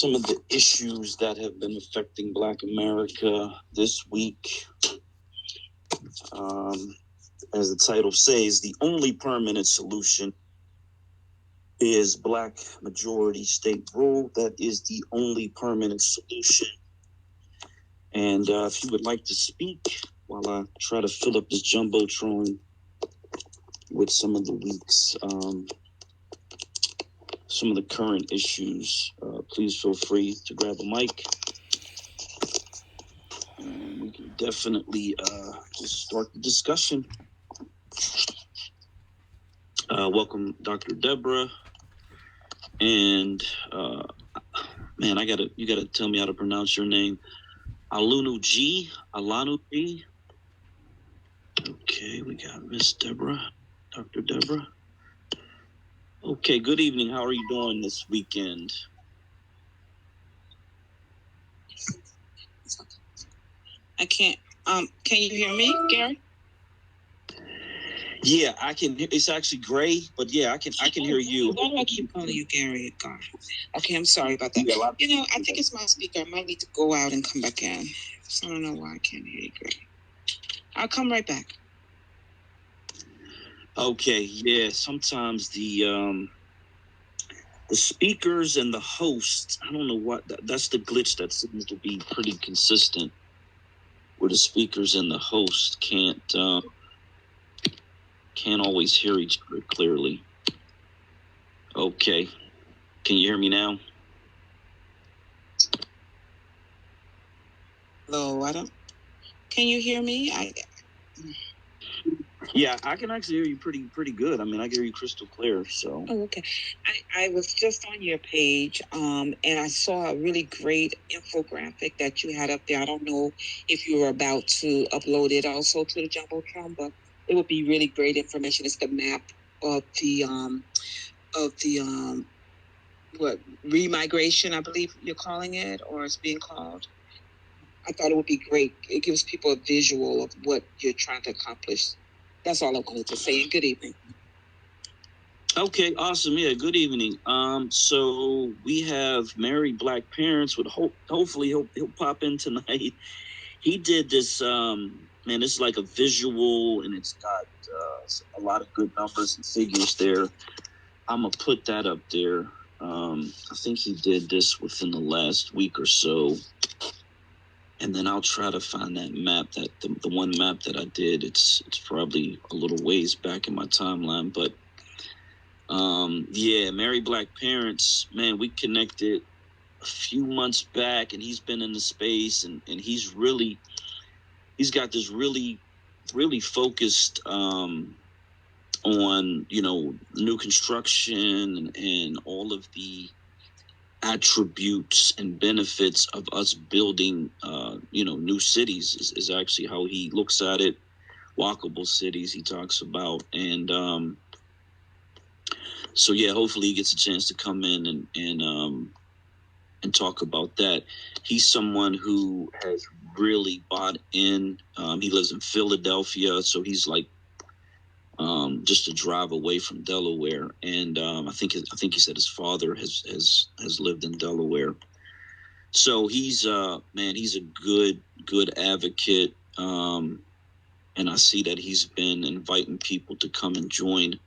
some of the issues that have been affecting Black America this week. As the title says, the only permanent solution is Black majority state rule. That is the only permanent solution. And if you would like to speak while I try to fill up this Jumbotron with some of the week's, some of the current issues, please feel free to grab a mic. We can definitely just start the discussion. Welcome, Dr. Deborah. And man, you gotta tell me how to pronounce your name. Alanu G. Okay, we got Miss Deborah, Dr. Deborah. Okay, good evening. How are you doing this weekend? I can't. Can you hear me, Gary? Yeah, I can. It's actually gray, but yeah, I can hear you. Why do I keep calling you Gary? God. Okay, I'm sorry about that. Yeah, I think it's my speaker. I might need to go out and come back in. So I don't know why I can't hear you, Gary. I'll come right back. Okay, yeah. Sometimes the speakers and the hosts, I don't know what. That's the glitch that seems to be pretty consistent, where the speakers and the host can't always hear each other clearly. Okay. Can you hear me now? Hello, can you hear me? Yeah, I can actually hear you pretty good. I mean, I hear you crystal clear, so. Oh, okay. I was just on your page, and I saw a really great infographic that you had up there. I don't know if you were about to upload it also to the Jumbotron, but it would be really great information. It's the map of the remigration, I believe you're calling it, or it's being called. I thought it would be great. It gives people a visual of what you're trying to accomplish. That's all I wanted to say. And good evening. Okay, awesome. Yeah, good evening. So we have married Black parents. With hopefully he'll pop in tonight. He did this. Man, it's like a visual, and it's got a lot of good numbers and figures there. I'm gonna put that up there. I think he did this within the last week or so. And then I'll try to find that map, that the one map that I did. It's probably a little ways back in my timeline, but yeah, married Black parents. Man, we connected a few months back, and he's been in the space, and he's got this really focused on new construction and all of the attributes and benefits of us building new cities is actually how he looks at it. Walkable cities he talks about. And so yeah, hopefully he gets a chance to come in and talk about that. He's someone who has really bought in. He lives in Philadelphia, so he's like just a drive away from Delaware, and I think he said his father has lived in Delaware. So he's he's a good advocate, and I see that he's been inviting people to come and join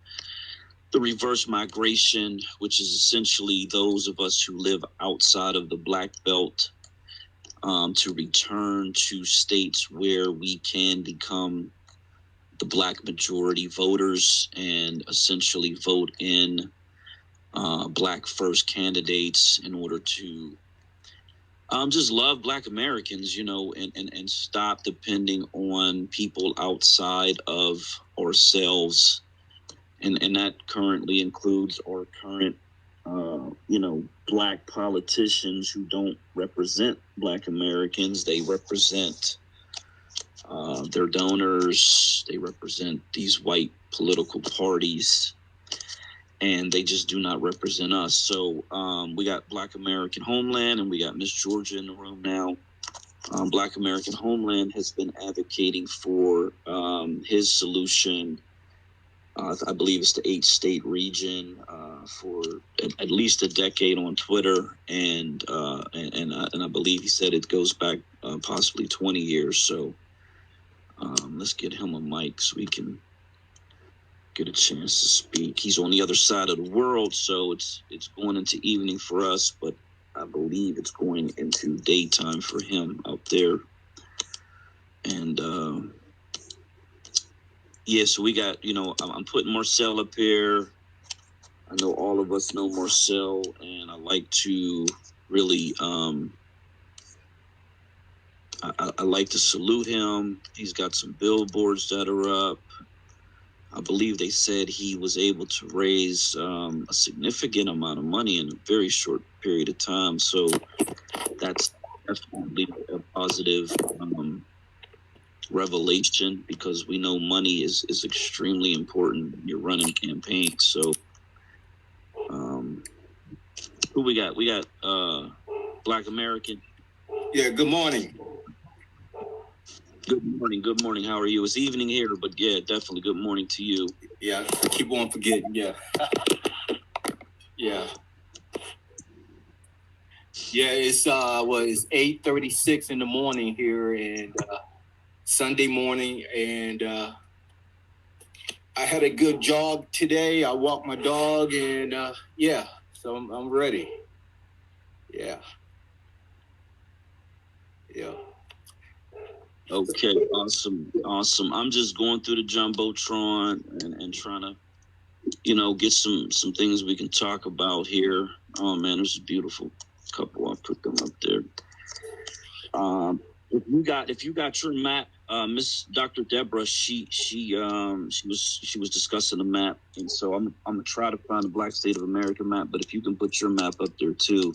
the reverse migration, which is essentially those of us who live outside of the Black Belt, to return to states where we can become the Black majority voters and essentially vote in Black first candidates in order to just love Black Americans, and stop depending on people outside of ourselves. And that currently includes our current, Black politicians who don't represent Black Americans. They represent their donors. They represent these white political parties, and they just do not represent us. So we got Black American Homeland, and we got Miss Georgia in the room now. Black American Homeland has been advocating for his solution I believe it's the 8-state region for at least a decade on Twitter, and I believe he said it goes back possibly 20 years. So let's get him a mic so we can get a chance to speak. He's on the other side of the world, so it's going into evening for us, but I believe it's going into daytime for him out there. And yeah, so we got, I'm putting Marcel up here. I know all of us know Marcel, and I like to really, I like to salute him. He's got some billboards that are up. I believe they said he was able to raise a significant amount of money in a very short period of time. So that's definitely a positive revelation, because we know money is extremely important when you're running campaigns. So who we got? We got Black American. Yeah, good morning. Good morning. Good morning. How are you? It's evening here, but yeah, definitely good morning to you. Yeah, I keep on forgetting. Yeah. Yeah. Yeah, it's 8:36 in the morning here, and Sunday morning, and I had a good jog today. I walked my dog, and yeah, so I'm ready. Yeah. Yeah. Okay, awesome. I'm just going through the jumbotron and trying to, get some things we can talk about here. Oh man, there's a beautiful couple. I'll put them up there. If you got your map, Miss Dr. Deborah, she was discussing the map, and so I'm gonna try to find the Black State of America map. But if you can put your map up there too,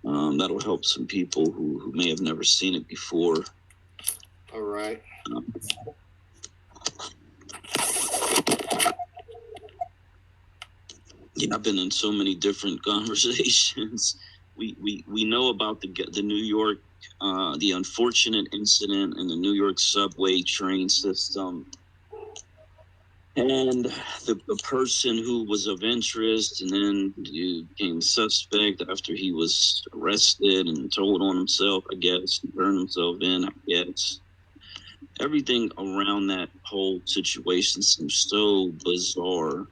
that'll help some people who may have never seen it before. All right. Yeah, I've been in so many different conversations. We know about the New York, the unfortunate incident in the New York subway train system, and the person who was of interest, and then became suspect after he was arrested and told on himself, I guess, and turned himself in, I guess. Everything around that whole situation seems so bizarre,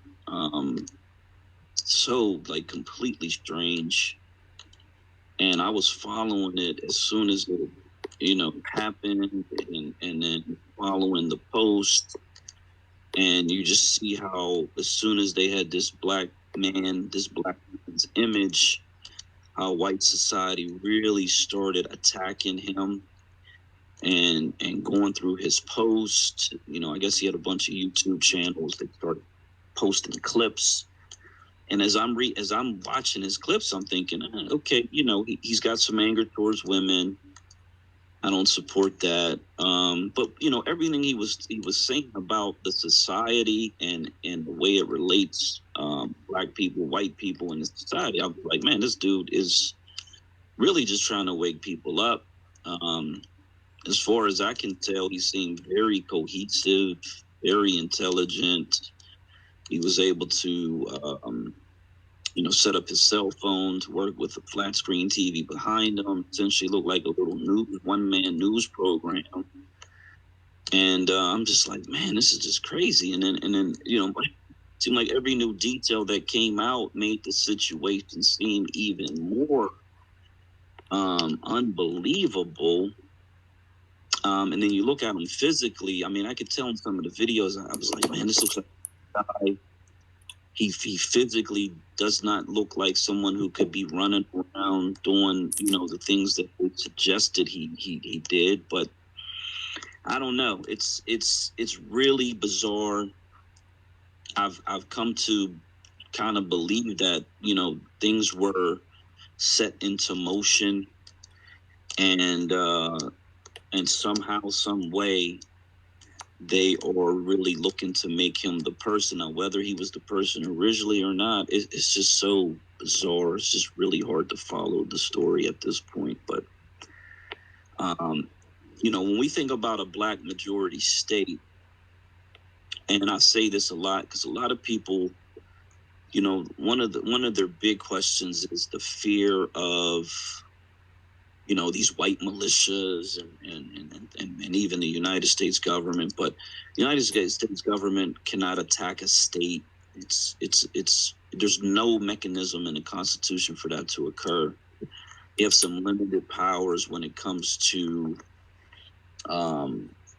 so like completely strange. And I was following it as soon as it, happened, and then following the post. And you just see how as soon as they had this black man's image, how white society really started attacking him and going through his post. I guess he had a bunch of YouTube channels that started posting clips. And as I'm watching his clips, I'm thinking, okay, he's got some anger towards women. I don't support that. But everything he was saying about the society and the way it relates black people, white people in the society, I was like, man, this dude is really just trying to wake people up. As far as I can tell, he seemed very cohesive, very intelligent. He was able to set up his cell phone to work with a flat screen TV behind him. Essentially looked like a little one-man news program. And I'm just like, man, this is just crazy. And then it seemed like every new detail that came out made the situation seem even more unbelievable. And then you look at him physically. I mean, I could tell in some of the videos, I was like, man, this looks like a guy. He physically does not look like someone who could be running around doing, the things that they suggested he did. But I don't know. It's really bizarre. I've come to kind of believe that, things were set into motion, and somehow, some way, they are really looking to make him the person. Now, whether he was the person originally or not, it's just so bizarre. It's just really hard to follow the story at this point. But, when we think about a black majority state, And I say this a lot because a lot of people, you know, one of their big questions is the fear of, you know, these white militias and even the United States government. But the United States government cannot attack a state. It's there's no mechanism in the Constitution for that to occur. You have some limited powers when it comes to,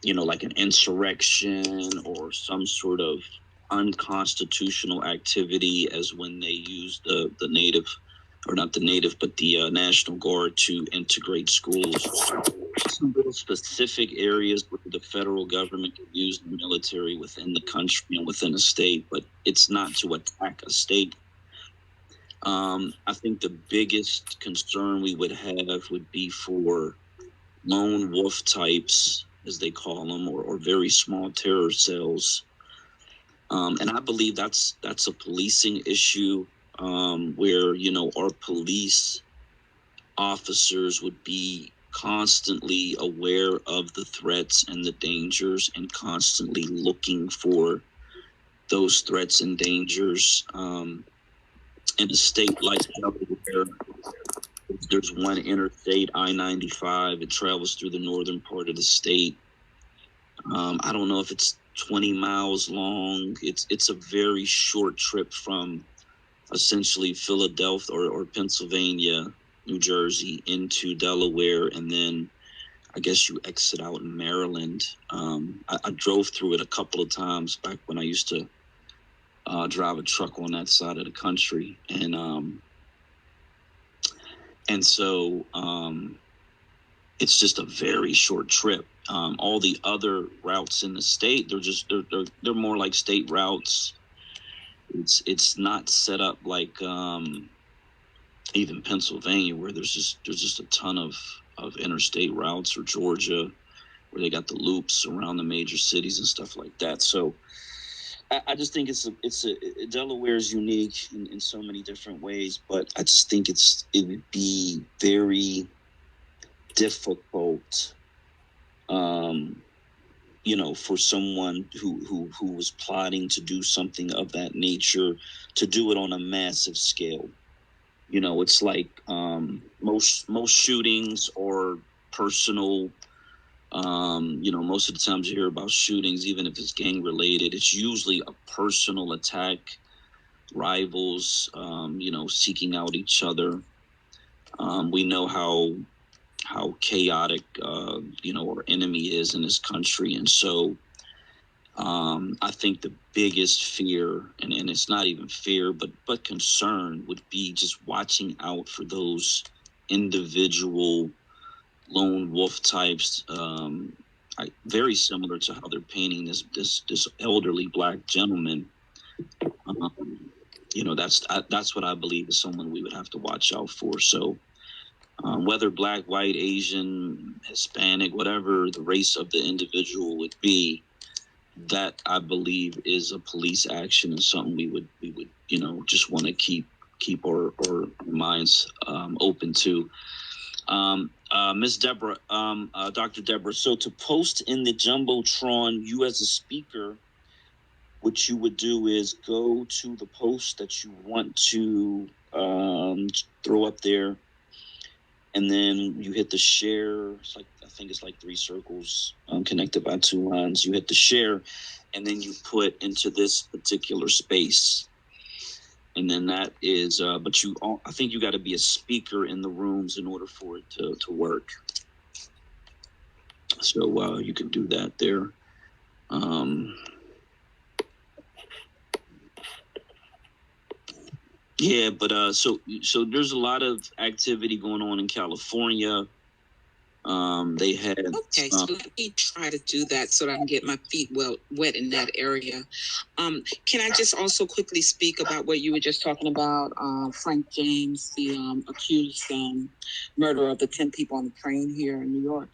you know, like an insurrection or some sort of unconstitutional activity, as when they use the native, or not the native, but the National Guard to integrate schools. Some real specific areas where the federal government can use the military within the country and within a state, but it's not to attack a state. I think the biggest concern we would have would be for lone wolf types, as they call them, or very small terror cells. And I believe that's a policing issue, where, you know, our police officers would be constantly aware of the threats and the dangers and constantly looking for those threats and dangers. In a state like Delaware, there's one interstate, I-95. It travels through the northern part of the state. I don't know if it's 20 miles long. It's a very short trip from essentially Philadelphia or Pennsylvania, New Jersey, into Delaware, and then I guess you exit out in Maryland. I drove through it a couple of times back when I used to drive a truck on that side of the country, and so it's just a very short trip. All the other routes in the state, they're more like state routes. It's not set up like even Pennsylvania, where there's just a ton of interstate routes, or Georgia, where they got the loops around the major cities and stuff like that. So I just think Delaware is unique in so many different ways, but I just think it would be very difficult, you know, for someone who was plotting to do something of that nature, to do it on a massive scale. You know, it's like most shootings or personal. You know, most of the times you hear about shootings, even if it's gang related, it's usually a personal attack, rivals, you know, seeking out each other. We know how chaotic, you know, our enemy is in this country. And so I think the biggest fear, and it's not even fear, but concern, would be just watching out for those individual lone wolf types, very similar to how they're painting this elderly black gentleman. You know, that's what I believe is someone we would have to watch out for. So whether black, white, Asian, Hispanic, whatever the race of the individual would be, that I believe is a police action, and something we would you know, just want to keep our minds open to. Ms. Deborah, Dr. Deborah, so to post in the Jumbotron, you as a speaker, what you would do is go to the post that you want to throw up there, and then you hit the share. I think it's like 3 circles connected by 2 lines. You hit the share, and then you put into this particular space. And then that is, but I think you got to be a speaker in the rooms in order for it to work. So you can do that there. Yeah, but so there's a lot of activity going on in California. They had Okay, so let me try to do that so that I can get my feet wet in that area. Can I just also quickly speak about what you were just talking about, Frank James, the accused murderer of the 10 people on the train here in New York?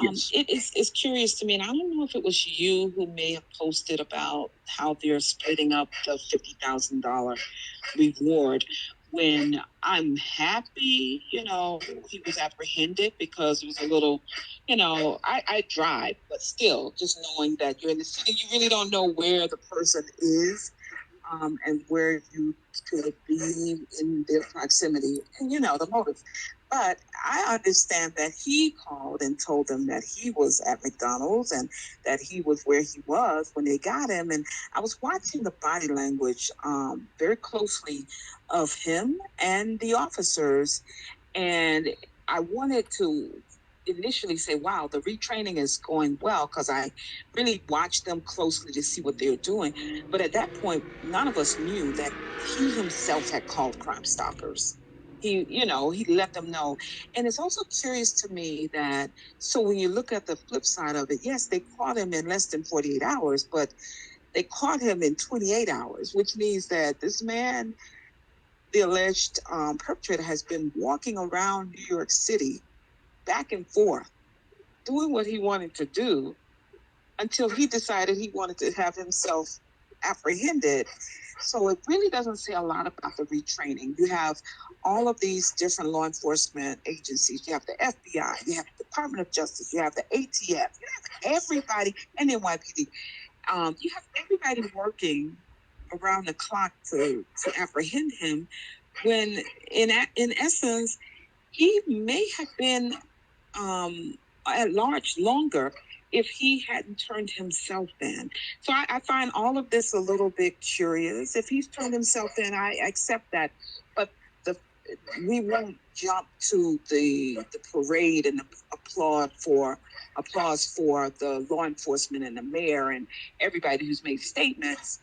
Yes. It's curious to me, and I don't know if it was you who may have posted about how they're splitting up the $50,000 reward, when I'm happy, he was apprehended because it was a little, I drive, but still, just knowing that you're in the city, you really don't know where the person is, and where you could be in their proximity, and the motive. But I understand that he called and told them that he was at McDonald's and that he was where he was when they got him. And I was watching the body language very closely of him and the officers. And I wanted to initially say, wow, the retraining is going well, because I really watched them closely to see what they were doing. But at that point, none of us knew that he himself had called Crime Stoppers. He let them know. And it's also curious to me that, so when you look at the flip side of it, yes, they caught him in less than 48 hours, but they caught him in 28 hours, which means that this man, the alleged perpetrator, has been walking around New York City back and forth, doing what he wanted to do until he decided he wanted to have himself apprehended. So it really doesn't say a lot about the retraining. You have all of these different law enforcement agencies. You have the FBI, you have the Department of Justice, you have the ATF, you have everybody, and NYPD. You have everybody working around the clock to apprehend him, when in essence, he may have been at large longer if he hadn't turned himself in. So I find all of this a little bit curious. If he's turned himself in, I accept that. But we won't jump to the parade and the applause for the law enforcement and the mayor and everybody who's made statements.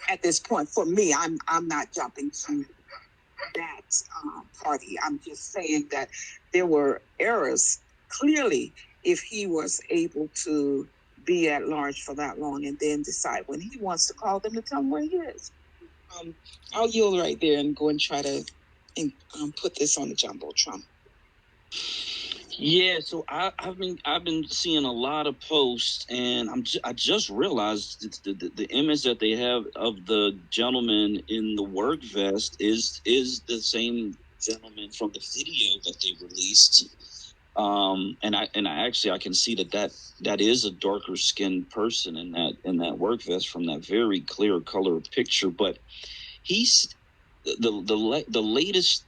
At this point, for me, I'm not jumping to that party. I'm just saying that there were errors. Clearly, if he was able to be at large for that long and then decide when he wants to call them to tell him where he is. I'll yield right there and go and try to put this on the jumbotron. Yeah, so I've been seeing a lot of posts, and I just realized the image that they have of the gentleman in the work vest is the same gentleman from the video that they released. And I actually I can see that is a darker skinned person in that work vest from that very clear color picture. But he's the latest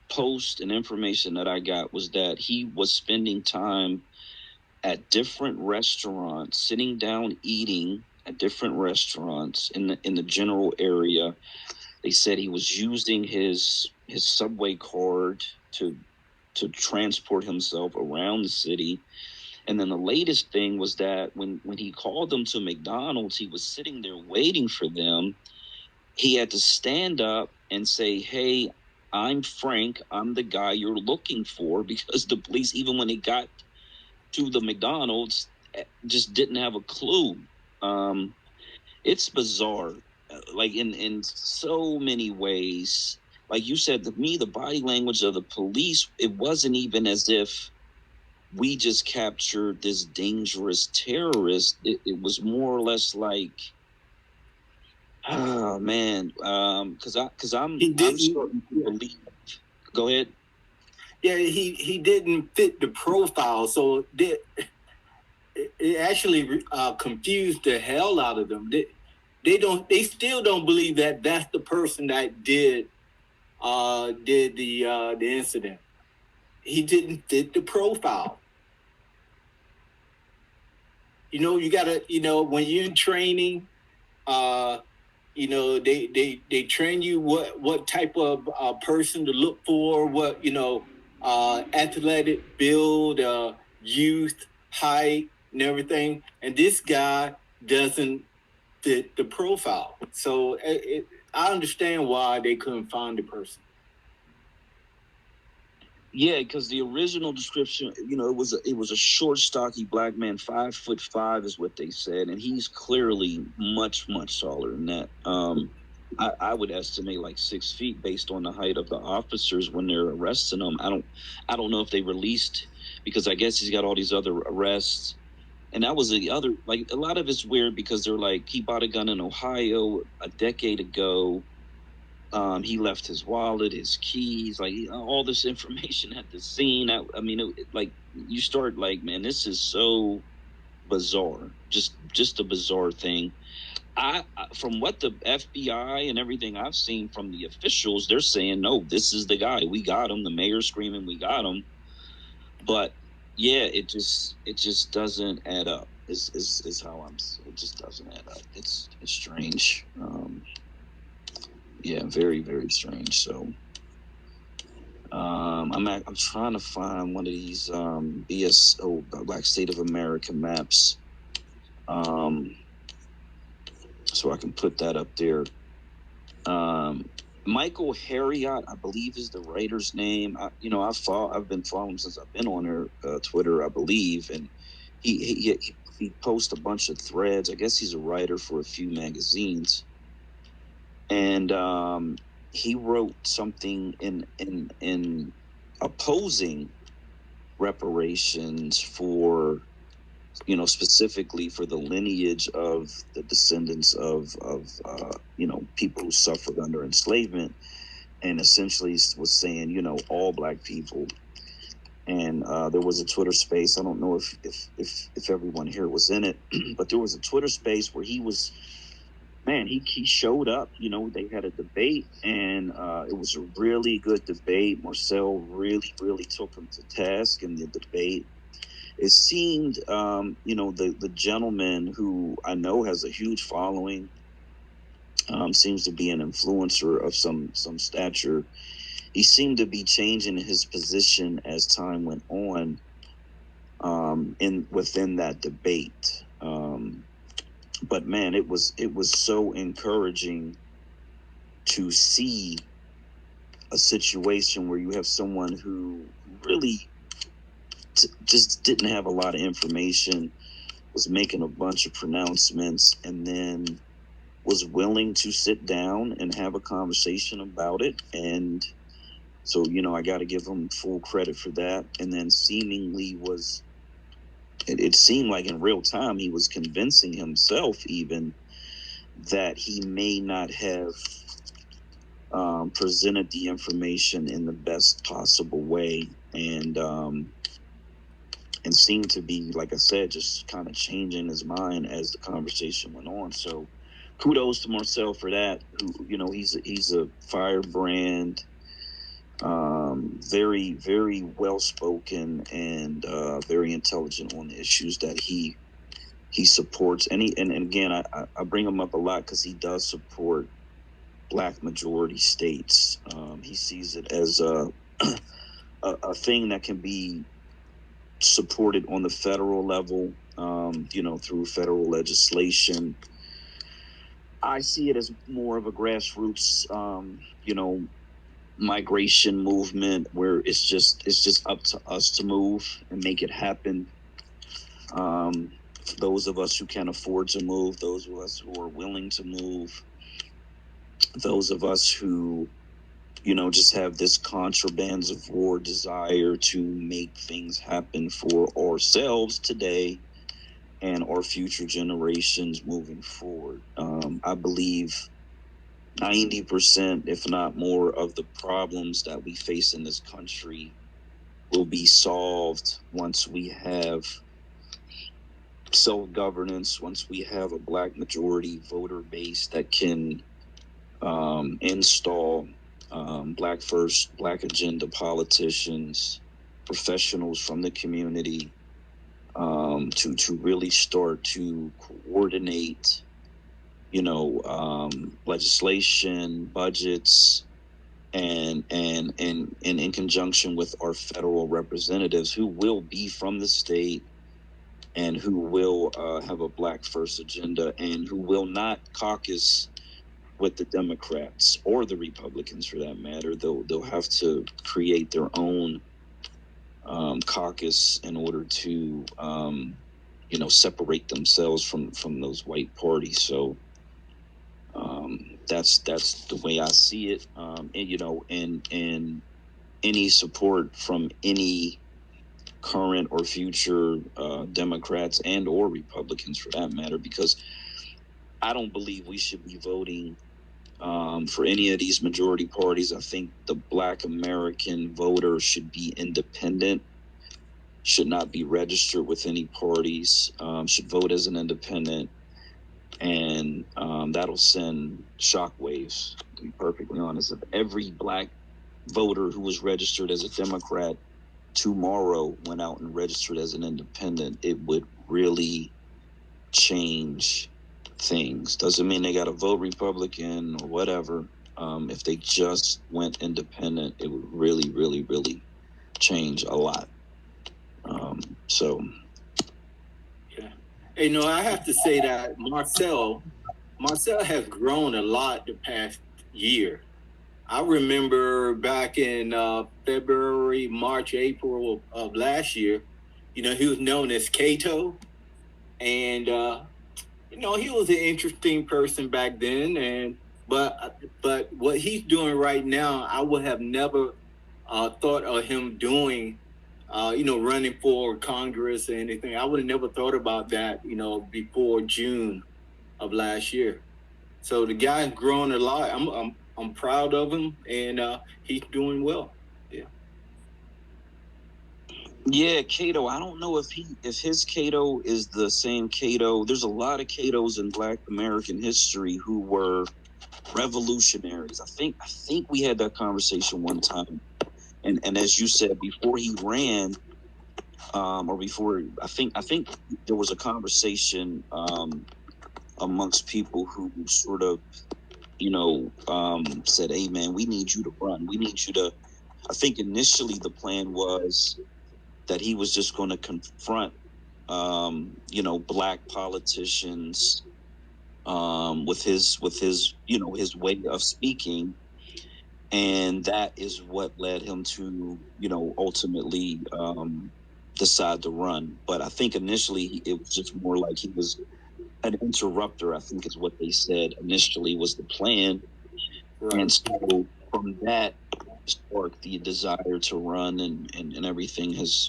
post and information that I got was that he was spending time at different restaurants, sitting down eating at different restaurants in the general area. They said he was using his subway card to transport himself around the city. And then the latest thing was that when he called them to McDonald's, he was sitting there waiting for them. He had to stand up and say, "Hey, I'm Frank. I'm the guy you're looking for," because the police, even when they got to the McDonald's, just didn't have a clue. It's bizarre, like in so many ways. Like you said, to me, the body language of the police, it wasn't even as if we just captured this dangerous terrorist. It was more or less like, oh man, I'm starting to believe. Go ahead. Yeah, he didn't fit the profile, so it actually confused the hell out of them. They still don't believe that that's the person that did the incident. He didn't fit the profile. You gotta, when you're in training, they train you what type of person to look for, what athletic build, youth, height, and everything. And this guy doesn't fit the profile. So I understand why they couldn't find the person. Yeah, because the original description, it was a short, stocky black man, 5'5" is what they said, and he's clearly much taller than that. I would estimate like 6 feet based on the height of the officers when they're arresting him. I don't know if they released, because I guess he's got all these other arrests And that was the other, like, a lot of it's weird because they're like, he bought a gun in Ohio a decade ago. He left his wallet, his keys, like all this information at the scene. I mean, like, you start like, man, this is so bizarre. Just a bizarre thing. From what the FBI and everything I've seen from the officials, they're saying, no, this is the guy. We got him. The mayor's screaming, we got him. But yeah, it just doesn't add up. Is how it just doesn't add up. It's strange. Yeah, very, very strange. So I'm trying to find one of these BSO Black State of America maps. So I can put that up there. Michael Harriot, I believe, is the writer's name. I've been following him since I've been on her Twitter, I believe, and he posts a bunch of threads. I guess he's a writer for a few magazines, and he wrote something in opposing reparations for, specifically for the lineage of the descendants of people who suffered under enslavement, and essentially was saying, all Black people. And there was a Twitter space. I don't know if everyone here was in it, but there was a Twitter space where he was, man, he showed up. They had a debate, and it was a really good debate. Marcel really, really took him to task in the debate. It seemed, the gentleman, who I know has a huge following, seems to be an influencer of some stature. He seemed to be changing his position as time went on, within that debate. But man, it was so encouraging to see a situation where you have someone who really just didn't have a lot of information, was making a bunch of pronouncements, and then was willing to sit down and have a conversation about it. And so, I got to give him full credit for that. And then seemingly it seemed like in real time, he was convincing himself even that he may not have presented the information in the best possible way. And seemed to be, like I said, just kind of changing his mind as the conversation went on. So kudos to Marcel for that. Who, he's a firebrand, very, very well spoken, and very intelligent on the issues that he supports. And again, I bring him up a lot because he does support Black majority states. He sees it as a thing that can be supported on the federal level, through federal legislation. I see it as more of a grassroots, migration movement where it's just up to us to move and make it happen. Those of us who can afford to move, those of us who are willing to move, those of us who, just have this contrabands of war desire to make things happen for ourselves today and our future generations moving forward. I believe 90%, if not more, of the problems that we face in this country will be solved once we have self-governance, once we have a Black majority voter base that can install Black first, Black agenda politicians, professionals from the community, to really start to coordinate, legislation, budgets, and in conjunction with our federal representatives who will be from the state and who will have a Black first agenda and who will not caucus with the Democrats or the Republicans for that matter. They'll have to create their own caucus in order to separate themselves from those white parties. So that's the way I see it. And any support from any current or future Democrats and or Republicans for that matter, because I don't believe we should be voting for any of these majority parties. I think the Black American voter should be independent, should not be registered with any parties, should vote as an independent, and that'll send shockwaves, to be perfectly honest. If every Black voter who was registered as a Democrat tomorrow went out and registered as an independent, it would really change things. Doesn't mean they got to vote Republican or whatever. If they just went independent, it would really, really, really change a lot. So, yeah. Hey, no, I have to say that Marcel has grown a lot the past year. I remember back in February, March, April of last year, he was known as Cato, and he was an interesting person back then. But what he's doing right now, I would have never thought of him doing, running for Congress or anything. I would have never thought about that, before June of last year. So the guy's grown a lot. I'm proud of him, and he's doing well. Yeah. Yeah, Cato. I don't know if his Cato is the same Cato. There's a lot of Catos in Black American history who were revolutionaries. I think we had that conversation one time, and as you said, before he ran, or before I think there was a conversation amongst people who sort of said, "Hey, man, we need you to run. We need you to." I think initially the plan was that he was just going to confront, Black politicians with his his way of speaking, and that is what led him to ultimately decide to run. But I think initially it was just more like he was an interrupter, I think is what they said initially was the plan. Right. And so from that sparked the desire to run, and everything has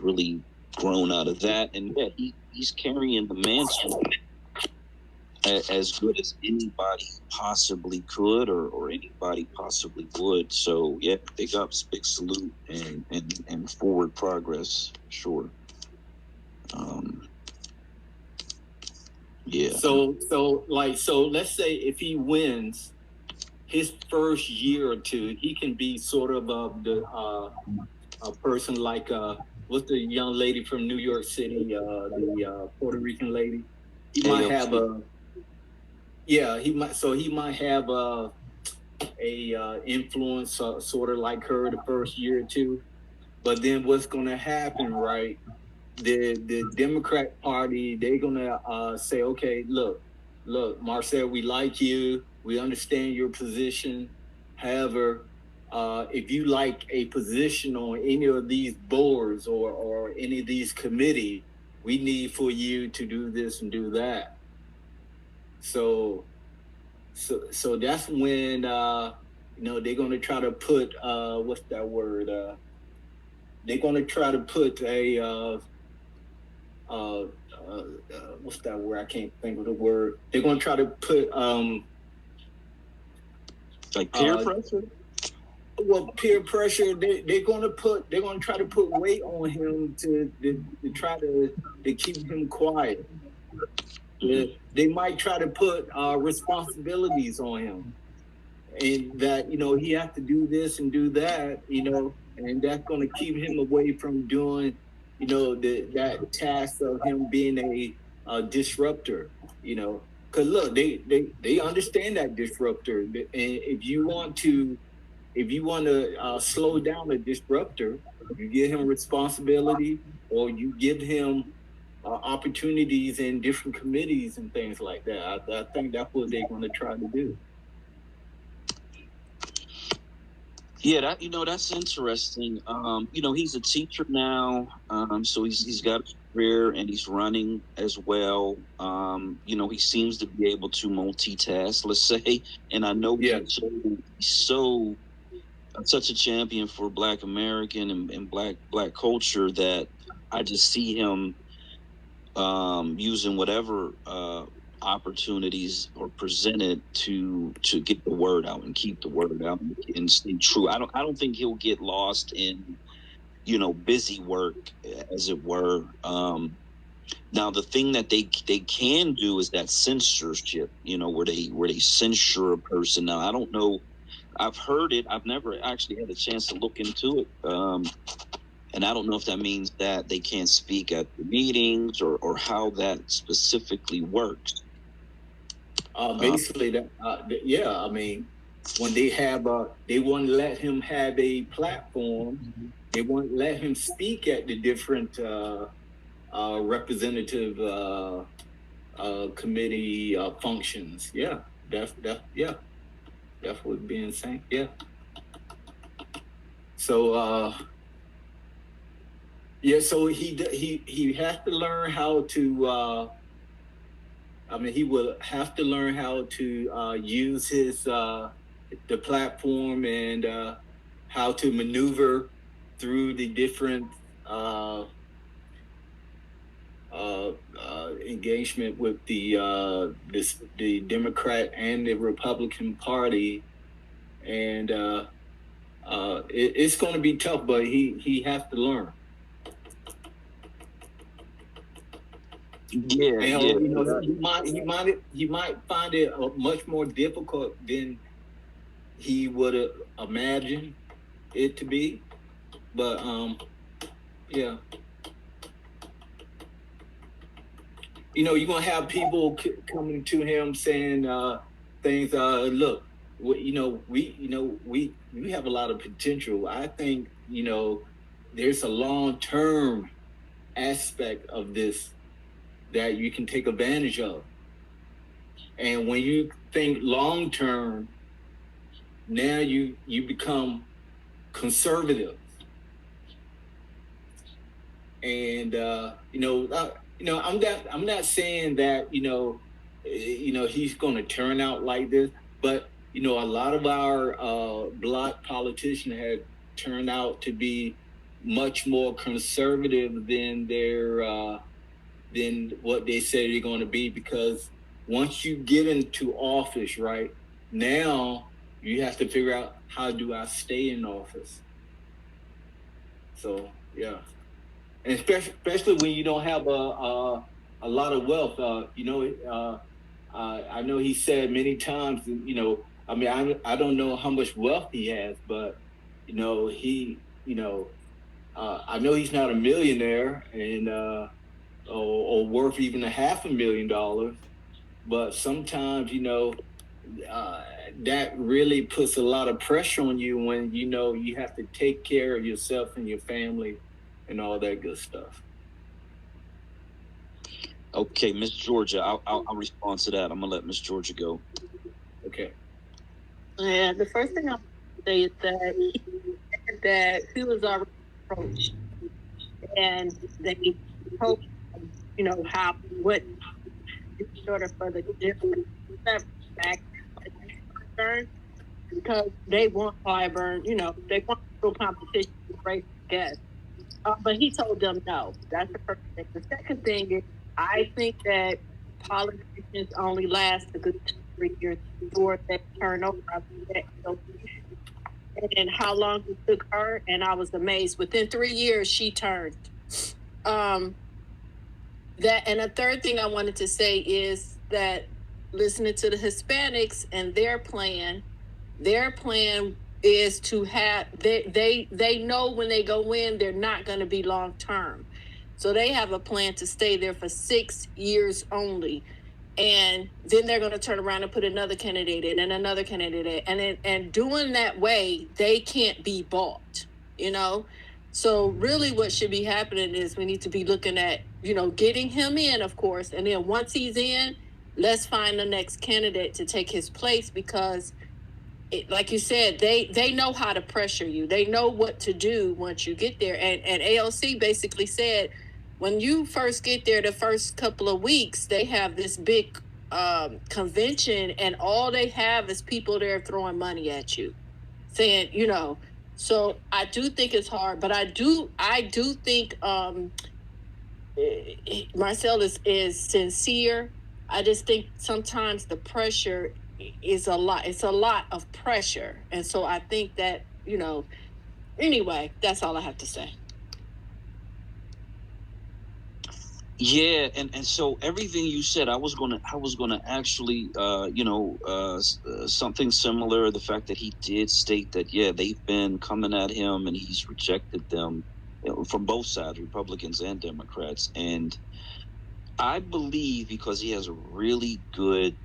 really grown out of that. And yeah, he's carrying the mantle as good as anybody possibly could or anybody possibly would. So yeah, big ups, big salute, and forward progress, sure. Yeah. So let's say if he wins his first year or two, he can be sort of a person like what's the young lady from New York City, the Puerto Rican lady. He might have he might have a influence sort of like her the first year or two, but then what's going to happen, right? The Democrat Party, they're gonna say, okay, look, Marcel, we like you, we understand your position. However, if you like a position on any of these boards or any of these committees, we need for you to do this and do that. So that's when they're gonna try to put what's that word? They're gonna try to put a what's that word? I can't think of the word. They're gonna try to put like peer pressure. Well, peer pressure. They're gonna try to put weight on him to try to keep him quiet. They might try to put responsibilities on him, and that he has to do this and do that, and that's gonna keep him away from doing that task of him being a disruptor, because look, they understand that disruptor, and if you want to slow down a disruptor, you give him responsibility, or you give him opportunities in different committees and things like that. I think that's what they're going to try to do. Yeah, that's interesting. He's a teacher now, so he's got a career and he's running as well. He seems to be able to multitask, let's say, and I know he's so such a champion for Black American and black culture that I just see him using whatever opportunities are presented to get the word out and keep the word out and stay true. I don't think he'll get lost in busy work, as it were. Now the thing that they can do is that censorship, where they censor a person. Now I don't know. I've heard it. I've never actually had a chance to look into it. And I don't know if that means that they can't speak at the meetings or how that specifically works. Basically, yeah. I mean, when they wouldn't let him have a platform. They wouldn't let him speak at the different representative committee functions. Yeah, yeah, that's what being saying. Yeah. So so he has to learn how to. I mean, he will have to learn how to use his the platform and how to maneuver through the different engagement with the Democrat and the Republican Party, and it's going to be tough, but he has to learn. Yeah, he might find it much more difficult than he would imagine it to be, but yeah. You're gonna have people coming to him saying things. Look, we have a lot of potential. I think there's a long-term aspect of this that you can take advantage of. And when you think long-term, now you become conservative. And I'm not saying that he's going to turn out like this, but a lot of our Black politicians have turned out to be much more conservative than than what they say they're going to be, because once you get into office, right, now you have to figure out, how do I stay in office? So yeah, and especially when you don't have a lot of wealth. I know he said many times, I mean, I don't know how much wealth he has, but I know he's not a millionaire and or worth even $500,000, but sometimes that really puts a lot of pressure on you when you have to take care of yourself and your family and all that good stuff. Okay, Miss Georgia, I'll respond to that. I'm gonna let Miss Georgia go. Okay. Yeah, the first thing I'll say is that he was already approached, and they told what in order for the different back because they want Clyburn, they want real competition with great guests. But he told them no. That's the first thing. The second thing is, I think that politicians only last a good 2-3 years before they turn over. And how long it took her, and I was amazed. Within 3 years, she turned. That, and a third thing I wanted to say is that listening to the Hispanics and their plan is to have they know when they go in, they're not going to be long term, so they have a plan to stay there for 6 years only, and then they're going to turn around and put another candidate in and another candidate in, and doing that way they can't be bought. So really what should be happening is we need to be looking at, getting him in, of course. And then once he's in, let's find the next candidate to take his place, because like you said, they know how to pressure you. They know what to do once you get there. And AOC basically said, when you first get there, the first couple of weeks, they have this big convention, and all they have is people there throwing money at you. saying, so I do think it's hard, but I do think Marcel is sincere. I just think sometimes the pressure is a lot. It's a lot of pressure, and so I think that anyway, that's all I have to say. Yeah, and so everything you said, I was gonna actually, something similar. The fact that he did state that, yeah, they've been coming at him and he's rejected them, from both sides, Republicans and Democrats. And I believe because he has a really good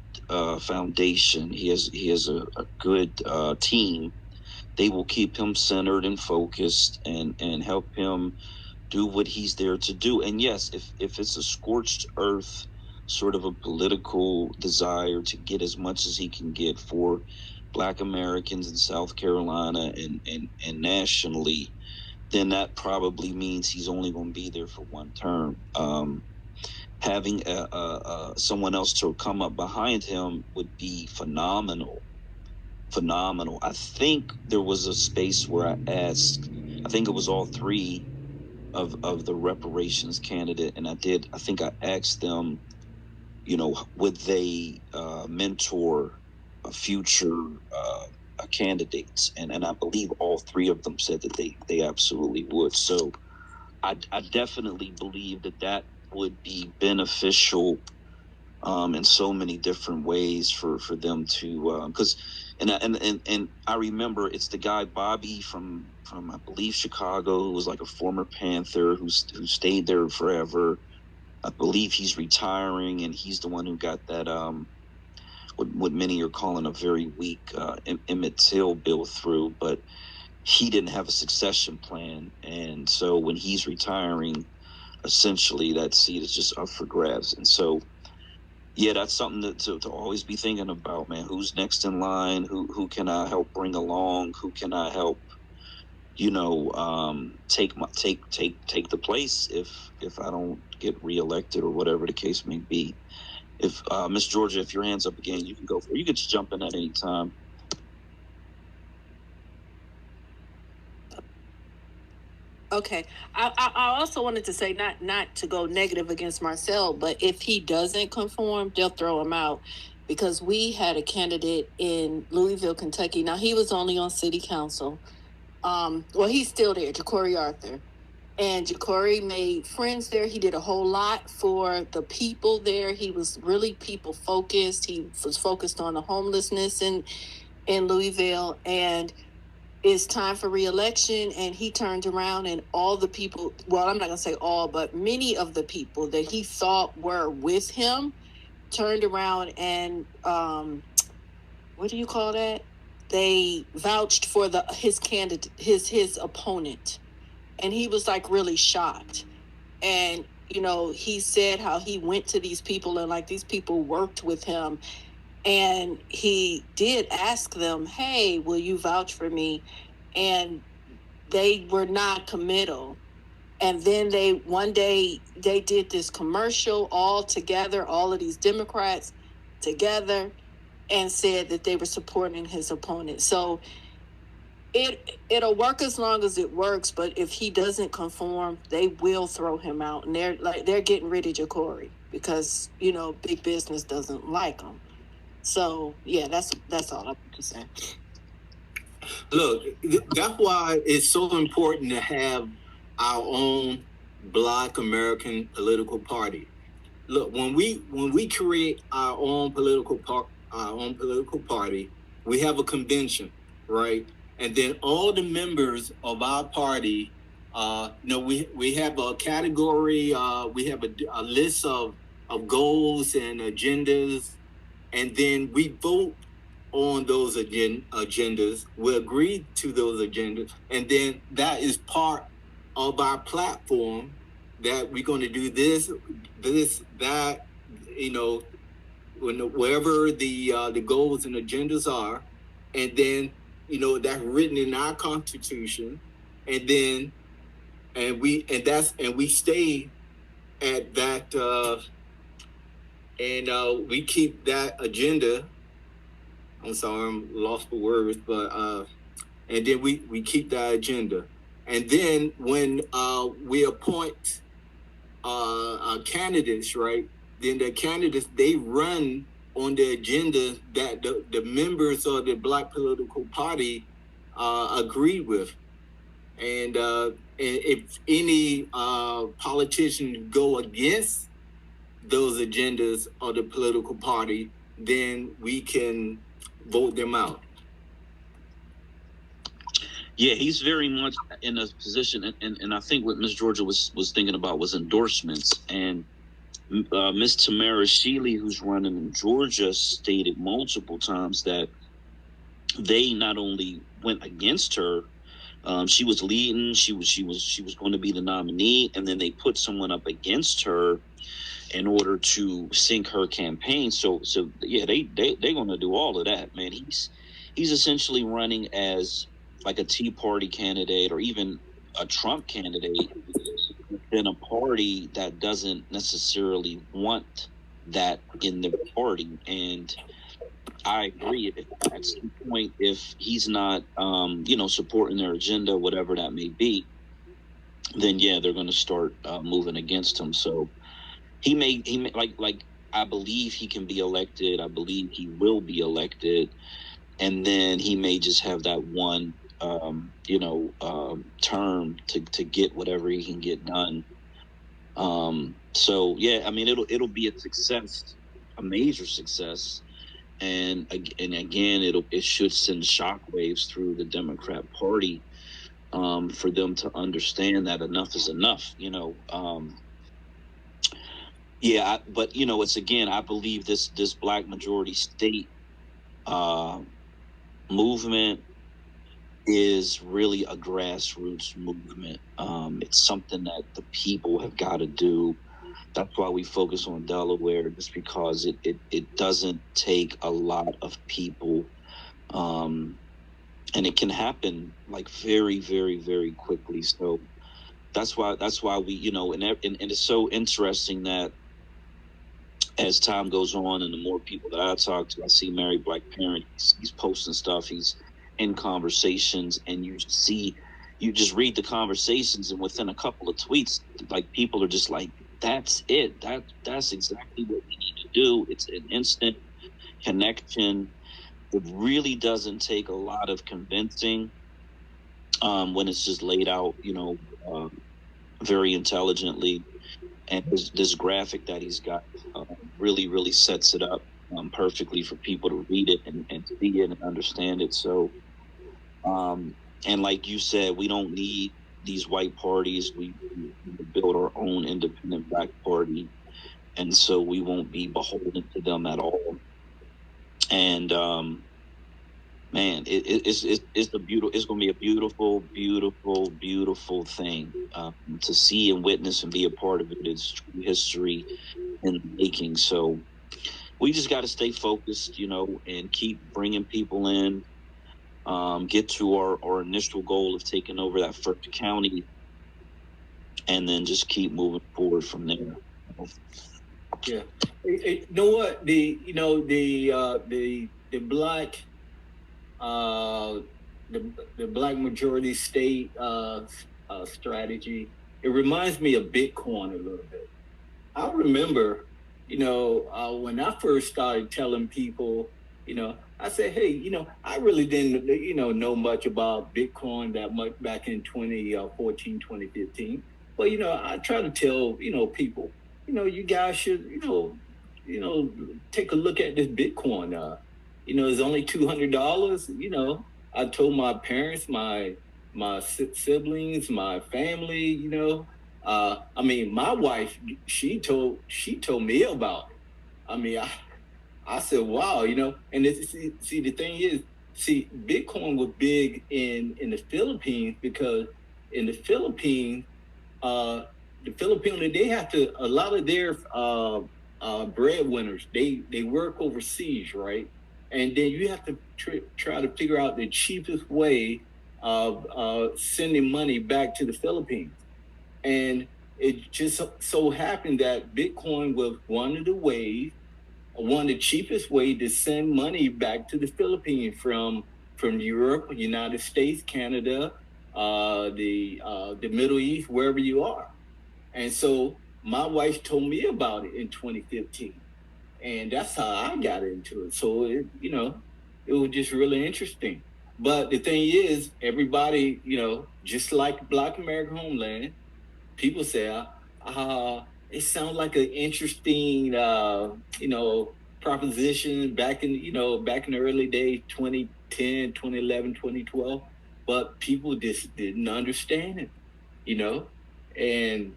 foundation, he has a good team. They will keep him centered and focused and help him do what he's there to do. And yes, if it's a scorched earth sort of a political desire to get as much as he can get for Black Americans in South Carolina and nationally, then that probably means he's only going to be there for one term. Having someone else to come up behind him would be phenomenal. I think there was a space where I asked, I think it was all three of the reparations candidate, and I think I asked them, would they mentor future candidates, and I believe all three of them said that they absolutely would. So I definitely believe that would be beneficial in so many different ways for them to, because and I remember it's the guy Bobby from I believe Chicago, who was like a former Panther who stayed there forever. I believe he's retiring, and he's the one who got that what many are calling a very weak Emmett Till bill through, but he didn't have a succession plan, and so when he's retiring, essentially that seat is just up for grabs. And so yeah, that's something to always be thinking about, man. Who's next in line? Who can I help bring along? Who can I help, take the place if I don't get reelected or whatever the case may be. If Miss Georgia, if your hand's up again, you can go for it. You can just jump in at any time. Okay. I also wanted to say, not to go negative against Marcel, but if he doesn't conform, they'll throw him out, because we had a candidate in Louisville, Kentucky. Now, he was only on city council. Well, he's still there, Ja'Cory Arthur. And Ja'Cory made friends there. He did a whole lot for the people there. He was really people focused. He was focused on the homelessness in Louisville. And it's time for re-election, and he turned around, and all the people, well, I'm not going to say all, but many of the people that he thought were with him turned around and, what do you call that? They vouched for his candidate, his opponent. And he was like really shocked. And, he said how he went to these people, and like these people worked with him. And he did ask them, hey, will you vouch for me? And they were not committal. And then one day they did this commercial all together, all of these Democrats together, and said that they were supporting his opponent. So it'll work as long as it works, but if he doesn't conform, they will throw him out. And they're getting rid of Ja'Cory because, big business doesn't like him. So yeah, that's all I have to say. Look, that's why it's so important to have our own Black American political party. Look, when we create our own political party, we have a convention, right? And then all the members of our party, we have a category, we have a list of goals and agendas, and then we vote on those agendas. We agree to those agendas, and then that is part of our platform, that we're going to do this, that, wherever the goals and agendas are, and then that's written in our Constitution, and then we stay at that, and we keep that agenda. I'm sorry, I'm lost for words, but and then we keep that agenda. And then when we appoint candidates, right? Then the candidates, they run on the agenda that the members of the Black political party agree with. And if any politicians go against those agendas of the political party, then we can vote them out. Yeah, he's very much in a position, and I think what Miss Georgia was thinking about was endorsements. And Miss Tamara Shealy, who's running in Georgia, stated multiple times that they not only went against her, she was leading, she was going to be the nominee, and then they put someone up against her in order to sink her campaign. So yeah, they're going to do all of that, man. He's essentially running as like a Tea Party candidate or even a Trump candidate in a party that doesn't necessarily want that in the party. And I agree. At some point, if he's not, supporting their agenda, whatever that may be, then yeah, they're going to start moving against him. So he may like I believe he can be elected. I believe he will be elected, and then he may just have that one term to get whatever he can get done. So yeah, I mean it'll be a success, a major success, and again it should send shockwaves through the Democrat Party for them to understand that enough is enough. But it's again, I believe this Black majority state movement is really a grassroots movement. It's something that the people have got to do. That's why we focus on Delaware, just because it doesn't take a lot of people, and it can happen like very, very, very quickly. So that's why we, and it's so interesting that as time goes on and the more people that I talk to, I see Married Black Parent, he's posting stuff, he's in conversations, and you just read the conversations, and within a couple of tweets, like people are just like, that's it. That's exactly what we need to do. It's an instant connection. It really doesn't take a lot of convincing when it's just laid out, very intelligently. And this graphic that he's got really, really sets it up perfectly for people to read it and see it and understand it. So, and like you said, we don't need these white parties. We build our own independent Black party, and so we won't be beholden to them at all. And man, it's going to be a beautiful, beautiful, beautiful thing to see and witness and be a part of it. It's true history in the making. So we just got to stay focused, and keep bringing people in. Get to our initial goal of taking over that first county, and then just keep moving forward from there. Yeah, you know what, the Black the Black majority state strategy, it reminds me of Bitcoin a little bit. I remember, when I first started telling people, I said, hey, I really didn't, know much about Bitcoin that much back in 2014, 2015. But, I try to tell, people, you guys should, take a look at this Bitcoin. It's only $200. I told my parents, my siblings, my family, my wife, she told me about it. I said, wow, and see, the thing is, Bitcoin was big in the Philippines, because in the Philippines, they have to, a lot of their breadwinners, they work overseas, right? And then you have to try to figure out the cheapest way of sending money back to the Philippines. And it just so happened that Bitcoin was one of the cheapest ways to send money back to the Philippines from from Europe, United States, Canada, the Middle East, wherever you are. And so my wife told me about it in 2015, and that's how I got into it. So it was just really interesting. But the thing is, everybody, just like Black American Homeland, people say, it sounds like an interesting, proposition back in the early days, 2010, 2011, 2012. But people just didn't understand it, and,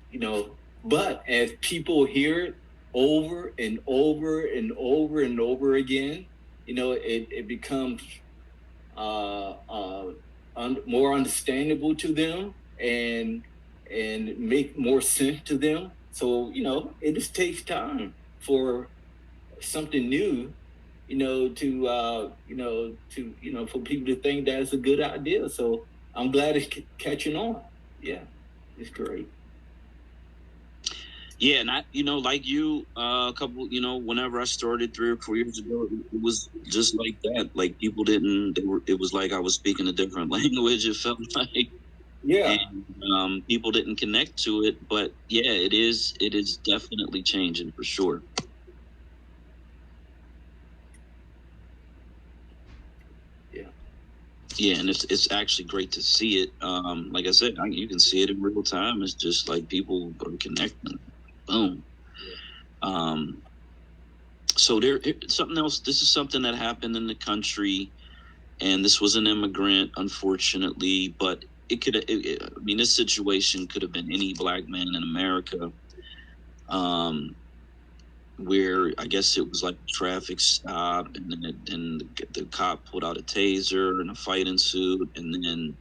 but as people hear it over and over and over and over again, it becomes more understandable to them and make more sense to them. So, it just takes time for something new, for people to think that's a good idea. So I'm glad it's catching on. Yeah, it's great. Yeah, and I, like you, a couple, whenever I started 3 or 4 years ago, it was just like that. Like people it was like I was speaking a different language. It felt like, yeah, and people didn't connect to it. But yeah, it is definitely changing for sure. Yeah, and it's actually great to see it. Like I said, you can see it in real time. It's just like people are connecting. Boom. So something else. This is something that happened in the country, and this was an immigrant, unfortunately. But it could. I mean, this situation could have been any Black man in America. Where I guess it was like a traffic stop, and then the cop pulled out a taser, and a fight ensued, and then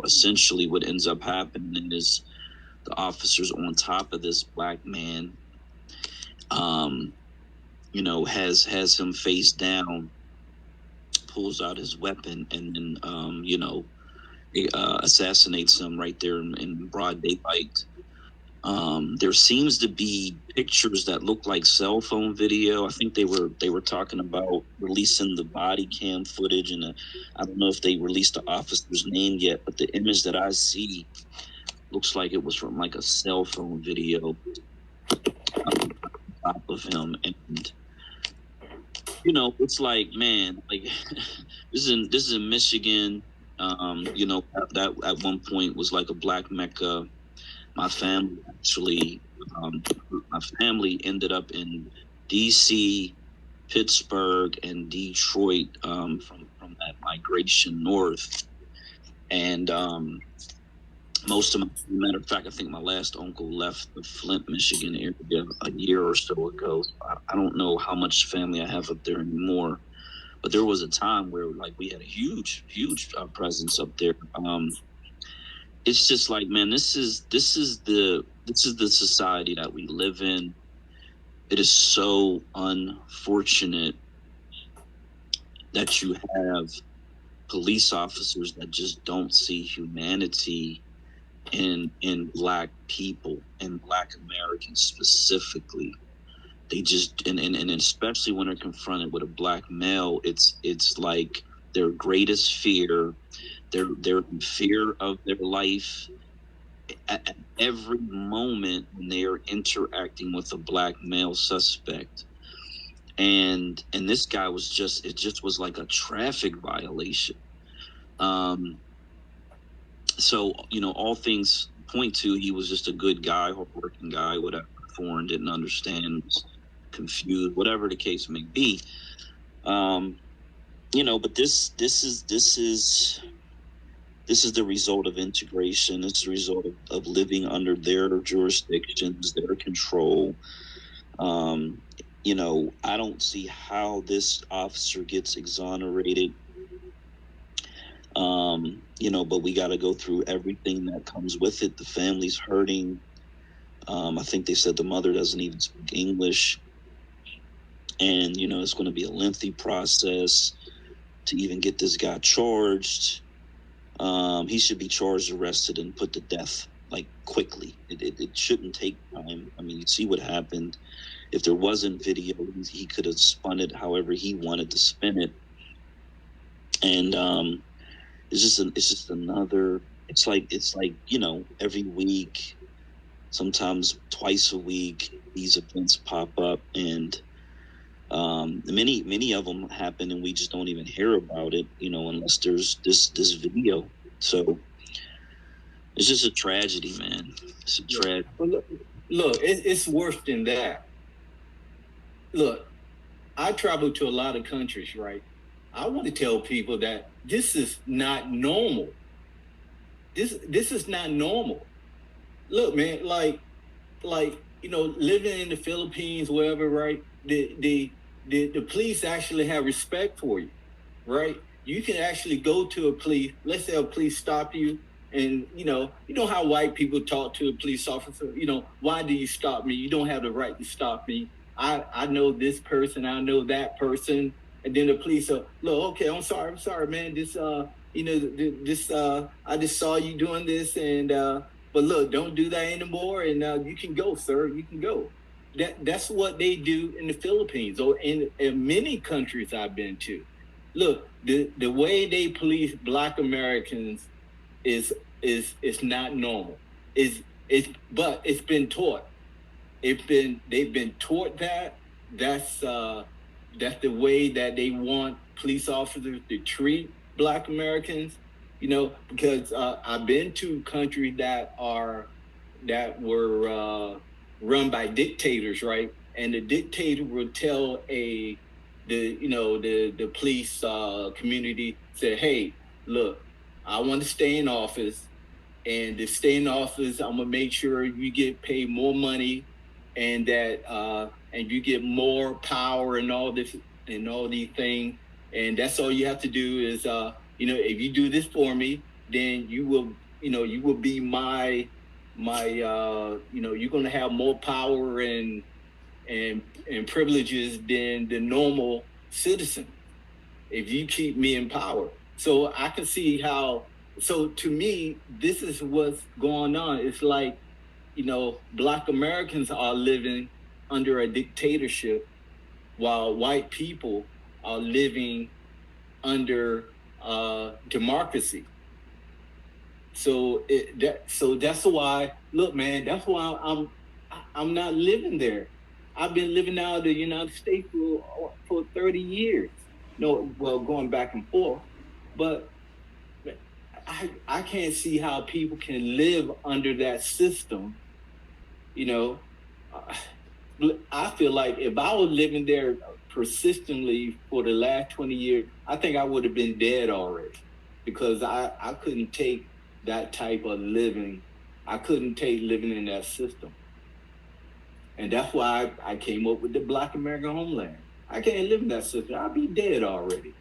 essentially what ends up happening is the officers on top of this Black man, has him face down, pulls out his weapon, and then assassinates him right there in broad daylight. There seems to be pictures that look like cell phone video. I think they were talking about releasing the body cam footage, and I don't know if they released the officer's name yet, but the image that I see looks like it was from like a cell phone video on top of him. And it's like, man, like this is in Michigan. That at one point was like a Black Mecca. My family ended up in DC, Pittsburgh, and Detroit from that migration north. And matter of fact, I think my last uncle left the Flint, Michigan area a year or so ago. I don't know how much family I have up there anymore, but there was a time where like we had a huge presence up there. It's just like, man, this is the society that we live in. It is so unfortunate that you have police officers that just don't see humanity in Black people and Black Americans specifically. They just and especially when they're confronted with a Black male, it's like their greatest fear. They're in fear of their life at every moment when they are interacting with a Black male suspect. And this guy was just was like a traffic violation. So, all things point to he was just a good guy, hardworking guy, whatever, foreign, didn't understand, was confused, whatever the case may be. But this is the result of integration. It's the result of living under their jurisdictions, their control. I don't see how this officer gets exonerated. But we got to go through everything that comes with it. The family's hurting. I think they said the mother doesn't even speak English. And, it's going to be a lengthy process to even get this guy charged. He should be charged, arrested, and put to death, like, quickly. It shouldn't take time. I mean, you see what happened. If there wasn't video, he could have spun it however he wanted to spin it. and it's just another. It's like every week, sometimes twice a week, these events pop up, and many of them happen, and we just don't even hear about it, unless there's this video. So it's just a tragedy, man. It's a tragedy. Look, it's worse than that. Look, I travel to a lot of countries, right? I want to tell people that this is not normal. This is not normal. Look, man, like living in the Philippines, wherever, right? The police actually have respect for you, right? You can actually go to a police. Let's say a police stop you, and you know how white people talk to a police officer. Why do you stop me? You don't have the right to stop me. I know this person. I know that person. And then the police are, look, okay, I'm sorry, man. This I just saw you doing this, and but look, don't do that anymore, and you can go, sir. You can go. That's what they do in the Philippines or in many countries I've been to. Look, the way they police Black Americans is not normal. But it's been taught. They've been taught that that's the way that they want police officers to treat Black Americans. Because I've been to countries that were run by dictators, right? And the dictator will tell the police community, say, hey, look, I want to stay in office, and to stay in office, I'm gonna make sure you get paid more money, and that and you get more power and all this and all these things, and that's all you have to do is if you do this for me, then you will be my you're going to have more power and privileges than the normal citizen if you keep me in power. So I can see how. So to me, this is what's going on. It's like, Black Americans are living under a dictatorship, while white people are living under democracy. So that's why. Look, man, that's why I'm not living there. I've been living out of the United States for 30 years. Going back and forth, but I can't see how people can live under that system. I feel like if I was living there persistently for the last 20 years, I think I would have been dead already, because I couldn't take that type of living. I couldn't take living in that system. And that's why I came up with the Black American Homeland. I can't live in that system. I'll be dead already.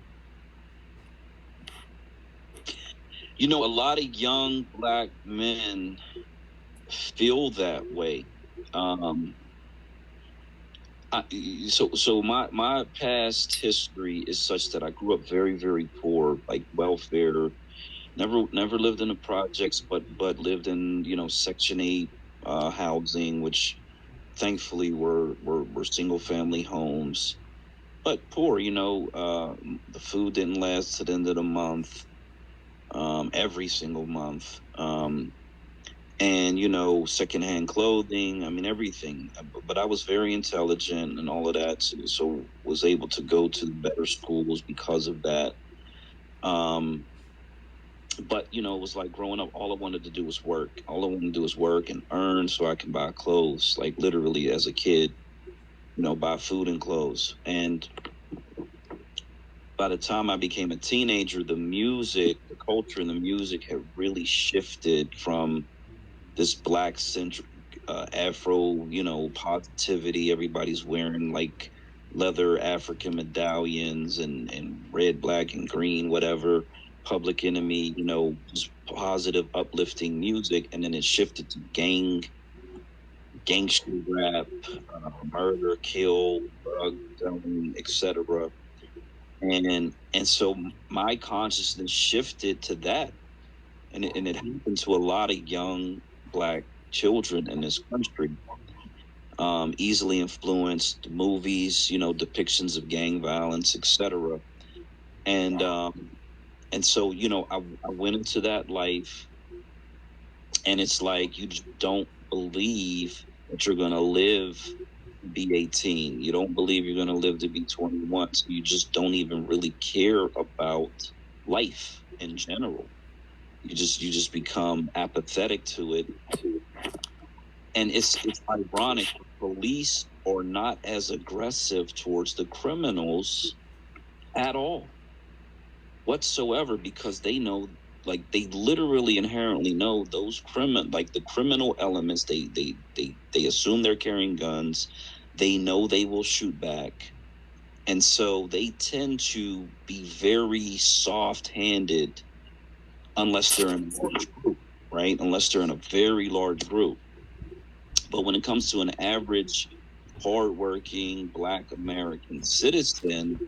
A lot of young Black men feel that way. So my past history is such that I grew up very, very poor, like welfare. Never lived in the projects, but lived in Section 8 housing, which thankfully were single family homes, but poor. The food didn't last to the end of the month, every single month, and secondhand clothing. I mean, everything. But I was very intelligent and all of that, so was able to go to better schools because of that. But it was like growing up, all I wanted to do was work. All I wanted to do was work and earn so I can buy clothes. Like literally as a kid, buy food and clothes. And by the time I became a teenager, the culture and the music had really shifted from this Black centric Afro, positivity. Everybody's wearing like leather African medallions and red, black, and green, whatever. Public Enemy, just positive, uplifting music, and then it shifted to gangster rap, murder, kill, drug selling, etc. And so my consciousness shifted to that, and it happened to a lot of young Black children in this country. Easily influenced movies, depictions of gang violence, etc. And And so, I went into that life, and it's like you just don't believe that you're going to live to be 18. You don't believe you're going to live to be 21. So you just don't even really care about life in general. You just become apathetic to it. And it's ironic. Police are not as aggressive towards the criminals at all whatsoever, because they know, like, they literally inherently know those the criminal elements. They assume they're carrying guns. They know they will shoot back, and so they tend to be very soft-handed unless they're in a large group, right? Unless they're in a very large group. But when it comes to an average hardworking Black American citizen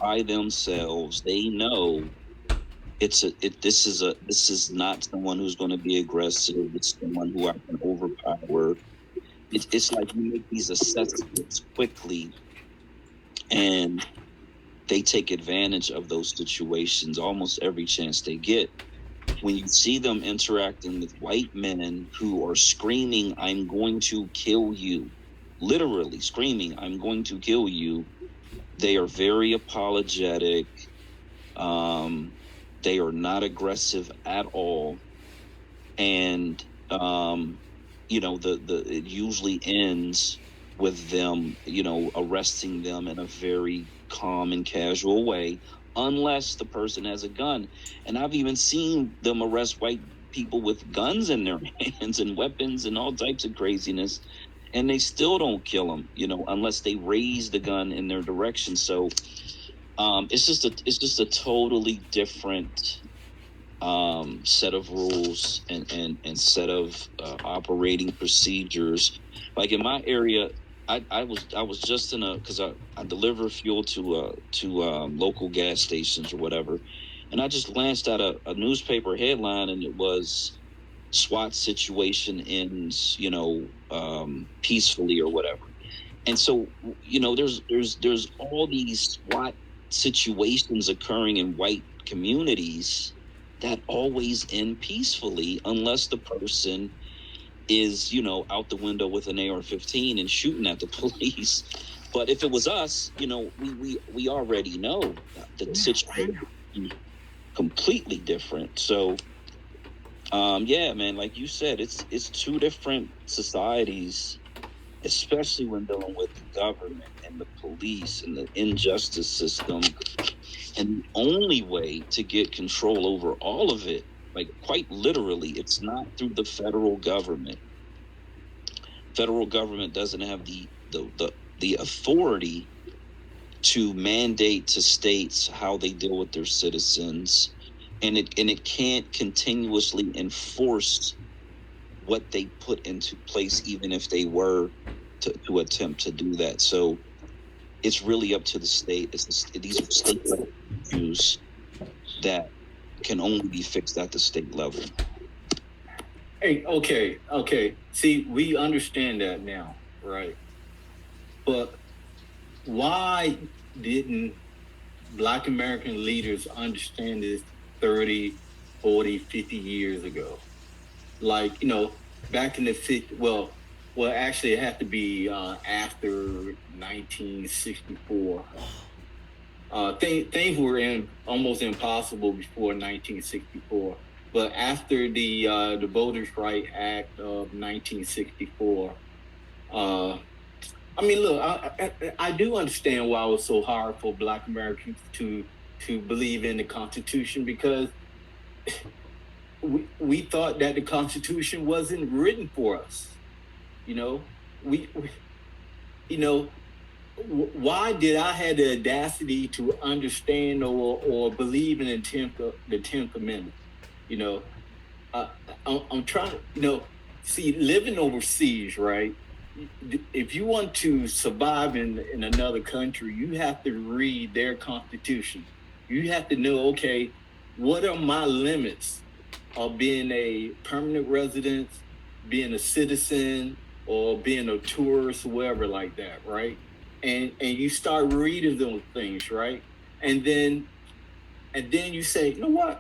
by themselves, they know this is not someone who's going to be aggressive. It's someone who I can overpower. It's like you make these assessments quickly, and they take advantage of those situations almost every chance they get. When you see them interacting with white men who are screaming, "I'm going to kill you," literally screaming, "I'm going to kill you," they are very apologetic. They are not aggressive at all. And, it usually ends with them, arresting them in a very calm and casual way, unless the person has a gun. And I've even seen them arrest white people with guns in their hands and weapons and all types of craziness, and they still don't kill them, unless they raise the gun in their direction. So it's just a totally different set of rules and set of operating procedures. Like in my area, I was just because I deliver fuel to local gas stations or whatever, and I just glanced at a newspaper headline, and it was SWAT situation ends, peacefully or whatever. And so, there's all these SWAT situations occurring in white communities that always end peacefully, unless the person is, out the window with an AR-15 and shooting at the police. But if it was us, we already know that the situation is completely different. So, yeah, man, like you said, it's two different societies, especially when dealing with the government and the police and the injustice system. And the only way to get control over all of it, like quite literally, it's not through the federal government. Federal government doesn't have the authority to mandate to states how they deal with their citizens, and it can't continuously enforce what they put into place, even if they were to attempt to do that. So it's really up to the state. These are state level issues that can only be fixed at the state level. Hey, okay. See, we understand that now, right? But why didn't Black American leaders understand this 30, 40, 50 years ago? Like, back in the 50s, well, actually, it had to be after 1964. Things were almost impossible before 1964, but after the Voters' Right Act of 1964, I mean, look, I do understand why it was so hard for Black Americans to believe in the Constitution, because we thought that the Constitution wasn't written for us. Why did I have the audacity to understand or believe in the 10th Amendment? I'm trying to, see, living overseas, right? If you want to survive in another country, you have to read their constitution. You have to know, okay, what are my limits of being a permanent resident, being a citizen, or being a tourist, whatever like that, right? And you start reading those things, right? And then And then you say, you know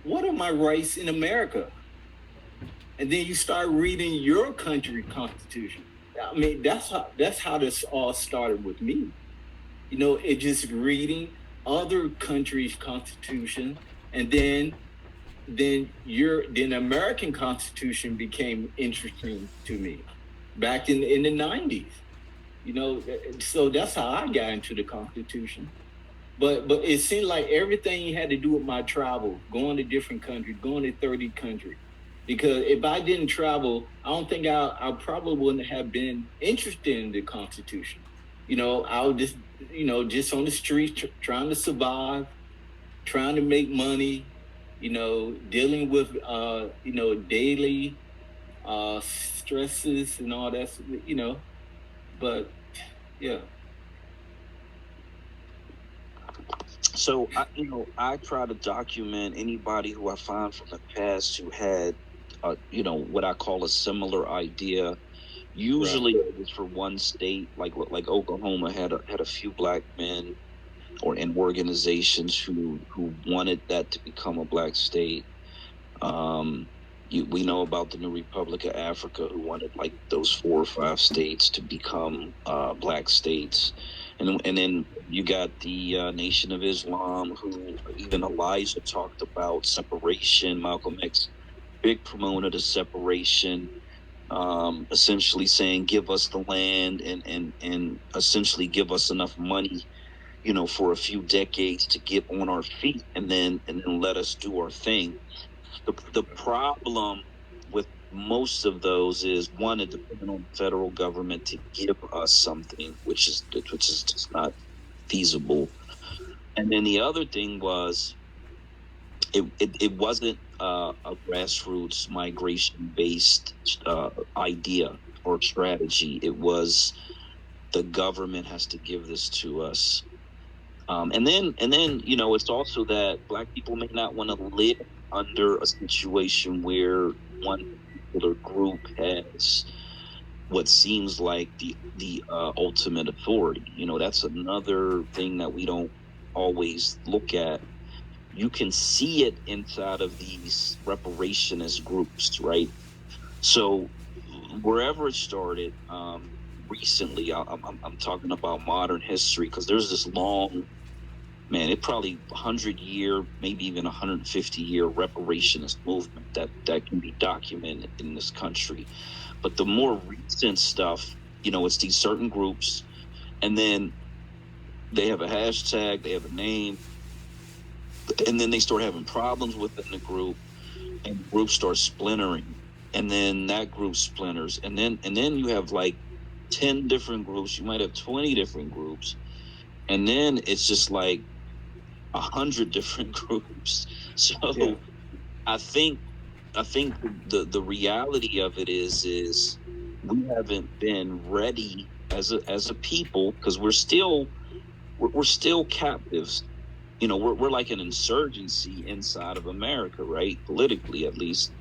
what are my rights in America? And then you start reading your country constitution. I mean, that's how this all started with me. You know, it just reading other countries' constitution, and then the American Constitution became interesting to me back in the 90s. You know, so that's how I got into the Constitution. But it seemed like everything had to do with my travel, going to different countries, going to 30 countries. Because if I didn't travel, I don't think I probably wouldn't have been interested in the Constitution. You know, I would just on the streets trying to survive, trying to make money, you know, dealing with daily stresses and all that, you know. But yeah. So I try to document anybody who I find from the past who had, what I call a similar idea. Usually, it was for one state, like Oklahoma had a few black men or in organizations who wanted that to become a black state. We know about the New Republic of Africa, who wanted like those 4 or 5 states to become black states, and then you got the Nation of Islam, who even Elijah talked about separation. Malcolm X, big promoter of separation, essentially saying, give us the land and essentially give us enough money, for a few decades to get on our feet, and then let us do our thing. The problem with most of those is, one, it depends on the federal government to give us something, which is just not feasible. And then the other thing was, it wasn't a grassroots migration based idea or strategy. It was, the government has to give this to us. And then it's also that black people may not want to live under a situation where one particular group has what seems like the ultimate authority. That's another thing that we don't always look at. You can see it inside of these reparationist groups, right? So wherever it started, recently, I'm talking about modern history, because there's this long, it probably 100-year, maybe even 150-year reparationist movement that can be documented in this country. But the more recent stuff, it's these certain groups, and then they have a hashtag, they have a name, and then they start having problems within the group, and the group starts splintering, and then that group splinters, and then you have like 10 different groups. You might have 20 different groups, and then it's just like 100 different groups. So yeah. I think the reality of it is we haven't been ready as a people, because we're still captives. We're like an insurgency inside of America, right? Politically, at least,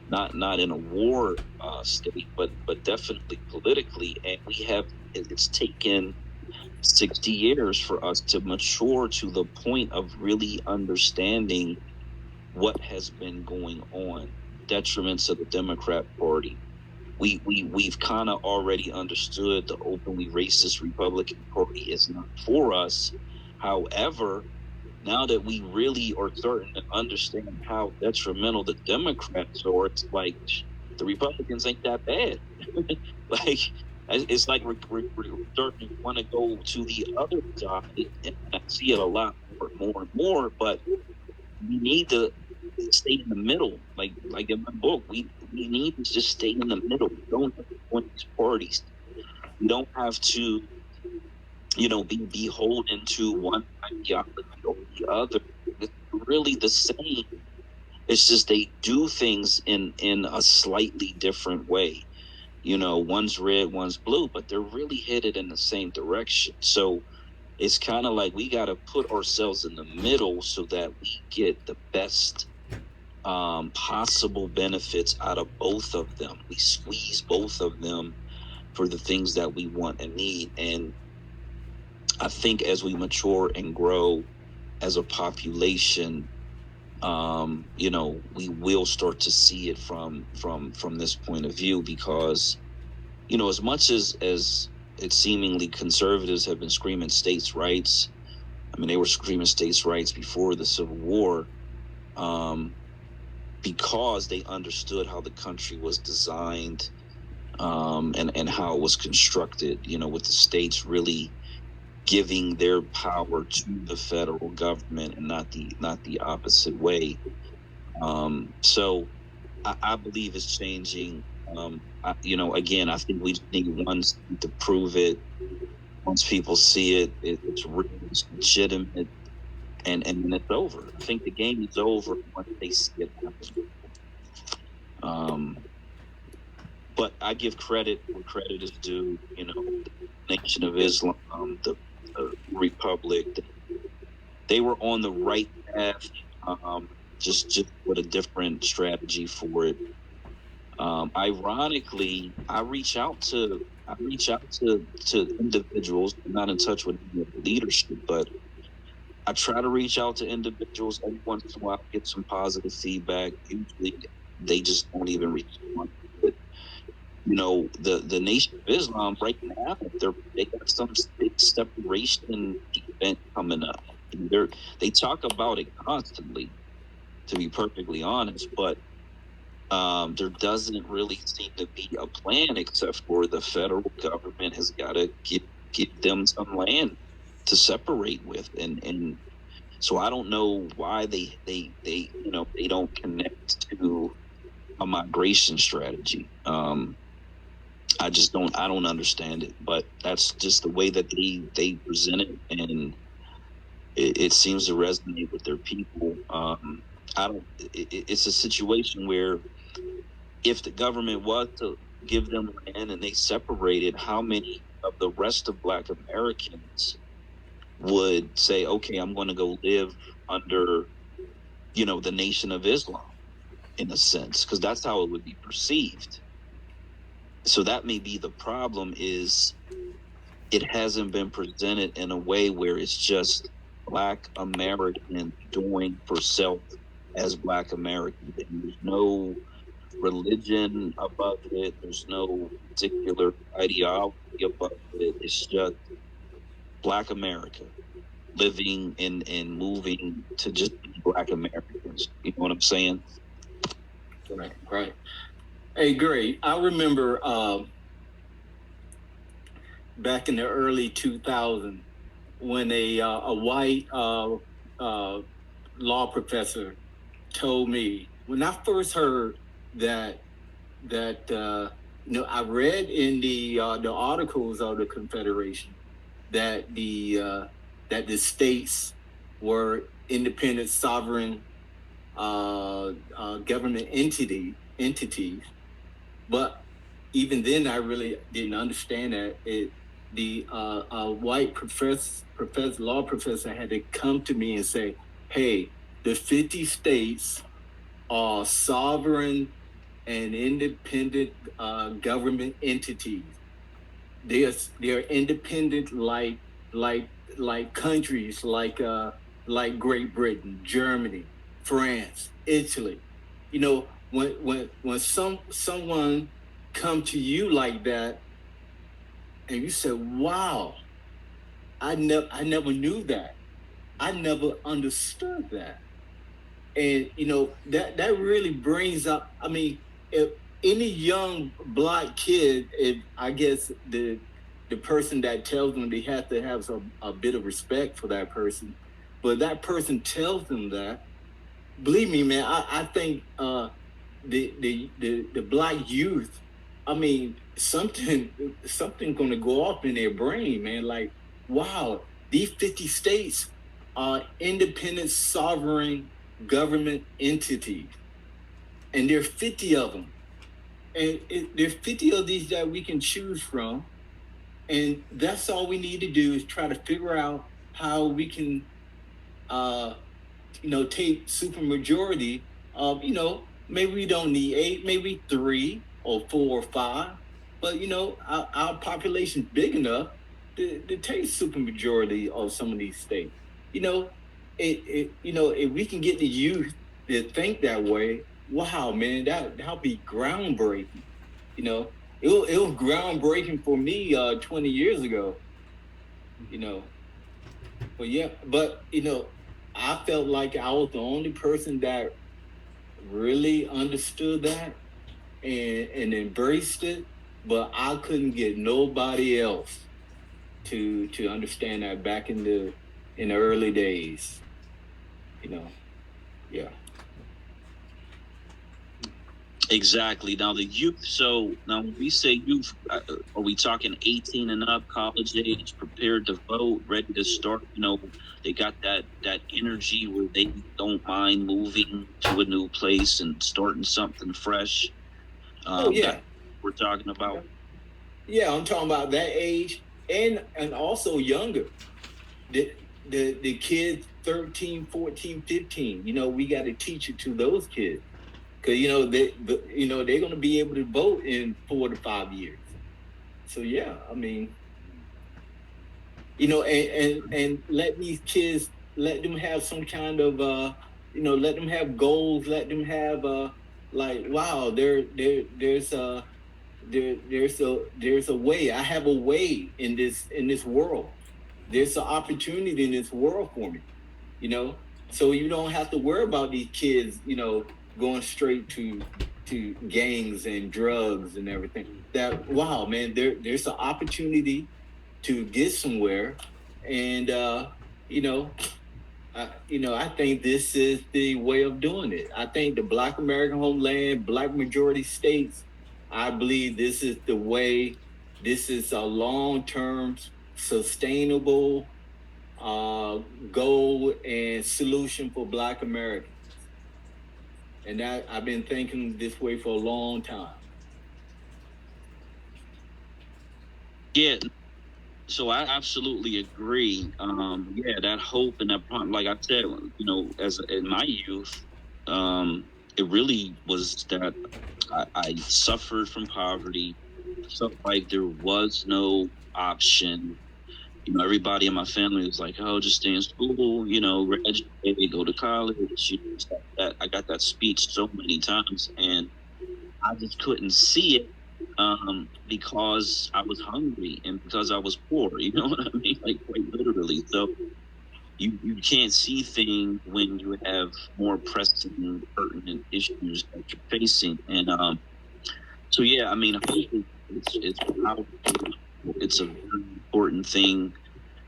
not in a war state, but definitely politically. And it's taken 60 years for us to mature to the point of really understanding what has been going on, detriments of the Democrat Party. We've kind of already understood the openly racist Republican Party is not for us. However, now that we really are starting to understand how detrimental the Democrats are, it's like the Republicans ain't that bad. Like, it's like we're starting to want to go to the other side, and I see it a lot more and more. But we need to stay in the middle. Like in my book, we need to just stay in the middle. We don't have to join these parties. We don't have to, be beholden to one ideology or the other. It's really the same. It's just they do things in a slightly different way. One's red, one's blue, but they're really headed in the same direction. So it's kind of like we got to put ourselves in the middle so that we get the best possible benefits out of both of them. We squeeze both of them for the things that we want and need. And I think as we mature and grow, as a population, we will start to see it from this point of view, because as much as it seemingly conservatives have been screaming states' rights. I mean, they were screaming states' rights before the Civil War, because they understood how the country was designed, and how it was constructed. With the states really giving their power to the federal government, and not the opposite way. So I believe it's changing. Again, I think we just need one state to prove it. Once people see it, it's real, it's legitimate, and then it's over. I think the game is over once they see it happen. But I give credit where credit is due. The Nation of Islam, the Republic, they were on the right path. Just with a different strategy for it. Ironically, I reach out to individuals. I'm not in touch with leadership, but I try to reach out to individuals every once in a while, get some positive feedback. Usually, they just don't even respond. But, the Nation of Islam right now, they got some big separation event coming up. They talk about it constantly, to be perfectly honest, but there doesn't really seem to be a plan, except for the federal government has got to give them some land to separate with, and so I don't know why they don't connect to a migration strategy. I don't understand it, but that's just the way that they present it, and it seems to resonate with their people. It's a situation where, if the government was to give them land and they separated, how many of the rest of Black Americans would say, okay, I'm going to go live under, the Nation of Islam, in a sense, because that's how it would be perceived. So that may be the problem, is it hasn't been presented in a way where it's just Black Americans doing for self as Black Americans. There's no religion above it. There's no particular ideology above it. It's just Black America living and moving to just be Black Americans. You know what I'm saying? Right. Hey, great. I remember back in the early 2000s when a white law professor told me, when I first heard that I read in the articles of the Confederation that the states were independent, sovereign government entities, but even then, I really didn't understand that. The white law professor had to come to me and say, "Hey, the 50 states are sovereign and independent government entities. They're independent, like countries like Great Britain, Germany, France, Italy. When someone come to you like that, and you say, "Wow, I never knew that. I never understood that." And that really brings up. I mean, if any young Black kid, if I guess the person that tells them, they have to have a bit of respect for that person, but that person tells them that. Believe me, man, I think the Black youth, I mean, something going to go off in their brain, man. Like, wow, these 50 states are independent, sovereign government entities, and there are 50 of them, and there's 50 of these that we can choose from, and that's all we need to do is try to figure out how we can take supermajority of, maybe we don't need 8, maybe 3 or 4 or 5, but our population's big enough to take supermajority of some of these states. if we can get the youth to think that way, wow, man, that'll be groundbreaking. You know, it was groundbreaking for me 20 years ago. You know, but I felt like I was the only person that really understood that and embraced it, but I couldn't get nobody else to understand that back in the early days. Yeah. Exactly. Now the youth. So now when we say youth, are we talking 18 and up, college age, prepared to vote, ready to start? They got that energy where they don't mind moving to a new place and starting something fresh. Yeah. We're talking about. Yeah, I'm talking about that age and also younger. The kids 13, 14, 15. We got to teach it to those kids. Because they're going to be able to vote in 4 to 5 years. So yeah, I mean, and let these kids, let them have some kind of let them have goals, let them have like, wow, there's a way. I have a way in this world. There's an opportunity in this world for me. So you don't have to worry about these kids going straight to gangs and drugs and everything. That, wow, man, there's an opportunity to get somewhere, and I think this is the way of doing it. I think the Black American homeland, Black majority states, I believe this is the way. This is a long-term, sustainable goal and solution for Black Americans. And that I've been thinking this way for a long time. Yeah, so I absolutely agree. Yeah, that hope and that, like I said, in my youth, it really was that I suffered from poverty. Felt like there was no option. Everybody in my family was like, "Oh, just stay in school, educate, go to college." I got that speech so many times, and I just couldn't see it because I was hungry and because I was poor. You know what I mean? Like, quite literally. So you can't see things when you have more pressing, pertinent issues that you're facing, and so yeah, I mean, hope it's powerful. It's a very important thing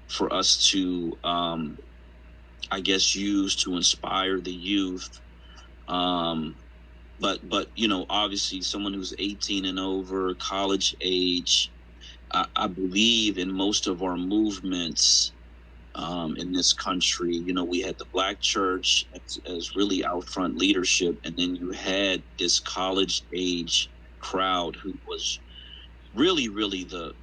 for us to, I guess, use to inspire the youth. But obviously, someone who's 18 and over, college age, I believe in most of our movements in this country. We had the Black church as really out front leadership, and then you had this college age crowd who was really the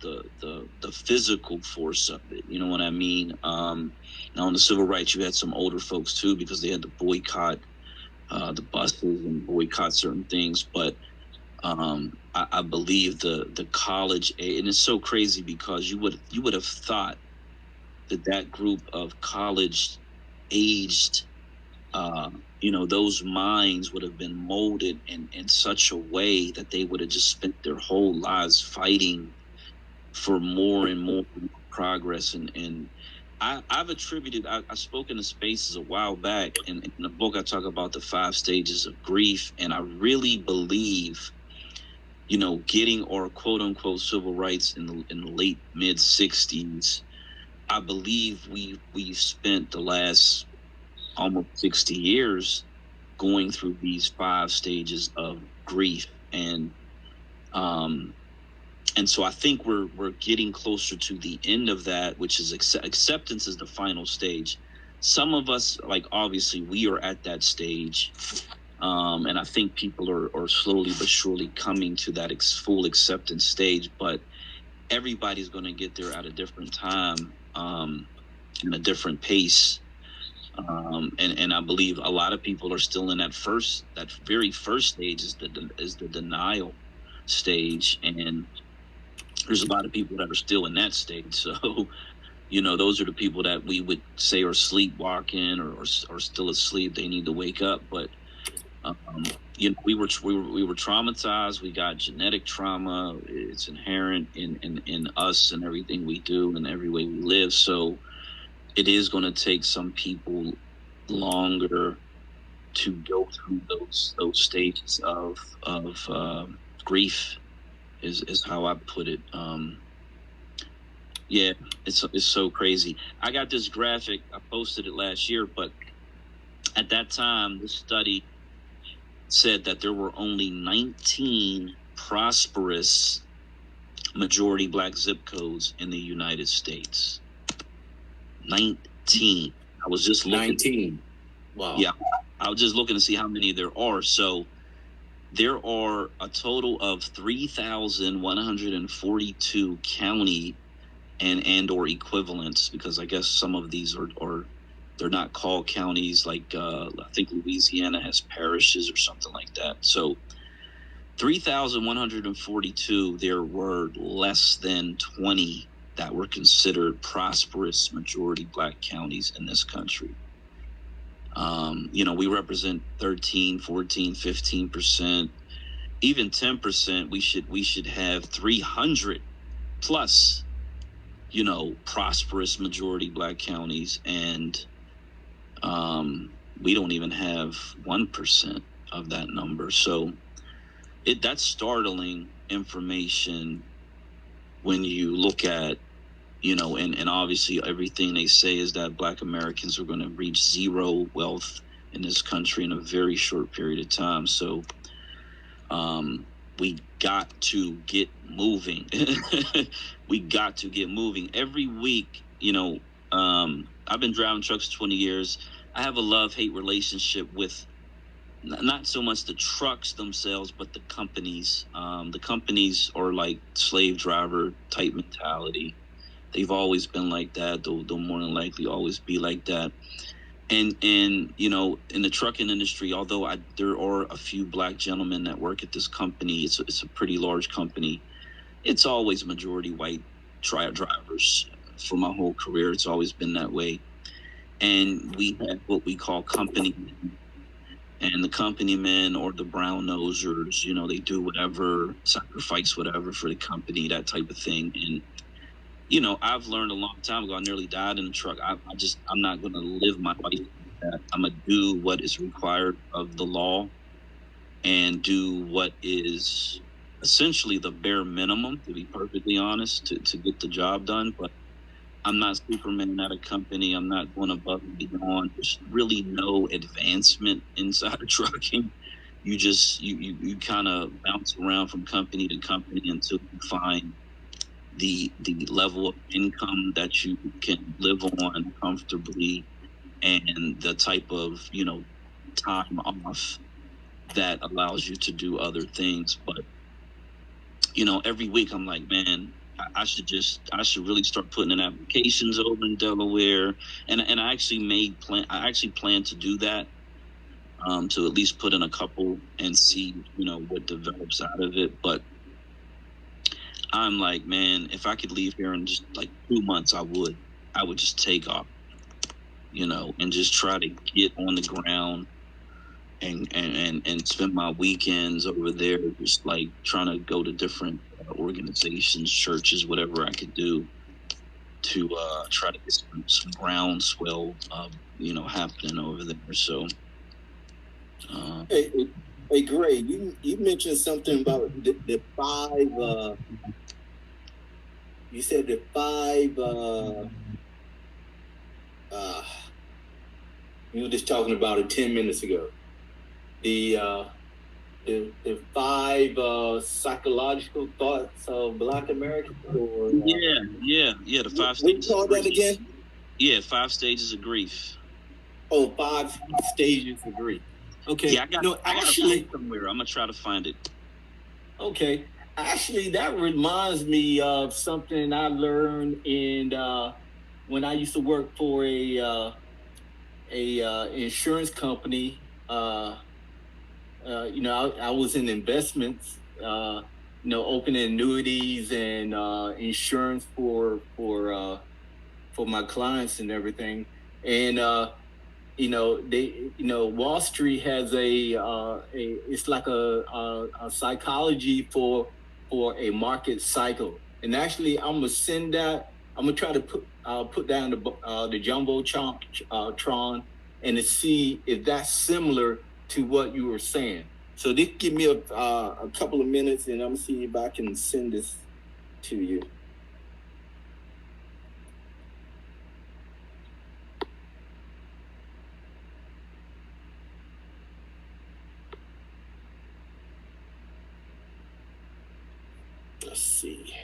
physical force of it. You know what I mean? Now, on the civil rights, you had some older folks too, because they had to boycott the buses and boycott certain things. But I believe the college, and it's so crazy because you would have thought that group of college aged those minds would have been molded in such a way that they would have just spent their whole lives fighting for more and more progress. And I've attributed, I spoke in the spaces a while back, and in the book I talk about the 5 stages of grief, and I really believe, getting our quote unquote civil rights in the late mid 60s, I believe we've spent the last almost 60 years going through these 5 stages of grief, and so I think we're getting closer to the end of that, which is acceptance is the final stage. Some of us, like, obviously we are at that stage, and I think people are slowly but surely coming to that full acceptance stage, but everybody's going to get there at a different time, and a different pace. And I believe a lot of people are still in that very first stage is the denial stage, and there's a lot of people that are still in that stage. So those are the people that we would say are sleepwalking or still asleep. They need to wake up. But we were traumatized. We got genetic trauma. It's inherent in us and everything we do and every way we live. So it is going to take some people longer to go through those stages of grief. Is how I put it. Yeah, it's so crazy. I got this graphic. I posted it last year, but at that time, the study said that there were only 19 prosperous majority black zip codes in the United States. 19. I was just looking. 19. Wow. Yeah, I was just looking to see how many there are. So there are a total of 3,142 county and or equivalents, because I guess some of these are they're not called counties. Like I think Louisiana has parishes or something like that. So 3,142, there were less than 20 that were considered prosperous majority black counties in this country. We represent 13, 14, 15%, even 10%. We should have 300 plus, prosperous majority black counties, and we don't even have 1% of that number. So that's startling information when you look at, and obviously everything they say is that black Americans are going to reach zero wealth in this country in a very short period of time. So we got to get moving. We got to get moving. Every week, I've been driving trucks 20 years. I have a love-hate relationship with not so much the trucks themselves, but the companies. The companies are like slave driver type mentality. They've always been like that. They'll more than likely always be like that. And in the trucking industry, although there are a few black gentlemen that work at this company, it's a pretty large company. It's always majority white drivers. For my whole career, it's always been that way. And we have what we call company men. And the company men, or the brown nosers, they do whatever, sacrifice whatever for the company, that type of thing. And I've learned a long time ago. I nearly died in a truck. I'm not going to live my life like that. I'm going to do what is required of the law and do what is essentially the bare minimum, to be perfectly honest, to get the job done. But I'm not Superman at a company. I'm not going above and beyond. There's really no advancement inside of trucking. You just, you kind of bounce around from company to company until you find the level of income that you can live on comfortably, and the type of time off that allows you to do other things. But every week I'm like, man, I should really start putting in applications over in Delaware, and I actually plan to do that, to at least put in a couple and see what develops out of it. But I'm like, man, if I could leave here in just like 2 months, I would just take off, and just try to get on the ground and spend my weekends over there, just like trying to go to different organizations, churches, whatever I could do to try to get some groundswell, happening over there. So, hey, Gray, you mentioned something about the five. You said the five. You were just talking about it 10 minutes ago. The five psychological thoughts of Black Americans. Or, yeah. The 5 stages. Call that again? Yeah, 5 stages of grief. Oh, 5 stages of grief. Okay. Yeah, I got it somewhere. I'm gonna try to find it. Okay. Actually, that reminds me of something I learned in when I used to work for a insurance company. I was in investments, opening annuities and insurance for for my clients and everything. And Wall Street has it's like a psychology for a market cycle. And actually, I'm gonna send that. I'm gonna try to put that in the jumbotron and to see if that's similar to what you were saying. So this give me a couple of minutes, and I'm gonna see if I can send this to you. Let's see here.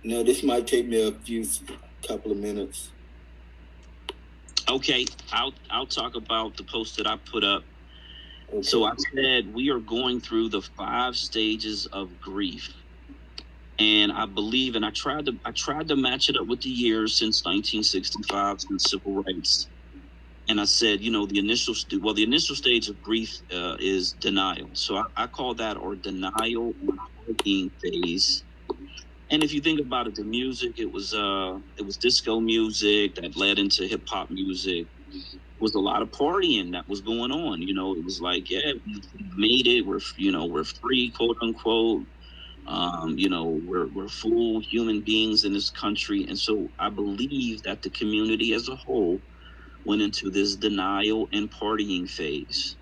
No, this might take me a couple of minutes. Okay, I'll talk about the post that I put up. Okay. So I said we are going through the 5 stages of grief. And I believe, and I tried to match it up with the years since 1965, since civil rights. And I said, the initial stage of grief is denial. So I call that our denial or partying phase. And if you think about it, the music, it was disco music that led into hip hop music. It was a lot of partying that was going on. It was like, yeah, we made it. We're free, quote unquote. We're full human beings in this country. And so I believe that the community as a whole went into this denial and partying phase.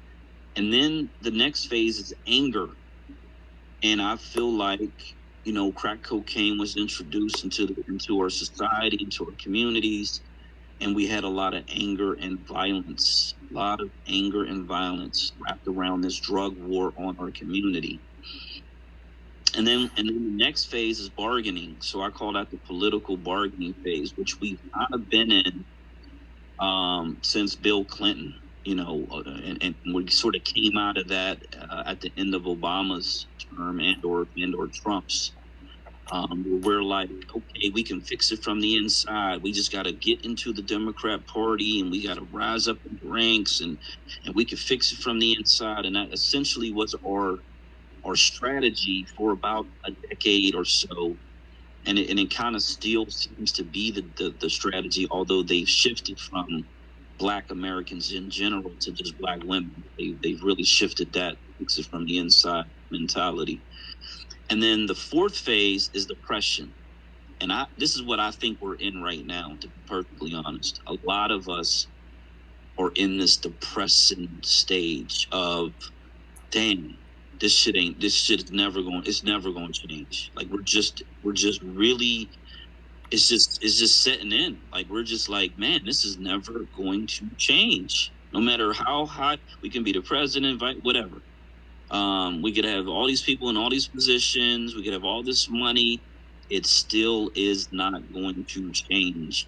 And then the next phase is anger. And I feel like, crack cocaine was introduced into our society, into our communities. And we had a lot of anger and violence wrapped around this drug war on our community. And then the next phase is bargaining. So I call that the political bargaining phase, which we've kind of been in since Bill Clinton, and we sort of came out of that at the end of Obama's term and or Trump's. We're like, okay, we can fix it from the inside. We just got to get into the Democrat Party and we got to rise up in the ranks and we can fix it from the inside. And that essentially was our strategy for about a decade or so. And it kind of still seems to be the strategy, although they've shifted from Black Americans in general to just Black women. They've really shifted that fix it from the inside mentality. And then the 4th phase is depression. And this is what I think we're in right now, to be perfectly honest. A lot of us are in this depressing stage of, dang, this shit is never going to change. Like we're just really, it's just setting in. Like we're just like, man, this is never going to change. No matter how high we can be the president, whatever. We could have all these people in all these positions. We could have all this money. It still is not going to change.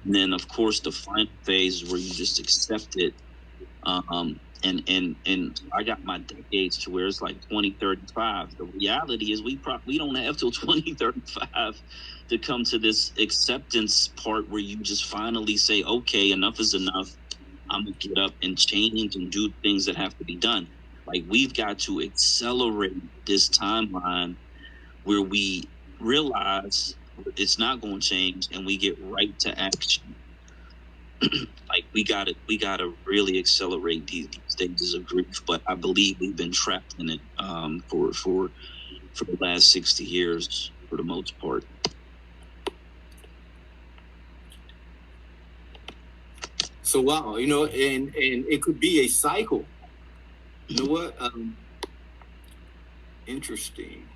And then, of course, the final phase is where you just accept it. And I got my decades to where it's like 2035. The reality is we don't have till 2035 to come to this acceptance part where you just finally say, okay, enough is enough. I'm going to get up and change and do things that have to be done. Like we've got to accelerate this timeline where we realize it's not going to change and we get right to action. Like we gotta really accelerate these stages of grief, but I believe we've been trapped in it for the last 60 years for the most part. So wow, and it could be a cycle. You know what? Interesting.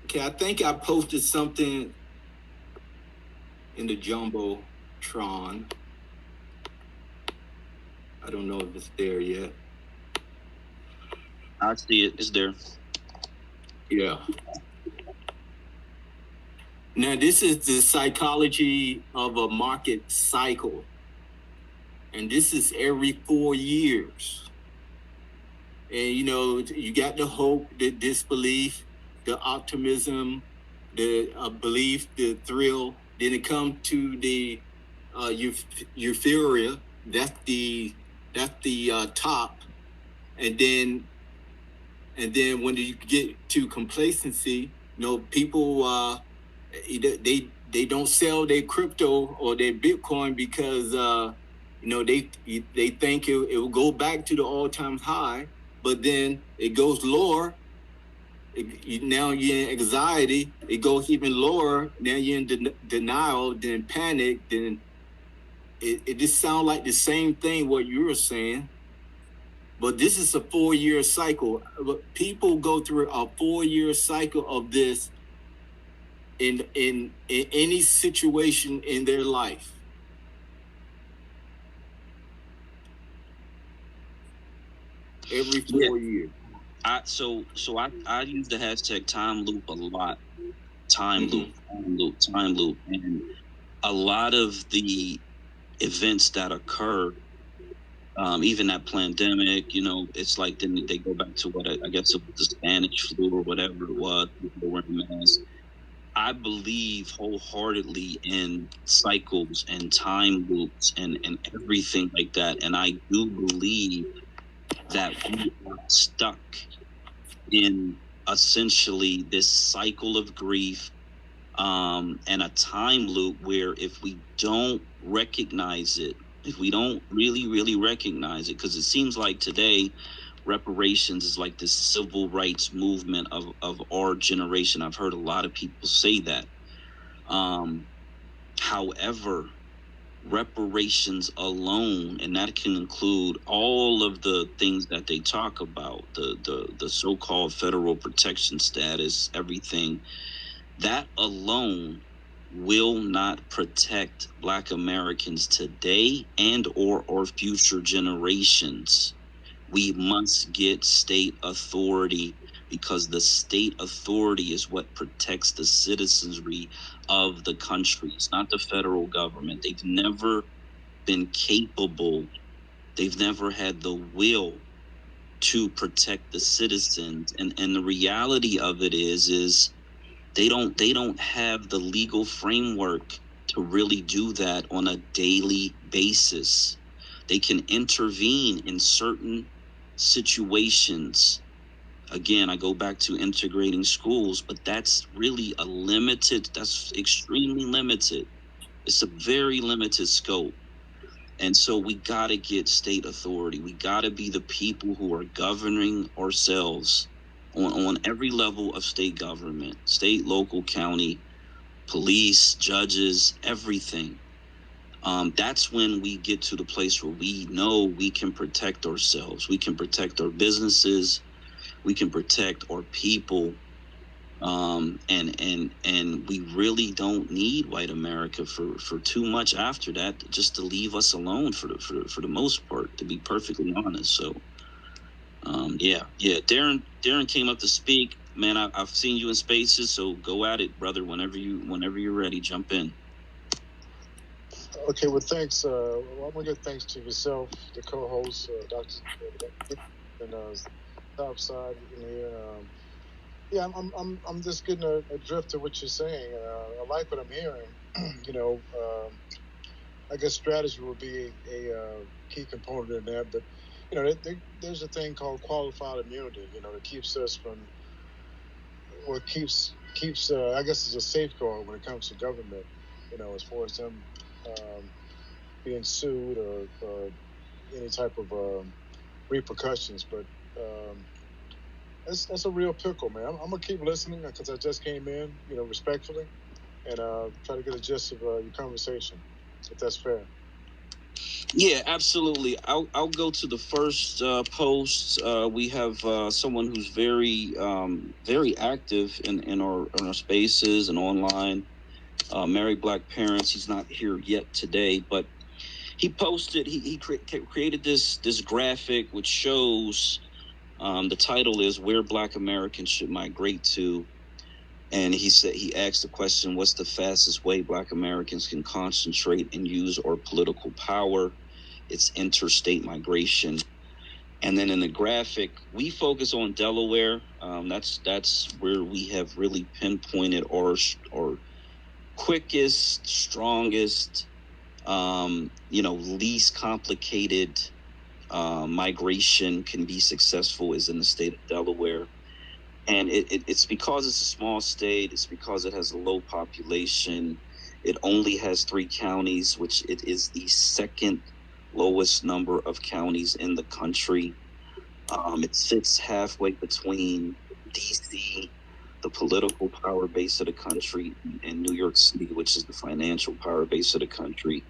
Okay, I think I posted something in the Jumbotron. I don't know if it's there yet. I see it. It's there. Yeah. Now, this is the psychology of a market cycle. And this is every 4 years. And, you got the hope, the disbelief, the optimism, the belief, the thrill. Then it comes to the euphoria. That's the top, and then when you get to complacency, people they don't sell their crypto or their Bitcoin because they think it will go back to the all-time high, but then it goes lower. Now you're in anxiety. It goes even lower. Now you're in denial, then panic. Then it just sounds like the same thing what you were saying. But this is a 4-year cycle. People go through a 4-year cycle of this in any situation in their life. Every 4 years. I use the hashtag time loop a lot. Time loop, and a lot of the events that occur, even that pandemic, it's like then they go back to what I guess it was the Spanish flu or whatever it was. People wearing masks. I believe wholeheartedly in cycles and time loops and everything like that, and I do believe that we are stuck in essentially this cycle of grief, and a time loop where if we don't recognize it, if we don't really recognize it, because it seems like today reparations is like this civil rights movement of our generation. I've heard a lot of people say that. However, reparations alone, and that can include all of the things that they talk about, the so-called federal protection status, everything, that alone will not protect Black Americans today and or future generations. We must get state authority, because the state authority is what protects the citizenry of the country. It's not the federal government. They've never been capable. They've never had the will to protect the citizens. And the reality of it is they don't have the legal framework to really do that on a daily basis. They can intervene in certain situations. Again, I go back to integrating schools, but that's really that's extremely limited. It's a very limited scope. And so we got to get state authority. We got to be the people who are governing ourselves on every level of state government, state, local, county, police, judges, everything. That's when we get to the place where we know we can protect ourselves. We can protect our businesses. We can protect our people. And we really don't need white America for too much after that, just to leave us alone for the most part, to be perfectly honest. So, yeah. Darren came up to speak. Man, I've seen you in spaces, so go at it, brother. Whenever you're ready, jump in. Okay, well, thanks. Well, I'm gonna give thanks to yourself, the co-host, Dr. and Topside in here. Yeah, I'm just getting a drift of what you're saying. I like what I'm hearing. I guess strategy will be a key component in that. But there's a thing called qualified immunity. That keeps us from what keeps I guess it's a safeguard when it comes to government. As far as them being sued or any type of repercussions. But that's a real pickle, man. I'm gonna keep listening because I just came in, respectfully, and try to get a gist of your conversation, if that's fair. Yeah, absolutely. I'll go to the first post. We have someone who's very active in our spaces and online. Married Black Parents. He's not here yet today, but he posted. He created this graphic which shows. The title is "Where Black Americans Should Migrate to," and he asked the question, "What's the fastest way Black Americans can concentrate and use our political power?" It's interstate migration. And then in the graphic, we focus on Delaware. That's where we have really pinpointed our quickest, strongest least complicated migration can be successful is in the state of Delaware. And it's because it's a small state. It's because it has a low population. It only has 3 counties, which it is the second lowest number of counties in the country. It sits halfway between DC, the political power base of the country, and New York City, which is the financial power base of the country.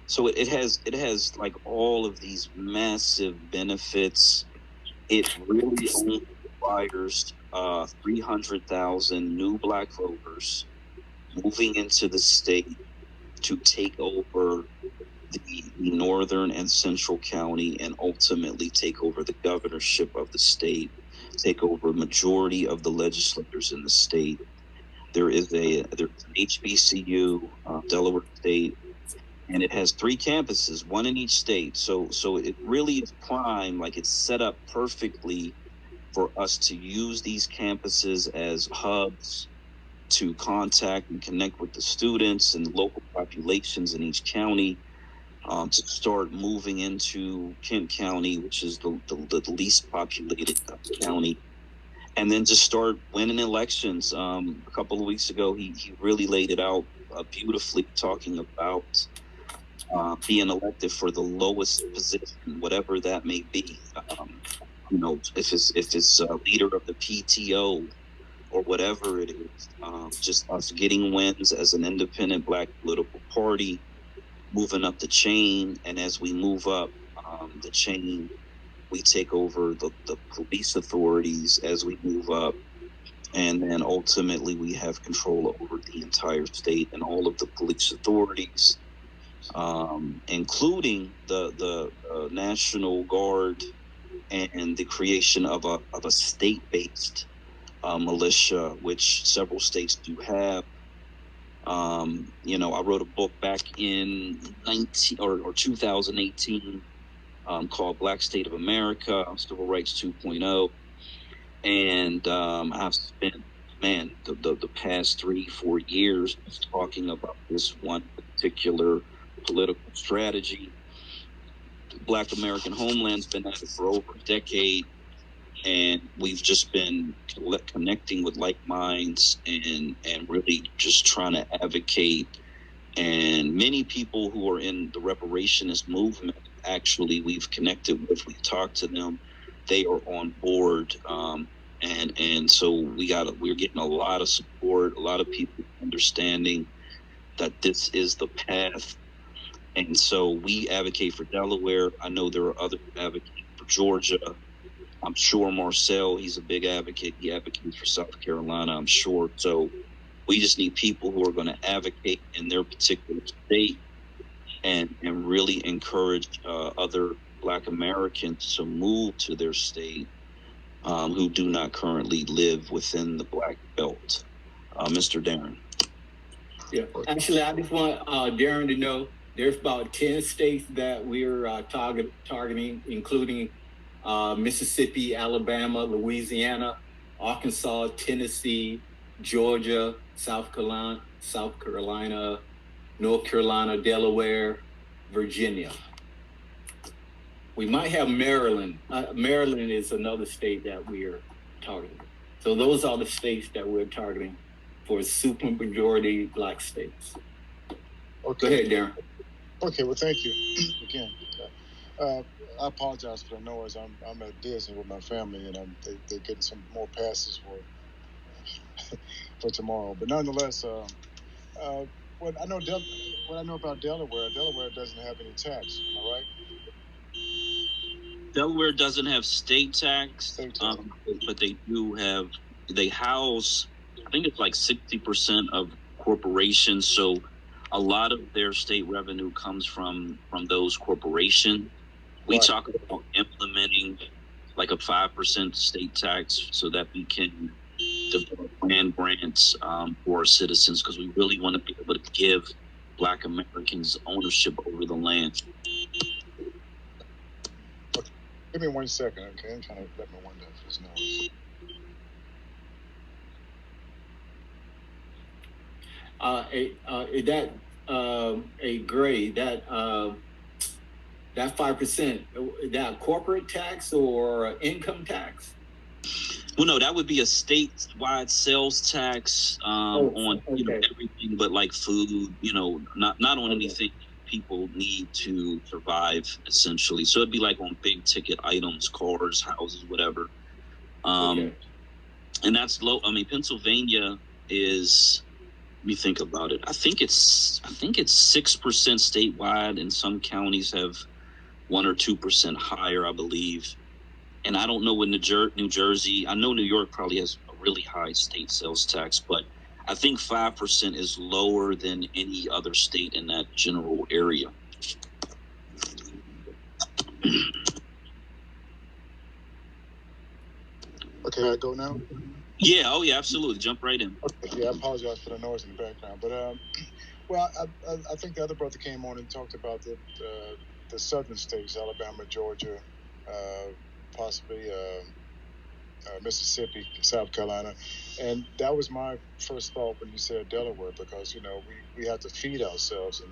So it has like all of these massive benefits. It really only requires 300,000 new Black voters moving into the state to take over the northern and central county and ultimately take over the governorship of the state, take over a majority of the legislators in the state. There's an HBCU, Delaware State, and it has 3 campuses, one in each state. So it really is prime, like it's set up perfectly for us to use these campuses as hubs to contact and connect with the students and local populations in each county, to start moving into Kent County, which is the least populated county, and then just start winning elections. A couple of weeks ago, he really laid it out beautifully, talking about being elected for the lowest position, whatever that may be. If it's leader of the PTO or whatever it is, just us getting wins as an independent Black political party, moving up the chain, and as we move up the chain, we take over the police authorities as we move up, and then ultimately we have control over the entire state and all of the police authorities, including the National Guard, and the creation of a state-based militia, which several states do have. I wrote a book back in 2018 called Black State of America, Civil Rights 2.0. And I've spent, the past 3-4 years talking about this one particular political strategy. Black American Homeland's been at it for over a decade, and we've just been connecting with like minds and really just trying to advocate. And many people who are in the reparationist movement, actually, we've connected with, we've talked to them, they are on board, and so we're getting a lot of support, a lot of people understanding that this is the path. And so we advocate for Delaware. I know there are others who advocate for Georgia. I'm sure Marcel, he's a big advocate. He advocates for South Carolina, I'm sure. So we just need people who are going to advocate in their particular state and really encourage other Black Americans to move to their state, who do not currently live within the Black Belt. Mr. Darren. Yeah, actually, I just want Darren to know there's about 10 states that we're targeting, including Mississippi, Alabama, Louisiana, Arkansas, Tennessee, Georgia, South Carolina, North Carolina, Delaware, Virginia. We might have Maryland. Maryland is another state that we're targeting. So those are the states that we're targeting for supermajority Black states. Okay. Go ahead, Darren. Okay, well, thank you again. I apologize for the noise. I'm at Disney with my family, and they're getting some more passes for tomorrow. But nonetheless, what I know about Delaware doesn't have any tax. Am I right? Delaware doesn't have state tax, but they house, I think it's like 60% of corporations. So a lot of their state revenue comes from those corporations. We Right. talk about implementing like a 5% state tax so that we can develop land grants for our citizens, because we really want to be able to give Black Americans ownership over the land. Okay. Give me 1 second, okay? I'm trying to let my window for this noise. a grade that 5%, that corporate tax or income tax? Well, no, that would be a statewide sales tax on okay. everything but like food, not on Okay. anything people need to survive essentially. So it'd be like on big ticket items, cars, houses, whatever. Okay. And that's low. I mean, Pennsylvania is. Let me think about it. I think it's 6% statewide, and some counties have 1 or 2% higher, I believe. And I don't know what New Jersey. I know New York probably has a really high state sales tax, but I think 5% is lower than any other state in that general area. Okay, I go now. Yeah. Oh, yeah. Absolutely. Jump right in. Okay, yeah, I apologize for the noise in the background, but well, I think the other brother came on and talked about the southern states, Alabama, Georgia, possibly Mississippi, South Carolina, and that was my first thought when you said Delaware, because we have to feed ourselves, and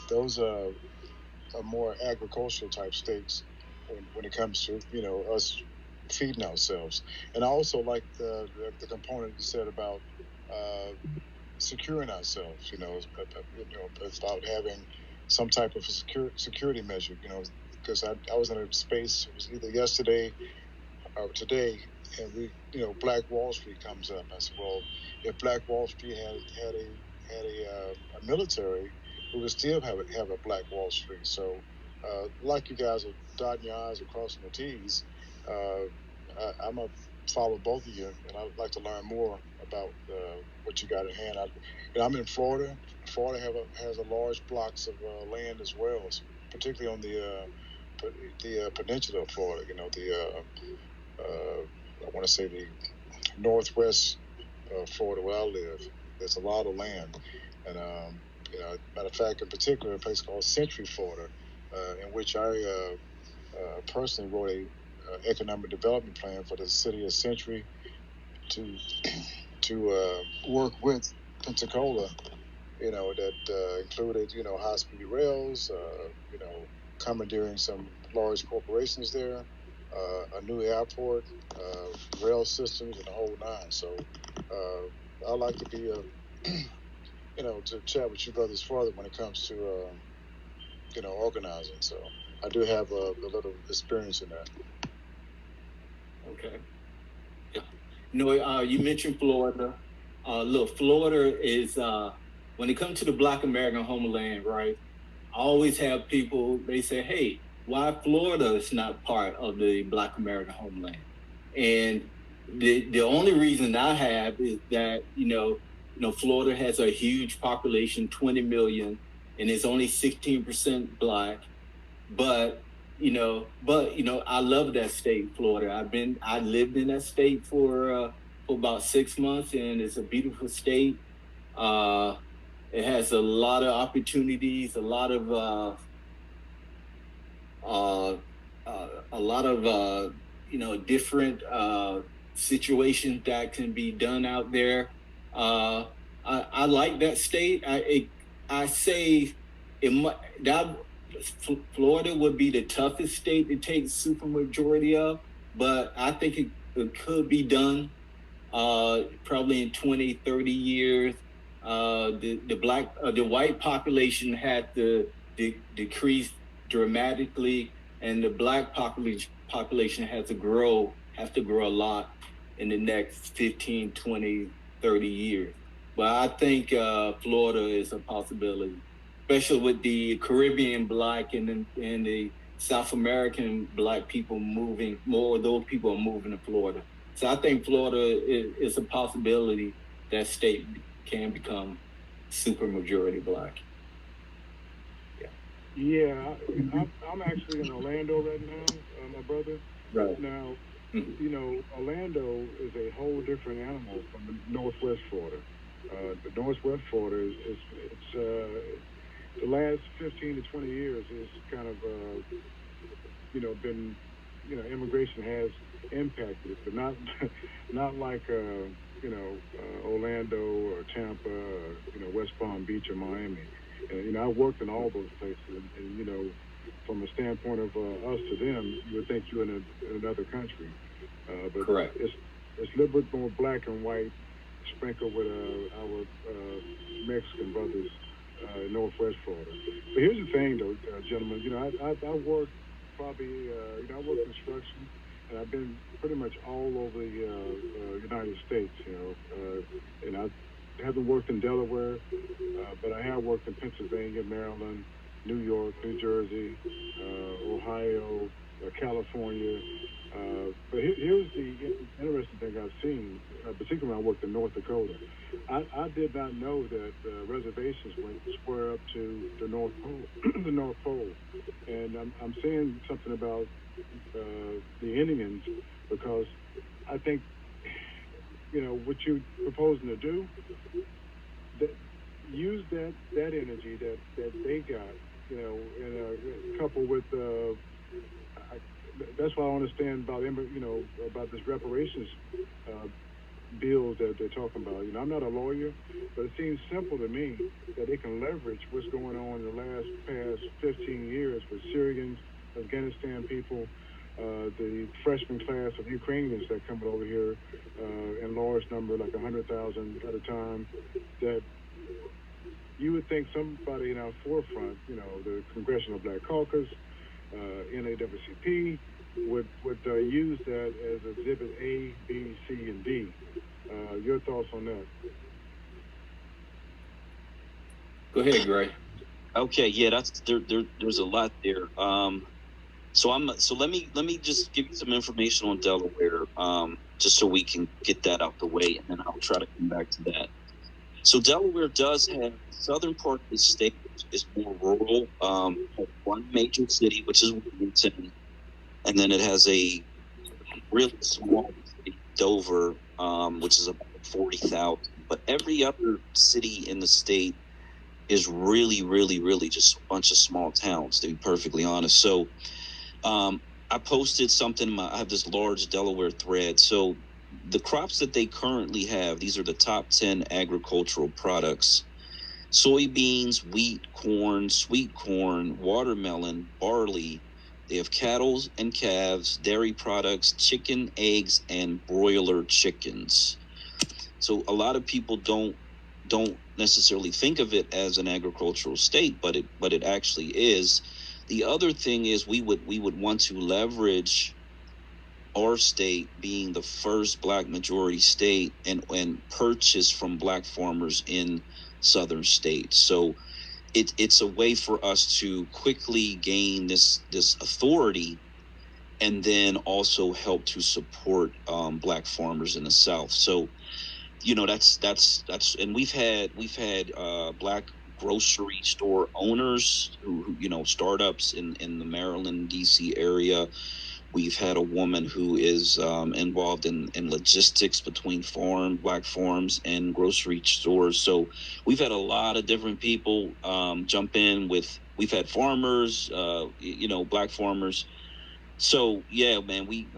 those are more agricultural type states when it comes to us feeding ourselves. And I also like the component you said about securing ourselves. About having some type of security measure. Because I was in a space. It was either yesterday or today, and Black Wall Street comes up. I said, well, if Black Wall Street had a military, we would still have a Black Wall Street. So, like you guys are dotting your I's and crossing your T's, I'm gonna follow both of you, and I'd like to learn more about what you got at hand. I'm in Florida. Florida has a large blocks of land as well, particularly on the peninsula of Florida. I want to say the northwest Florida where I live. There's a lot of land, and matter of fact, in particular, a place called Century, Florida, in which I personally wrote a economic development plan for the city of Century to work with Pensacola. That included high-speed rails. Commandeering some large corporations there, a new airport, rail systems, and the whole nine. So I like to be to chat with you brothers further when it comes to organizing. So I do have a little experience in that. Okay. Yeah. You mentioned Florida. Look, Florida is when it comes to the Black American homeland, right? I always have people. They say, "Hey, why Florida is not part of the Black American homeland?" And the only reason I have is that Florida has a huge population, 20 million, and it's only 16% Black. But I love that state, Florida. I lived in that state for about 6 months, and it's a beautiful state. It has a lot of opportunities, a lot of different situations that can be done out there. I like that state. I say that Florida would be the toughest state to take supermajority of, but I think it could be done probably in 20, 30 years. The white population had to decrease dramatically, and the Black population has to grow a lot in the next 15, 20, 30 years. But I think Florida is a possibility, especially with the Caribbean Black and the South American Black people moving. More of those people are moving to Florida. So I think Florida is a possibility that state can become supermajority Black. Yeah, I'm actually in Orlando right now, my brother. Right. Now, Orlando is a whole different animal from Northwest Florida. The Northwest Florida is the last 15 to 20 years is kind of been immigration has impacted it, but not not like Orlando or Tampa or West Palm Beach or Miami. And I worked in all those places, and from a standpoint of us to them, you would think you're in another country. But Correct. it's a little bit more black and white, sprinkled with our Mexican brothers in Northwest Florida. But here's the thing, though, gentlemen. I work probably, I work construction, and I've been pretty much all over the United States. And I haven't worked in Delaware, but I have worked in Pennsylvania, Maryland, New York, New Jersey, Ohio, California. But here's the interesting thing I've seen, particularly when I worked in North Dakota. I did not know that reservations went square up to the North Pole, the North Pole, and I'm saying something about the Indians because I think what you're proposing to do, that use that energy that they got, and couple with I, that's why I understand about about this reparations uh, bills that they're talking about. I'm not a lawyer, but it seems simple to me that they can leverage what's going on in the past 15 years with Syrians, Afghanistan people, the freshman class of Ukrainians that coming over here in large number, like 100,000 at a time. That you would think somebody in our forefront, the Congressional Black Caucus, NAWCP, would use that as Exhibit A, B, C, and D. Your thoughts on that? Go ahead, Gray. Okay, yeah, there's a lot there. So let me just give you some information on Delaware, just so we can get that out the way, and then I'll try to come back to that. So Delaware does have the southern part of the state is more rural. Has one major city, which is Wilmington, and then it has a really small city, Dover, which is about 40,000. But every other city in the state is really, really, really just a bunch of small towns, to be perfectly honest. So I posted something. I have this large Delaware thread. So the crops that they currently have, these are the top 10 agricultural products: soybeans, wheat, corn, sweet corn, watermelon, barley. They have cattle and calves, dairy products, chicken, eggs, and broiler chickens. So a lot of people don't necessarily think of it as an agricultural state, but it actually is. The other thing is we would want to leverage our state being the first black majority state and purchase from black farmers in southern states. So it's a way for us to quickly gain this authority and then also help to support black farmers in the South. So that's and we've had black grocery store owners who startups in the Maryland DC area. We've had a woman who is involved in logistics between black farms and grocery stores. So we've had a lot of different people jump in with. We've had farmers, black farmers. So yeah, man, we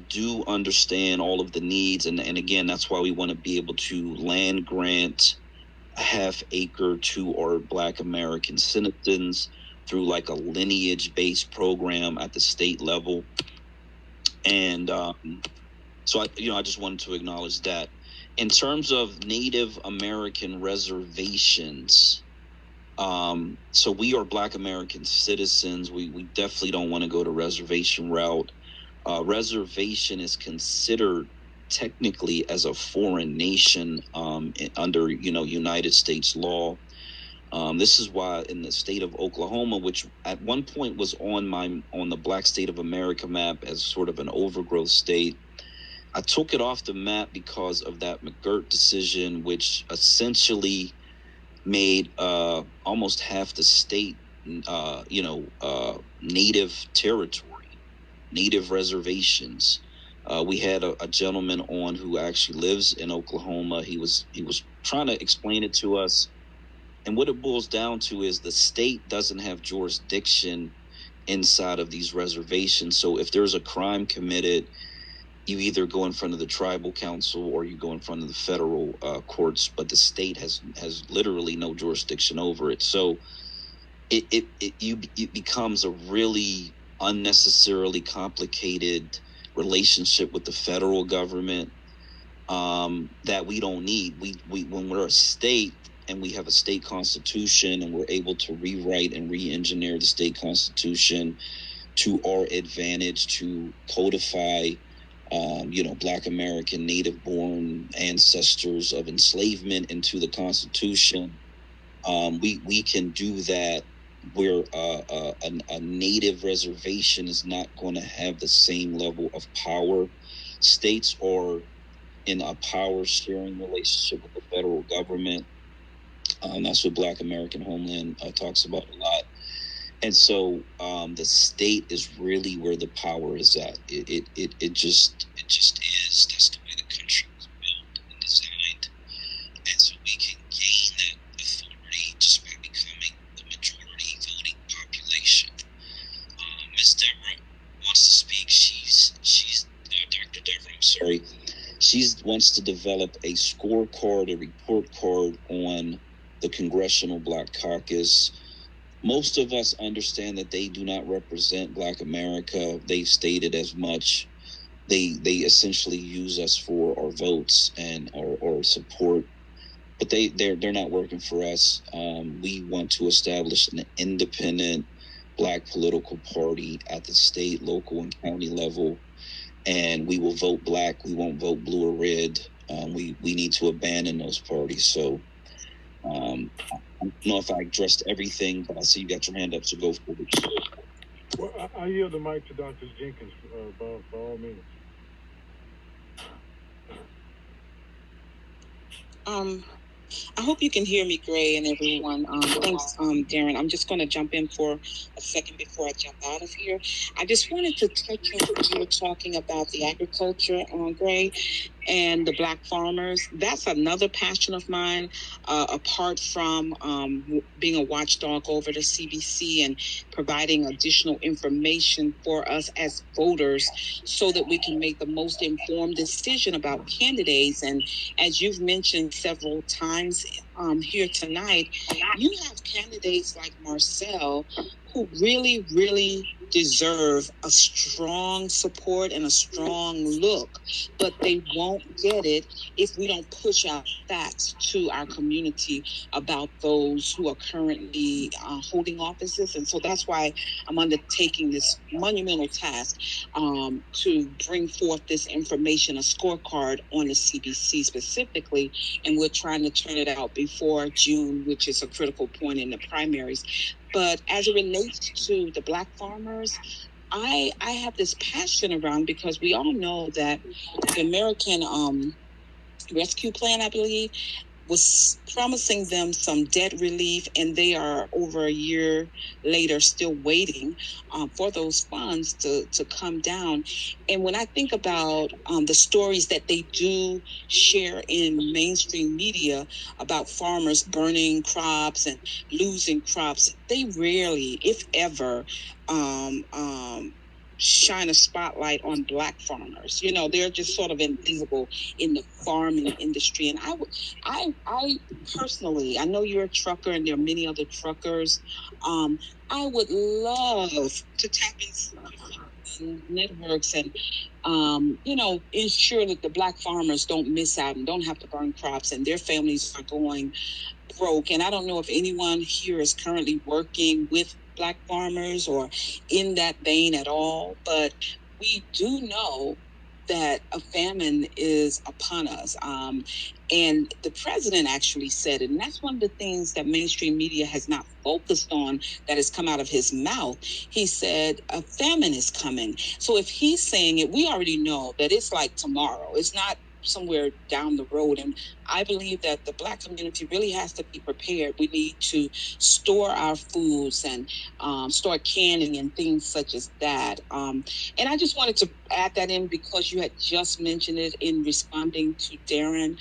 do understand all of the needs, and again, that's why we want to be able to land grant a half acre to our black American citizens through like a lineage based program at the state level. And so I just wanted to acknowledge that. In terms of Native American reservations, so we are black American citizens. We definitely don't want to go the reservation route. Reservation is considered technically as a foreign nation under United States law. This is why in the state of Oklahoma, which at one point was on the Black State of America map as sort of an overgrowth state, I took it off the map because of that McGirt decision, which essentially made almost half the state, native territory, native reservations. We had a gentleman on who actually lives in Oklahoma. He was trying to explain it to us. And what it boils down to is the state doesn't have jurisdiction inside of these reservations. So if there's a crime committed, you either go in front of the tribal council or you go in front of the federal courts, but the state has literally no jurisdiction over it. So it becomes a really unnecessarily complicated relationship with the federal government that we don't need. We when we're a state and we have a state constitution and we're able to rewrite and re-engineer the state constitution to our advantage to codify Black American native born ancestors of enslavement into the Constitution. We can do that where a native reservation is not going to have the same level of power. States are in a power sharing relationship with the federal government. That's what Black American Homeland talks about a lot. And so the state is really where the power is at. It just is. That's the way the country was built and designed. And so we can gain that authority just by becoming the majority voting population. Ms. Deborah wants to speak. She's Dr. Deborah. I'm sorry. She wants to develop a scorecard, a report card on the Congressional Black Caucus. Most of us understand that they do not represent Black America. They've stated as much. They essentially use us for our votes and our support, but they're not working for us. We want to establish an independent Black political party at the state, local, and county level, and we will vote Black. We won't vote blue or red. We need to abandon those parties. So. I don't know if I addressed everything, but I see you got your hand up, so go for it. Well, I yield the mic to Dr. Jenkins by all means. I hope you can hear me, Gray, and everyone. Thanks, Darren. I'm just going to jump in for a second before I jump out of here. I just wanted to touch on what you were talking about the agriculture, Gray, and the Black farmers. That's another passion of mine, apart from being a watchdog over the CBC and providing additional information for us as voters so that we can make the most informed decision about candidates. And as you've mentioned several times here tonight, you have candidates like Marcel who really, really deserve a strong support and a strong look, but they won't get it if we don't push out facts to our community about those who are currently holding offices. And so that's why I'm undertaking this monumental task to bring forth this information, a scorecard on the CBC specifically, and we're trying to turn it out before June, which is a critical point in the primaries. But as it relates to the Black farmers, I have this passion around, because we all know that the American Rescue Plan, I believe, was promising them some debt relief, and they are over a year later still waiting for those funds to come down. And when I think about the stories that they do share in mainstream media about farmers burning crops and losing crops, they rarely, if ever, shine a spotlight on Black farmers. You know, they're just sort of invisible in the farming industry. And I personally, I know you're a trucker and there are many other truckers. I would love to tap into networks and, ensure that the Black farmers don't miss out and don't have to burn crops and their families are going broke. And I don't know if anyone here is currently working with Black farmers or in that vein at all, but we do know that a famine is upon us. And the president actually said it. And that's one of the things that mainstream media has not focused on that has come out of his mouth. He said a famine is coming. So if he's saying it, we already know that it's like tomorrow. It's not somewhere down the road. And I believe that the Black community really has to be prepared. We need to store our foods and start canning and things such as that. And I just wanted to add that in because you had just mentioned it in responding to Darren.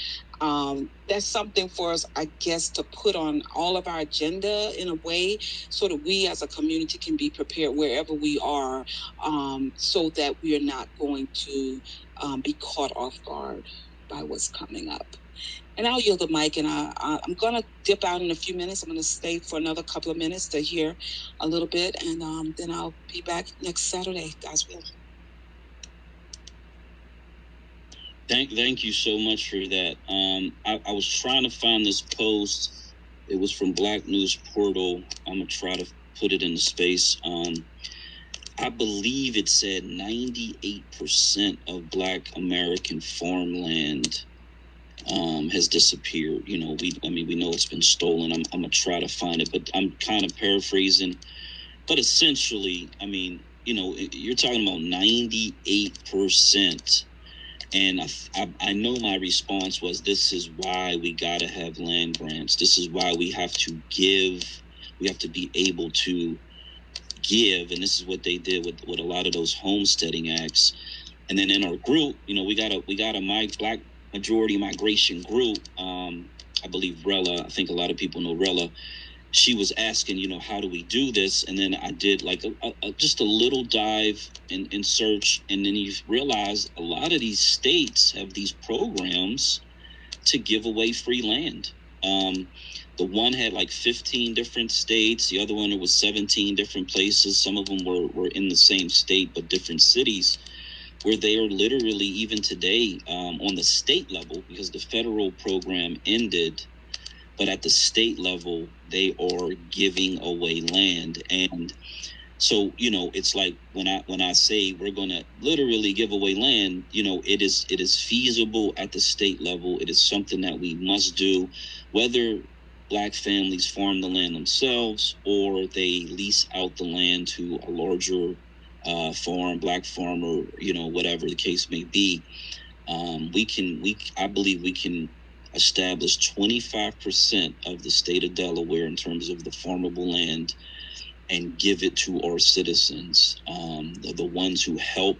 that's something for us, I guess, to put on all of our agenda in a way, so that we as a community can be prepared wherever we are, so that we are not going to be caught off guard by what's coming up. And I'll yield the mic, and I'm going to dip out in a few minutes. I'm going to stay for another couple of minutes to hear a little bit, and then I'll be back next Saturday, God's will. Thank you so much for that. I was trying to find this post. It was from Black News Portal. I'm going to try to put it in the space. I believe it said 98% of Black American farmland has disappeared. We know it's been stolen. I'm gonna try to find it, but I'm kind of paraphrasing. But essentially, you're talking about 98%. And I know my response was, this is why we got to have land grants. This is why we have to give. We have to be able to give. And this is what they did with a lot of those homesteading acts. And then in our group, we got a Black majority migration group. I believe Rella, I think a lot of people know Rella. She was asking, how do we do this? And then I did like just a little dive in search. And then you realize a lot of these states have these programs to give away free land. The one had like 15 different states. The other one, it was 17 different places. Some of them were in the same state, but different cities, where they are literally, even today, on the state level, because the federal program ended, but at the state level, they are giving away land. And so, it's like when I say we're going to literally give away land, it is feasible at the state level. It is something that we must do, whether Black families farm the land themselves or they lease out the land to a larger farm, Black farmer, whatever the case may be. I believe we can establish 25% of the state of Delaware in terms of the farmable land and give it to our citizens, the ones who help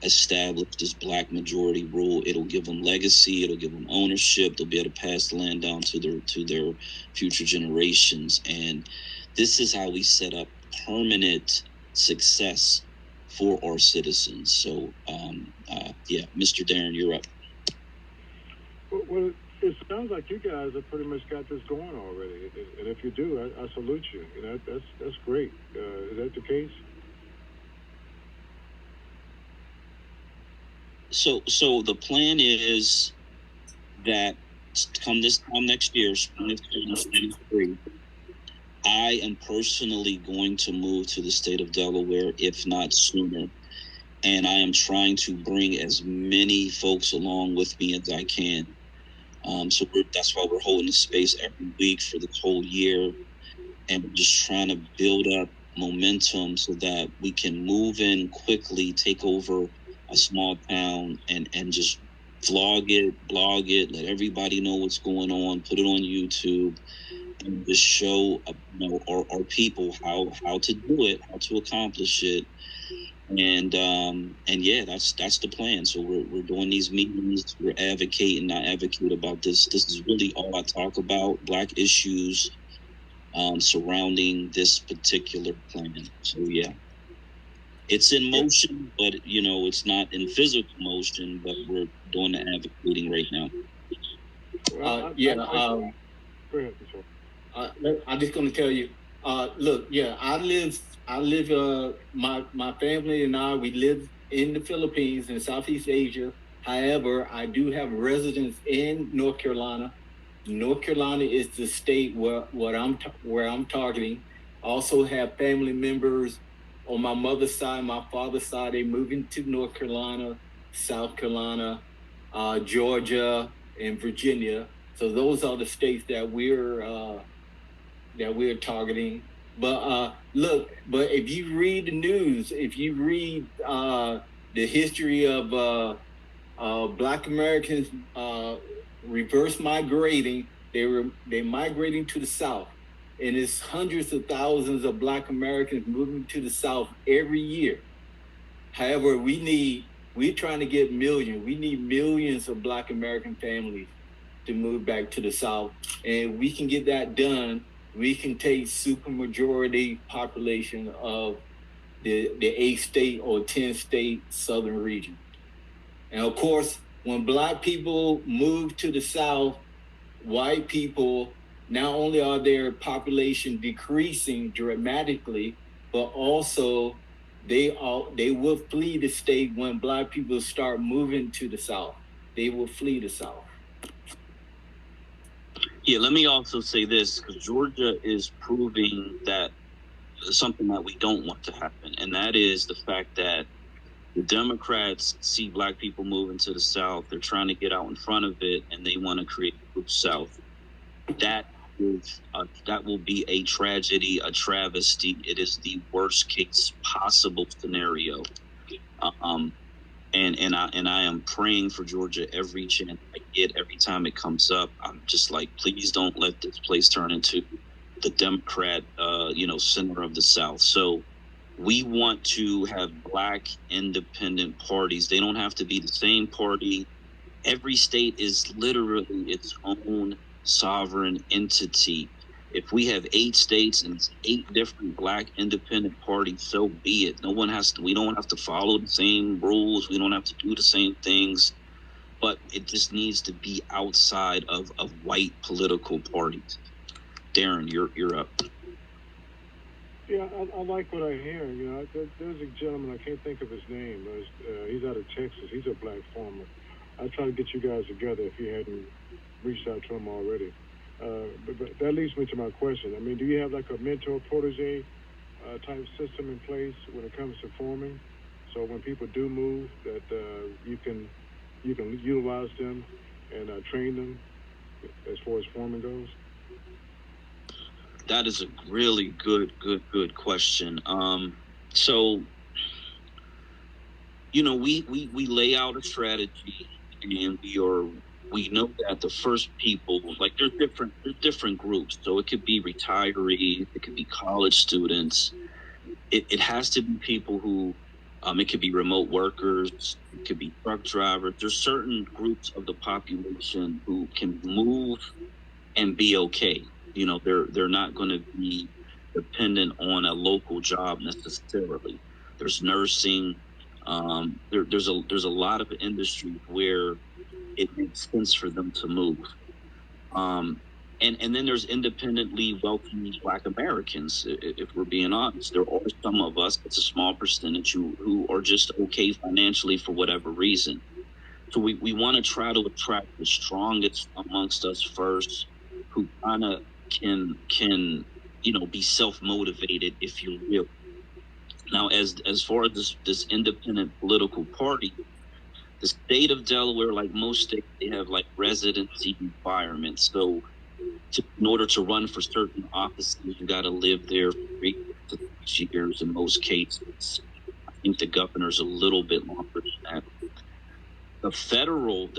establish this Black majority rule. It'll give them legacy. It'll give them ownership. They'll be able to pass the land down to their future generations. And this is how we set up permanent success for our citizens. So, Mr. Darren, you're up. Well, it sounds like you guys have pretty much got this going already, and if you do, I salute you. That's great. Is that the case? So the plan is that come this time next year, spring of 2023, I am personally going to move to the state of Delaware, if not sooner. And I am trying to bring as many folks along with me as I can. So that's why we're holding this space every week for this whole year, and we're just trying to build up momentum so that we can move in quickly, take over a small town, and just vlog it, blog it, let everybody know what's going on, put it on YouTube, and just show our people how to do it, how to accomplish it. And yeah, that's the plan. So we're doing these meetings, we're advocating. I advocate about this. This is really all I talk about, Black issues surrounding this particular plan. So yeah, it's in motion, but it's not in physical motion, but we're doing the advocating right now. Go ahead, I'm just going to tell you, look, I live, my family and I, we live in the Philippines and Southeast Asia. However, I do have residence in North Carolina. North Carolina is the state where I'm targeting. Also have family members on my mother's side, my father's side. They moving to North Carolina, South Carolina, Georgia, and Virginia. So those are the states that we're targeting. But but if you read the news, if you read the history of Black Americans reverse migrating, they're migrating to the South, and it's hundreds of thousands of Black Americans moving to the South every year. However, we're trying to get millions. We need millions of Black American families to move back to the South. And we can get that done. We can take supermajority population of the 8-state or 10-state southern region. And of course, when Black people move to the South, white people, not only are their population decreasing dramatically, but also they will flee the state when Black people start moving to the South. They will flee the South. Yeah, let me also say this, because Georgia is proving that something that we don't want to happen, and that is the fact that the Democrats see Black people moving to the South. They're trying to get out in front of it, and they want to create a blue South. That will be a tragedy, a travesty. It is the worst case possible scenario. And I am praying for Georgia every chance I get, every time it comes up. I'm just like, please don't let this place turn into the Democrat, center of the South. So we want to have Black independent parties. They don't have to be the same party. Every state is literally its own sovereign entity. If we have 8 states and it's 8 different Black independent parties, so be it. We don't have to follow the same rules. We don't have to do the same things, but it just needs to be outside of white political parties. Darren, you're up. Yeah, I like what I hear. You know, there's a gentleman, I can't think of his name. He's out of Texas. He's a Black farmer. I'll try to get you guys together if you hadn't reached out to him already. But that leads me to my question. I mean, do you have like a mentor protege type system in place when it comes to forming? So when people do move, that you can utilize them and train them as far as forming goes? That is a really good question. So, we lay out a strategy, and we know that the first people, like there's different groups. So it could be retirees, it could be college students. It has to be people who, it could be remote workers, it could be truck drivers. There's certain groups of the population who can move and be okay. They're not going to be dependent on a local job necessarily. There's nursing. There's a lot of industries where it makes sense for them to move. And then there's independently wealthy Black Americans. If we're being honest, there are some of us, it's a small percentage, who are just okay financially for whatever reason. So we want to try to attract the strongest amongst us first, who kind of can be self-motivated, if you will. Now, as far as this independent political party, the state of Delaware, like most states, they have like residency requirements. So in order to run for certain offices, you got to live there for 3 to 6 years in most cases. I think the governor's a little bit longer than that. The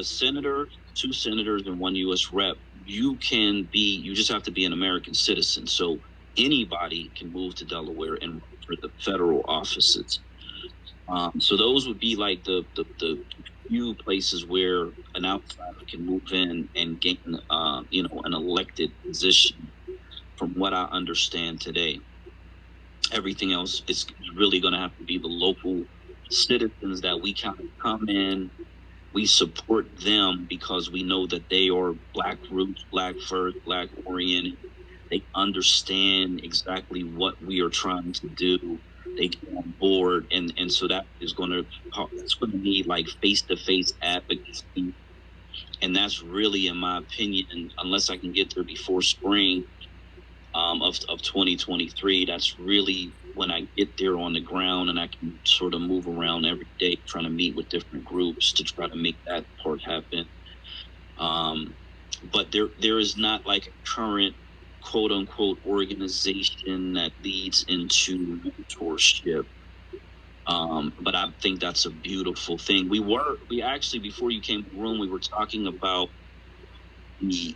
senator, 2 senators and 1 U.S. rep, you just have to be an American citizen. So anybody can move to Delaware and run for the federal offices. So those would be like the few places where an outsider can move in and gain, an elected position. From what I understand today, everything else is really going to have to be the local citizens that we kind of come in. We support them because we know that they are Black roots, Black first, Black oriented. They understand exactly what we are trying to do. They get on board, and so that's going to need like face-to-face advocacy, and that's really, in my opinion, unless I can get there before spring of 2023, that's really when I get there on the ground and I can sort of move around every day, trying to meet with different groups to try to make that part happen. But there is not like a current quote unquote organization that leads into mentorship. But I think that's a beautiful thing. We actually, before you came to the room, we were talking about the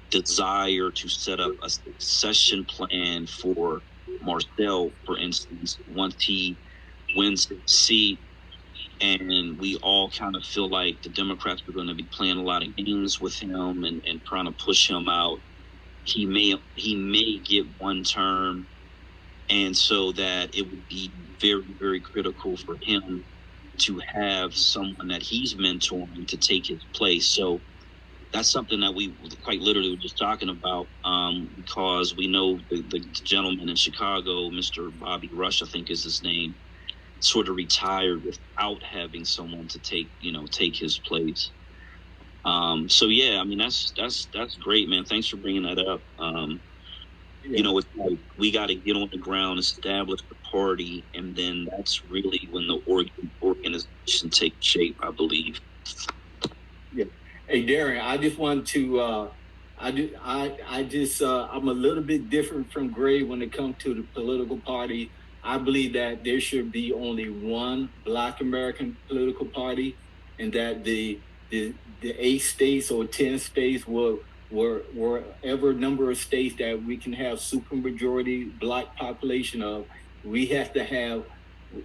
desire to set up a succession plan for Marcel, for instance, once he wins his seat. and we all kind of feel like the Democrats are going to be playing a lot of games with him and trying to push him out. He may get one term, and so that it would be very, very critical for him to have someone that he's mentoring to take his place. So that's something that we quite literally were just talking about, because we know the gentleman in Chicago, Mr. Bobby Rush, I think is his name, sort of retired without having someone to take his place. So yeah, I mean that's great, man. Thanks for bringing that up. It's like we got to get on the ground, establish the party, and then that's really when the organization takes shape, I believe. Yeah. Hey, Darren, I just want to, I'm a little bit different from Gray when it comes to the political party. I believe that there should be only one Black American political party, and that the 8 states or 10 states wherever number of states that we can have supermajority Black population of,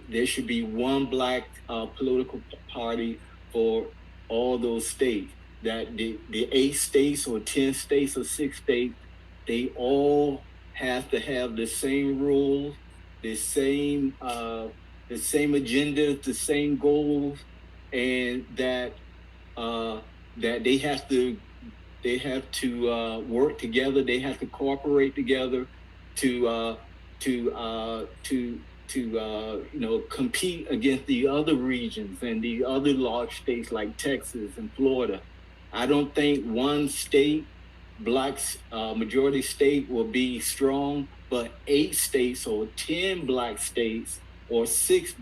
there should be one Black political party for all those states. That the 8 states or 10 states or 6 states, they all have to have the same rules, the same agenda, the same goals, and that they have to work together. They have to cooperate together to compete against the other regions and the other large states like Texas and Florida. I don't think one state, Black majority state, will be strong, but 8 states or 10 Black states or 6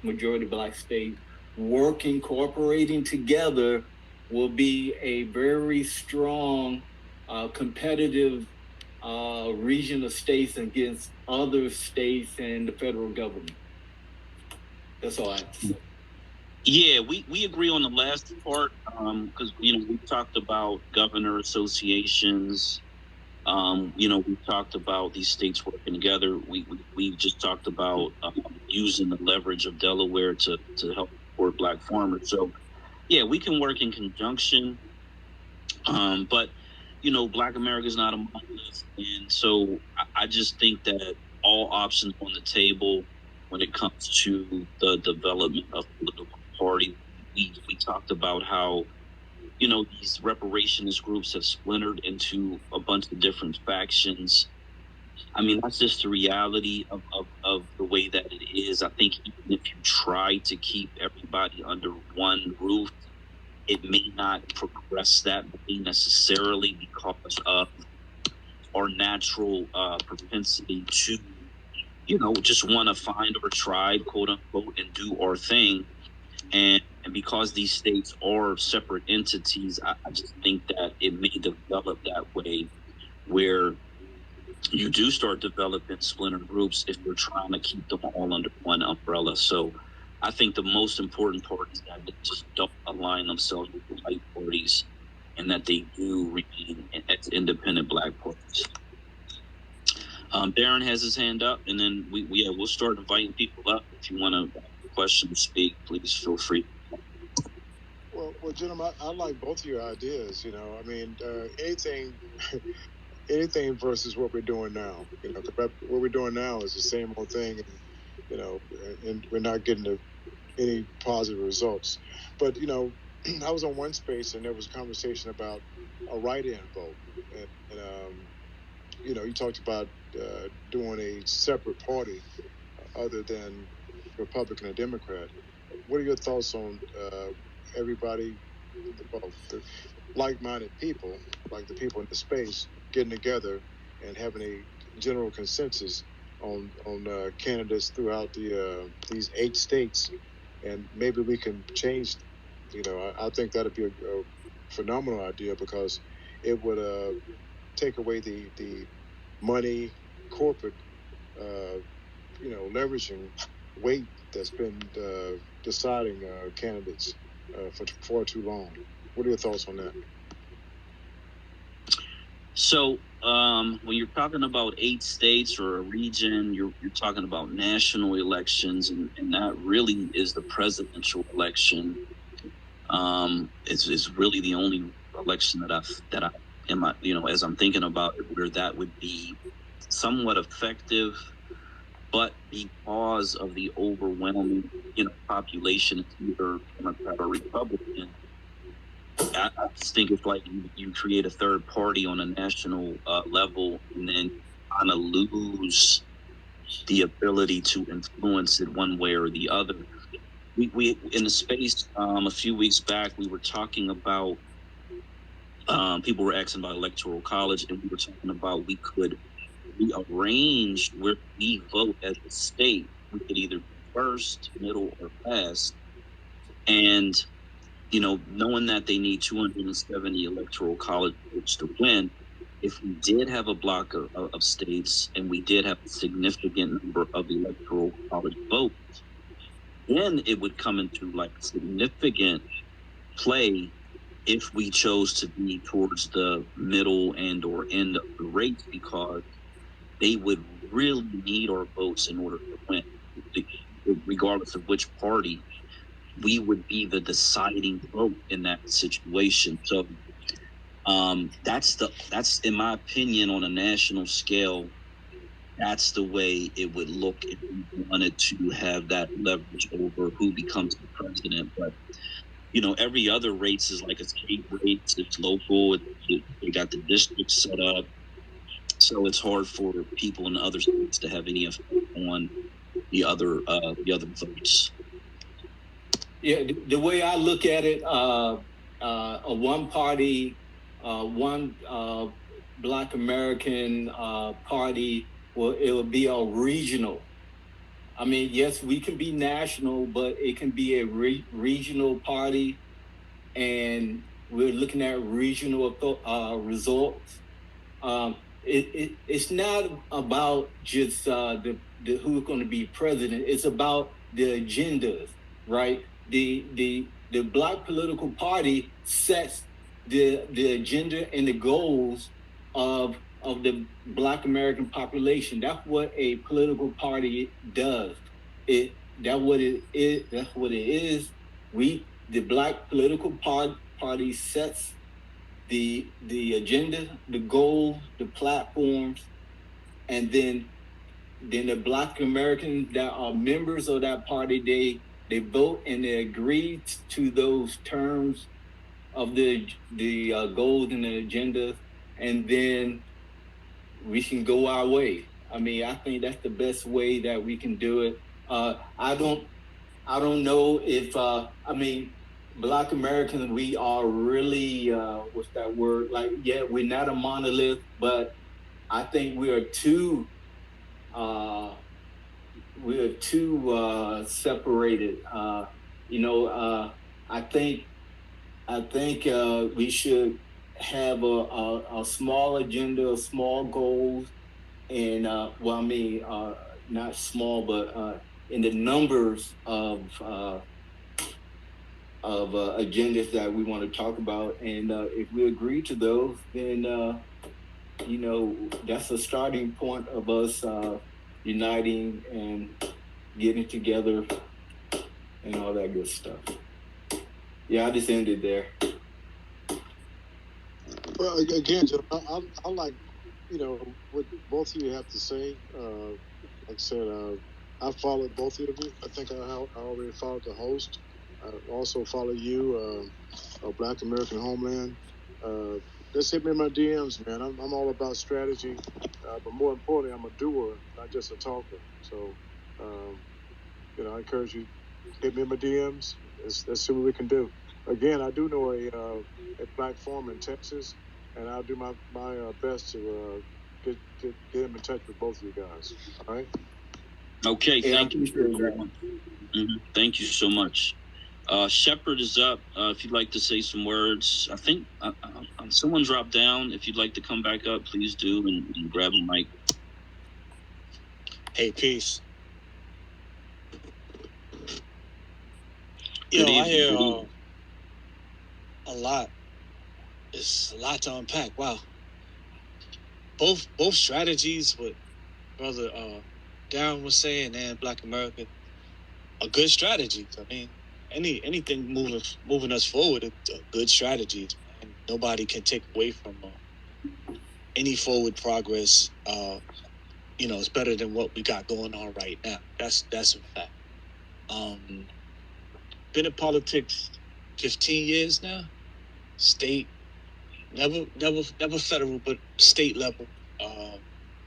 majority Black states working, cooperating together will be a very strong, competitive region of states against other states and the federal government. That's all I have to say. Yeah, we agree on the last part, because we talked about governor associations. We talked about these states working together. We just talked about using the leverage of Delaware to help support Black farmers. So yeah, we can work in conjunction. But Black America is not a monolith, and so I just think that all options on the table when it comes to the development of political party. We talked about how these reparationist groups have splintered into a bunch of different factions. I mean, that's just the reality of the way that it is. I think even if you try to keep everybody under one roof, it may not progress that way necessarily because of our natural propensity to, just want to find our tribe, quote unquote, and do our thing. And because these states are separate entities, I just think that it may develop that way, where you do start developing splinter groups if you're trying to keep them all under one umbrella. So I think the most important part is that they just don't align themselves with the white parties, and that they do remain as independent Black parties. Darren has his hand up, and then we'll start inviting people up. If you want to question or speak, please feel free. Well, gentlemen, I like both of your ideas. I mean, anything versus what we're doing now. What we're doing now is the same old thing, and and we're not getting any positive results. But I was on one space, and there was a conversation about a write-in vote, and you talked about doing a separate party other than Republican or Democrat. What are your thoughts on everybody, the like-minded people, like the people in the space, getting together and having a general consensus on candidates throughout these 8 states, and maybe we can change. I think that'd be a phenomenal idea, because it would take away the money, corporate, leveraging weight that's been deciding candidates for far too long. What are your thoughts on that? So When you're talking about 8 states or a region, you're talking about national elections, and that really is the presidential election. It's really the only election that I am, as I'm thinking about it, where that would be somewhat effective, but because of the overwhelming, population, it's either Democrat or Republican. I just think it's like you create a third party on a national level, and then kind of lose the ability to influence it one way or the other. We in the space a few weeks back, we were talking about people were asking about electoral college, and we were talking about we could rearrange where we vote as a state. We could either be first, middle, or last, and knowing that they need 270 electoral college votes to win, if we did have a block of states and we did have a significant number of electoral college votes, then it would come into like significant play if we chose to be towards the middle and or end of the race, because they would really need our votes in order to win. Regardless of which party, we would be the deciding vote in that situation. So that's in my opinion, on a national scale, that's the way it would look if we wanted to have that leverage over who becomes the president. But every other race is like a state race. It's local. They got the districts set up, so it's hard for people in other states to have any effect on the other votes. Yeah, the way I look at it, a one party, one Black American party, it will be a regional. I mean, yes, we can be national, but it can be a regional party, and we're looking at regional results. It's not about just the who's going to be president. It's about the agendas, right? The Black political party sets the agenda and the goals of the Black American population. That's what a political party does. That's what it is. The Black political party sets the agenda, the goals, the platforms, and then the Black Americans that are members of that party, they vote and they agree to those terms of the goals and the agenda, and then we can go our way. I mean, I think that's the best way that we can do it. I don't know if Black Americans, we are really what's that word? Like, yeah, we're not a monolith, but I think we are too separated. I think we should have a small agenda, small goals, and not small, but in the numbers of agendas that we want to talk about, and if we agree to those, then that's a starting point of us uniting and getting together and all that good stuff. Yeah, I just ended there. Well, again, I like what both of you have to say. Like I said, I followed both of you. I think I already followed the host. I also follow you, Black American Homeland. Just hit me in my DMs, man. I'm all about strategy, but more importantly, I'm a doer, not just a talker. So, I encourage you, hit me in my DMs. Let's see what we can do. Again, I do know a Black farm in Texas, and I'll do my best to get him in touch with both of you guys. All right. Okay. Thank you very much. Thank you so much. Shepard is up. If you'd like to say some words, I think someone dropped down. If you'd like to come back up, please do and grab a mic. Hey, peace. Good I evening. hear a lot. It's a lot to unpack. Wow. both strategies, what brother Darren was saying and Black America, are good strategies. I mean, anything moving us forward, it's a good strategies, and nobody can take away from any forward progress. It's better than what we got going on right now. That's a fact. Been in politics 15 years now. State, never federal, but state level,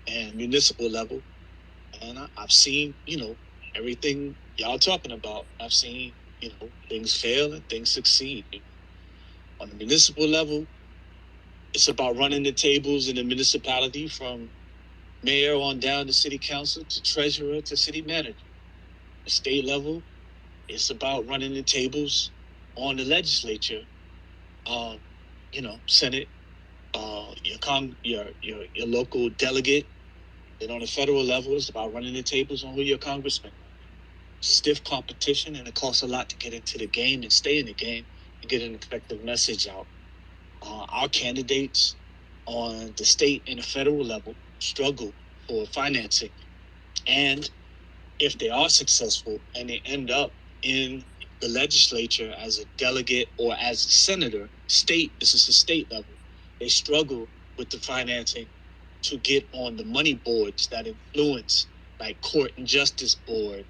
and municipal level. And I've seen, everything y'all talking about. I've seen, things fail and things succeed. On the municipal level, it's about running the tables in the municipality from mayor on down to city council to treasurer to city manager. The state level, it's about running the tables on the legislature, Senate, your local delegate. Then on the federal level, it's about running the tables on who your congressman. Stiff competition, and it costs a lot to get into the game and stay in the game and get an effective message out. Our candidates on the state and the federal level struggle for financing, and if they are successful and they end up in the legislature as a delegate or as a senator, this is the state level, they struggle with the financing to get on the money boards that influence, like court and justice board,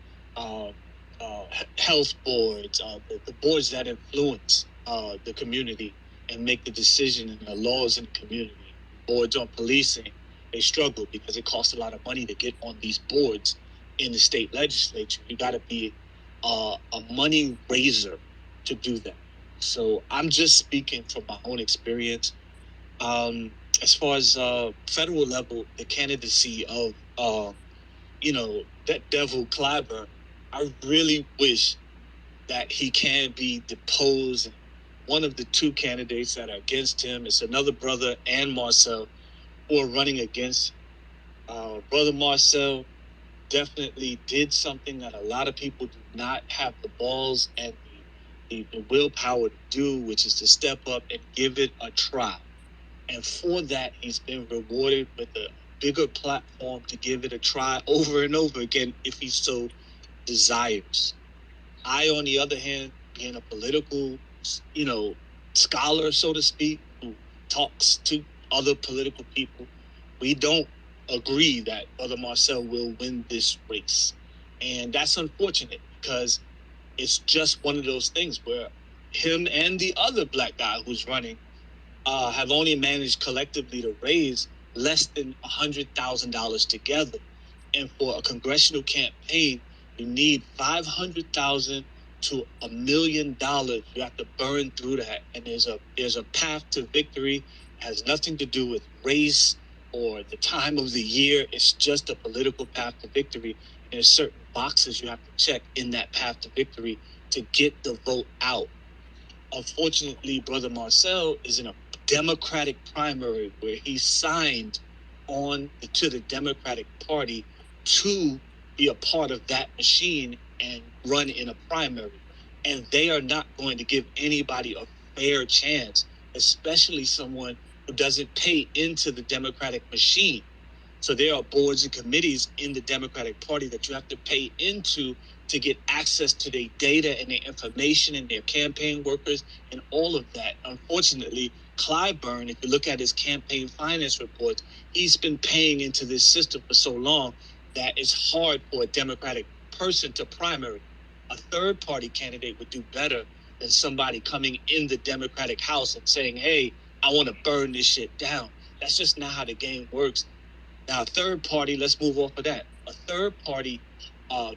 health boards, the boards that influence the community and make the decision and the laws in the community. Boards on policing, they struggle because it costs a lot of money to get on these boards in the state legislature. You got to be a money raiser to do that. So I'm just speaking from my own experience. As far as federal level, the candidacy of that devil Clyburn, I really wish that he can be deposed. One of the two candidates that are against him is another brother and Marcel, who are running against. Brother Marcel definitely did something that a lot of people do not have the balls and the willpower to do, which is to step up and give it a try. And for that, he's been rewarded with a bigger platform to give it a try over and over again if he so desires. I, on the other hand, being a political, scholar, so to speak, who talks to other political people, we don't agree that Brother Marcel will win this race. And that's unfortunate because it's just one of those things where him and the other black guy who's running have only managed collectively to raise less than $100,000 together. And for a congressional campaign, you need $500,000 to $1 million. You have to burn through that, and there's a path to victory. It has nothing to do with race or the time of the year. It's just a political path to victory. And there's certain boxes you have to check in that path to victory to get the vote out. Unfortunately, Brother Marcel is in a Democratic primary where he signed on to the Democratic Party to be a part of that machine and run in a primary. And they are not going to give anybody a fair chance, especially someone who doesn't pay into the Democratic machine. So there are boards and committees in the Democratic Party that you have to pay into to get access to their data and their information and their campaign workers and all of that. Unfortunately, Clyburn, if you look at his campaign finance reports, he's been paying into this system for so long that it's hard for a Democratic person to primary. A third-party candidate would do better than somebody coming in the Democratic House and saying, hey, I want to burn this shit down. That's just not how the game works. Now, a third party, let's move off of that. A third party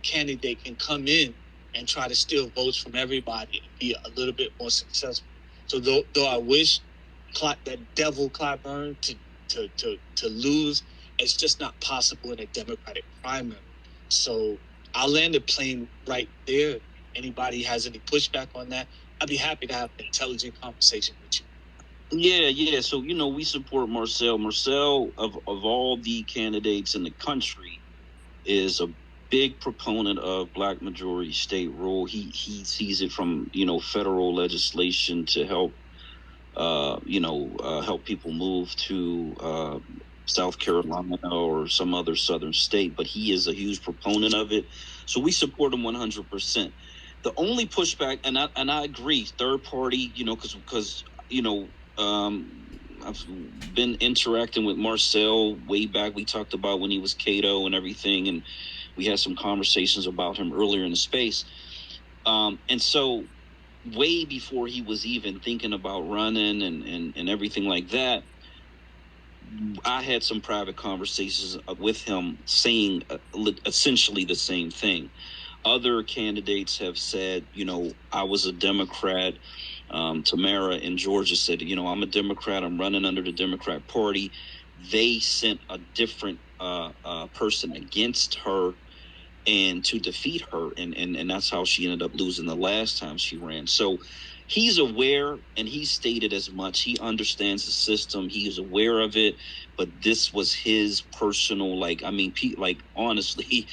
candidate can come in and try to steal votes from everybody and be a little bit more successful. So though I wish that devil Clyburn to lose, it's just not possible in a Democratic primary. So I'll land the plane right there. Anybody has any pushback on that, I'd be happy to have an intelligent conversation with you. Yeah. So, we support Marcel. Marcel, of all the candidates in the country, is a big proponent of black majority state rule. He sees it from, federal legislation to help, help people move to South Carolina or some other southern state, but he is a huge proponent of it. So we support him 100%. The only pushback, and I agree, third party, because I've been interacting with Marcel way back. We talked about when he was Cato and everything, and we had some conversations about him earlier in the space. And so way before he was even thinking about running and everything like that, I had some private conversations with him saying essentially the same thing. Other candidates have said, I was a Democrat. Tamara in Georgia said, I'm a Democrat. I'm running under the Democrat Party. They sent a different person against her and to defeat her. And that's how she ended up losing the last time she ran. So he's aware, and he stated as much. He understands the system. He is aware of it. But this was his personal, honestly, he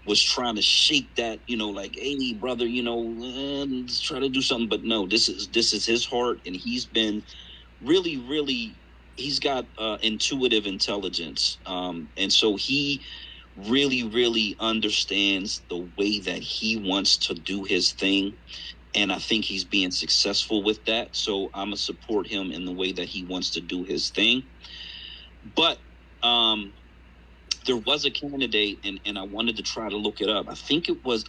was trying to shake that, hey, brother, let's try to do something. But no, this is his heart. And he's been really, really, he's got intuitive intelligence. And so he really, really understands the way that he wants to do his thing. And I think he's being successful with that. So I'm going to support him in the way that he wants to do his thing. But there was a candidate, and I wanted to try to look it up. I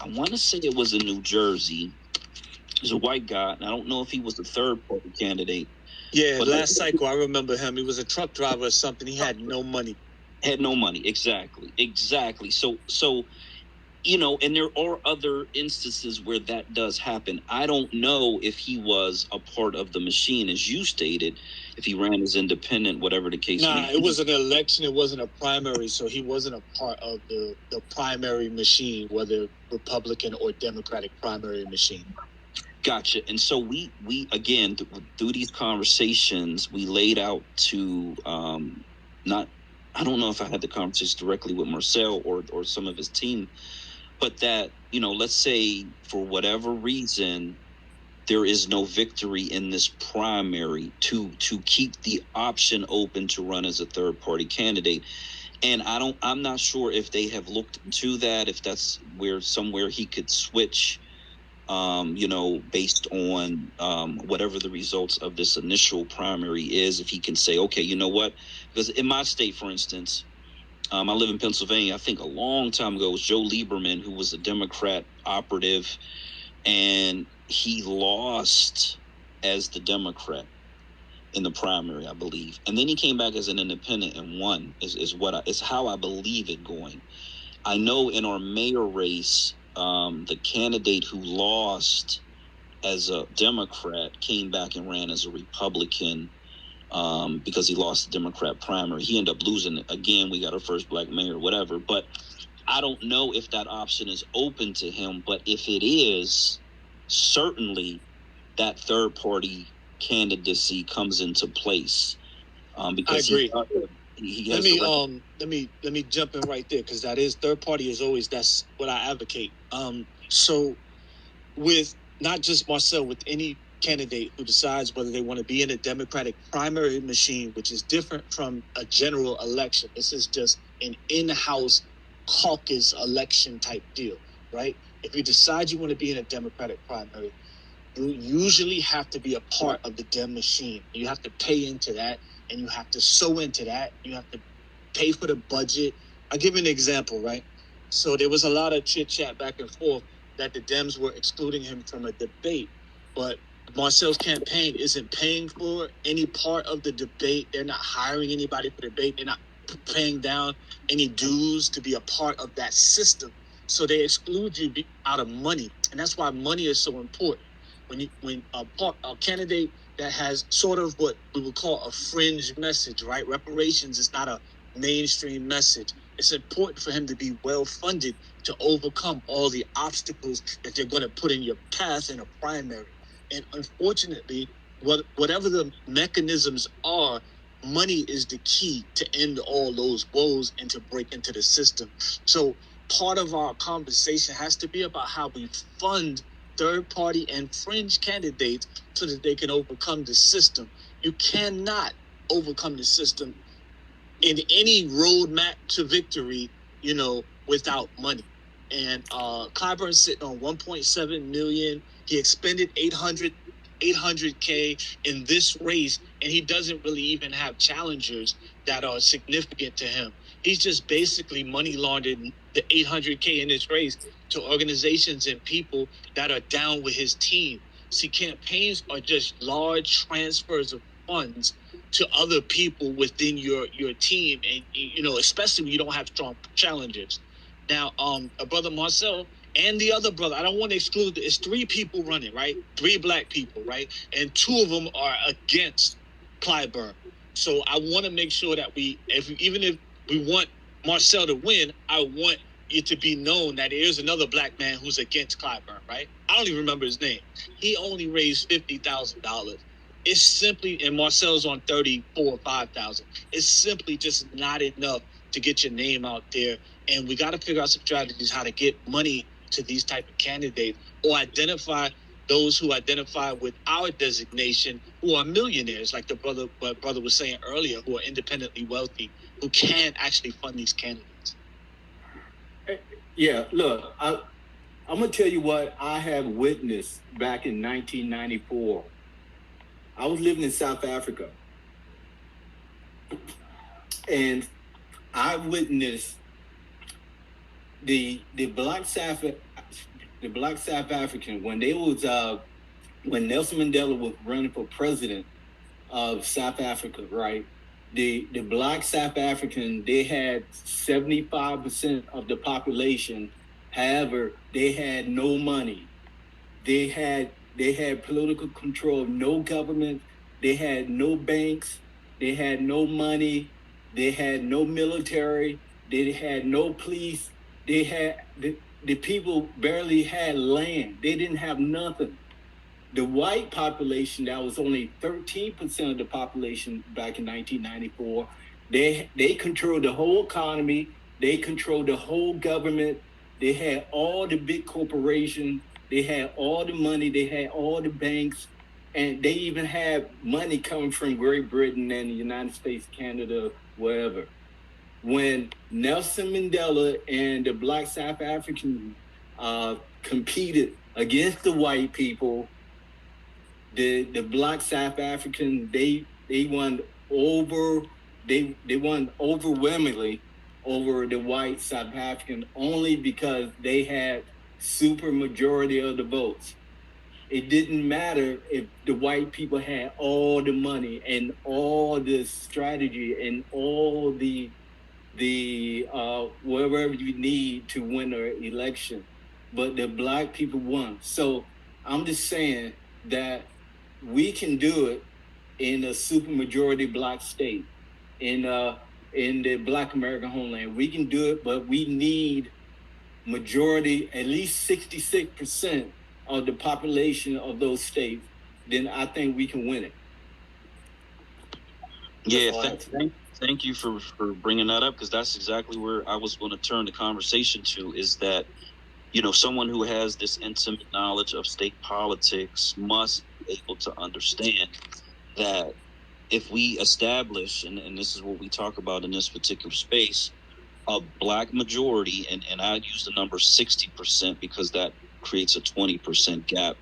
want to say it was in New Jersey. He was a white guy, and I don't know if he was the third party candidate. Yeah, last cycle, I remember him. He was a truck driver or something. He had no money. Exactly. So, and there are other instances where that does happen. I don't know if he was a part of the machine, as you stated, if he ran as independent, whatever the case may be. It was an election. It wasn't a primary, so he wasn't a part of the primary machine, whether Republican or Democratic primary machine. Gotcha. And so we again, through these conversations, we laid out to I don't know if I had the conversation directly with Marcel or some of his team, but that, let's say for whatever reason, there is no victory in this primary, to keep the option open to run as a third party candidate. And I'm not sure if they have looked into that, if that's somewhere he could switch, based on whatever the results of this initial primary is, if he can say, okay, you know what? Because in my state, for instance, I live in Pennsylvania. I think a long time ago it was Joe Lieberman, who was a Democrat operative, and he lost as the Democrat in the primary, I believe. And then he came back as an independent and won, is how I believe it going. I know in our mayor race, the candidate who lost as a Democrat came back and ran as a Republican, because he lost the Democrat primary. He ended up losing it. Again, we got our first black mayor, whatever. But I don't know if that option is open to him. But if it is, certainly that third party candidacy comes into place. Because I agree. Let me jump in right there, because that is third party is always, that's what I advocate. So with not just Marcel, with any candidate who decides whether they want to be in a Democratic primary machine, which is different from a general election. This is just an in-house caucus election type deal, right? If you decide you want to be in a Democratic primary, you usually have to be a part of the Dem machine. You have to pay into that, and you have to sew into that. You have to pay for the budget. I'll give you an example, right? So there was a lot of chit-chat back and forth that the Dems were excluding him from a debate, but Marcel's campaign isn't paying for any part of the debate. They're not hiring anybody for the debate. They're not paying down any dues to be a part of that system. So they exclude you out of money, and that's why money is so important. When a candidate that has sort of what we would call a fringe message, right? Reparations is not a mainstream message. It's important for him to be well funded to overcome all the obstacles that they're going to put in your path in a primary. And unfortunately, whatever the mechanisms are, money is the key to end all those woes and to break into the system. So part of our conversation has to be about how we fund third party and fringe candidates so that they can overcome the system. You cannot overcome the system in any roadmap to victory, without money. And Clyburn's sitting on 1.7 million. He expended 800K in this race, and he doesn't really even have challengers that are significant to him. He's just basically money laundered the 800K in this race to organizations and people that are down with his team. See, campaigns are just large transfers of funds to other people within your team, and especially when you don't have strong challengers. Now, a brother Marcel and the other brother, I don't want to exclude, it's 3 people running, right? 3 black people, right? And 2 of them are against Clyburn. So I want to make sure that even if we want Marcel to win, I want it to be known that there is another black man who's against Clyburn, right? I don't even remember his name. He only raised $50,000. It's simply, and Marcel's on 34 or 5,000. It's simply just not enough to get your name out there. And we got to figure out some strategies how to get money to these type of candidates, or identify those who identify with our designation who are millionaires, like what brother was saying earlier, who are independently wealthy, who can actually fund these candidates. Yeah, look, I'm going to tell you what I have witnessed back in 1994. I was living in South Africa, and I witnessed the black South African when Nelson Mandela was running for president of South Africa, right? The black South African, they had 75% of the population. However, they had no money. They had political control, no government. They had no banks. They had no money. They had no military. They had no police. They had the people barely had land. They didn't have nothing. The white population, that was only 13% of the population back in 1994. They controlled the whole economy. They controlled the whole government. They had all the big corporations. They had all the money. They had all the banks. And they even had money coming from Great Britain and the United States, Canada, wherever. When Nelson Mandela and the black South Africans competed against the white people, the black South Africans, they won overwhelmingly over the white South African, only because they had super majority of the votes. It didn't matter if the white people had all the money and all the strategy and all the whatever you need to win an election, but the black people won. So I'm just saying that we can do it in a super majority black state, in the black American homeland. We can do it, but we need majority, at least 66% of the population of those states. Then I think we can win it. Yeah, thank you for bringing that up, because that's exactly where I was going to turn the conversation to, is that, someone who has this intimate knowledge of state politics must be able to understand that if we establish, and this is what we talk about in this particular space, a black majority, and I use the number 60% because that creates a 20% gap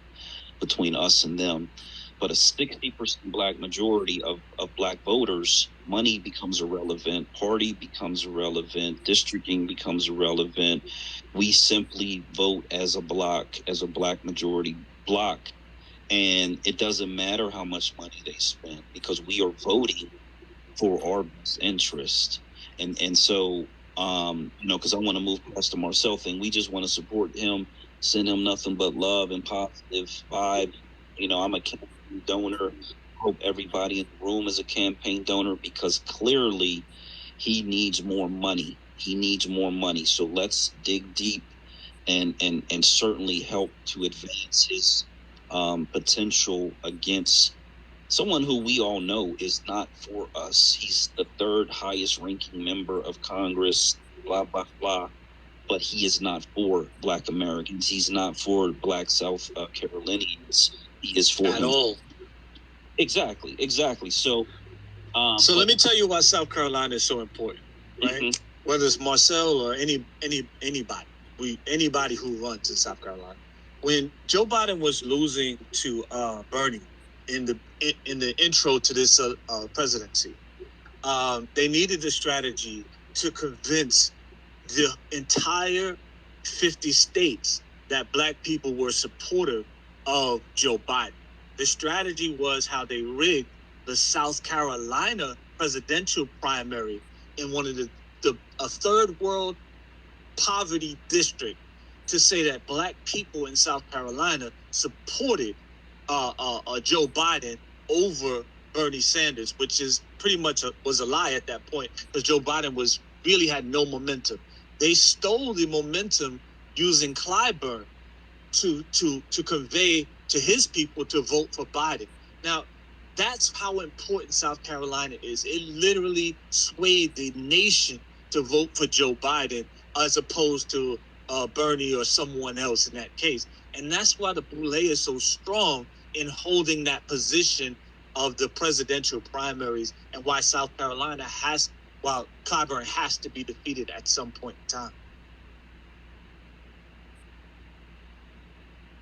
between us and them. But a 60% black majority of black voters, money becomes irrelevant, party becomes irrelevant, districting becomes irrelevant. We simply vote as a block, as a black majority block. And it doesn't matter how much money they spend, because we are voting for our best interest. And so, because I want to move past the Marcel thing, we just want to support him, send him nothing but love and positive vibe. I'm a campaign donor. Hope everybody in the room is a campaign donor, because clearly he needs more money. He needs more money. So let's dig deep and certainly help to advance his potential against someone who we all know is not for us. He's the 3rd highest ranking member of Congress, blah, blah, blah. But he is not for black Americans. He's not for black South Carolinians. He is for at all. Exactly. So So let me tell you why South Carolina is so important, right? Mm-hmm. Whether it's Marcel or anybody who runs in South Carolina. When Joe Biden was losing to Bernie in the intro to this presidency, they needed a strategy to convince the entire 50 states that black people were supportive of Joe Biden. The strategy was how they rigged the South Carolina presidential primary in one of a third world poverty district to say that black people in South Carolina supported Joe Biden over Bernie Sanders, which is pretty much was a lie at that point because Joe Biden really had no momentum. They stole the momentum using Clyburn to convey to his people to vote for Biden. Now, that's how important South Carolina is. It literally swayed the nation to vote for Joe Biden as opposed to Bernie or someone else in that case. And that's why the Boule is so strong in holding that position of the presidential primaries and why South Carolina while Clyburn has to be defeated at some point in time.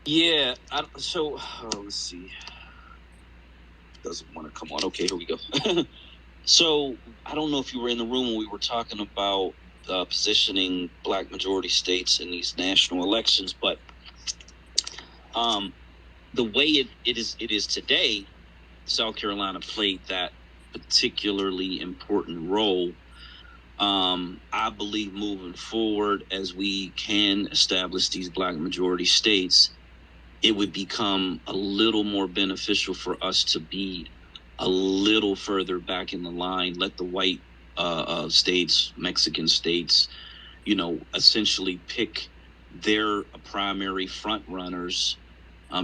Yeah, let's see. Doesn't want to come on. Okay, here we go. So, I don't know if you were in the room when we were talking about positioning black majority states in these national elections, but the way it is today, South Carolina played that particularly important role. I believe moving forward, as we can establish these black majority states, it would become a little more beneficial for us to be a little further back in the line, let the white states, Mexican states, essentially pick their primary front runners.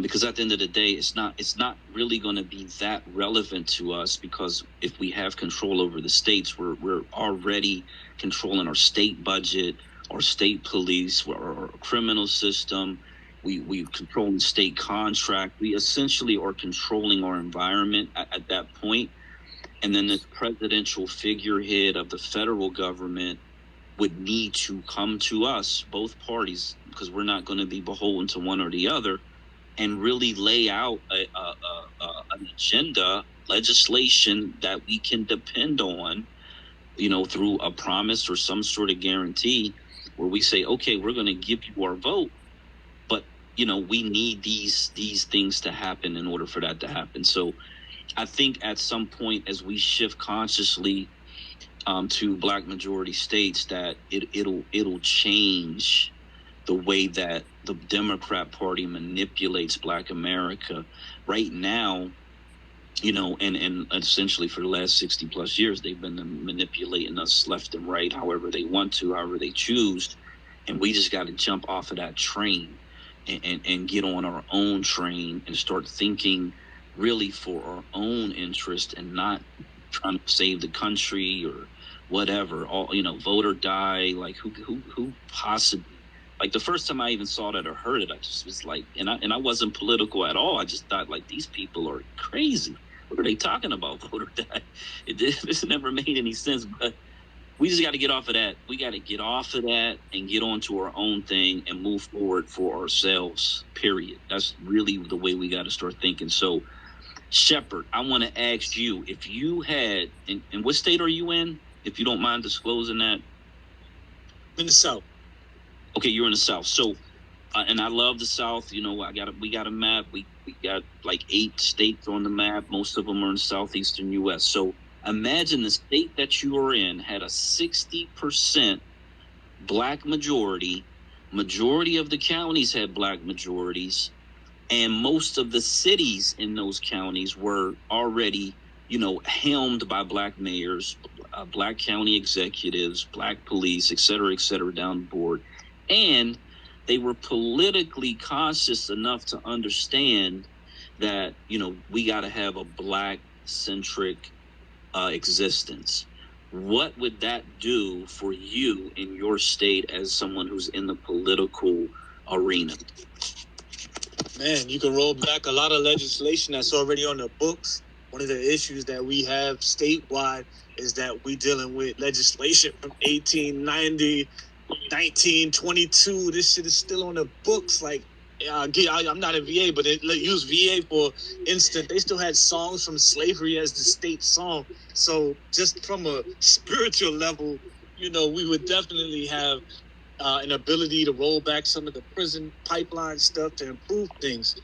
Because at the end of the day, it's not really going to be that relevant to us, because if we have control over the states, we're already controlling our state budget, our state police, our criminal system. We control the state contract. We essentially are controlling our environment at that point. And then this presidential figurehead of the federal government would need to come to us, both parties, because we're not going to be beholden to one or the other, and really lay out an agenda, legislation that we can depend on, through a promise or some sort of guarantee, where we say, okay, we're going to give you our vote, but we need these things to happen in order for that to happen. So I think at some point, as we shift consciously to black majority states, that it'll change the way that the Democrat Party manipulates black America right now. And essentially for the last 60 plus years, they've been manipulating us left and right, however they want to, however they choose. And we just got to jump off of that train and get on our own train and start thinking really for our own interest, and not trying to save the country or whatever. All vote or die. Like who possibly? Like the first time I even saw that or heard it, I just was like, and I wasn't political at all. I just thought, like, these people are crazy. What are they talking about? Vote or die? This never made any sense. But we just got to get off of that. We got to get off of that and get on to our own thing and move forward for ourselves, period. That's really the way we got to start thinking. So, Shepard, I want to ask you, if you had, and what state are you in, if you don't mind disclosing that? In the South. Okay, you're in the South. So, and I love the South. We got a map. We got like 8 states on the map. Most of them are in southeastern U.S. So imagine the state that you are in had a 60% black majority. Majority of the counties had black majorities, and most of the cities in those counties were already, helmed by black mayors, black county executives, black police, et cetera, down the board. And they were politically conscious enough to understand that, we got to have a black-centric existence. What would that do for you in your state as someone who's in the political arena? Man, you can roll back a lot of legislation that's already on the books one of the issues that we have statewide is that we dealing with legislation from 1890, 1922. This shit is still on the books. Like, I'm not a VA, but use VA for instance. They still had songs from slavery as the state song. So just from a spiritual level, we would definitely have an ability to roll back some of the prison pipeline stuff to improve things.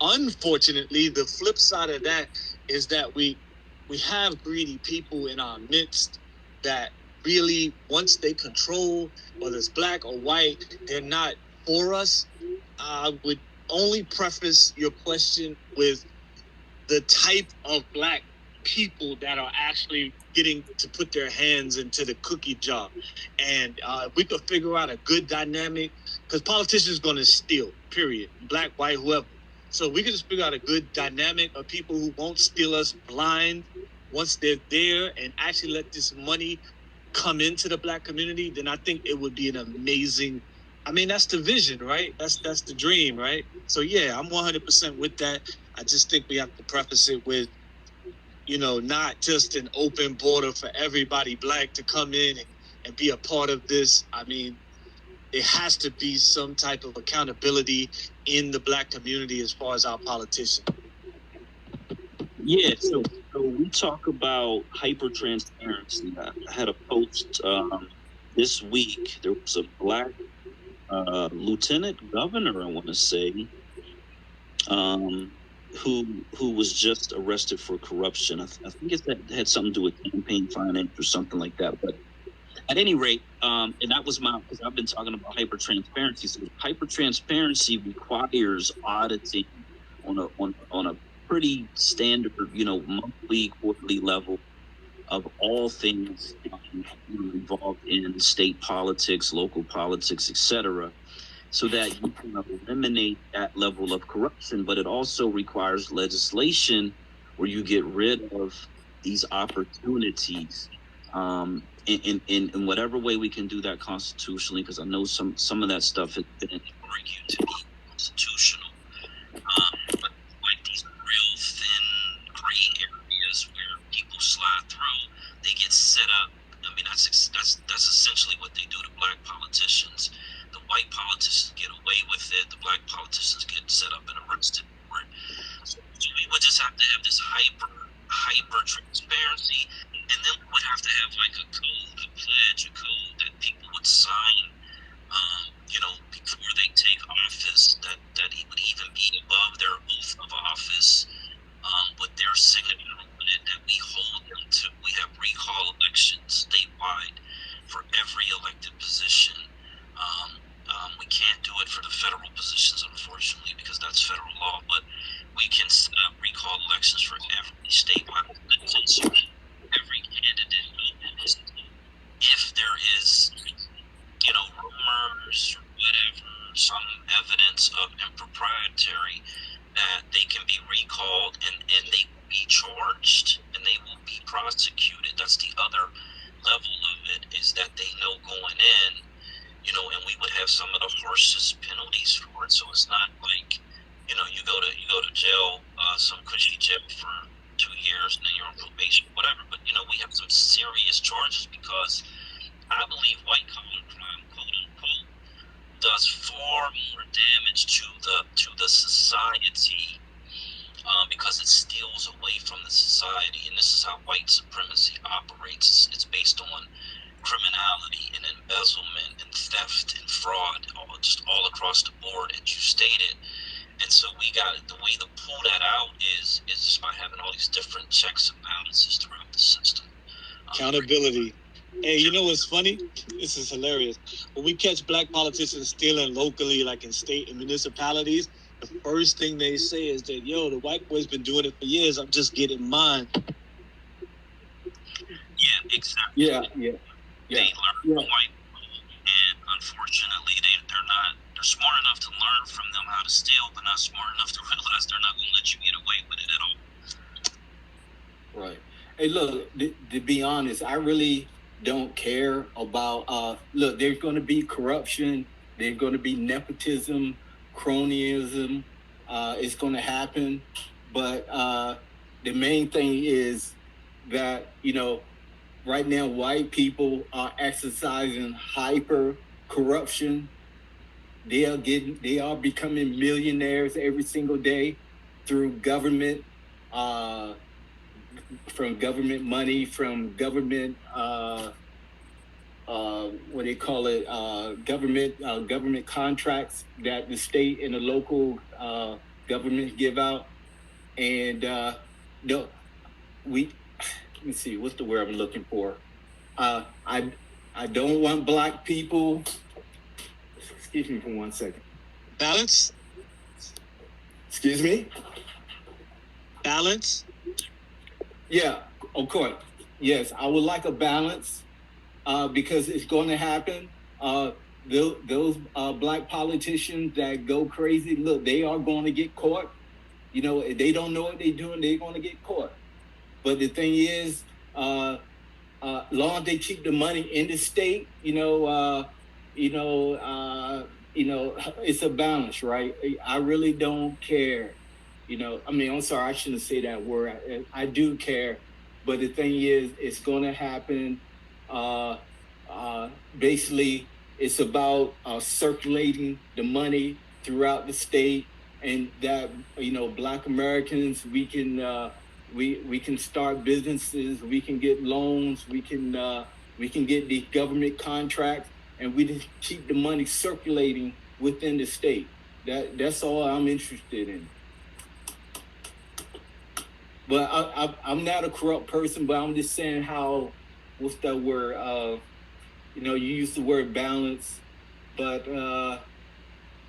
Unfortunately, the flip side of that is that we have greedy people in our midst that really, once they control, whether it's black or white, they're not for us. I would only preface your question with the type of black people that are actually getting to put their hands into the cookie jar. And if we could figure out a good dynamic, because politicians are going to steal, period, black, white, whoever. So we could just figure out a good dynamic of people who won't steal us blind once they're there and actually let this money come into the black community, then I think it would be an amazing, that's the vision, right? That's the dream, right? So yeah, I'm 100% with that. I just think we have to preface it with, not just an open border for everybody black to come in and be a part of this. It has to be some type of accountability in the black community as far as our politicians. Yeah, so we talk about hyper transparency. I had a post this week. There was a black lieutenant governor, I want to say, who was just arrested for corruption. I think it had something to do with campaign finance or something like that. But at any rate, and that was because I've been talking about hyper transparency. So hyper transparency requires auditing on a pretty standard, monthly, quarterly level of all things involved in state politics, local politics, etc., so that you can eliminate that level of corruption. But it also requires legislation where you get rid of these opportunities in whatever way we can do that constitutionally, because I know some of that stuff has been argued to be constitutional. But like these real thin gray areas where people slide through, they get set up. That's essentially what they do to black politicians. The white politicians get away with it. The black politicians get set up and arrested for it. So we would just have to have this hyper transparency, and then we would have to have like a code, a pledge, a code that people would sign, before they take office, that it would even be above their oath of office, with their signature on it, that we hold them to. We have recall elections statewide for every elected position. We can't do it for the federal positions, unfortunately, because that's federal law, but we can set up recall elections for every statewide position, every candidate. If there is, rumors or whatever, some evidence of impropriety, that they can be recalled and they will be charged and they will be prosecuted. That's the other level of it, is that they know going in, and we would have some of the harshest penalties for it. So it's not like, you go to jail, some cushy jail for 2 years and then you're on probation, whatever. But we have some serious charges, because I believe white collar crime, quote unquote, does far more damage to the society, because it steals away from the society. And this is how white supremacy operates. It's based on criminality and embezzlement and theft and fraud, all across the board, as you stated. And so we got it. The way to pull that out is just by having all these different checks and balances throughout the system. Accountability. Hey, you know what's funny? This is hilarious. When we catch black politicians stealing locally, like in state and municipalities, the first thing they say is that, the white boy's been doing it for years. I'm just getting mine. Yeah, exactly. Yeah. They learn from white people, and unfortunately, they're smart enough to learn from them how to steal, but not smart enough to realize they're not going to let you get away with it at all. Right. Hey, look, to be honest, I really don't care about, look, there's going to be corruption. There's going to be nepotism, cronyism. It's going to happen. But the main thing is that, right now white people are exercising hyper corruption. They are becoming millionaires every single day through government, from government money, from government, what they call it, government contracts that the state and the local governments give out. And no, let me see, what's the word I'm looking for? I don't want black people. Excuse me for 1 second. Balance? Excuse me? Balance? Yeah, of course. Yes, I would like a balance because it's going to happen. Those black politicians that go crazy, look, they are going to get caught. If they don't know what they're doing, they're going to get caught. But the thing is, long as they keep the money in the state, it's a balance, right? I really don't care. I'm sorry, I shouldn't say that word. I do care, but the thing is, it's going to happen. Basically, it's about circulating the money throughout the state, and that Black Americans, we can start businesses, we can get loans, we can get these government contracts, and we just keep the money circulating within the state. That's all I'm interested in. But I'm not a corrupt person, but I'm just saying what's that word? You use the word balance, but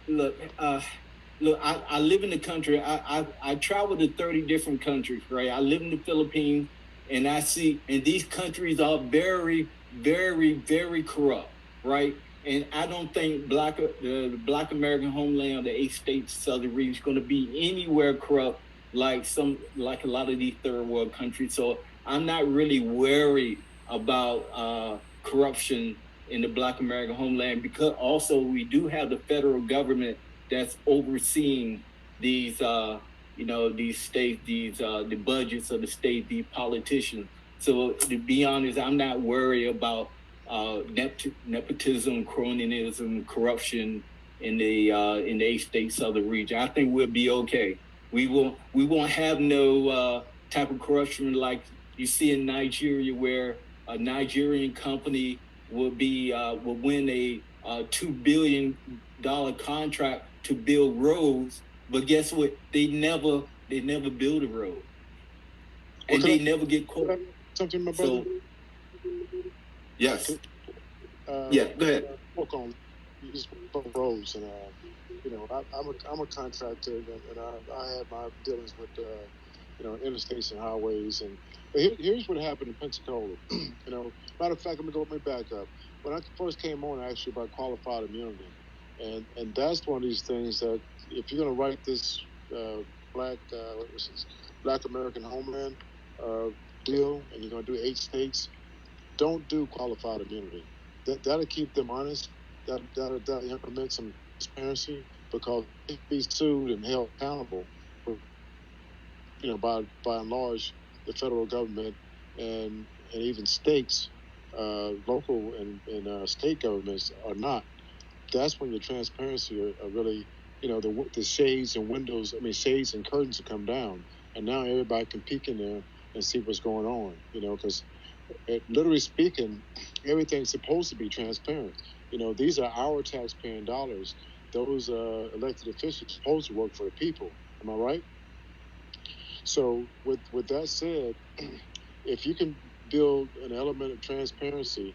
look, I live in the country. I travel to 30 different countries, right? I live in the Philippines, and I see, and these countries are very, very, very corrupt, right? And I don't think the Black American homeland, the 8 states, southern region, is going to be anywhere corrupt like a lot of these third world countries. So I'm not really worried about corruption in the Black American homeland, because also we do have the federal government that's overseeing these these states, the budgets of the state, the politicians. So to be honest, I'm not worried about nepotism, cronyism, corruption in the 8 state southern region. I think we'll be okay. We won't have no type of corruption like you see in Nigeria, where a Nigerian company will win a $2 billion contract to build roads, but guess what? They never build a road, and they never get caught. Something, my brother. Yes. Yeah. Go ahead. Work on roads, and I'm a contractor, and I have my dealings with interstates and highways, and here's what happened in Pensacola. Matter of fact, let me back up. When I first came on, I asked you about qualified immunity, and that's one of these things that if you're going to write this Black American homeland deal, and you're going to do 8 states, don't do qualified immunity. That'll keep them honest. That'll implement some transparency, because if be sued and held accountable for, by and large, the federal government and even states, local and state governments are not. That's when the transparency are really, the shades and windows, shades and curtains will come down, and now everybody can peek in there and see what's going on, because literally speaking, everything's supposed to be transparent. These are our taxpaying dollars. Those elected officials are supposed to work for the people. Am I right? So with that said, if you can build an element of transparency,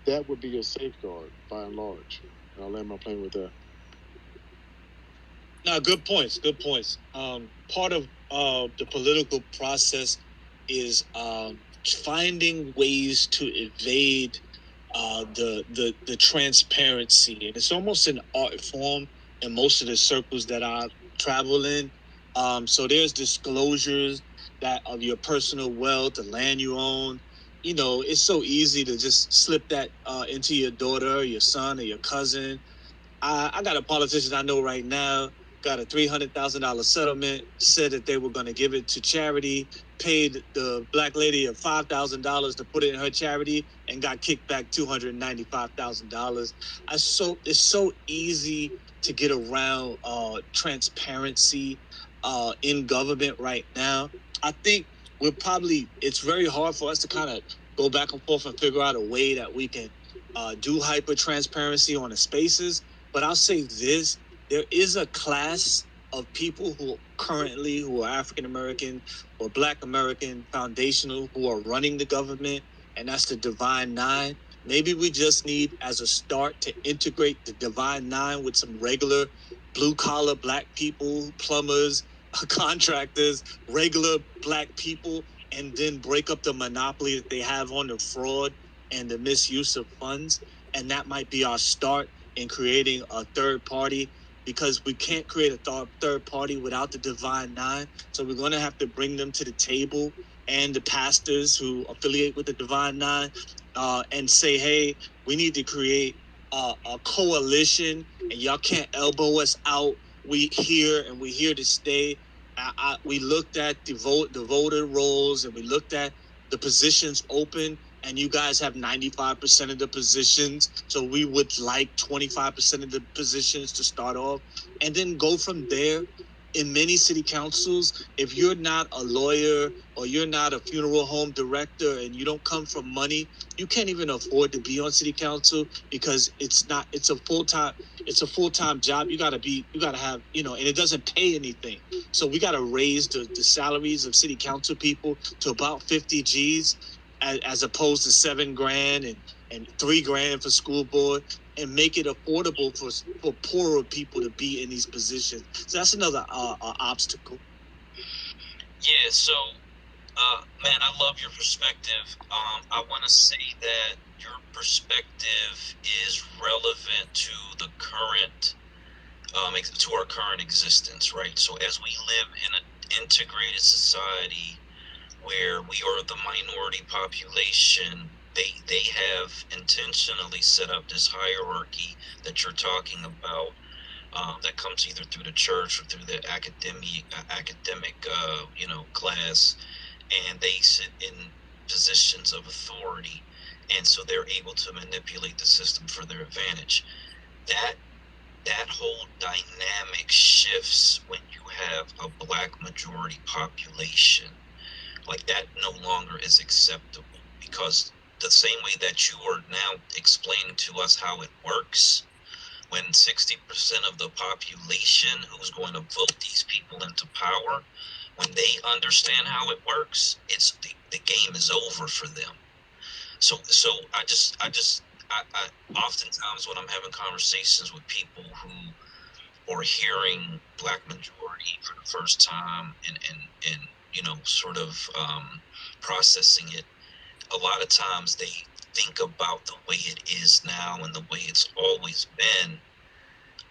that would be a safeguard by and large. And I'll land my plane with that. No, good points. Good points. Part of the political process is finding ways to evade the transparency, and it's almost an art form in most of the circles that I travel in. So there's disclosures that of your personal wealth, the land you own. It's so easy to just slip that into your daughter, your son, or your cousin. I got a politician I know right now got a $300,000 settlement, said that they were going to give it to charity, paid the black lady of $5,000 to put it in her charity, and got kicked back $295,000. It's so easy to get around transparency in government right now. I think it's very hard for us to kind of go back and forth and figure out a way that we can do hyper transparency on the spaces. But I'll say this: there is a class of people who are African American or Black American foundational who are running the government, and that's the Divine Nine. Maybe we just need, as a start, to integrate the Divine Nine with some regular blue collar Black people, plumbers, contractors, regular Black people, and then break up the monopoly that they have on the fraud and the misuse of funds. And that might be our start in creating a third party, because we can't create a third party without the Divine Nine. So we're going to have to bring them to the table, and the pastors who affiliate with the Divine Nine, and say, hey, we need to create a coalition, and y'all can't elbow us out. We're here to stay. We looked at the voter rolls, and we looked at the positions open, and you guys have 95% of the positions. So we would like 25% of the positions to start off, and then go from there. In many city councils, if you're not a lawyer or you're not a funeral home director and you don't come from money, you can't even afford to be on city council, because it's a full-time job. You gotta have, and it doesn't pay anything. So we gotta raise the salaries of city council people to about 50 G's, as opposed to $7,000 and $3,000 for school board, and make it affordable for poorer people to be in these positions. So that's another obstacle. Yeah, so man, I love your perspective. I want to say that your perspective is relevant to the current, to our current existence, right? So as we live in an integrated society where we are the minority population, they have intentionally set up this hierarchy that you're talking about, that comes either through the church or through the academic class, and they sit in positions of authority, and so they're able to manipulate the system for their advantage. That whole dynamic shifts when you have a Black majority population. Like, that no longer is acceptable, because the same way that you are now explaining to us how it works, when 60% of the population who's going to vote these people into power, when they understand how it works, it's the game is over for them. So I oftentimes when I'm having conversations with people who are hearing Black majority for the first time, and sort of processing it, a lot of times they think about the way it is now and the way it's always been,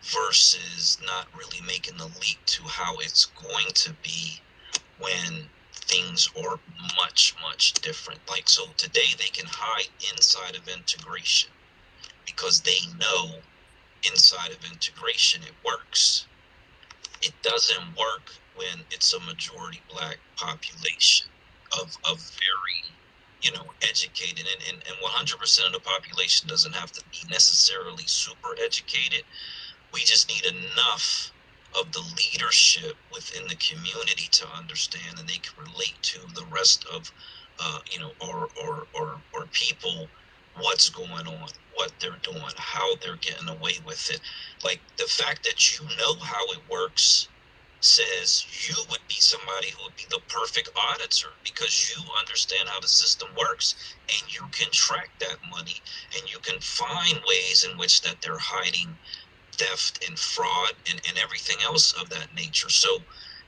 versus not really making the leap to how it's going to be when things are much, much different. Like, so today they can hide inside of integration because they know inside of integration it works. It doesn't work when it's a majority Black population of very, educated, and 100% of the population doesn't have to be necessarily super educated. We just need enough of the leadership within the community to understand, and they can relate to the rest of, or people, what's going on, what they're doing, how they're getting away with it. Like, the fact that you know how it works says you would be somebody who would be the perfect auditor, because you understand how the system works, and you can track that money, and you can find ways in which that they're hiding theft and fraud and everything else of that nature. So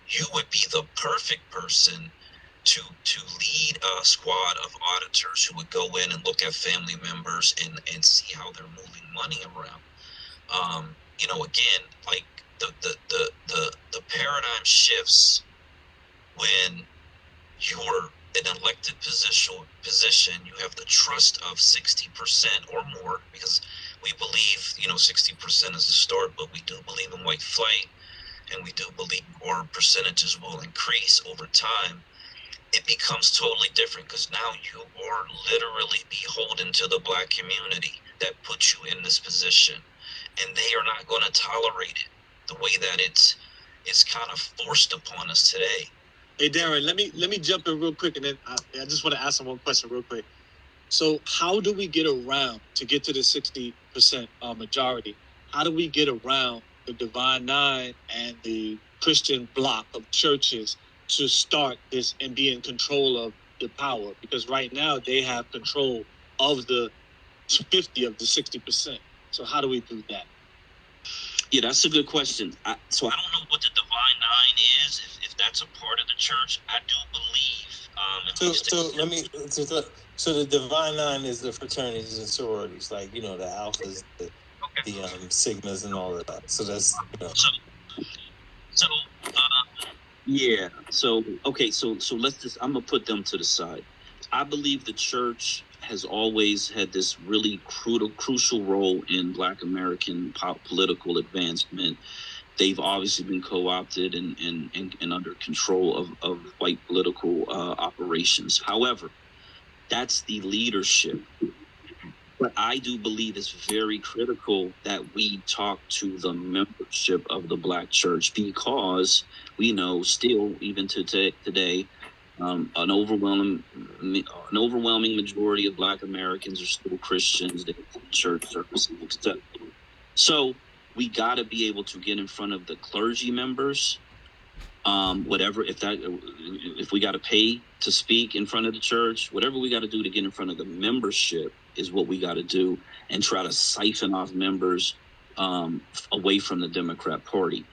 you would be the perfect person to lead a squad of auditors who would go in and look at family members and see how they're moving money around. Again, like, the paradigm shifts when you're an elected position. You have the trust of 60% or more, because we believe 60% is the start, but we do believe in white flight. and we do believe our percentages will increase over time, it becomes totally different, because now you are literally beholden to the Black community that put you in this position, and they are not going to tolerate it the way that it's kind of forced upon us today. Hey, Darren, let me jump in real quick, and then I just want to ask him one question real quick. So how do we get around to get to the 60% majority? How do we get around the Divine Nine and the Christian bloc of churches to start this and be in control of the power? Because right now they have control of the 50 of the 60%. So how do we do that? Yeah, that's a good question. So I don't know what the Divine Nine is, if that's a part of the church. I do believe. So the Divine Nine is the fraternities and sororities, like, the alphas, the sigmas, and all of that. So that's Yeah. So okay. So let's just. I'm gonna put them to the side. I believe the church has always had this really crucial role in Black American political advancement. They've obviously been co-opted and under control of white political operations. However, that's the leadership. But I do believe it's very critical that we talk to the membership of the Black church, because we know still, even to today, an overwhelming majority of Black Americans are still Christians. They attend church services, etc. So we got to be able to get in front of the clergy members. Whatever, if we got to pay to speak in front of the church, whatever we got to do to get in front of the membership is what we got to do, and try to siphon off members away from the Democrat Party.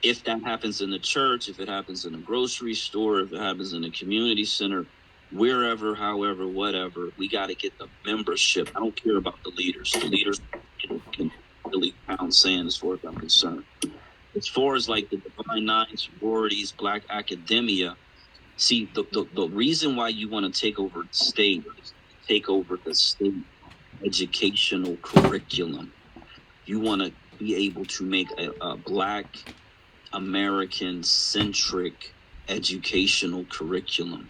If that happens in the church, if it happens in a grocery store, if it happens in a community center, wherever, however, whatever, we got to get the membership. I don't care about the leaders. The leaders can really pound sand as far as I'm concerned. As far as like the Divine Nine, sororities, Black academia, see, the reason why you want to take over the state is take over the state educational curriculum. You want to be able to make a Black American centric educational curriculum.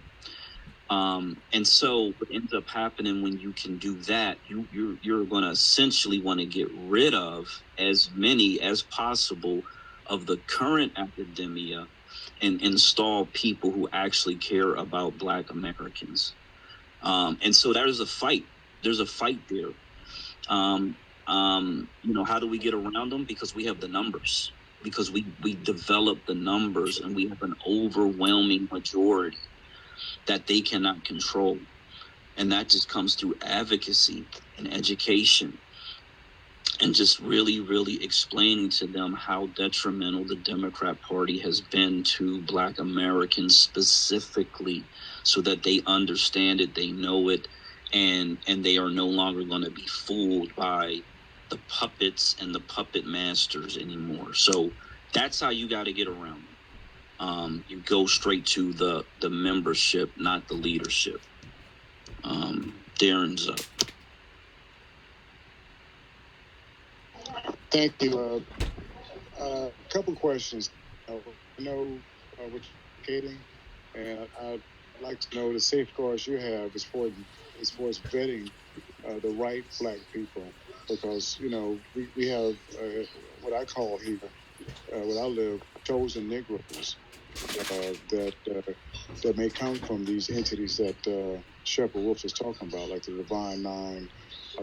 And so what ends up happening when you can do that, you're going to essentially want to get rid of as many as possible of the current academia and install people who actually care about Black Americans. And so there's a fight. There's a fight there. How do we get around them? Because we have the numbers. Because we develop the numbers, and we have an overwhelming majority that they cannot control. And that just comes through advocacy and education, and just really, really explaining to them how detrimental the Democrat Party has been to Black Americans specifically, so that they understand it, they know it, and they are no longer going to be fooled by the puppets and the puppet masters anymore. So that's how you got to get around them. You go straight to the membership, not the leadership. Darren's up. Thank you. A couple questions. I know what you're advocating, and I'd like to know the safeguards you have as far as vetting the right Black people, because we have what I call here, where I live, chosen Negroes that may come from these entities that Shepherd Wolf is talking about, like the Divine Nine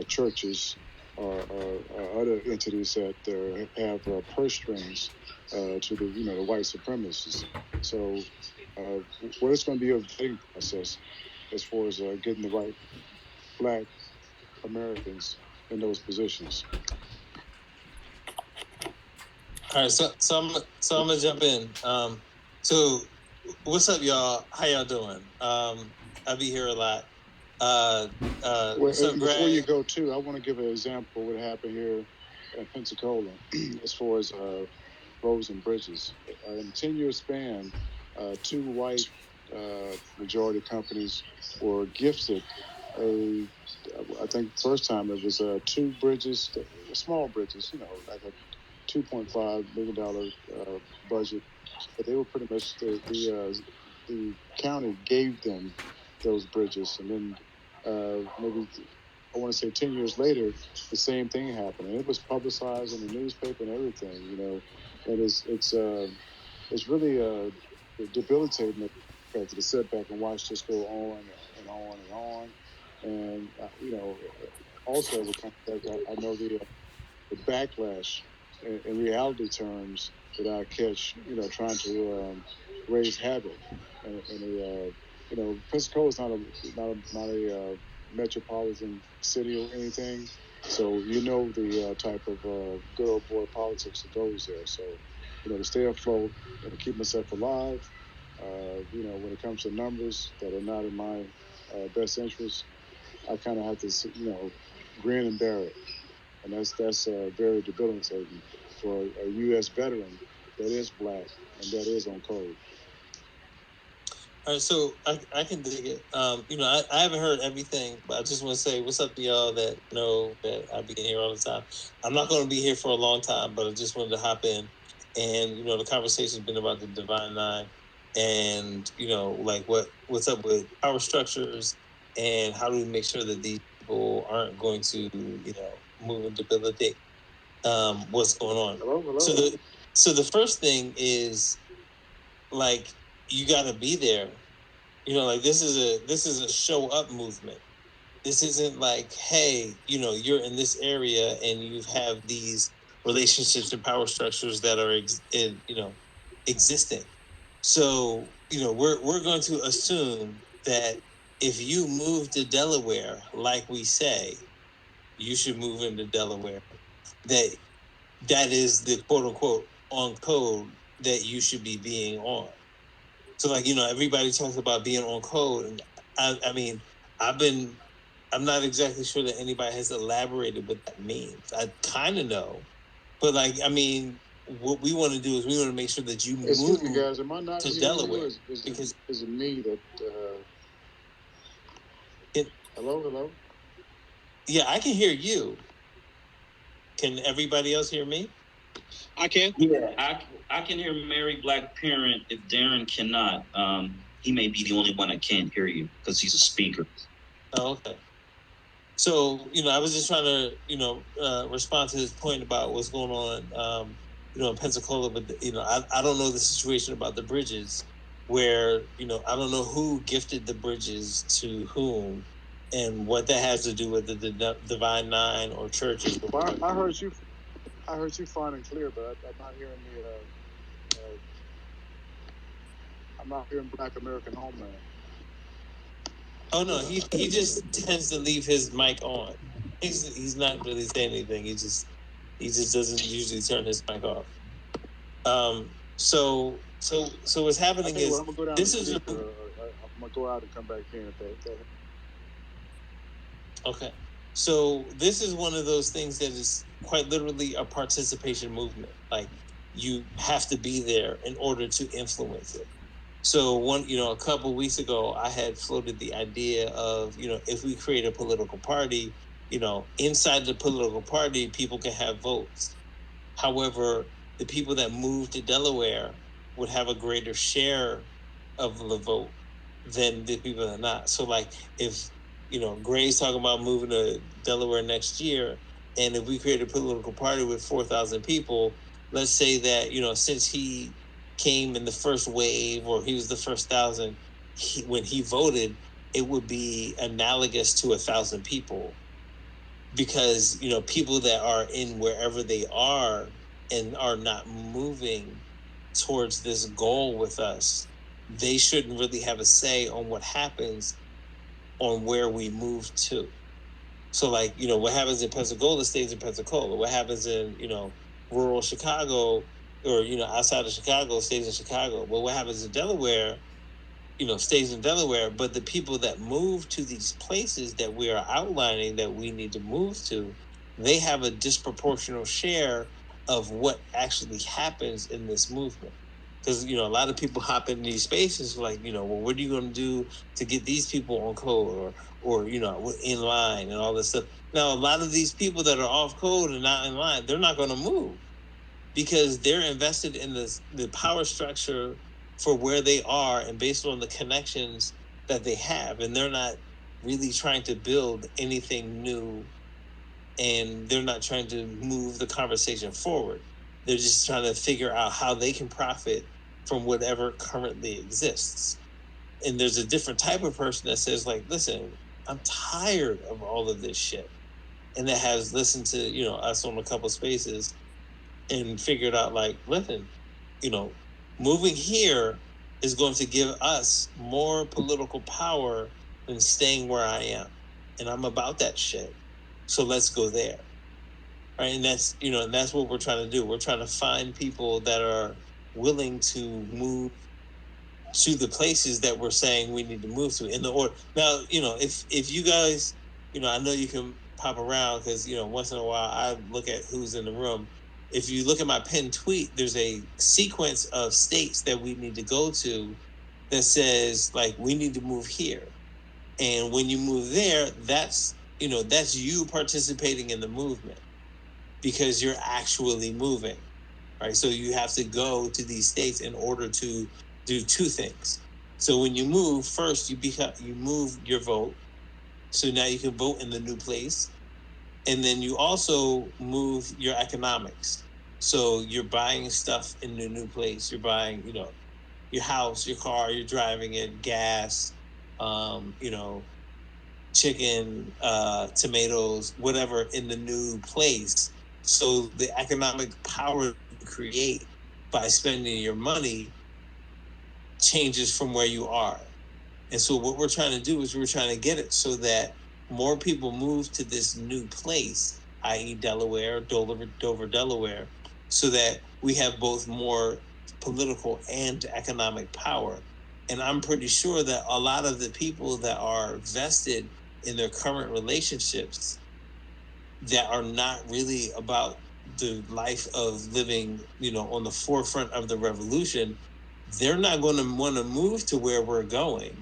churches, or other entities that have purse strings to the white supremacists. So, what is going to be a vetting process as far as getting the right Black Americans in those positions? all right. So I'm gonna jump in. So what's up, y'all? How y'all doing? I be here a lot. Well, So before you go too, I want to give an example of what happened here in Pensacola as far as roads and bridges. In a 10-year span, 2 white majority companies were gifted I think first time it was 2 bridges, small bridges, like $2.5 million budget, but they were pretty much the county gave them those bridges, and then maybe I want to say 10 years later, the same thing happened, and it was publicized in the newspaper and everything, and it's really debilitating to sit back and watch this go on and on and on, and also as a contact, I know the backlash in reality terms that I catch, trying to raise havoc. Pensacola is not a metropolitan city or anything, so the type of good old boy politics that goes there. So, to stay afloat and to keep myself alive, when it comes to numbers that are not in my best interest, I kind of have to, grin and bear it. And that's very debilitating for a U.S. veteran that is black and that is on code. All right, so I can dig it. I haven't heard everything, but I just want to say what's up to y'all that know that I be in here all the time. I'm not going to be here for a long time, but I just wanted to hop in. And, the conversation's been about the Divine Nine and, like what's up with power structures and how do we make sure that these people aren't going to, move and debilitate what's going on. Hello. So the first thing is, like, you got to be there. Like this is a show up movement. This isn't like, hey, you're in this area and you have these relationships and power structures that are existing. So we're going to assume that if you move to Delaware, like we say, you should move into Delaware. That is the quote unquote on code that you should be being on. So, like, everybody talks about being on code, and I'm not exactly sure that anybody has elaborated what that means. I kind of know, but what we want to do is we want to make sure that you move. Excuse me, guys. Am I not to hearing Delaware? You? Is it me that? Hello. Yeah, I can hear you. Can everybody else hear me? I can. Yeah, I can hear Mary Black Parent. If Darren cannot, he may be the only one that can't hear you because he's a speaker. Oh, okay. So, I was just trying to, respond to his point about what's going on, in Pensacola. But, I don't know the situation about the bridges where, I don't know who gifted the bridges to whom and what that has to do with the Divine Nine or churches. Well, I heard you fine and clear, but I'm not hearing I'm not hearing Black American Homeland. Oh no, he just tends to leave his mic on. He's not really saying anything. He just doesn't usually turn his mic off. So what's happening is I'm gonna go down this is is I'm gonna go out and come back in. Okay. So this is one of those things that is quite literally a participation movement. Like, you have to be there in order to influence it. So a couple of weeks ago, I had floated the idea of, if we create a political party, inside the political party, people can have votes. However, the people that move to Delaware would have a greater share of the vote than the people that are not. So, like, if Gray's talking about moving to Delaware next year, and if we create a political party with 4,000 people, let's say that since he came in the first wave, or he was the first 1,000, when he voted, it would be analogous to 1,000 people, because people that are in wherever they are and are not moving towards this goal with us, they shouldn't really have a say on what happens on where we move to. So, like, what happens in Pensacola stays in Pensacola. What happens in rural Chicago, or outside of Chicago, stays in Chicago. But what happens in Delaware, stays in Delaware. But the people that move to these places that we are outlining that we need to move to, they have a disproportionate share of what actually happens in this movement. Because a lot of people hop in these spaces like, well, what are you going to do to get these people on code, or in line and all this stuff. Now, a lot of these people that are off code and not in line, they're not going to move. because they're invested in the power structure for where they are and based on the connections that they have, and they're not really trying to build anything new, and they're not trying to move the conversation forward. They're just trying to figure out how they can profit from whatever currently exists. And there's a different type of person that says, like, listen, I'm tired of all of this shit, and that has listened to, you know, us on a couple spaces and figured out, like, listen, you know, moving here is going to give us more political power than staying where I am. And I'm about that shit. So let's go there. Right. And that's, you know, and that's what we're trying to do. We're trying to find people that are willing to move to the places that we're saying we need to move to in the order. Now, you know, if you guys, you know, I know you can pop around because, you know, once in a while I look at who's in the room. If you look at my pinned tweet, there's a sequence of states that we need to go to that says, like, we need to move here. And when you move there, that's, you know, that's you participating in the movement because you're actually moving. Right. So you have to go to these states in order to do two things. So when you move, first you move your vote. So now you can vote in the new place. And then you also move your economics. So you're buying stuff in the new place. You're buying, you know, your house, your car, you're driving it, gas, you know, chicken, tomatoes, whatever in the new place. So the economic power you create by spending your money changes from where you are. And so what we're trying to do is we're trying to get it so that more people move to this new place, i.e. Delaware, Dover, Delaware, so that we have both more political and economic power. And I'm pretty sure that a lot of the people that are vested in their current relationships that are not really about the life of living, you know, on the forefront of the revolution, they're not going to want to move to where we're going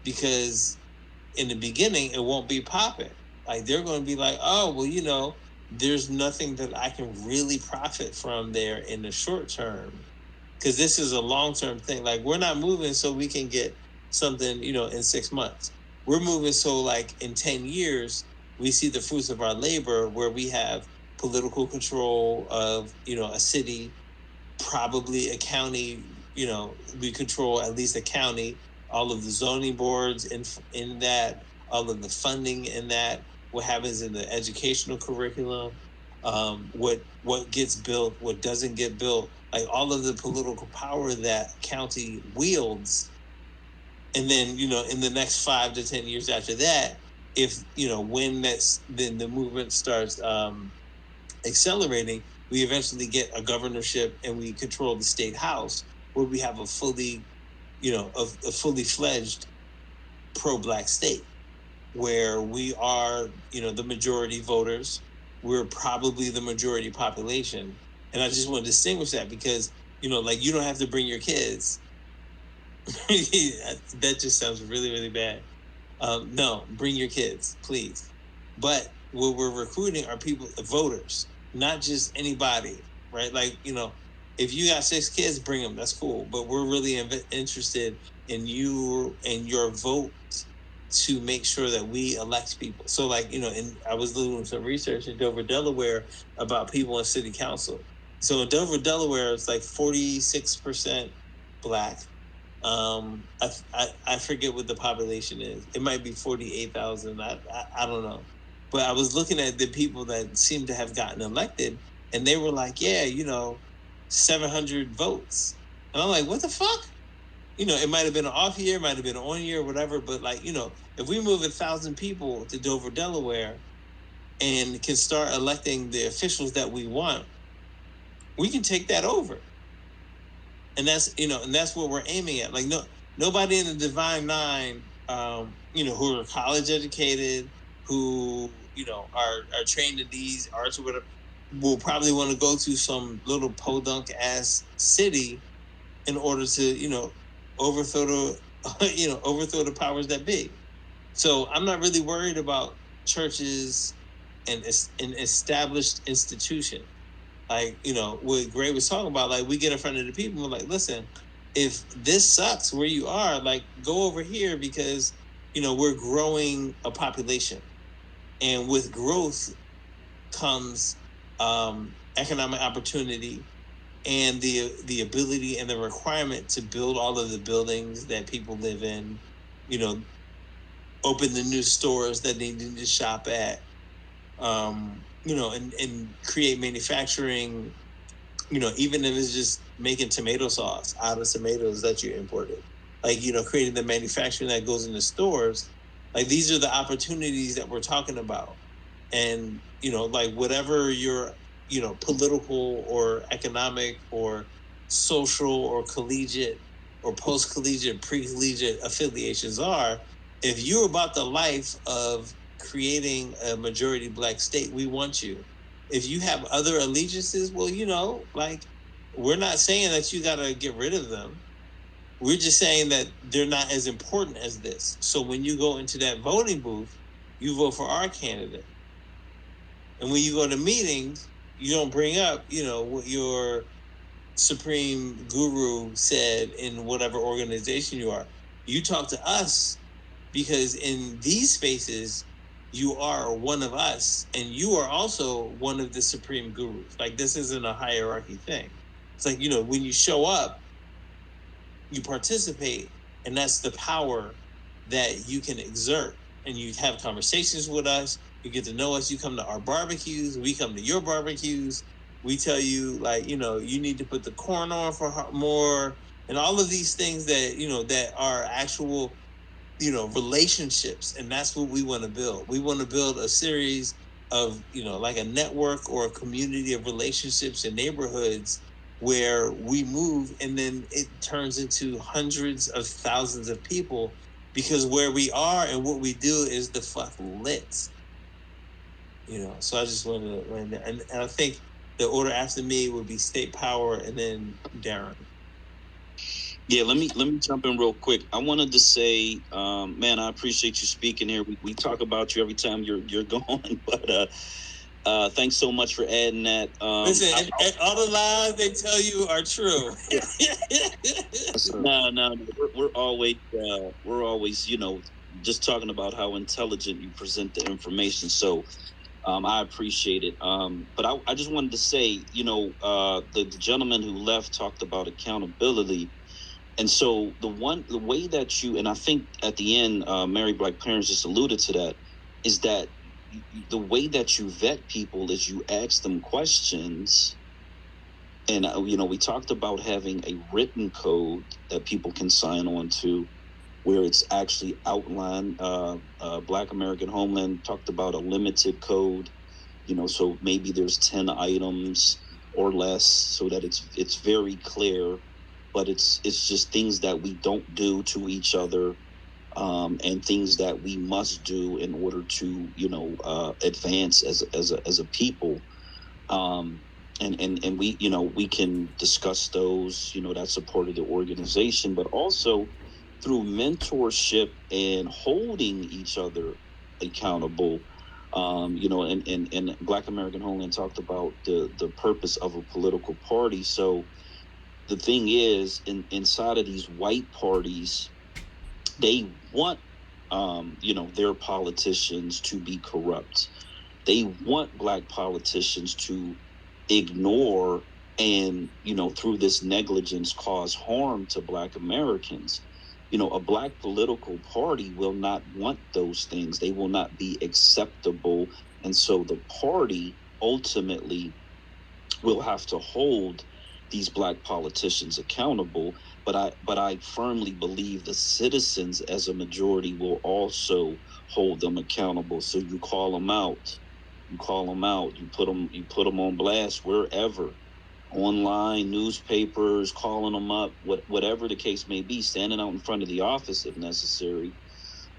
because in the beginning it won't be popping. Like they're going to be like, oh, well, you know, there's nothing that I can really profit from there in the short term because this is a long-term thing. Like we're not moving so we can get something, you know, in 6 months. We're moving so like in 10 years, we see the fruits of our labor where we have political control of, you know, a city, probably a county, you know, we control at least a county, all of the zoning boards in that, all of the funding in that, what happens in the educational curriculum, what gets built, what doesn't get built, like all of the political power that county wields. And then, you know, in the next 5 to 10 years after that, if, you know, when then the movement starts accelerating, we eventually get a governorship and we control the state house where we have a fully, you know, a fully fledged pro-black state where we are, you know, the majority voters. We're probably the majority population. And I just want to distinguish that because, you know, like you don't have to bring your kids. That just sounds really, really bad. No, bring your kids, please. But what we're recruiting are people, voters, not just anybody, right? Like, you know, if you got 6 kids, bring them. That's cool. But we're really interested in you and your vote to make sure that we elect people. So, like, you know, and I was doing some research in Dover, Delaware about people in city council. So in Dover, Delaware, it's like 46% black. I forget what the population is. It might be 48,000. I don't know. But I was looking at the people that seem to have gotten elected, and they were like, yeah, you know, 700 votes. And I'm like, what the fuck? You know, it might have been an off year, might have been an on year, whatever. But like, you know, if we move 1,000 people to Dover, Delaware, and can start electing the officials that we want, we can take that over. And that's, you know, and that's what we're aiming at. Like, nobody in the Divine Nine, you know, who are college educated, who, you know, are trained in these arts or whatever, will probably want to go to some little podunk ass city in order to, you know, overthrow the powers that be. So I'm not really worried about churches and an established institution. Like, what Gray was talking about, like, we get in front of the people, we're like, listen, if this sucks where you are, like, go over here because, we're growing a population. And with growth comes economic opportunity and the ability and the requirement to build all of the buildings that people live in, open the new stores that they need to shop at, and create manufacturing, even if it's just making tomato sauce out of tomatoes that you imported, like, creating the manufacturing that goes in the stores. Like, these are the opportunities that we're talking about. And, like, whatever your, political or economic or social or collegiate or post-collegiate, pre-collegiate affiliations are, if you're about the life of creating a majority Black state, we want you. If you have other allegiances, well, like, we're not saying that you got to get rid of them. We're just saying that they're not as important as this. So when you go into that voting booth, you vote for our candidate. And when you go to meetings, you don't bring up, what your supreme guru said in whatever organization you are. You talk to us because in these spaces, you are one of us, and you are also one of the supreme gurus. Like, this isn't a hierarchy thing. It's like, when you show up, you participate, and that's the power that you can exert. And you have conversations with us. You get to know us. You come to our barbecues. We come to your barbecues. We tell you, like, you need to put the corn on for more, and all of these things that, that are actual, relationships. And that's what we want to build. We want to build a series of, like a network or a community of relationships and neighborhoods where we move, and then it turns into hundreds of thousands of people, because where we are and what we do is the fuck lit. So I just wanted to land there. And I think the order after me would be State Power and then Darren. Yeah, let me jump in real quick. I wanted to say, man, I appreciate you speaking here. We talk about you every time you're gone, but thanks so much for adding that. Listen, all the lies they tell you are true. No, we're always just talking about how intelligent you present the information. So I appreciate it. But I just wanted to say, the gentleman who left talked about accountability. And so the way that you, and I think at the end, Mary Black Parents just alluded to that, is that the way that you vet people is you ask them questions. And, we talked about having a written code that people can sign on to, where it's actually outlined. Black American Homeland talked about a limited code, so maybe there's 10 items or less, so that it's very clear. But it's just things that we don't do to each other, and things that we must do in order to advance as a people. And we can discuss those. That's a part of the organization, but also through mentorship and holding each other accountable. And Black American Homeland talked about the purpose of a political party. So the thing is, inside of these white parties, they want, their politicians to be corrupt. They want Black politicians to ignore and, through this negligence, cause harm to Black Americans. A Black political party will not want those things. They will not be acceptable. And so the party ultimately will have to hold these Black politicians accountable. But I firmly believe the citizens as a majority will also hold them accountable. So you call them out. You put them on blast wherever, online, newspapers, calling them up, whatever the case may be, standing out in front of the office if necessary.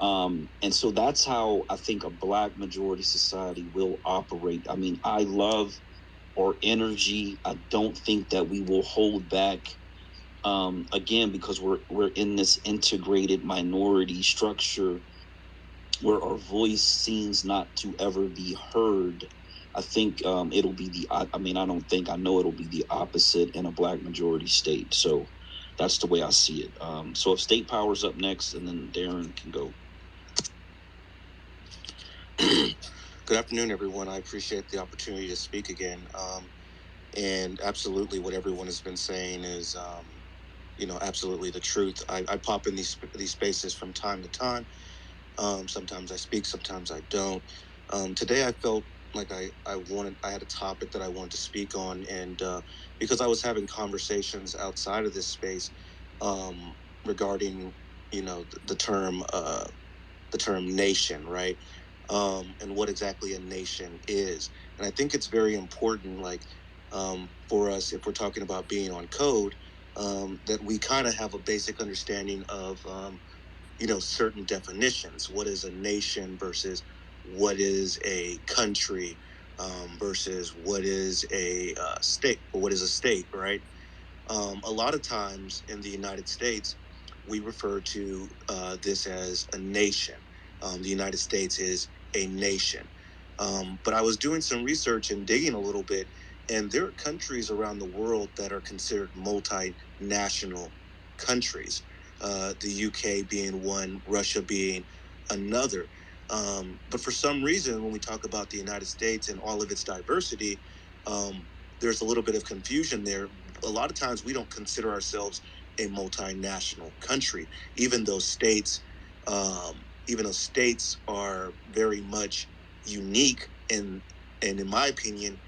And so that's how I think a Black majority society will operate. I mean, I love our energy. I don't think that we will hold back. Again, because we're in this integrated minority structure where our voice seems not to ever be heard. I think it'll be I know it'll be the opposite in a black majority state. So that's the way I see it. So if state power's up next, and then Darren can go. Good afternoon, everyone. I appreciate the opportunity to speak again. And absolutely, what everyone has been saying is, absolutely the truth. I pop in these spaces from time to time. Sometimes I speak, sometimes I don't. Today, I felt like I had a topic that I wanted to speak on, and because I was having conversations outside of this space regarding, the term nation, right? And what exactly a nation is. And I think it's very important, for us, if we're talking about being on code, that we kind of have a basic understanding of, certain definitions. What is a nation versus what is a country, versus what is a state, or what is a state, right? A lot of times in the United States, we refer to this as a nation. The United States is a nation. But I was doing some research and digging a little bit, and there are countries around the world that are considered multinational countries. The UK being one, Russia being another. But for some reason, when we talk about the United States and all of its diversity, there's a little bit of confusion there. A lot of times we don't consider ourselves a multinational country, even though states are very much unique and in my opinion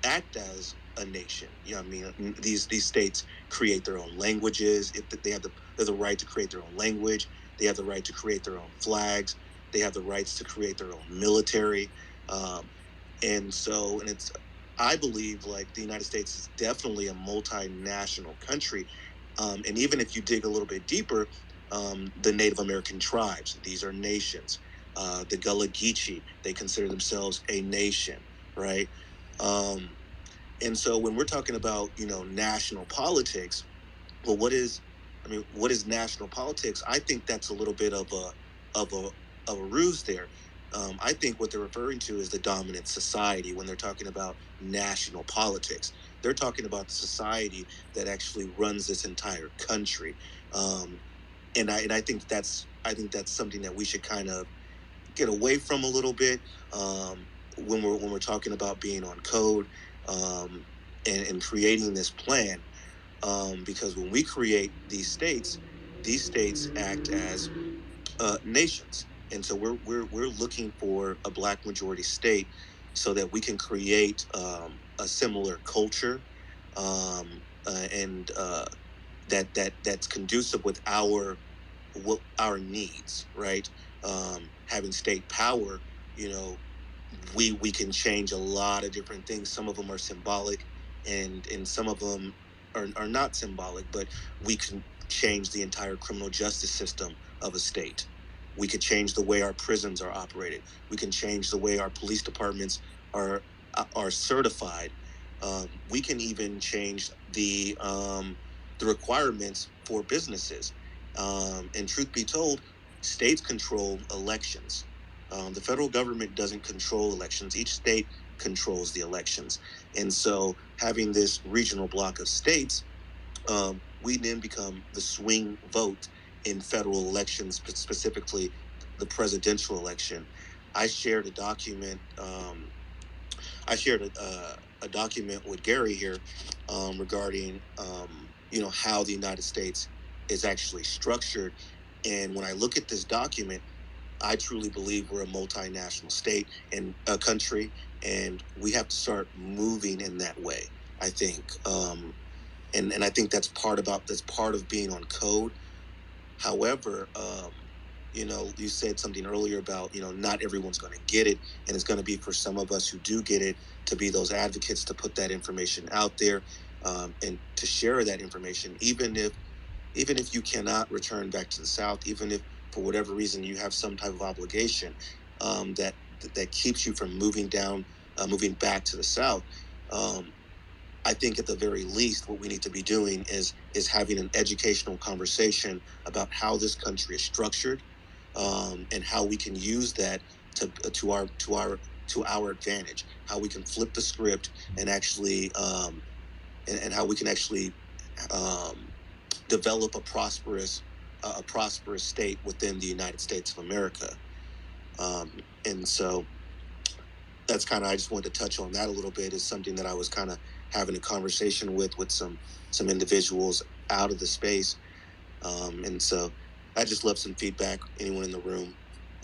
act as a nation. I mean, these states create their own languages. If they have the right to create their own language, they have the right to create their own flags, they have the rights to create their own military. And it's, I believe, like, the United States is definitely a multinational country. And even if you dig a little bit deeper, the Native American tribes, these are nations. The Gullah Geechee, they consider themselves a nation, right? And so when we're talking about, national politics, well, what is national politics? I think that's a little bit of a ruse there. I think what they're referring to is the dominant society when they're talking about national politics. They're talking about the society that actually runs this entire country. And I think that's something that we should kind of get away from a little bit, when we're talking about being on code, and creating this plan. Because when we create these states act as nations, and so we're looking for a black majority state so that we can create a similar culture, and that's conducive with our needs, right? Having state power, you know, we can change a lot of different things. Some of them are symbolic, and some of them are not symbolic, but we can change the entire criminal justice system of a state. We could change the way our prisons are operated. We can change the way our police departments are certified. We can even change the requirements for businesses. And truth be told, states control elections. The federal government doesn't control elections. Each state controls the elections. And so having this regional block of states, we then become the swing vote in federal elections, specifically the presidential election. I shared a document. A document with Gary here, regarding how the United States is actually structured. And when I look at this document, I truly believe we're a multinational state and a country, and we have to start moving in that way. I think, and I think that's part of being on code. However, you said something earlier about, not everyone's going to get it, and it's going to be for some of us who do get it to be those advocates, to put that information out there, and to share that information, even if you cannot return back to the South, even if for whatever reason you have some type of obligation, that keeps you from moving back to the South. I think at the very least, what we need to be doing is having an educational conversation about how this country is structured, and how we can use that to our to our advantage, how we can flip the script and actually and how we can actually develop a prosperous state within the United States of America. And so that's kind of, I just wanted to touch on that a little bit, is something that I was kind of having a conversation with some individuals out of the space. And so I just love some feedback, anyone in the room.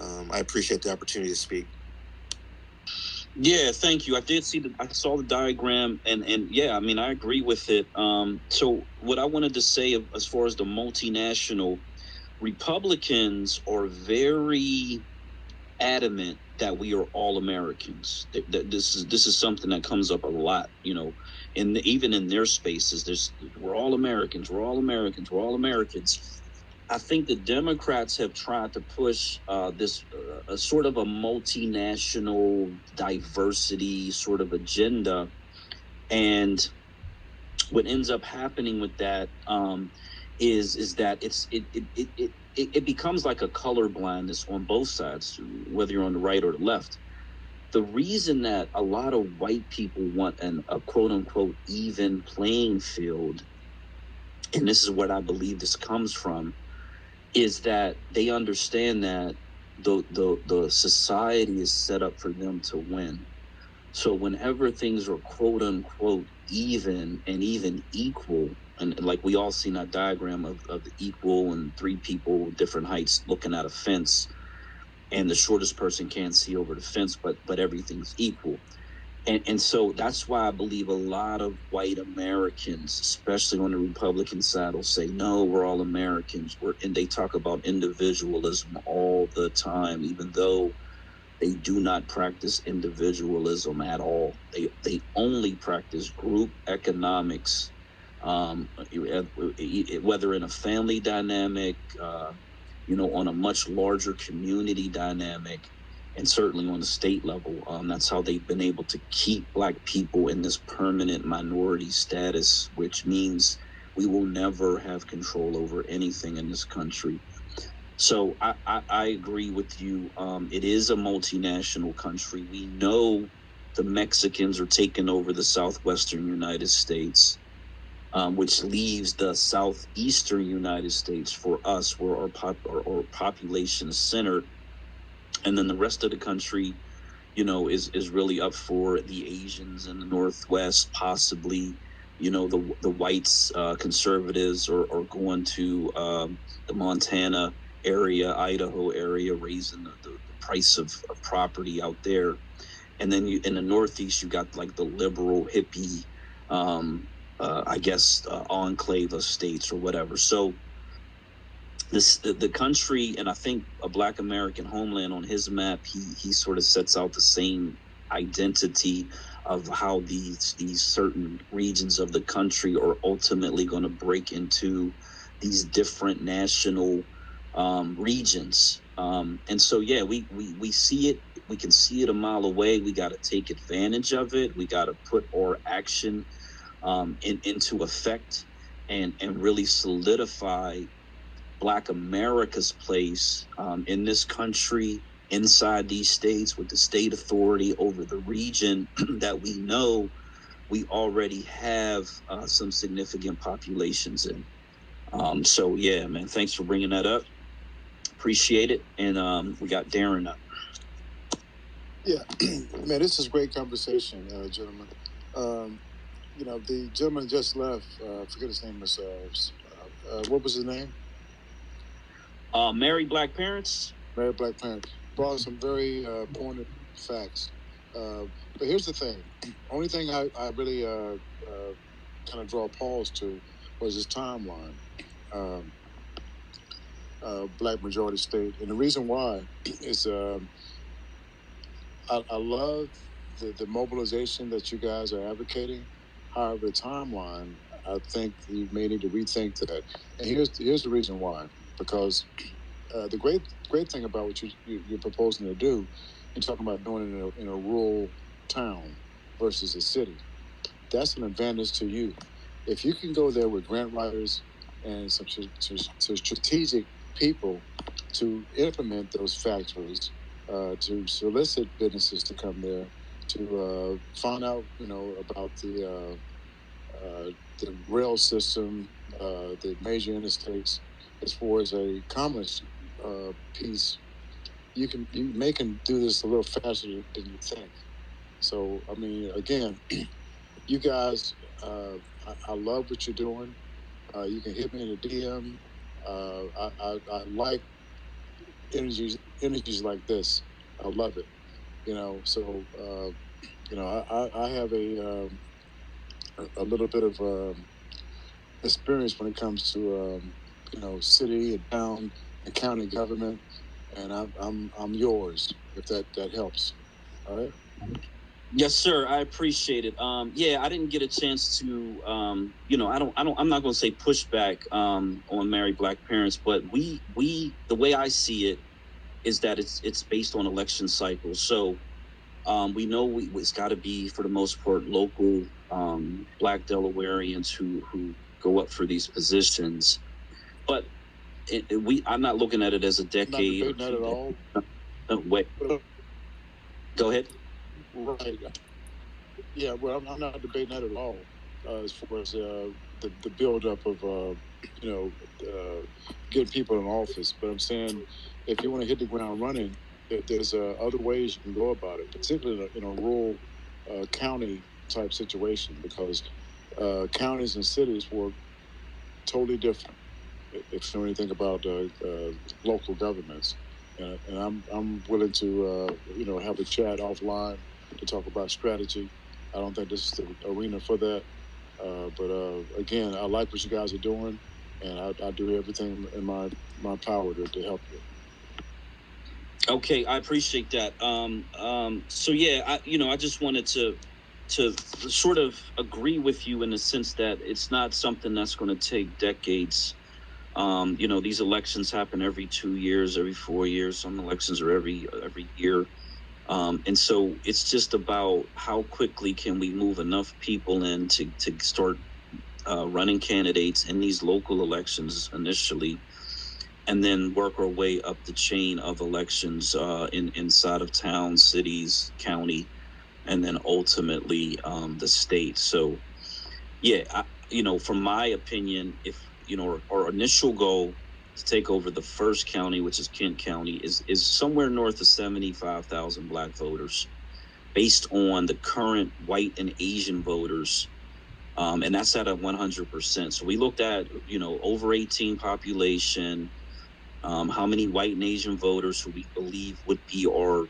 I appreciate the opportunity to speak. Yeah, thank you. I saw the diagram, and yeah, I mean, I agree with it. So what I wanted to say as far as the multinational, Republicans are very adamant that we are all Americans. That this is something that comes up a lot, and even in their spaces, we're all Americans, we're all Americans, we're all Americans. I think the Democrats have tried to push this a sort of a multinational diversity sort of agenda, and what ends up happening with that is that it becomes like a color blindness on both sides, whether you're on the right or the left. The reason that a lot of white people want a quote unquote even playing field, and this is what I believe this comes from, is that they understand that the society is set up for them to win. So whenever things are quote unquote even and even equal, and like we all seen that diagram of the equal and three people different heights looking at a fence, and the shortest person can't see over the fence, but everything's equal. And so that's why I believe a lot of white Americans, especially on the Republican side, will say, no, we're all Americans. And they talk about individualism all the time, even though they do not practice individualism at all. They only practice group economics, whether in a family dynamic, on a much larger community dynamic, and certainly on the state level. That's how they've been able to keep Black people in this permanent minority status, which means we will never have control over anything in this country. So I agree with you. It is a multinational country. We know the Mexicans are taking over the southwestern United States, which leaves the southeastern United States for us, where our population is centered. And then the rest of the country, is really up for the Asians in the Northwest, possibly. The whites, conservatives are going to the Montana area, Idaho area, raising the price of property out there. And then in the Northeast, you got like the liberal hippie, I guess, enclave of states or whatever. So the country, and I think a Black American homeland on his map, he sort of sets out the same identity of how these certain regions of the country are ultimately going to break into these different national regions. And so, yeah, we see it. We can see it a mile away. We got to take advantage of it. We got to put our action into effect, and really solidify Black America's place in this country, inside these states, with the state authority over the region that we know we already have some significant populations in. So, yeah, man, thanks for bringing that up. Appreciate it. And we got Darren up. Yeah, man, this is great conversation, gentlemen. The gentleman just left. I forget his name. What was his name? Married Black Parents. Married Black Parents brought some very pointed facts. But here's the thing. Only thing I really kind of draw pause to was his timeline. Black majority state, and the reason why is I love the mobilization that you guys are advocating. However, the timeline, I think you may need to rethink that. And here's the reason why. Because the great thing about what you're proposing to do, you're talking about doing it in a rural town versus a city. That's an advantage to you. If you can go there with grant writers and some strategic people to implement those factories, to solicit businesses to come there, to find out, about the rail system, the major interstates. As far as a commerce piece, you may can do this a little faster than you think. So, I mean, again, you guys, I love what you're doing. You can hit me in the DM. I like energies like this. I love it. So I have a little bit of experience when it comes to city and town and county government, and I'm yours if that helps. All right. Yes, sir. I appreciate it. Yeah, I didn't get a chance to, I'm not going to say pushback on married black parents, but the way I see it is that it's based on election cycles. So we know it's got to be, for the most part, local black Delawareans who go up for these positions. But I'm not looking at it as a decade. Not debating that at all. Wait. Go ahead. Right. Yeah. Well, I'm not debating that at all. As far as the build up of getting people in office, but I'm saying if you want to hit the ground running, there's other ways you can go about it, particularly in a rural county type situation, because counties and cities work totally different. If you know anything about local governments, and I'm willing to have a chat offline to talk about strategy. I don't think this is the arena for that, but again, I like what you guys are doing, and I do everything in my power to help you. Okay, I appreciate that. So yeah, I just wanted to sort of agree with you in the sense that it's not something that's going to take decades. These elections happen every 2 years, every 4 years. Some elections are every year. And so it's just about how quickly can we move enough people in to start running candidates in these local elections initially, and then work our way up the chain of elections inside of towns, cities, county, and then ultimately the state. So, yeah, from my opinion, if our initial goal to take over the first county, which is Kent County, is somewhere north of 75,000 black voters, based on the current white and Asian voters. And that's at a 100%. So we looked at, over 18 population, how many white and Asian voters who we believe would be our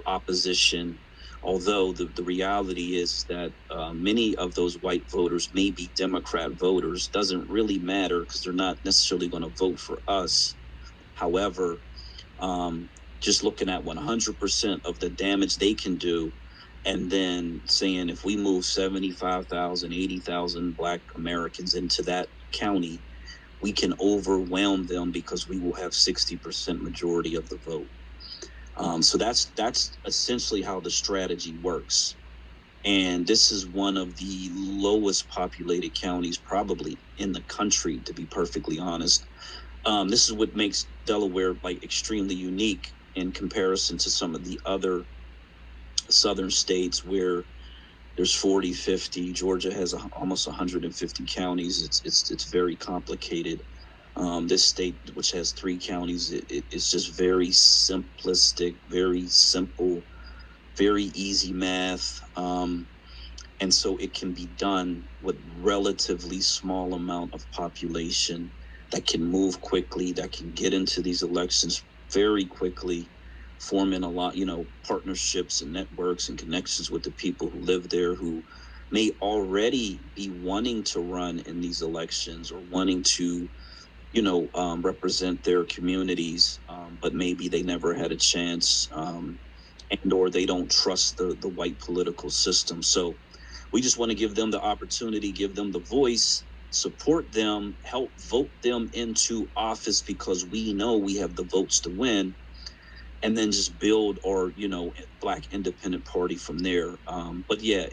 opposition. Although the reality is that many of those white voters may be Democrat voters, doesn't really matter because they're not necessarily going to vote for us. However, just looking at 100% of the damage they can do, and then saying if we move 75,000, 80,000 black Americans into that county, we can overwhelm them because we will have 60% majority of the vote. So that's essentially how the strategy works. And this is one of the lowest populated counties probably in the country, to be perfectly honest. This is what makes Delaware extremely unique in comparison to some of the other southern states where there's 40, 50. Georgia has almost 150 counties. It's very complicated. This state, which has 3 counties, it's just very simplistic, very simple, very easy math. And so it can be done with relatively small amount of population that can move quickly, that can get into these elections very quickly, forming a lot, partnerships and networks and connections with the people who live there, who may already be wanting to run in these elections or wanting to represent their communities, but maybe they never had a chance, and or they don't trust the white political system. So we just want to give them the opportunity, give them the voice, support them, help vote them into office because we know we have the votes to win, and then just build our, black independent party from there. But yeah,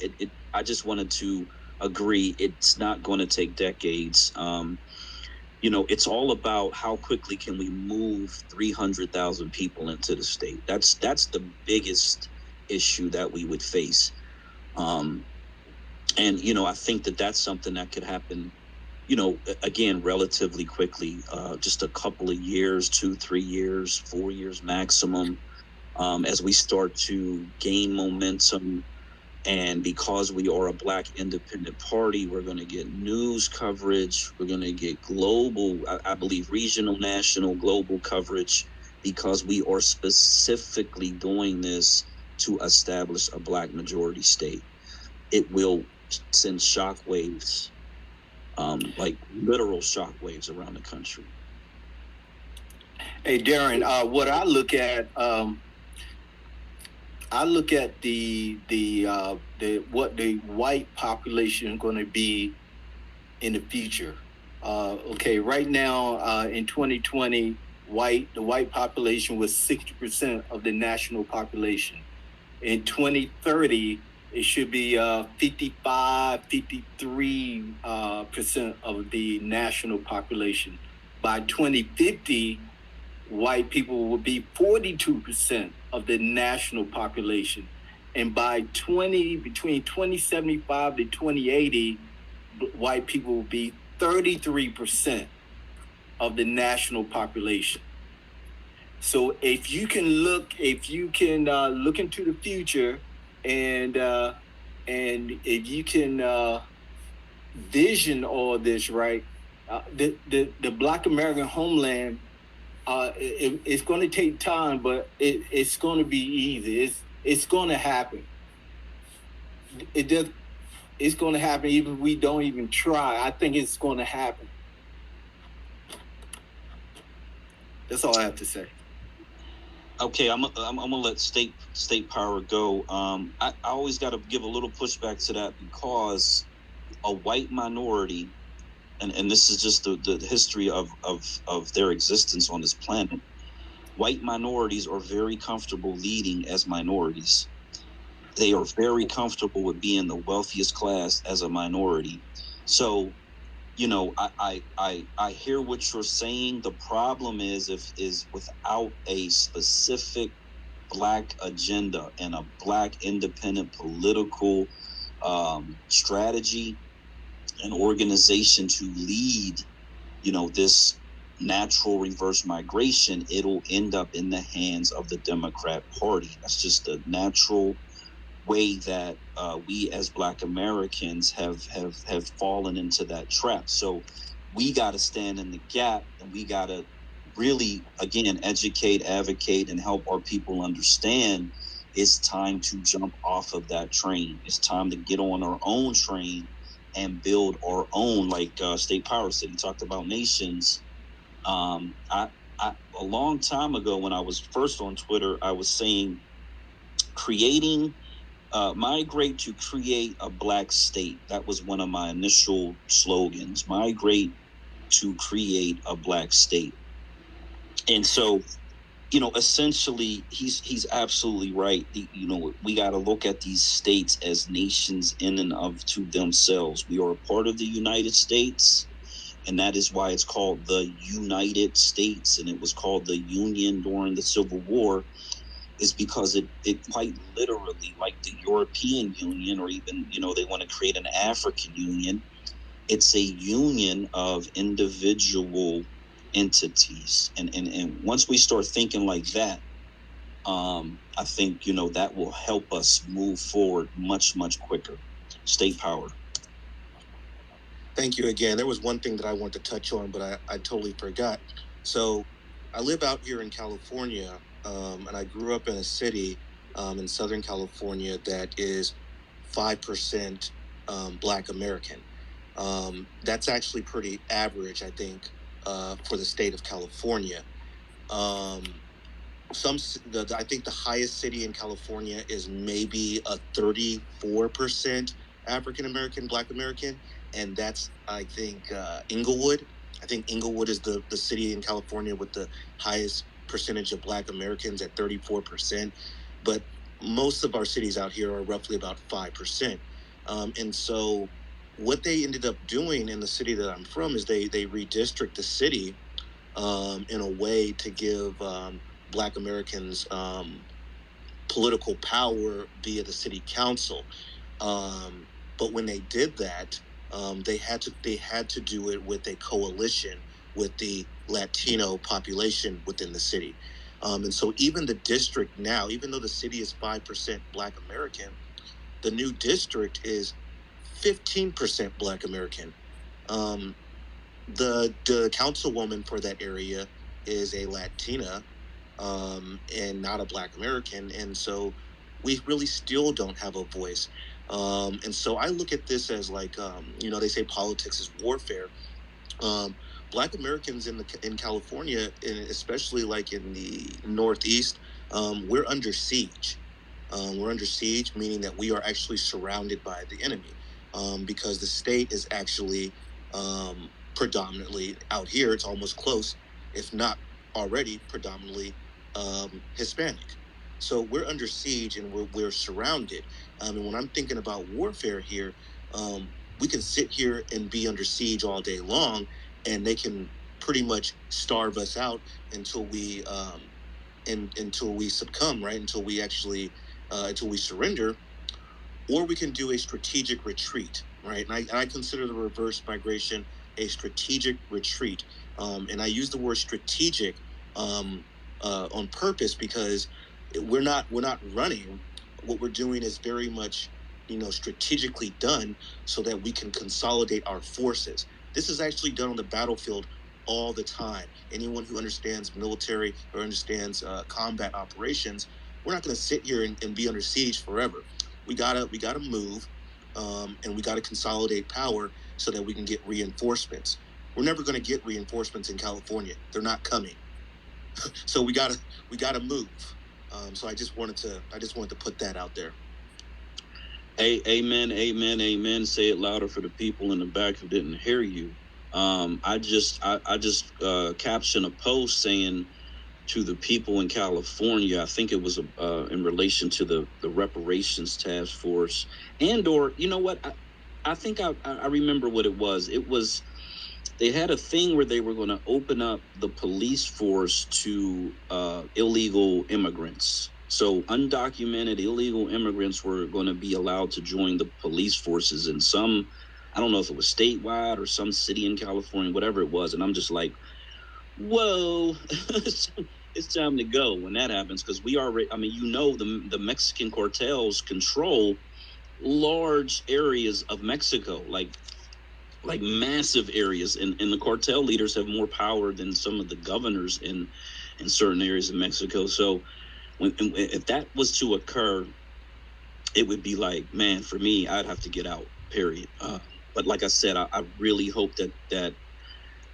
I just wanted to agree it's not going to take decades. it's all about how quickly can we move 300,000 people into the state. That's the biggest issue that we would face. And I think that that's something that could happen, again, relatively quickly, just a couple of years, 2-3 years, 4 years maximum, as we start to gain momentum. And because we are a Black independent party, we're going to get news coverage. We're going to get global, I believe, regional, national, global coverage, because we are specifically doing this to establish a Black majority state. It will send shockwaves, like literal shockwaves around the country. Hey, Darren, what I look at, what the white population is going to be in the future. Okay, right now in 2020, the white population was 60% of the national population. In 2030, it should be 53% of the national population. By 2050, white people will be 42% of the national population. And by between 2075 to 2080, white people will be 33% of the national population. So if you can look into the future, and if you can vision all this, right, the Black American homeland, it's going to take time, but it's going to be easy. It's going to happen. It's going to happen even if we don't even try. I think it's going to happen. That's all I have to say. Okay, I'm gonna let state power go. I always got to give a little pushback to that, because a white minority, and this is just the history of their existence on this planet. White minorities are very comfortable leading as minorities. They are very comfortable with being the wealthiest class as a minority. So, I hear what you're saying. The problem is without a specific Black agenda and a Black independent political strategy and organization to lead, this natural reverse migration, it'll end up in the hands of the Democrat Party. That's just a natural way that we as Black Americans have fallen into that trap. So we got to stand in the gap, and we got to really, again, educate, advocate, and help our people understand it's time to jump off of that train. It's time to get on our own train and build our own, like State Power said. He talked about nations. A long time ago, when I was first on Twitter, I was saying migrate to create a Black state. That was one of my initial slogans. Migrate to create a Black state. And so, essentially, he's absolutely right. We got to look at these states as nations in and of to themselves. We are a part of the United States, and that is why it's called the United States, and it was called the Union during the Civil War, is because it quite literally, like the European Union, or even, they want to create an African Union, it's a union of individual entities. And once we start thinking like that, I think, that will help us move forward much, much quicker. State power. Thank you again. There was one thing that I wanted to touch on, but I totally forgot. So I live out here in California, and I grew up in a city in Southern California that is 5% Black American. That's actually pretty average, I think, for the state of California. I think the highest city in California is maybe a 34% African American, Black American, and that's, I think, Inglewood. I think Inglewood is the city in California with the highest percentage of Black Americans at 34%. But most of our cities out here are roughly about 5%. And so what they ended up doing in the city that I'm from is they redistrict the city in a way to give Black Americans political power via the city council. But when they did that, they had to do it with a coalition with the Latino population within the city. And so even the district now, even though the city is 5% Black American, the new district is 15% Black American. The councilwoman for that area is a Latina and not a Black American, and so we really still don't have a voice. And so I look at this as like, they say politics is warfare. Black Americans in California, and especially like in the Northeast, we're under siege. We're under siege, meaning that we are actually surrounded by the enemy, because the state is actually predominantly out here. It's almost close, if not already predominantly Hispanic. So we're under siege and we're surrounded. And when I'm thinking about warfare here, we can sit here and be under siege all day long, and they can pretty much starve us out until we until we succumb, right? Until we actually until we surrender, or we can do a strategic retreat, right? And I consider the reverse migration a strategic retreat, and I use the word strategic on purpose because we're not running. What we're doing is very much strategically done so that we can consolidate our forces. This is actually done on the battlefield all the time. Anyone who understands military or understands combat operations, we're not going to sit here and be under siege forever. We gotta move, and we gotta consolidate power so that we can get reinforcements. We're never going to get reinforcements in California. They're not coming. So we gotta move. So I just wanted to put that out there. Hey, amen, amen, amen. Say it louder for the people in the back who didn't hear you. I just captioned a post saying to the people in California, I think it was in relation to the reparations task force, or you know what, I think I remember what it was. It was, they had a thing where they were going to open up the police force to illegal immigrants. So undocumented illegal immigrants were going to be allowed to join the police forces in some, I don't know if it was statewide or some city in California, whatever it was. And I'm just like, whoa, it's time to go when that happens, because we already, I mean, the Mexican cartels control large areas of Mexico, like massive areas, and the cartel leaders have more power than some of the governors in certain areas of Mexico. So if that was to occur, it would be like, man, for me, I'd have to get out, period. But like I said, I really hope that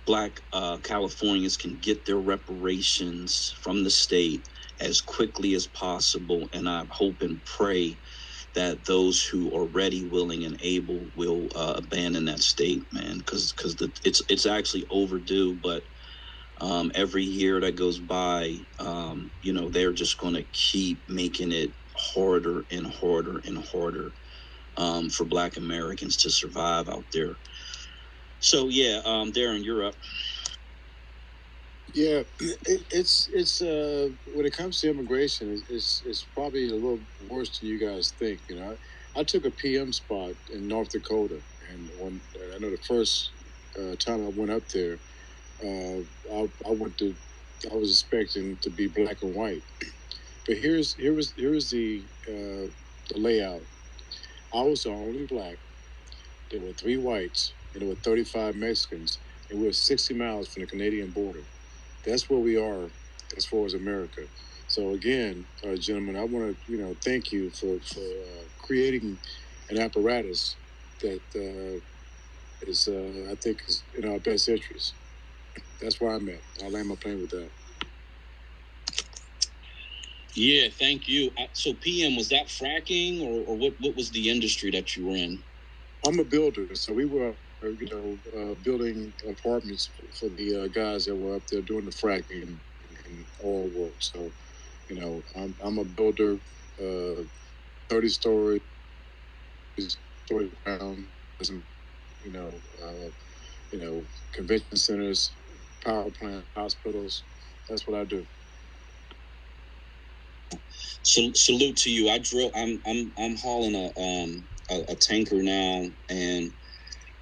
Black Californians can get their reparations from the state as quickly as possible, and I hope and pray that those who are ready, willing, and able will abandon that state, man, because it's actually overdue. But every year that goes by, they're just going to keep making it harder and harder and harder for Black Americans to survive out there. So yeah, Darren, you're up. Yeah, it's when it comes to immigration, it's probably a little worse than you guys think. I took a PM spot in North Dakota, and when I know the first time I went up there, I was expecting to be black and white, but here was the layout. I was the only black. There were 3 whites, and there were 35 Mexicans, and we were 60 miles from the Canadian border. That's where we are as far as America. So again, gentlemen, I want to thank you for creating an apparatus that is I think is in our best interest. That's where I'm at. I'll land my plane with that. Yeah, thank you. So PM, was that fracking, or what was the industry that you were in? I'm a builder, so we were building apartments for the guys that were up there doing the fracking and oil work. So I'm a builder, 30 story ground, convention centers, power plant, hospitals. That's what I do. So salute to you. I'm hauling a tanker now, and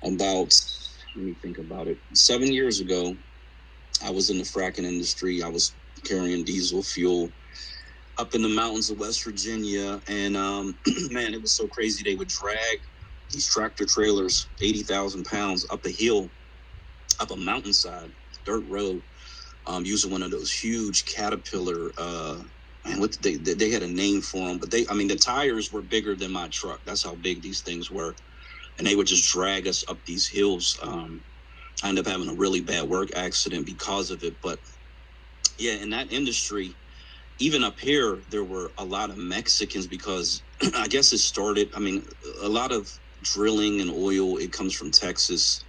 about, let me think about it. 7 years ago, I was in the fracking industry. I was carrying diesel fuel up in the mountains of West Virginia, and man, it was so crazy. They would drag these tractor trailers, 80,000 pounds, up a hill, up a mountainside, dirt road, using one of those huge Caterpillar. Man, what they had a name for them, but the tires were bigger than my truck. That's how big these things were, and they would just drag us up these hills. I ended up having a really bad work accident because of it. But yeah, in that industry, even up here, there were a lot of Mexicans because I guess it started, a lot of drilling and oil, it comes from Texas.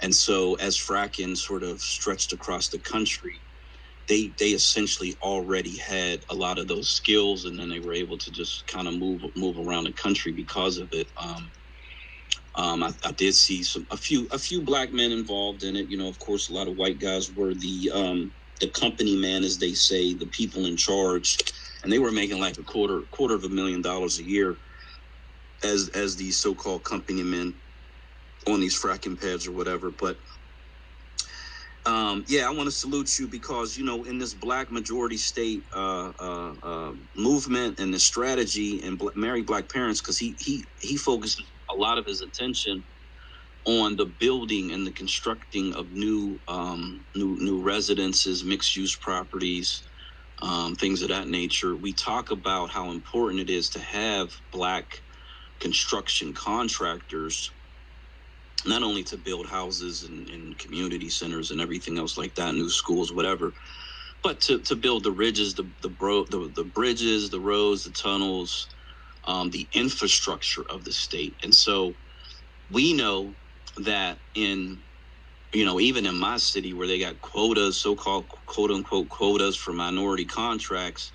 And so as fracking sort of stretched across the country, they essentially already had a lot of those skills, and then they were able to just kind of move around the country because of it. I did see a few black men involved in it. Of course, a lot of white guys were the company man, as they say, the people in charge, and they were making like $250,000 a year as these so-called company men on these fracking pads or whatever. But I want to salute you because in this black majority state movement and the strategy and marry black parents, because he focuses a lot of his attention on the building and the constructing of new residences, mixed-use properties, things of that nature. We talk about how important it is to have black construction contractors, not only to build houses and community centers and everything else like that, new schools, whatever, but to build the ridges, the bridges, the roads, the tunnels, the infrastructure of the state. And so we know that even in my city where they got quotas, so-called quote unquote quotas for minority contracts,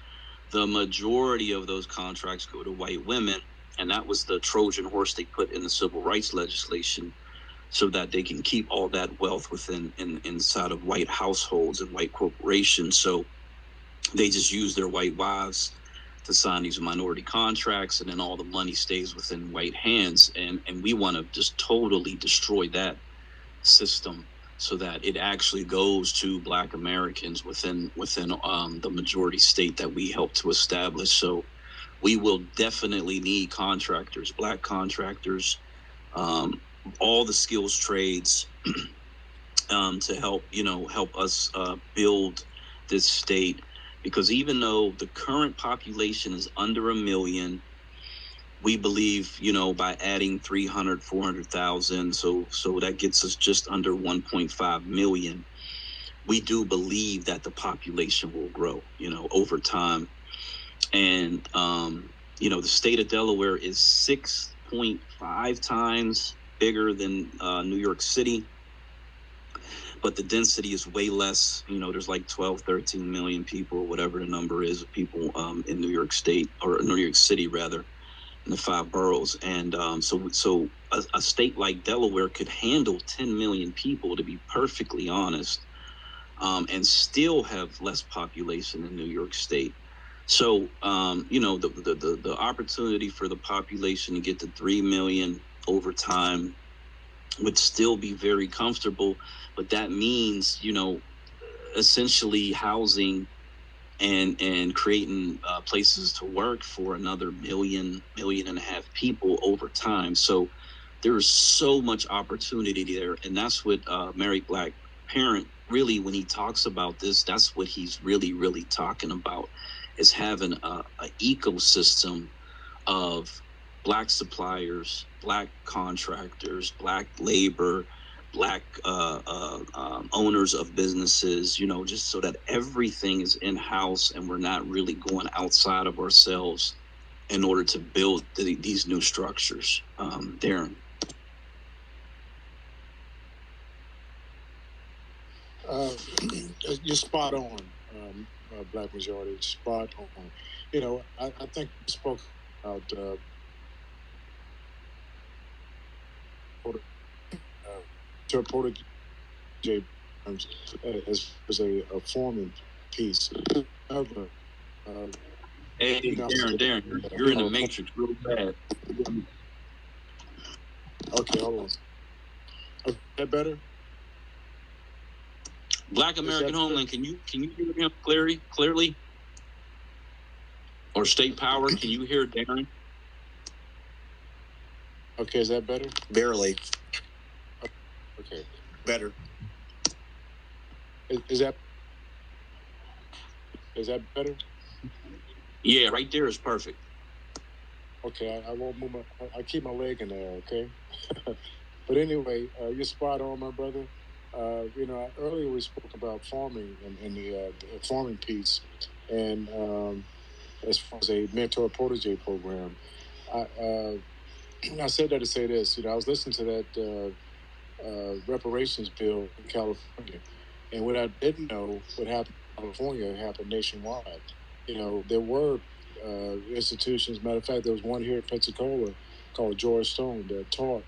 the majority of those contracts go to white women. And that was the Trojan horse they put in the civil rights legislation so that they can keep all that wealth inside of white households and white corporations. So they just use their white wives to sign these minority contracts, and then all the money stays within white hands. And we want to just totally destroy that system so that it actually goes to black Americans within the majority state that we help to establish. So we will definitely need contractors, black contractors, all the skills trades, to help us build this state. Because even though the current population is under 1 million, we believe, by adding 300, 400,000, so that gets us just under 1.5 million. We do believe that the population will grow, over time. And, the state of Delaware is 6.5 times bigger than New York City. But the density is way less. There's like 12, 13 million people, or whatever the number is of people in New York State, or New York City rather, in the 5 boroughs. And so a state like Delaware could handle 10 million people, to be perfectly honest, and still have less population than New York State. So, the opportunity for the population to get to 3 million over time would still be very comfortable, but that means, essentially housing and creating places to work for another million and a half people over time. So there is so much opportunity there, and that's what Marry Black Parent, really, when he talks about this, that's what he's really, really talking about, is having a ecosystem of black suppliers, black contractors, black labor, black owners of businesses, just so that everything is in-house and we're not really going outside of ourselves in order to build these new structures. Darren. You're spot on, black majority, spot on. I think you spoke about protege as a forming piece. However, Hey, Darren, you're in the matrix real bad. Okay, hold on. Is that better? Black American Homeland, can you hear him clearly? Or State Power, can you hear Darren? Okay, is that better? Barely. Okay. Better. Is that better? Yeah, right there is perfect. Okay, I won't move I keep my leg in there, okay? But anyway, you're spot on, my brother. Earlier we spoke about farming and the farming piece, and as far as a mentor protege program, I said that to say this. I was listening to that reparations bill in California, and what I didn't know what happened in California happened nationwide. There were institutions. Matter of fact, there was one here in Pensacola called George Stone that taught,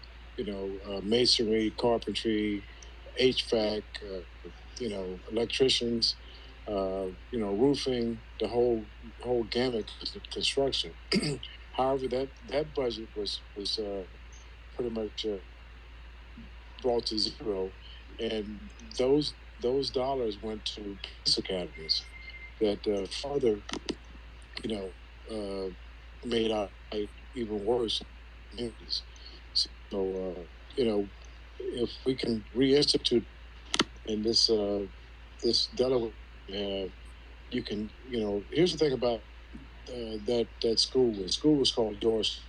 masonry, carpentry, HVAC, electricians, roofing, the whole gamut of construction. However, that budget was pretty much brought to zero, and those dollars went to peace academies that further, made our life even worse in communities. So, if we can reinstitute in this Delaware, you can, here's the thing about that school. The school was called Doris.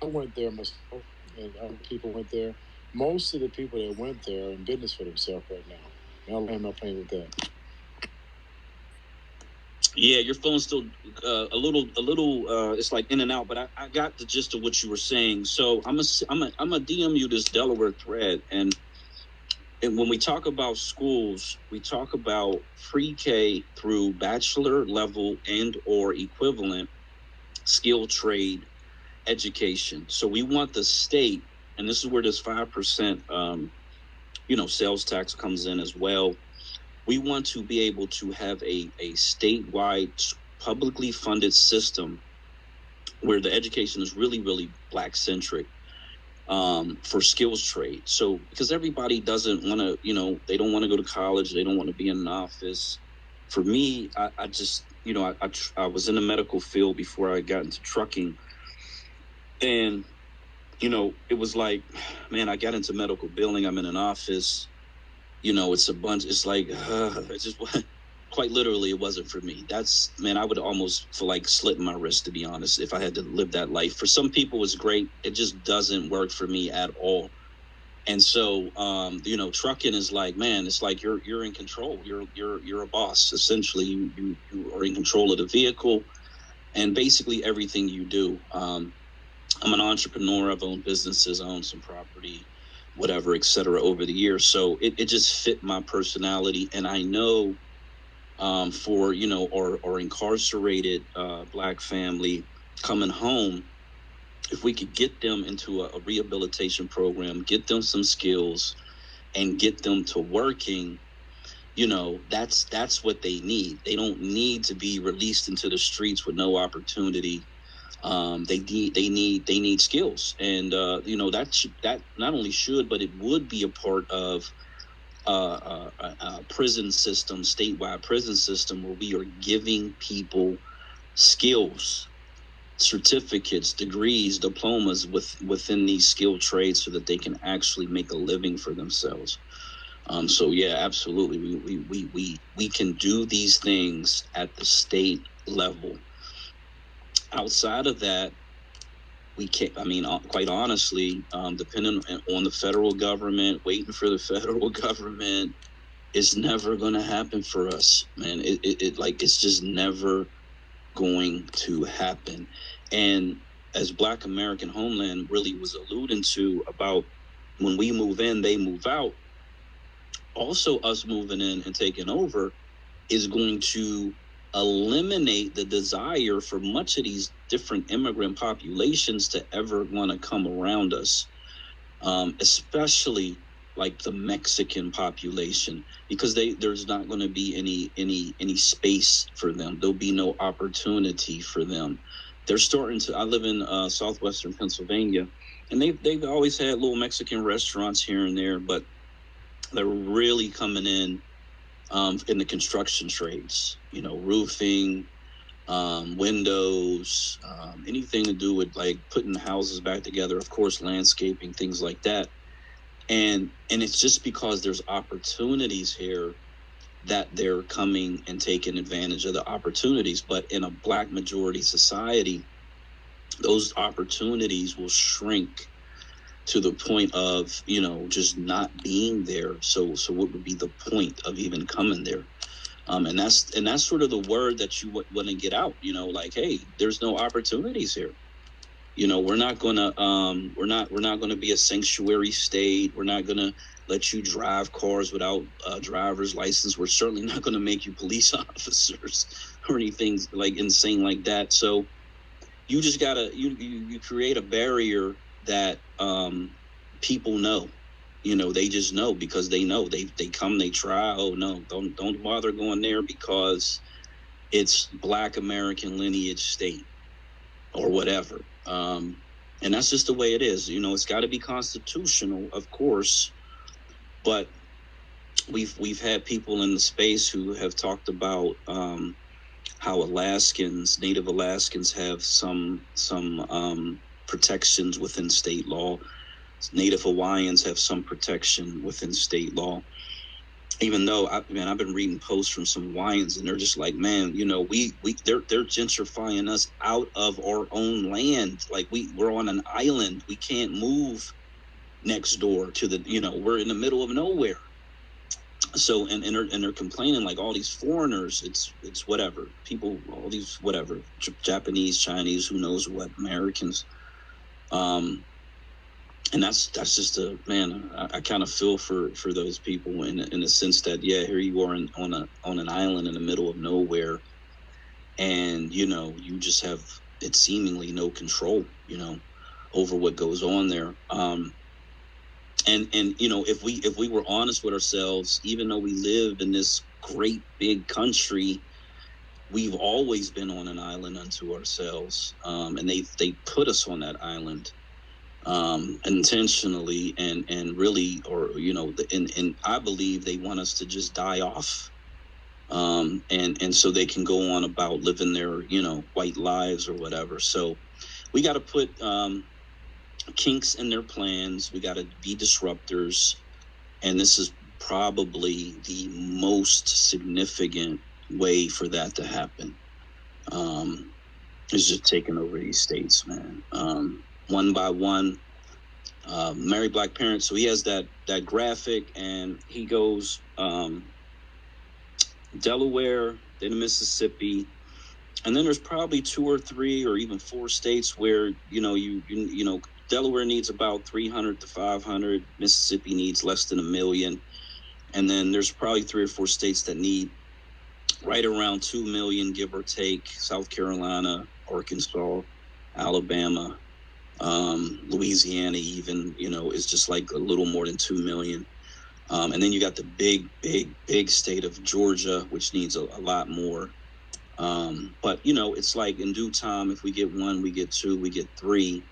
I went there myself, and other people went there. Most of the people that went there are in business for themselves right now. And I'll land my plane with that. Yeah, your phone's still a little. It's like in and out, but I got the gist of what you were saying. So I'm a DM you this Delaware thread, and when we talk about schools, we talk about pre-K through bachelor level and or equivalent skill trade education. So we want the state, and this is where this 5%, sales tax comes in as well. We want to be able to have a statewide publicly funded system where the education is really, really Black centric for skills trade. So because everybody doesn't want to, they don't want to go to college. They don't want to be in an office. For me, I just, I was in the medical field before I got into trucking. And, it was like, man, I got into medical billing. I'm in an office. It's a bunch. It's like, it's just quite literally, it wasn't for me. I would almost feel like slitting my wrist, to be honest, if I had to live that life. For some people, it's great. It just doesn't work for me at all. And so, trucking is like, man, it's like you're in control. You're a boss. Essentially, you are in control of the vehicle and basically everything you do. I'm an entrepreneur. I've owned businesses. I own some property, whatever, et cetera, over the years. So it just fit my personality. And I know for, or incarcerated Black family coming home, if we could get them into a rehabilitation program, get them some skills and get them to working, that's what they need. They don't need to be released into the streets with no opportunity. They need skills, and that not only should, but it would be a part of a prison system, statewide prison system, where we are giving people skills, certificates, degrees, diplomas within these skilled trades, so that they can actually make a living for themselves. So yeah, absolutely, we can do these things at the state level. Outside of that, we can't. Quite honestly, depending on the federal government, waiting for the federal government is never going to happen for us, man. It's just never going to happen. And as Black American Homeland really was alluding to about, when we move in, they move out. Also, us moving in and taking over is going to eliminate the desire for much of these different immigrant populations to ever want to come around us, especially like the Mexican population, because there's not going to be any space for them. There'll be no opportunity for them. They're starting to. I live in southwestern Pennsylvania, and they've always had little Mexican restaurants here and there, but they're really coming in the construction trades. You know, roofing, windows, anything to do with like putting houses back together. Of course, landscaping, things like that. And it's just because there's opportunities here that they're coming and taking advantage of the opportunities. But in a Black majority society, those opportunities will shrink to the point of, you know, just not being there. So what would be the point of even coming there? And that's sort of the word that you want to get out, you know, like, hey, there's no opportunities here. You know, we're not gonna be a sanctuary state. We're not gonna let you drive cars without a driver's license. We're certainly not gonna make you police officers or anything like insane like that. So you just gotta you create a barrier that people know. You know, they just know, because they know they come, they try. Oh no, don't bother going there because it's Black American lineage state or whatever. And that's just the way it is. You know, it's got to be constitutional, of course, but we've had people in the space who have talked about how Native Alaskans have some protections within state law. Native Hawaiians have some protection within state law. Even though I've been reading posts from some Hawaiians, and they're just like, man, you know, they're gentrifying us out of our own land. Like we're on an island. We can't move next door to the, you know, we're in the middle of nowhere. So and they're complaining like all these foreigners. It's whatever people, all these whatever Japanese, Chinese, who knows what, Americans. And that's just a man. I kind of feel for those people in the sense that, yeah, here you are on an island in the middle of nowhere, and you know, you just have it seemingly no control, you know, over what goes on there. And you know, if we were honest with ourselves, even though we live in this great big country, we've always been on an island unto ourselves, and they put us on that island intentionally and really, or you know, and I believe they want us to just die off, and so they can go on about living their, you know, white lives or whatever. So we got to put kinks in their plans. We got to be disruptors, and this is probably the most significant way for that to happen. Is just taking over these states, man. One by one. Married Black parents. So he has that graphic, and he goes Delaware, then Mississippi, and then there's probably 2 or 3 or even 4 states where, you know, you know, Delaware needs about 300 to 500, Mississippi needs less than 1 million, and then there's probably 3 or 4 states that need right around 2 million, give or take. South Carolina, Arkansas, Alabama, Louisiana, even, you know, is just like a little more than 2 million. And then you got the big state of Georgia, which needs a lot more. But you know, it's like in due time, if we get 1, we get 2, we get 3.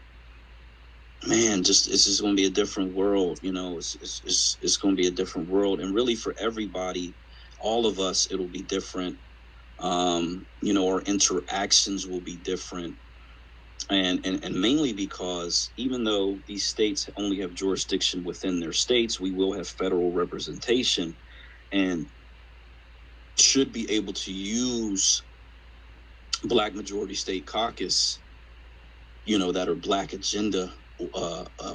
Man, it's just going to be a different world. You know, it's going to be a different world, and really for everybody, all of us, it'll be different. You know, our interactions will be different. And mainly because even though these states only have jurisdiction within their states, we will have federal representation and should be able to use Black majority state caucus, you know, that are Black agenda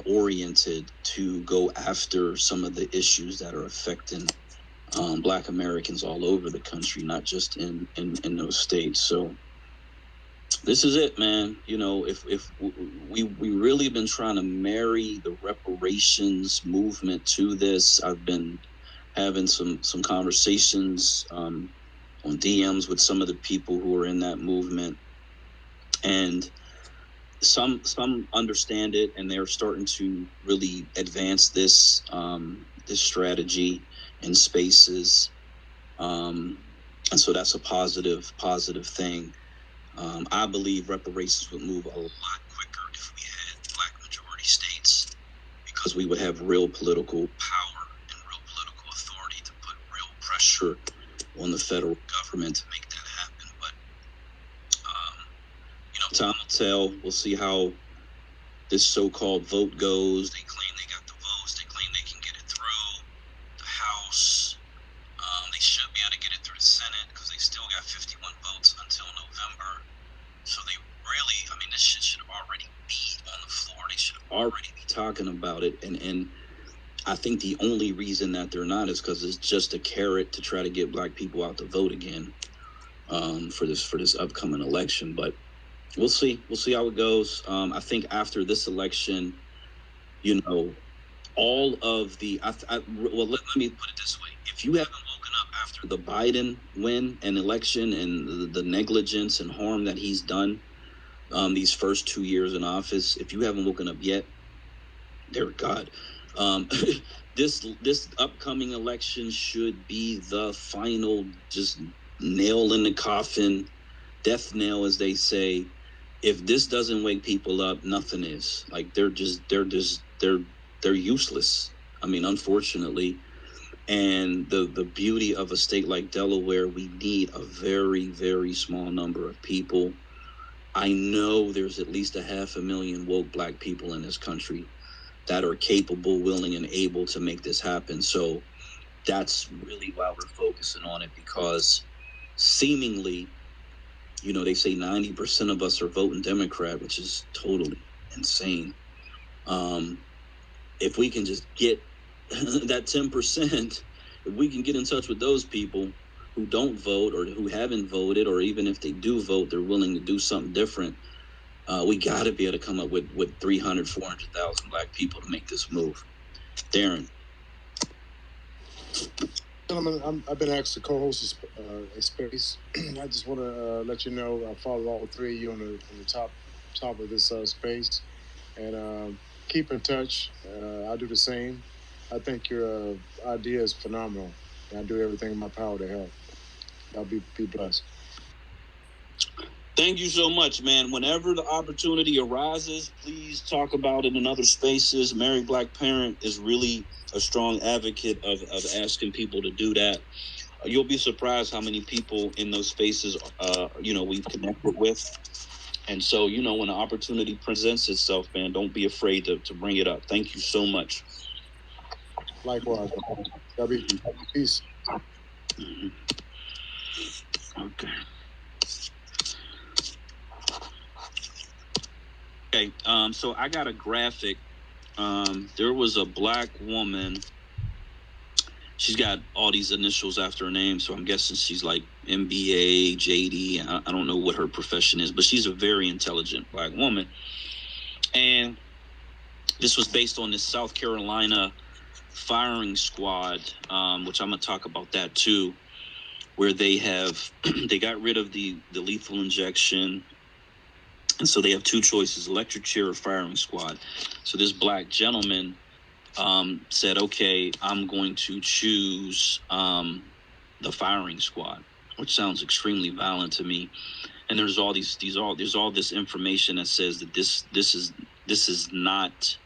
oriented to go after some of the issues that are affecting Black Americans all over the country, not just in those states. So this is it, man. You know, if we really been trying to marry the reparations movement to this. I've been having some conversations on DMs with some of the people who are in that movement, and some understand it, and they're starting to really advance this. this strategy in spaces. And so that's a positive thing. I believe reparations would move a lot quicker if we had Black majority states, because we would have real political power and real political authority to put real pressure on the federal government to make that happen. But, time will tell. We'll see how this so-called vote goes. They claim they got the votes. They claim they can get it through the House. They should be able to get it through the Senate because they still got 51 votes until November. So they really, this shit should already be on the floor. They should already be talking about it. And I think the only reason that they're not is because it's just a carrot to try to get Black people out to vote again for this upcoming election. But we'll see how it goes. I think after this election, all of the let me put it this way: if you haven't woken up after the Biden win and election and the negligence and harm that he's done these first 2 years in office, if you haven't woken up yet, dear God, this upcoming election should be the final just nail in the coffin, death nail, as they say. If this doesn't wake people up, nothing is. Like they're useless. Unfortunately. And the beauty of a state like Delaware, we need a very, very small number of people. I know there's at least 500,000 woke Black people in this country that are capable, willing, and able to make this happen. So that's really why we're focusing on it, because seemingly, they say 90% of us are voting Democrat, which is totally insane. If we can just get that 10%, if we can get in touch with those people who don't vote or who haven't voted, or even if they do vote, they're willing to do something different, we got to be able to come up with 300,000, 400,000 Black people to make this move. Darren. Gentlemen, I've been asked to co-host a space. I just want to let you know I follow all three of you on the top of this space, and keep in touch. I do the same. I think your idea is phenomenal, and I do everything in my power to help. I'll be blessed. Thank you so much, man. Whenever the opportunity arises, please talk about it in other spaces. Married Black Parent is really a strong advocate of asking people to do that. You'll be surprised how many people in those spaces, we've connected with. And so, when the opportunity presents itself, man, don't be afraid to bring it up. Thank you so much. Likewise. Peace. Mm-hmm. Okay. Okay. So I got a graphic. There was a Black woman. She's got all these initials after her name, so I'm guessing she's like MBA, JD. I don't know what her profession is, but she's a very intelligent Black woman. And this was based on this South Carolina firing squad, which I'm going to talk about that too, where they got rid of the lethal injection. And so they have two choices: electric chair or firing squad. So this Black gentleman said, okay, I'm going to choose the firing squad, which sounds extremely violent to me. And there's all this information that says that this is not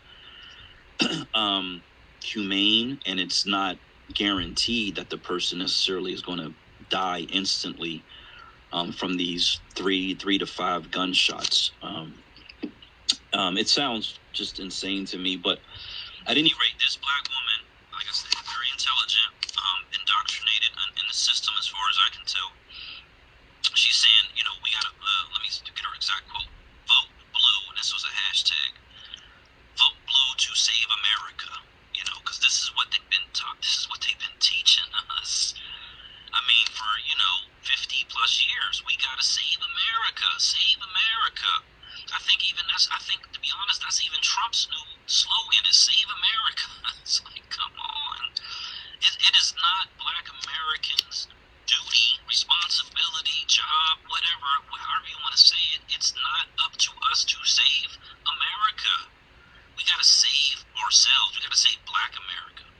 humane, and it's not guaranteed that the person necessarily is going to die instantly from these 3 to 5 gunshots. It sounds just insane to me, but at any rate, this Black woman, like I said, very intelligent, indoctrinated in the system as far as I can tell. She's saying, we gotta, let me get her exact quote: vote blue, and this was a hashtag, vote blue to save America, because this is what they've been taught, this is what they've been teaching us. For, 50 plus years, we gotta save America, save America. I think, to be honest, that's even Trump's new slogan, is save America. It's like, come on. It is not Black Americans' duty, responsibility, job, whatever, however you want to say it. It's not up to us to save America. We got to save ourselves. We got to save Black America.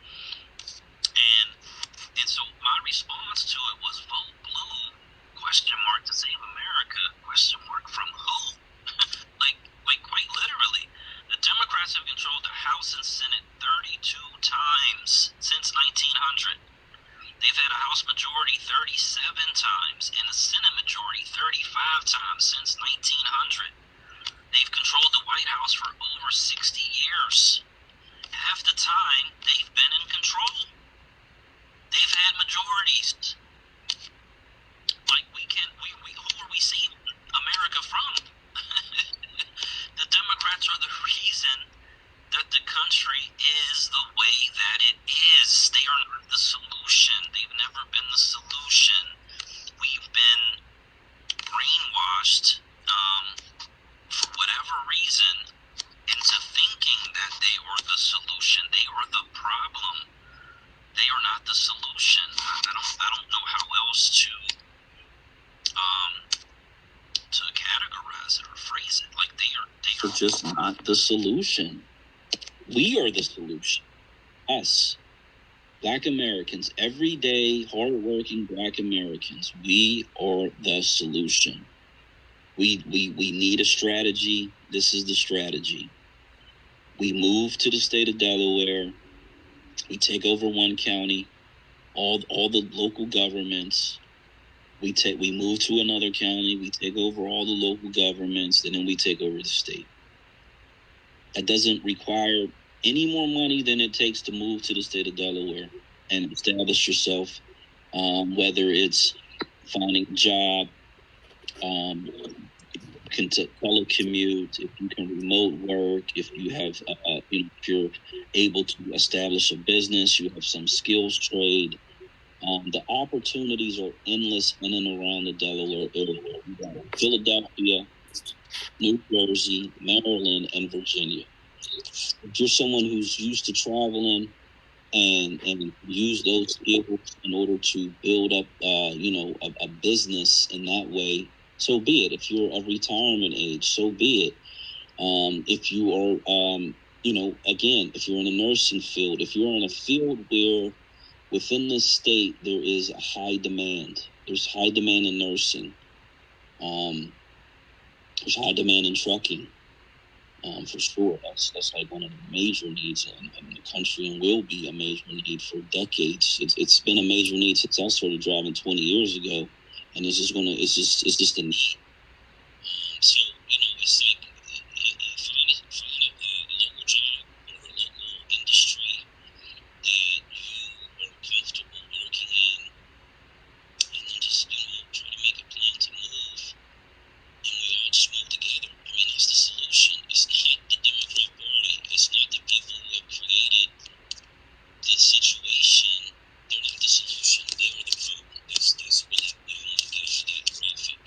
And so my response to it was vote blue, question mark, to save America, question mark, from who? like quite literally. The Democrats have controlled the House and Senate 32 times since 1900. They've had a House majority 37 times and a Senate majority 35 times since 1900. They've controlled the White House for over 60 years. Half the time, they've been in control. They've had majorities. Like, who are we saving America from? The Democrats are the reason that the country is the way that it is. They are not the solution. They've never been the solution. We've been brainwashed, for whatever reason, into thinking that they are the solution. They are the problem. They are not the solution. I don't know how else to categorize it or phrase it. Like, they are just not the solution. We are the solution. Us, Black Americans, everyday, hardworking Black Americans, we are the solution. We need a strategy. This is the strategy. We move to the state of Delaware. We take over one county, all the local governments. We move to another county. We take over all the local governments, and then we take over the state. That doesn't require any more money than it takes to move to the state of Delaware and establish yourself, whether it's finding a job, can telecommute, if you can remote work, if you have, if you're able to establish a business, you have some skills trade. The opportunities are endless in and around the Delaware area. We got Philadelphia, New Jersey, Maryland, and Virginia. If you're someone who's used to traveling and use those skills in order to build up, a business in that way, so be it. If you're of retirement age, so be it. If you are, again, if you're in a nursing field, if you're in a field where within this state there is a high demand, there's high demand in nursing, there's high demand in trucking, for sure. That's like one of the major needs in the country, and will be a major need for decades. It's been a major need since I started driving 20 years ago, and it's just a need. So it's like find a local job or a local industry that you are comfortable working in, and then just try to make a plan to move, and we all just move together. I mean, that's the solution. It's not the Democrat Party. It's not the people who have created the situation. They're not the solution. They are the problem. That's really, I want to get out of that graphic.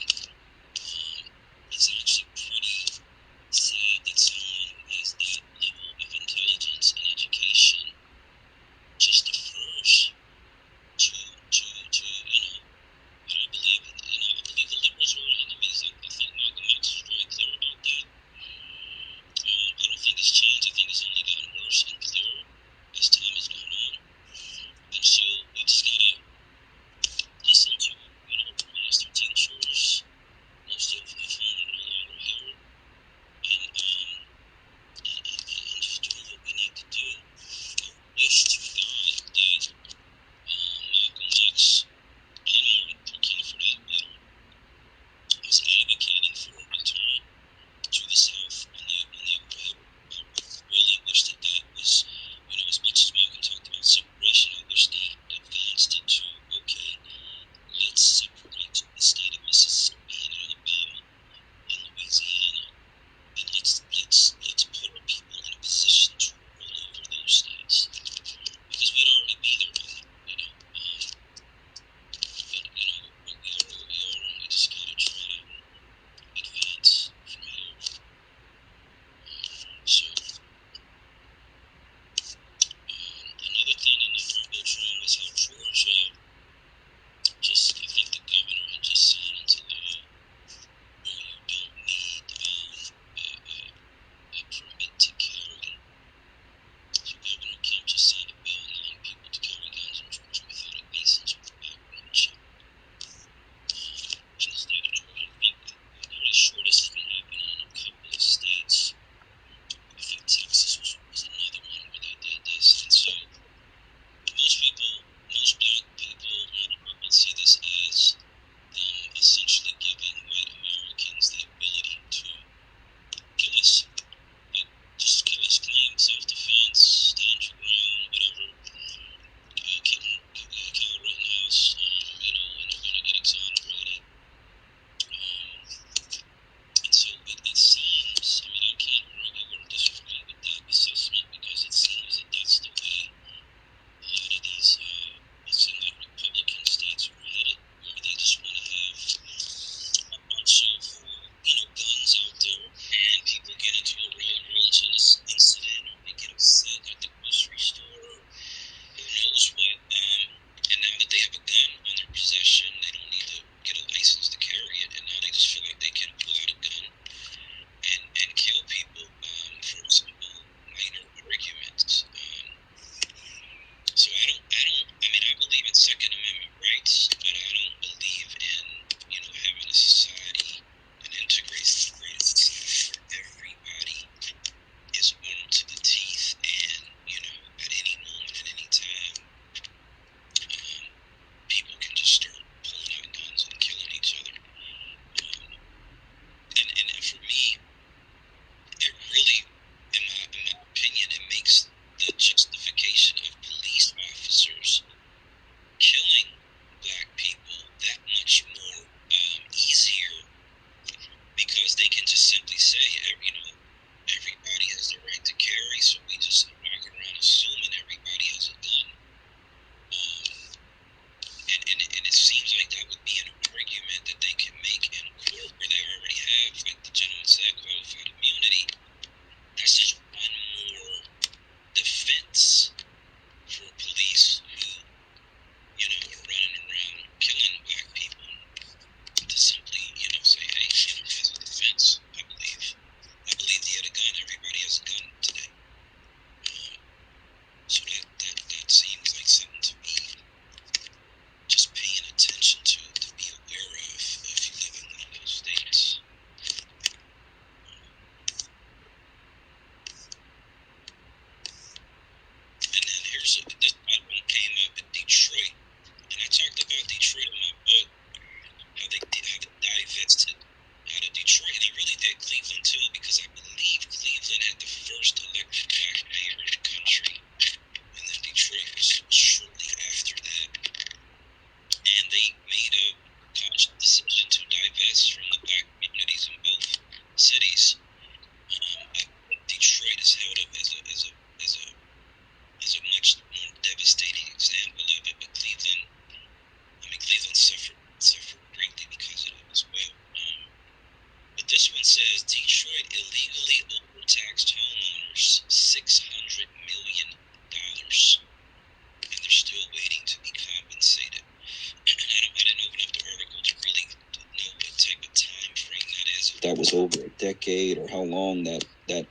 was over a decade or how long that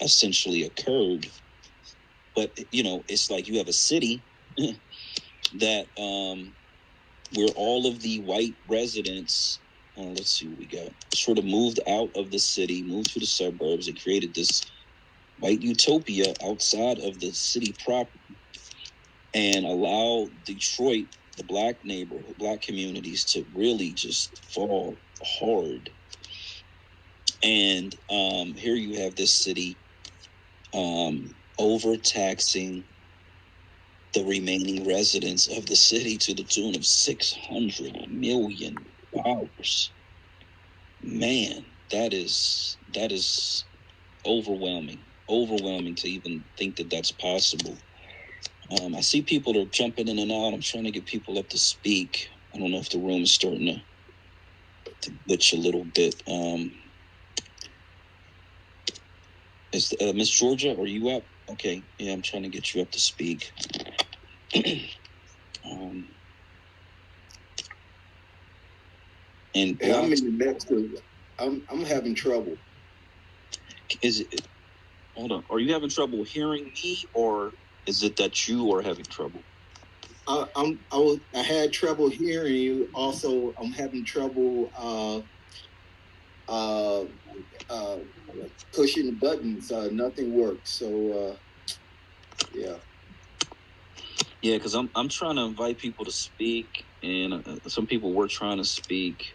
essentially occurred. But it's like you have a city that where all of the white residents, let's see what we got, sort of moved out of the city, moved to the suburbs, and created this white utopia outside of the city proper, and allow Detroit, the black communities, to really just fall hard. And here you have this city overtaxing the remaining residents of the city to the tune of $600 million. Man, that is overwhelming to even think that that's possible. I see people are jumping in and out. I'm trying to get people up to speak. I don't know if the room is starting to glitch a little bit. Is Miss Georgia, are you up? Okay, yeah, I'm trying to get you up to speak. And I'm in the midst of. I'm having trouble. Is it? Hold on. Are you having trouble hearing me, or is it that you are having trouble? I had trouble hearing you. Also, I'm having trouble pushing the buttons. Nothing works. So yeah. Yeah, because I'm trying to invite people to speak, and some people were trying to speak,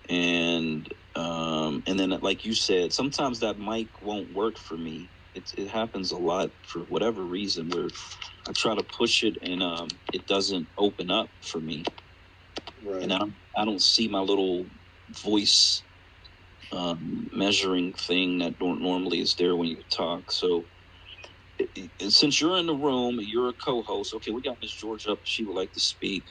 and then like you said, sometimes that mic won't work for me. It happens a lot for whatever reason, where I try to push it and it doesn't open up for me. Right. And I don't see my little voice measuring thing that normally is there when you talk. So since you're in the room, you're a co-host. Okay, we got Miss Georgia up. She would like to speak.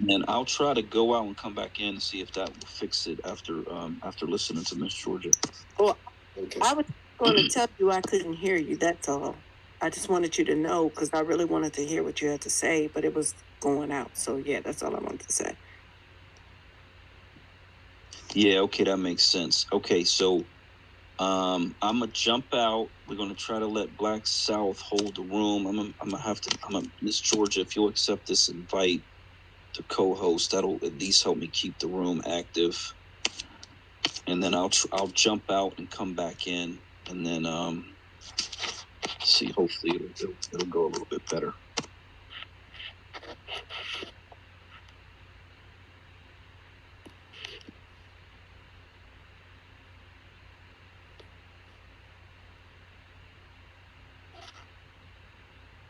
And I'll try to go out and come back in and see if that will fix it after listening to Miss Georgia. Well, okay. I was going to tell you I couldn't hear you. That's all. I just wanted you to know because I really wanted to hear what you had to say, but it was going out. So yeah, that's all I wanted to say. Yeah, okay, that makes sense. Okay, so I'm gonna jump out. We're gonna try to let Black South hold the room. I'm gonna Miss Georgia, if you'll accept this invite to co-host, that'll at least help me keep the room active. And then I'll jump out and come back in, and then see. Hopefully it'll go a little bit better.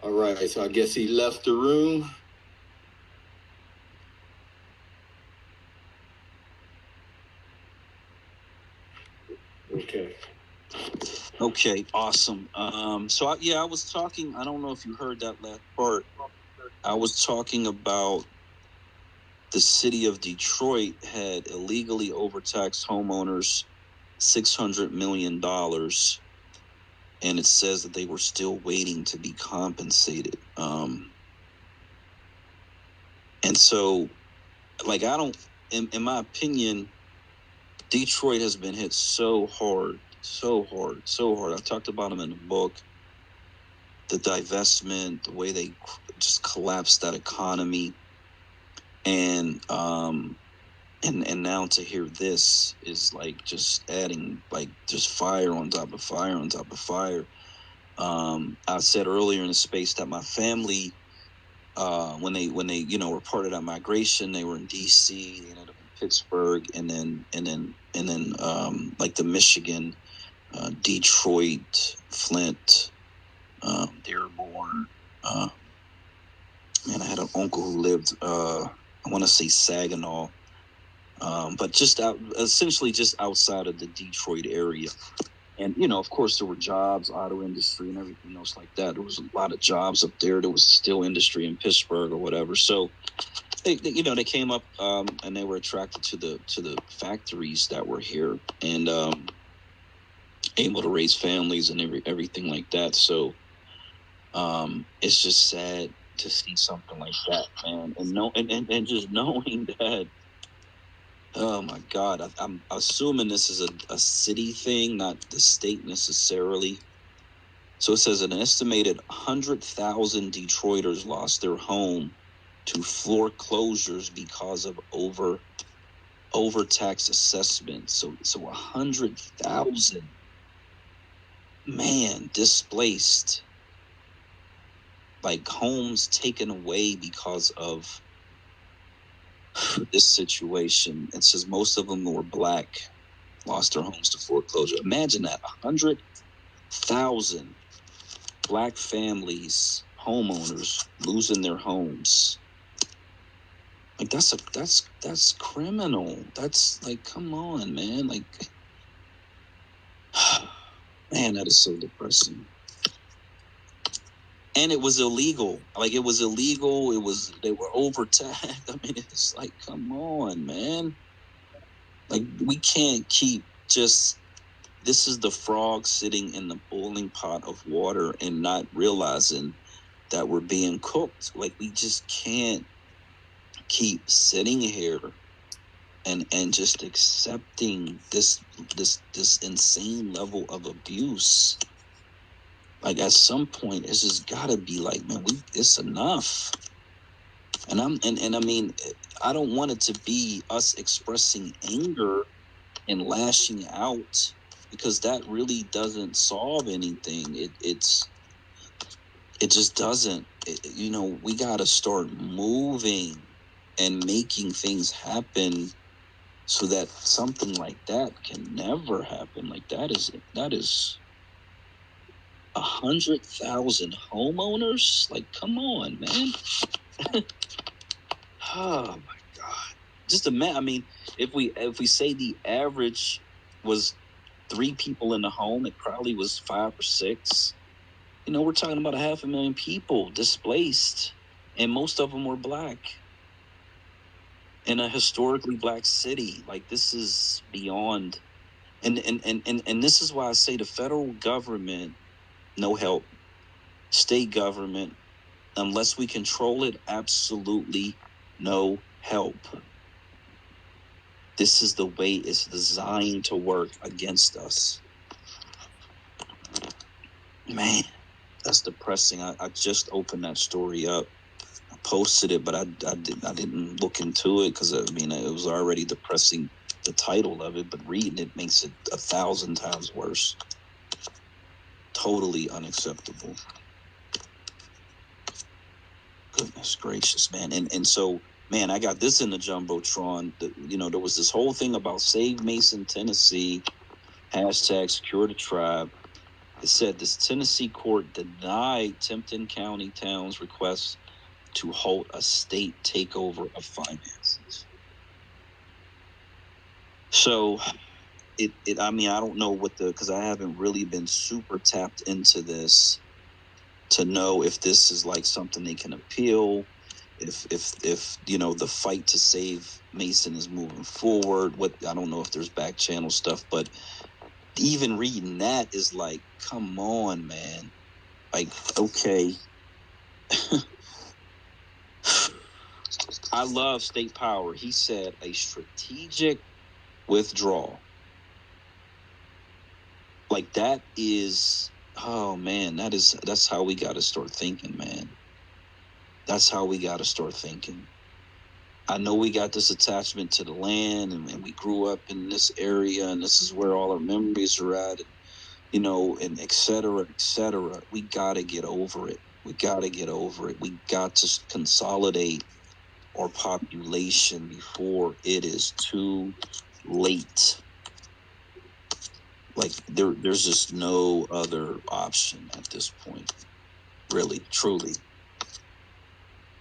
All right. So I guess he left the room. Okay. Okay, awesome. So I was talking. I don't know if you heard that last part. I was talking about the city of Detroit had illegally overtaxed homeowners $600 million, and it says that they were still waiting to be compensated. And so, like, I don't, in my opinion, Detroit has been hit so hard. I talked about them in the book. The divestment, the way they just collapsed that economy, and now to hear this is like just adding like just fire on top of fire on top of fire. I said earlier in the space that my family, when they were part of that migration, they were in DC, they ended up in Pittsburgh, and then like the Michigan, Detroit, Flint, Dearborn. And I had an uncle who lived, I want to say Saginaw, but essentially just outside of the Detroit area. And, of course, there were jobs, auto industry and everything else like that. There was a lot of jobs up there. There was steel industry in Pittsburgh or whatever. So, they came up and they were attracted to the factories that were here and able to raise families and everything like that. So it's just sad to see something like that, man. And just knowing that Oh my God. I'm assuming this is a city thing, not the state necessarily. So it says an estimated 100,000 Detroiters lost their home to foreclosures because of overtax assessment. So 100,000 man displaced, like homes taken away because of this situation. It says most of them were Black, lost their homes to foreclosure. Imagine that, 100,000 Black families, homeowners losing their homes. Like that's criminal. That's like, come on, man. Like, man, that is so depressing. And it was illegal. Like, it was illegal. They were overtaxed. I mean, it's like, come on, man. Like, we can't keep just, this is the frog sitting in the boiling pot of water and not realizing that we're being cooked. Like, we just can't keep sitting here and just accepting this insane level of abuse. Like, at some point it's just gotta be like, man, it's enough. And I mean, I don't want it to be us expressing anger and lashing out, because that really doesn't solve anything. It just doesn't. We gotta start moving and making things happen so that something like that can never happen. Like, that is 100,000 homeowners. Like, come on, man. Oh my God. Just imagine. I mean, if we say the average was 3 people in the home, it probably was 5 or 6. We're talking about 500,000 people displaced, and most of them were Black in a historically Black city. Like, this is beyond. And this is why I say the federal government, no help. State government, unless we control it, absolutely no help. This is the way it's designed to work against us. Man, that's depressing. I just opened that story up. I posted it, but I didn't look into it because, I mean, it was already depressing, the title of it, but reading it makes it 1,000 times worse. Totally unacceptable. Goodness gracious, man. And so, man, I got this in the Jumbotron. There was this whole thing about Save Mason, Tennessee, hashtag secure the tribe. It said this Tennessee court denied Tipton County town's request to halt a state takeover of finances. So I mean, I don't know because I haven't really been super tapped into this to know if this is like something they can appeal, if the fight to save Mason is moving forward. I don't know if there's back channel stuff, but even reading that is like, come on, man. Like, okay. I love state power. He said a strategic withdrawal. Like, that is, oh man, that's how we got to start thinking, man. That's how we got to start thinking. I know we got this attachment to the land, and we grew up in this area, and this is where all our memories are at, and et cetera, et cetera. We got to get over it. We got to get over it. We got to consolidate our population before it is too late. Like, there's just no other option at this point, really, truly,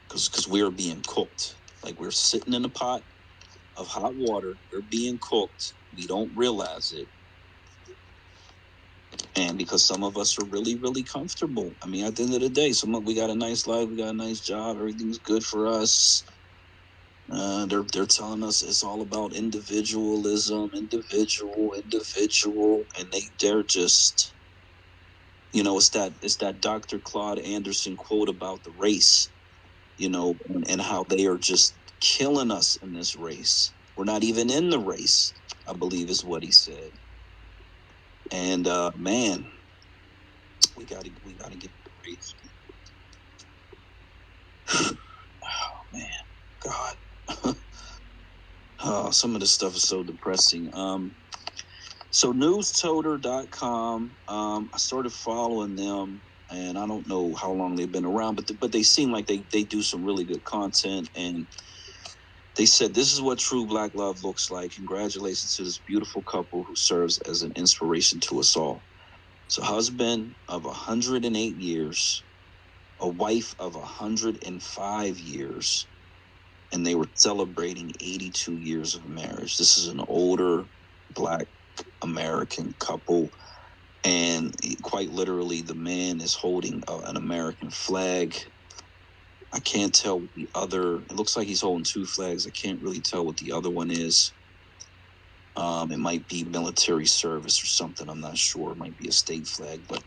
because we are being cooked. Like, we're sitting in a pot of hot water. We're being cooked. We don't realize it. And because some of us are really, really comfortable. I mean, at the end of the day, we got a nice life, we got a nice job, everything's good for us. They're telling us it's all about individualism, individual, and they're just, it's that Dr. Claude Anderson quote about the race, and how they are just killing us in this race. We're not even in the race, I believe is what he said. And man, we gotta get the race. Oh man, God. Oh, some of this stuff is so depressing. So newstoter.com, I started following them, and I don't know how long they've been around, but they seem like they do some really good content. And they said, this is what true Black love looks like. Congratulations to this beautiful couple who serves as an inspiration to us all. So husband of 108 years, a wife of 105 years, and they were celebrating 82 years of marriage. This is an older Black American couple, and quite literally the man is holding an American flag. I can't tell what the other, it looks like he's holding two flags. I can't really tell what the other one is. It might be military service or something. I'm not sure. It might be a state flag, but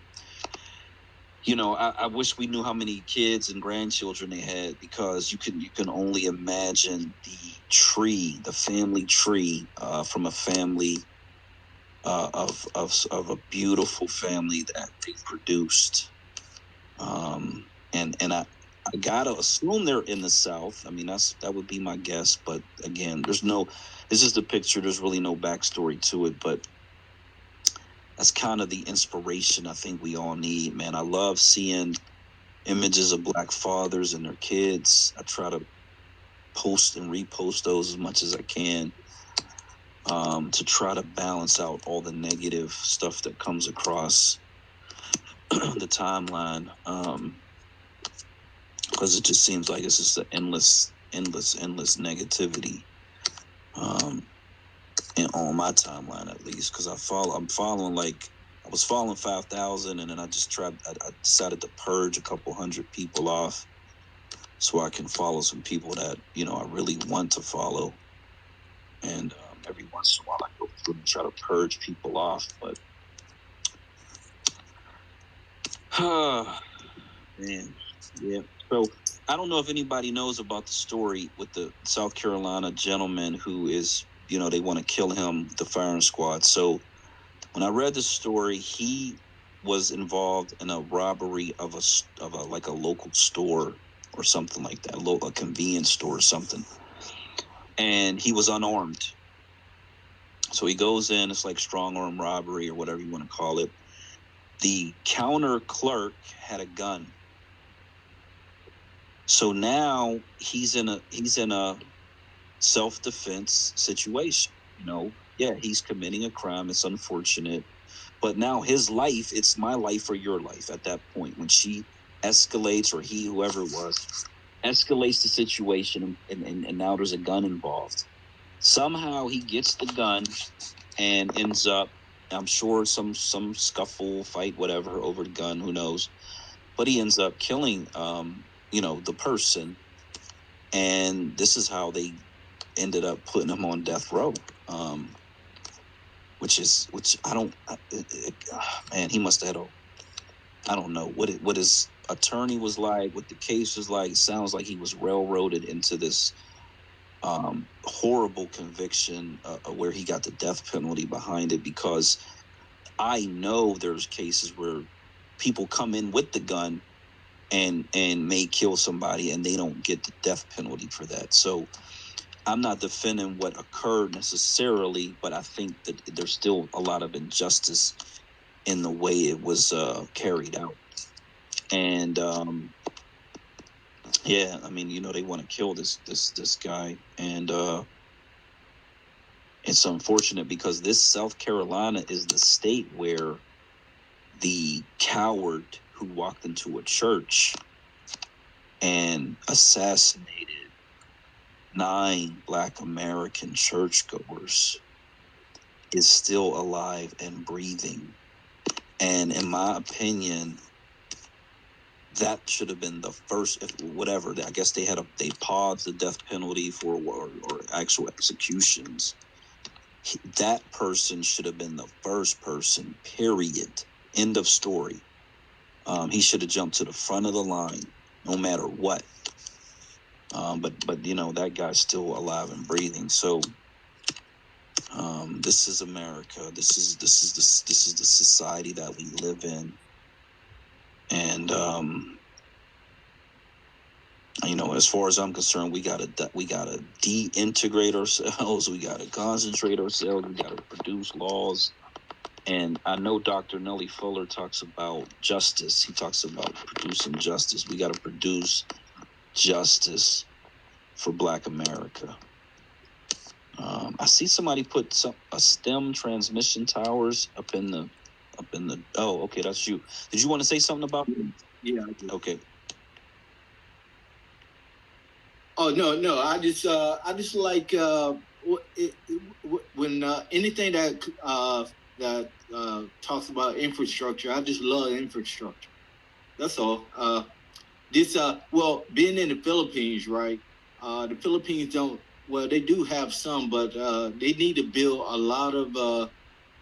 you know, I wish we knew how many kids and grandchildren they had, because you can only imagine the family tree from a family of a beautiful family that they produced. And I gotta assume they're in the South. I mean, that would be my guess. But again, this is the picture. There's really no backstory to it, but that's kind of the inspiration I think we all need, man. I love seeing images of Black fathers and their kids. I try to post and repost those as much as I can, to try to balance out all the negative stuff that comes across the timeline, because it just seems like it's just an endless negativity, and on my timeline at least, because I was following 5,000, and then I decided to purge a couple hundred people off so I can follow some people that, you know, I really want to follow. And every once in a while I go through and try to purge people off, but man, yeah. So I don't know if anybody knows about the story with the South Carolina gentleman who is, you know, they want to kill him, the firing squad. So when I read the story, he was involved in a robbery of a like a local store or something like that, a convenience store or something, and he was unarmed. So he goes in, it's like strong arm robbery or whatever you want to call it. The counter clerk had a gun. So now he's in a self-defense situation. You know, yeah, he's committing a crime. It's unfortunate. But now his life, it's my life or your life at that point. When she escalates, or he, whoever it was, escalates the situation, and now there's a gun involved. Somehow he gets the gun and ends up, I'm sure, some scuffle, fight, whatever, over the gun, who knows. But he ends up killing, the person. And this is how they ended up putting him on death row. Which I don't, man, he must have had I don't know what his attorney was like, what the case was like. It sounds like he was railroaded into this horrible conviction where he got the death penalty behind it, because I know there's cases where people come in with the gun and may kill somebody and they don't get the death penalty for that. So I'm not defending what occurred necessarily, but I think that there's still a lot of injustice in the way it was carried out. And yeah, I mean, you know, they want to kill this guy, and it's unfortunate because this South Carolina is the state where the coward who walked into a church and assassinated 9 Black American churchgoers is still alive and breathing. And in my opinion, that should have been the first, whatever. I guess they paused the death penalty for or actual executions. That person should have been the first person, period. End of story. He should have jumped to the front of the line, no matter what. But you know, that guy's still alive and breathing. So This is America. This is the society that we live in, and you know, as far as I'm concerned, we gotta deintegrate ourselves. We gotta concentrate ourselves. We gotta produce laws. And I know Dr. Nellie Fuller talks about justice. He talks about producing justice. We got to produce justice for Black America. I see somebody put a STEM transmission towers up in the. Oh, okay, that's you. Did you want to say something about it? Yeah. Okay. Oh no! I just like when anything that talks about infrastructure. I just love infrastructure. That's all. Being in the Philippines, right? The Philippines don't. Well, they do have some, but they need to build a lot of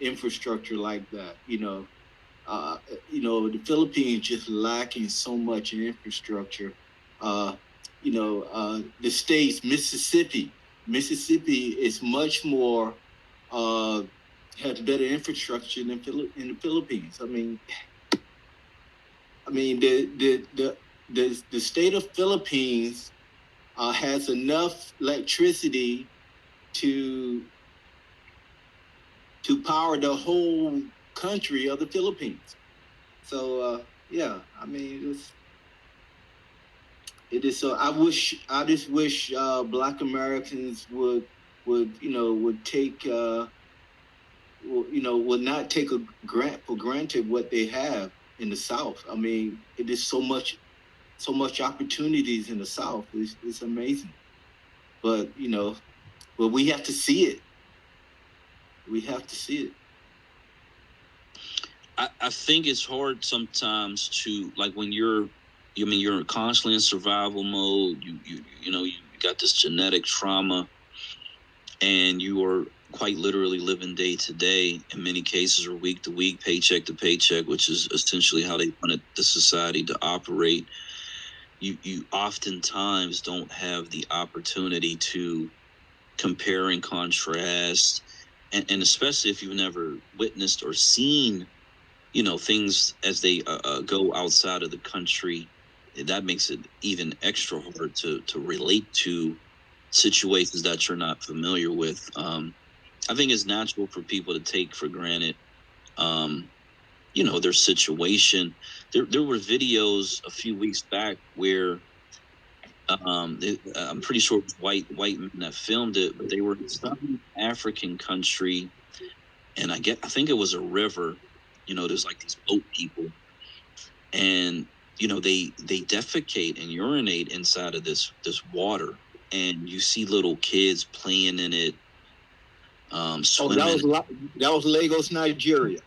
infrastructure like that. The Philippines just lacking so much in infrastructure. The states, Mississippi is much more has better infrastructure than in the Philippines. I mean, the state of Philippines has enough electricity to power the whole country of the Philippines. So I mean, it is so. I just wish Black Americans would take would not take for granted what they have in the South. I mean, it is so much opportunities in the South. It's amazing, but we have to see it. We have to see it. I think it's hard sometimes to, like, when you're constantly in survival mode. You got this genetic trauma, and you are quite literally living day to day, in many cases, or week to week, paycheck to paycheck, which is essentially how they wanted the society to operate. You oftentimes don't have the opportunity to compare and contrast, and especially if you've never witnessed or seen things as they go outside of the country. That makes it even extra hard to relate to situations that you're not familiar with. I think it's natural for people to take for granted their situation. There were videos a few weeks back where I'm pretty sure it was white men that filmed it, but they were in some African country, and I think it was a river. There's like these boat people, and they defecate and urinate inside of this water, and you see little kids playing in it, swimming. That was Lagos, Nigeria.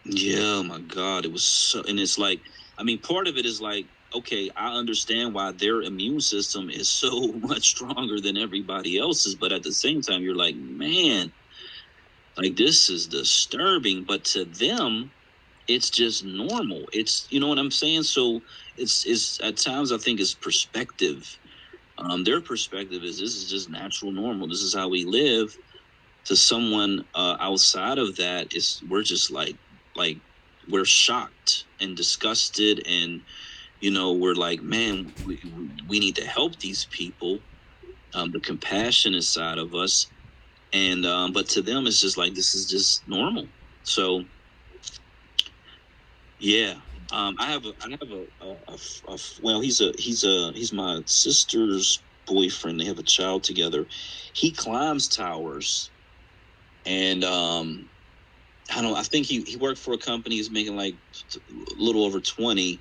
Yeah, my God, it was so, and it's like, I mean, part of it is like, okay, I understand why their immune system is so much stronger than everybody else's, but at the same time, you're like, man, like, this is disturbing. But to them, it's just normal. It's, you know what I'm saying? So it's at times, I think, it's perspective. Their perspective is, this is just natural, normal. This is how we live. To someone outside of that, we're just like we're shocked and disgusted, and we're like, man, we need to help these people. The compassionate side of us, and but to them, it's just like, this is just normal. So yeah, I have a well, he's my sister's boyfriend. They have a child together. He climbs towers, and I think he worked for a company. He's making like a little over 20,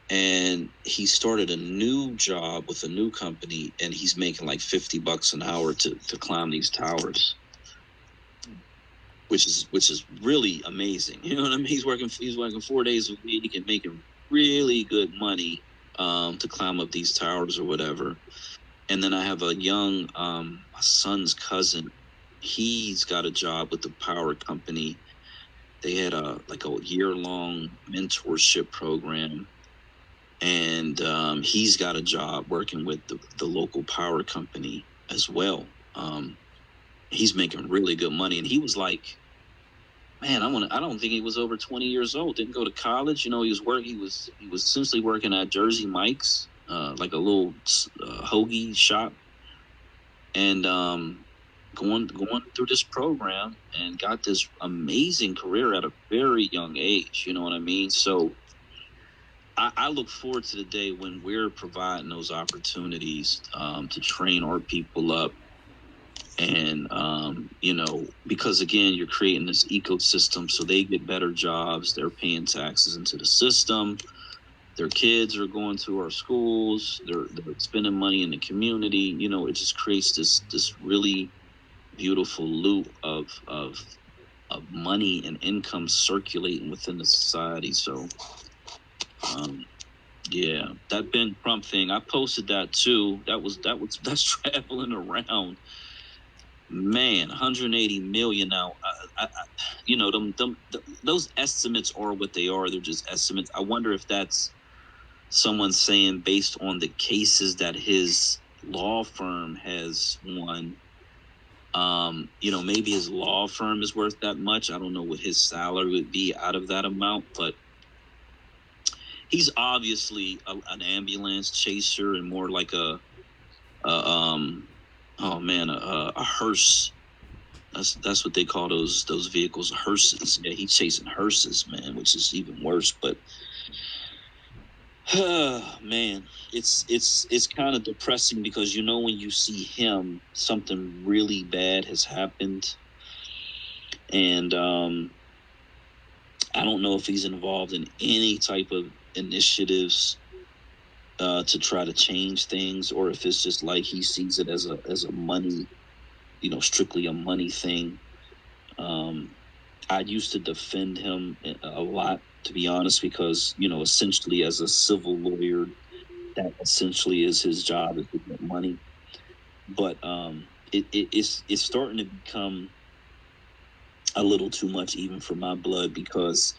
and he started a new job with a new company, and he's making like $50 an hour to climb these towers, which is really amazing. You know what I mean? He's working 4 days a week and making really good money to climb up these towers or whatever. And then I have a young my son's cousin. He's got a job with the power company. They had a year-long mentorship program, and he's got a job working with the local power company as well. he's making really good money. And he was like, man, I don't think he was over 20 years old. Didn't go to college. He was essentially working at Jersey Mike's, like a little hoagie shop, and going through this program and got this amazing career at a very young age. You know what I mean? So I look forward to the day when we're providing those opportunities to train our people up. And, because again, you're creating this ecosystem so they get better jobs. They're paying taxes into the system. Their kids are going to our schools. They're spending money in the community. It just creates this really beautiful loop of money and income circulating within the society. So, yeah, that Ben Crump thing, I posted that too. That's traveling around. Man, 180 million now. Those estimates are what they are. They're just estimates. I wonder if that's someone saying based on the cases that his law firm has won. Maybe his law firm is worth that much. I don't know what his salary would be out of that amount, but he's obviously an ambulance chaser and more like a hearse. That's what they call those vehicles, hearses. Yeah, he's chasing hearses, man, which is even worse. But man, it's kind of depressing because when you see him, something really bad has happened, and I don't know if he's involved in any type of initiatives to try to change things, or if it's just like he sees it as a money, strictly a money thing. I used to defend him a lot, to be honest, because essentially as a civil lawyer, that essentially is his job, is to get money. But it's starting to become a little too much even for my blood, because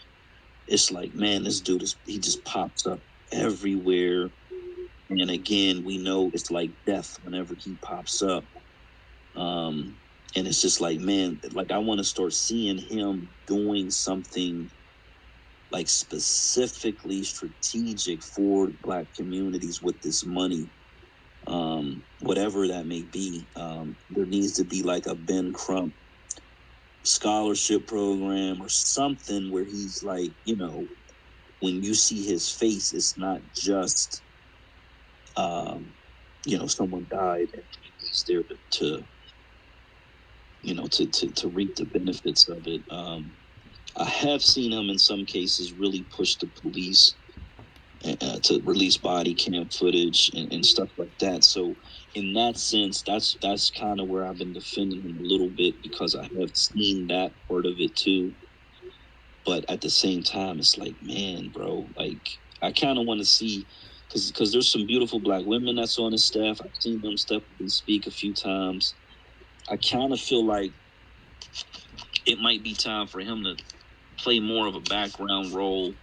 it's like, man, this dude he just pops up everywhere. And again, we know it's like death whenever he pops up. And it's just like, man, like I want to start seeing him doing something like specifically strategic for Black communities with this money, whatever that may be. There needs to be like a Ben Crump scholarship program or something where he's like, when you see his face, it's not just, someone died and he's there to reap the benefits of it. I have seen him in some cases really push the police to release body cam footage and stuff like that. So in that sense, that's kind of where I've been defending him a little bit, because I have seen that part of it too. But at the same time, it's like, man, bro, like I kind of want to see, because there's some beautiful Black women that's on his staff. I've seen them step up and speak a few times. I kind of feel like it might be time for him to play more of a background role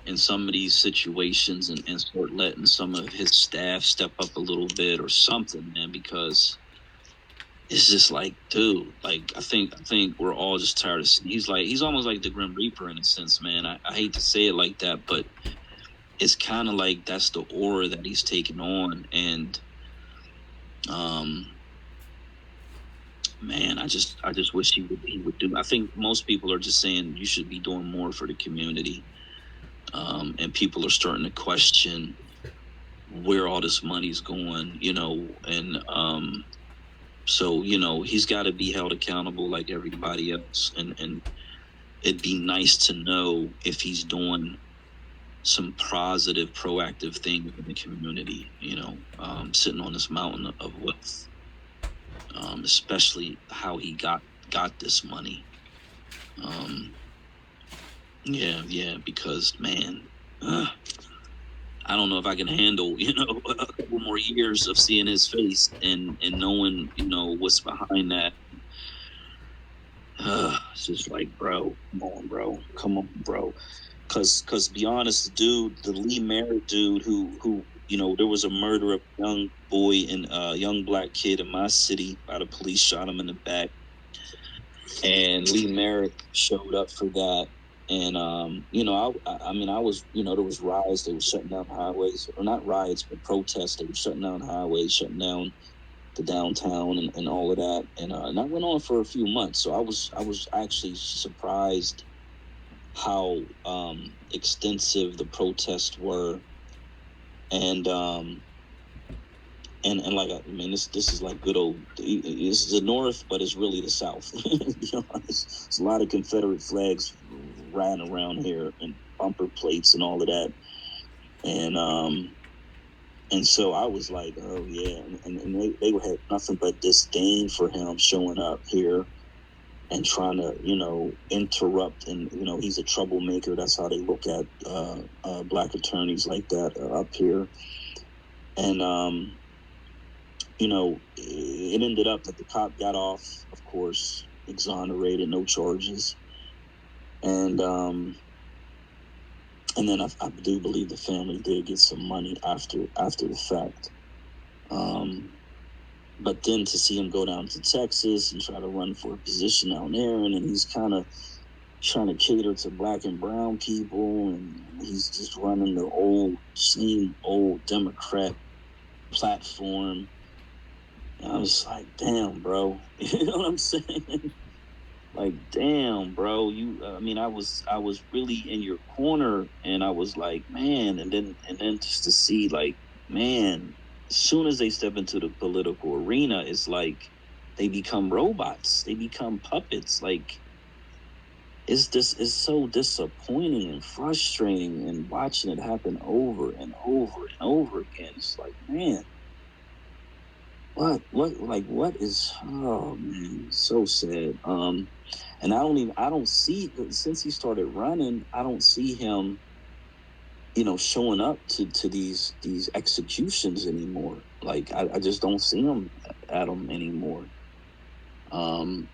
in some of these situations and start letting some of his staff step up a little bit or something, man, because it's just like, dude, like I think we're all just tired of seeing. He's almost like the Grim Reaper in a sense, man. I hate to say it like that, but it's kind of like that's the aura that he's taking on. And man, I just wish he would do. I think most people are just saying you should be doing more for the community. And people are starting to question where all this money's going, and so he's got to be held accountable like everybody else, and it'd be nice to know if he's doing some positive, proactive things in the community, sitting on this mountain of wealth, especially how he got this money. Yeah, because man, I don't know if I can handle, a couple more years of seeing his face and knowing, what's behind that. It's just like, bro, come on, bro. Cause be honest, dude, the Lee Merritt dude who there was a murder of a young boy and a young black kid in my city by the police, shot him in the back. And Lee Merritt showed up for that. And, I was, there was riots. They were shutting down highways, or not riots, but protests. They were shutting down highways, shutting down the downtown and all of that. And that went on for a few months. So I was actually surprised how extensive the protests were. And like, this is like good old, it's the North, but it's really the South. To be honest, there's a lot of Confederate flags riding around here and bumper plates and all of that. And so I was like, oh yeah. And they had nothing but disdain for him showing up here and trying to, interrupt. And, he's a troublemaker. That's how they look at black attorneys like that up here. And, it ended up that the cop got off, of course, exonerated, no charges. And then I do believe the family did get some money after the fact. But then to see him go down to Texas and try to run for a position down there, and then he's kind of trying to cater to black and brown people, and he's just running the same old Democrat platform. And I was like, damn, bro. You know what I'm saying? Like, damn, bro. I was really in your corner, and I was like, man. And then just to see, like, man, as soon as they step into the political arena, it's like they become robots. They become puppets. Like, it's so disappointing and frustrating, and watching it happen over and over and over again. It's like, man. What is, oh man, so sad. And I don't see, since he started running, I don't see him, showing up to these executions anymore. Like, I just don't see him at them anymore.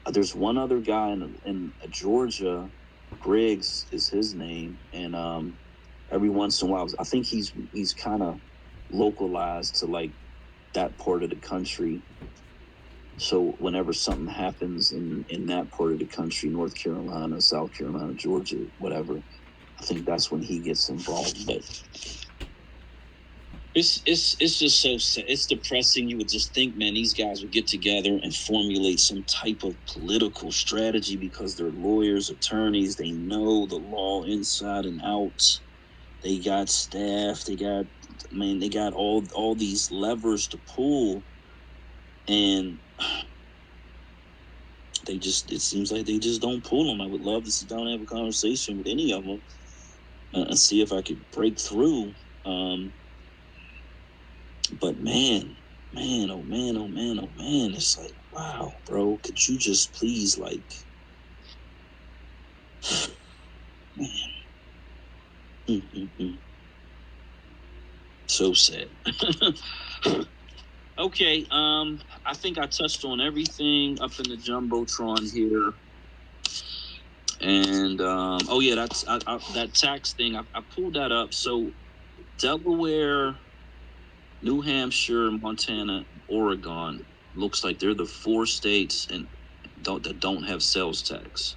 There's one other guy in Georgia, Griggs is his name. And, every once in a while, I think he's kind of localized to like that part of the country. So whenever something happens in that part of the country, North Carolina, South Carolina, Georgia, whatever, I think that's when he gets involved. But it's just so sad. It's depressing. You would just think, man, these guys would get together and formulate some type of political strategy, because they're lawyers, attorneys. They know the law inside and out. They got staff. They got all these levers to pull. And it seems like they just don't pull them. I would love to sit down and have a conversation with any of them and see if I could break through. But man, oh man, it's like, wow, bro, could you just please, like, man. So sad. Okay, I think I touched on everything up in the Jumbotron here. And that's that tax thing. I pulled that up. So Delaware, New Hampshire, Montana, Oregon looks like they're the 4 states that don't have sales tax.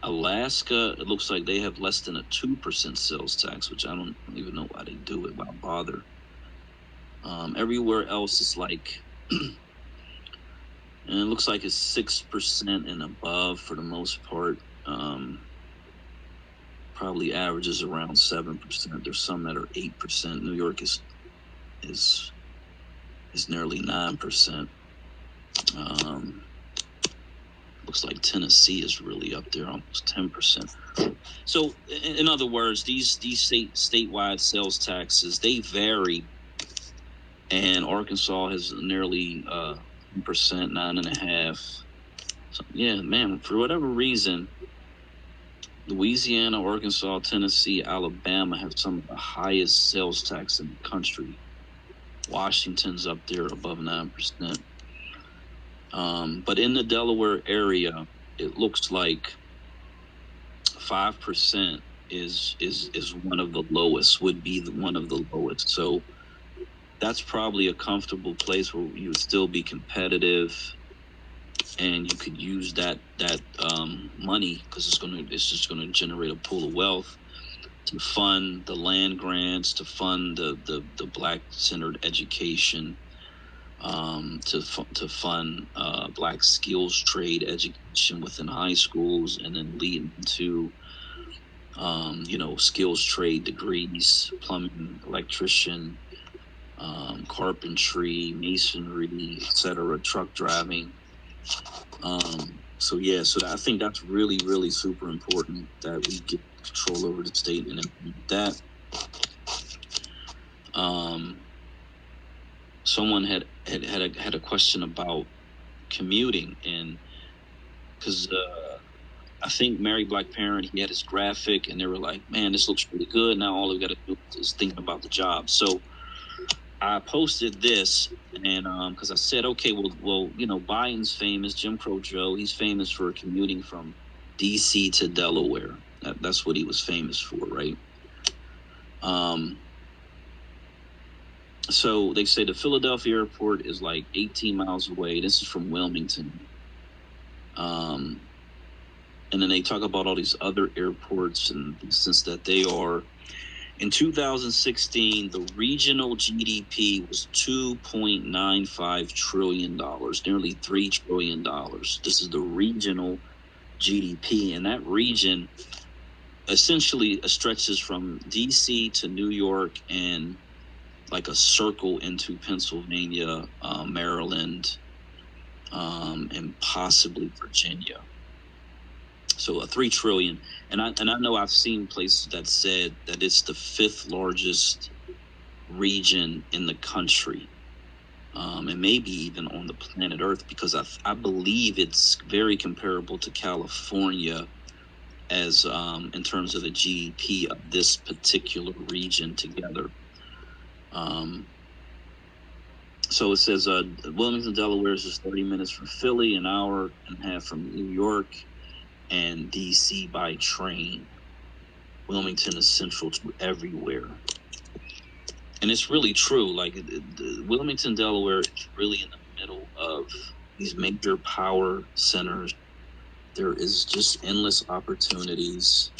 Alaska, it looks like they have less than a 2% sales tax, which I don't even know why they do it. Why bother? Everywhere else is like, and it looks like it's 6% and above for the most part. Probably averages around 7%. There's some that are 8%. New York is nearly 9%. Looks like Tennessee is really up there, almost 10%. So, in other words, these statewide sales taxes, they vary. And Arkansas has nearly 10%, 9.5%. So, yeah, man, for whatever reason, Louisiana, Arkansas, Tennessee, Alabama have some of the highest sales tax in the country. Washington's up there above 9%. But in the Delaware area, it looks like 5% is one of the lowest, would be one of the lowest. So that's probably a comfortable place where you would still be competitive, and you could use that money, because it's just gonna generate a pool of wealth to fund the land grants, to fund the Black-centered education, to fund Black skills trade education within high schools, and then lead into skills trade degrees, plumbing, electrician, carpentry, masonry, etc., truck driving. So I think that's really, really super important that we get control over the state and implement that. Someone had a question about commuting, and because I think Married Black Parent, he had his graphic, and they were like, "Man, this looks really good. Now all we got to do is thinking about the job." So I posted this, and because I said, okay, well, Biden's famous, Jim Crow Joe, he's famous for commuting from D.C. to Delaware. That's what he was famous for, right? So they say the Philadelphia airport is like 18 miles away. This is from Wilmington. And then they talk about all these other airports and since that they are. In 2016, the regional GDP was $2.95 trillion, nearly $3 trillion. This is the regional GDP, and that region essentially stretches from D.C. to New York and like a circle into Pennsylvania, Maryland, and possibly Virginia. So a 3 trillion. And I know I've seen places that said that it's the 5th largest region in the country, and maybe even on the planet Earth, because I believe it's very comparable to California as in terms of the GDP of this particular region together. So it says Wilmington, Delaware is just 30 minutes from Philly, an hour and a half from New York, and DC by train. Wilmington is central to everywhere. And it's really true. Like Wilmington, Delaware is really in the middle of these major power centers. There is just endless opportunities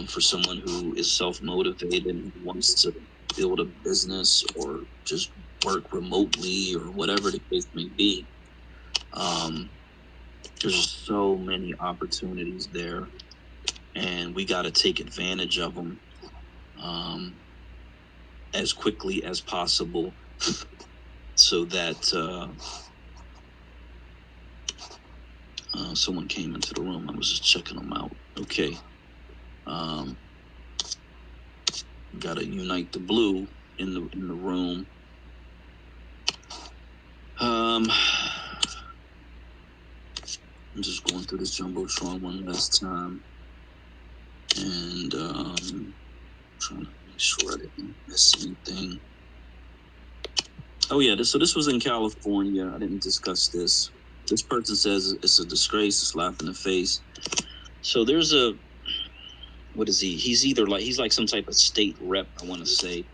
for someone who is self-motivated and wants to build a business or just work remotely or whatever the case may be. There's so many opportunities there, and we got to take advantage of them as quickly as possible so that someone came into the room. I was just checking them out. Okay. Got to unite the blue in the room. I'm just going through this Jumbotron one last time, and trying to make sure I didn't miss anything. Oh yeah, so this was in California. I didn't discuss this. This person says it's a disgrace, a slap in the face. So there's what is he? He's like some type of state rep, I want to say.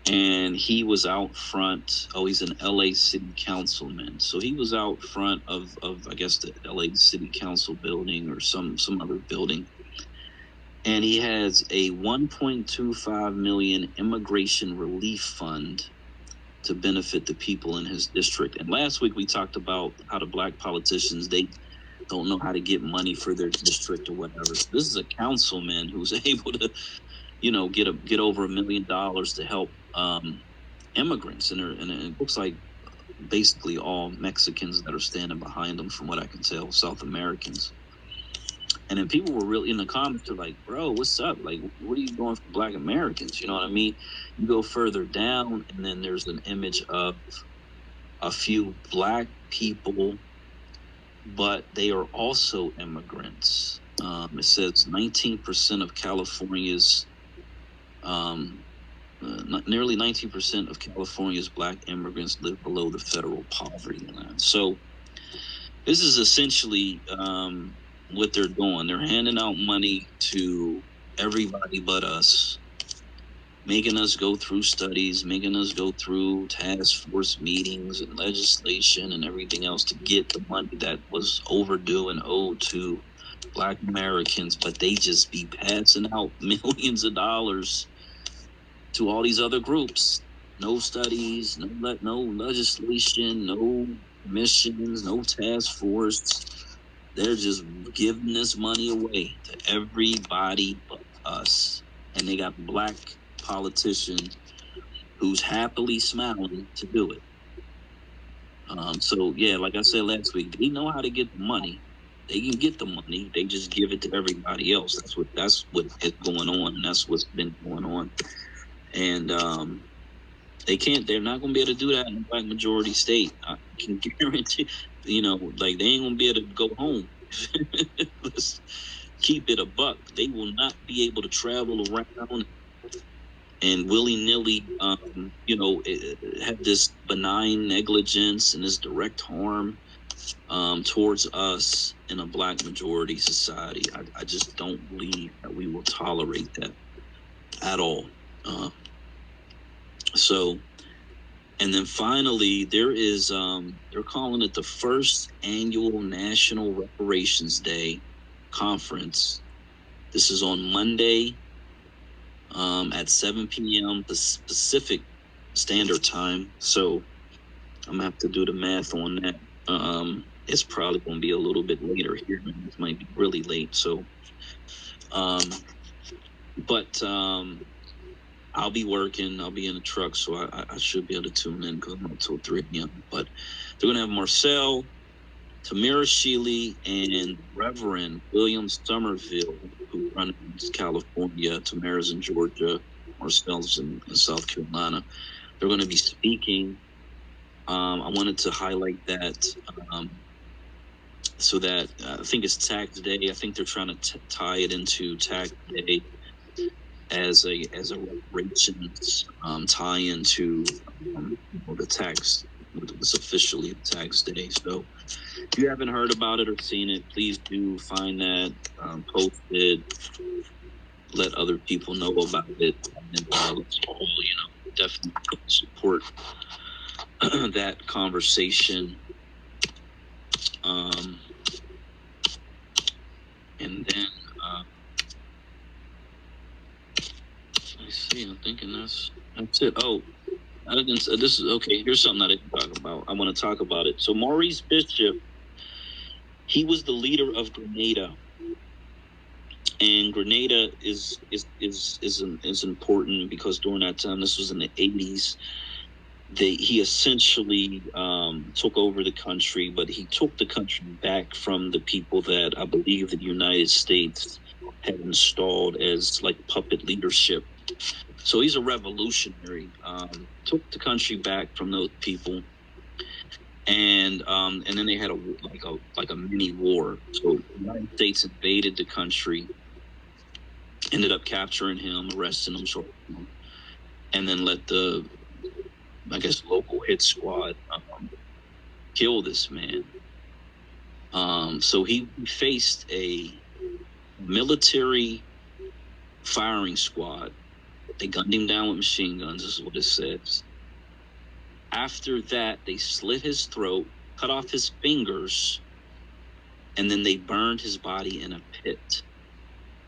And he was out front. Oh, he's an LA City Councilman. So he was out front of I guess the LA City Council building or some other building. And he has a $1.25 million immigration relief fund to benefit the people in his district. And last week we talked about how the Black politicians, they don't know how to get money for their district or whatever. So this is a councilman who's able to, get over $1 million to help immigrants, and it looks like basically all Mexicans that are standing behind them, from what I can tell, South Americans. And then people were really in the comments, they're like, "Bro, what's up? Like, what are you doing for Black Americans?" You know what I mean? You go further down, and then there's an image of a few Black people, but they are also immigrants. It says 19% of California's nearly 19% of California's Black immigrants live below the federal poverty line. So this is essentially what they're doing. They're handing out money to everybody but us, making us go through studies, making us go through task force meetings and legislation and everything else to get the money that was overdue and owed to Black Americans. But they just be passing out millions of dollars to all these other groups. No studies, no legislation, no commissions, no task force. They're just giving this money away to everybody but us. And they got Black politicians who's happily smiling to do it. So yeah, like I said last week, they know how to get the money. They can get the money. They just give it to everybody else. That's what is going on, and that's what's been going on. And they're not going to be able to do that in a Black majority state. I can guarantee, like they ain't going to be able to go home. Let's keep it a buck. They will not be able to travel around and willy-nilly, have this benign negligence and this direct harm towards us in a Black majority society. I just don't believe that we will tolerate that at all. And then finally, there is, they're calling it the first annual National Reparations Day Conference. This is on Monday at 7 p.m. Pacific Standard Time. So I'm going to have to do the math on that. It's probably going to be a little bit later here. It might be really late. So, I'll be working. I'll be in the truck, so I should be able to tune in because I'm up till 3 p.m. But they're going to have Marcel, Tamara Shealy, and Reverend William Somerville, who runs California. Tamara's in Georgia. Marcel's in South Carolina. They're going to be speaking. I wanted to highlight that so that I think it's Tax Day. I think they're trying to tie it into Tax Day as a reparations tie into the tax. It's officially Tax Day. So if you haven't heard about it or seen it, please do find that, post it, let other people know about it, and let's all, definitely support that conversation. And then I see. I'm thinking that's it. Oh, this is okay. Here's something I didn't talk about. I want to talk about it. So Maurice Bishop, he was the leader of Grenada, and Grenada is important because during that time, this was in the 80s. He essentially took over the country, but he took the country back from the people that I believe the United States had installed as like puppet leadership. So he's a revolutionary. Took the country back from those people, and then they had a mini war. So the United States invaded the country, ended up capturing him, arresting him, and then let the local hit squad kill this man. So he faced a military firing squad. They gunned him down with machine guns, is what it says. After that, they slit his throat, cut off his fingers, and then they burned his body in a pit.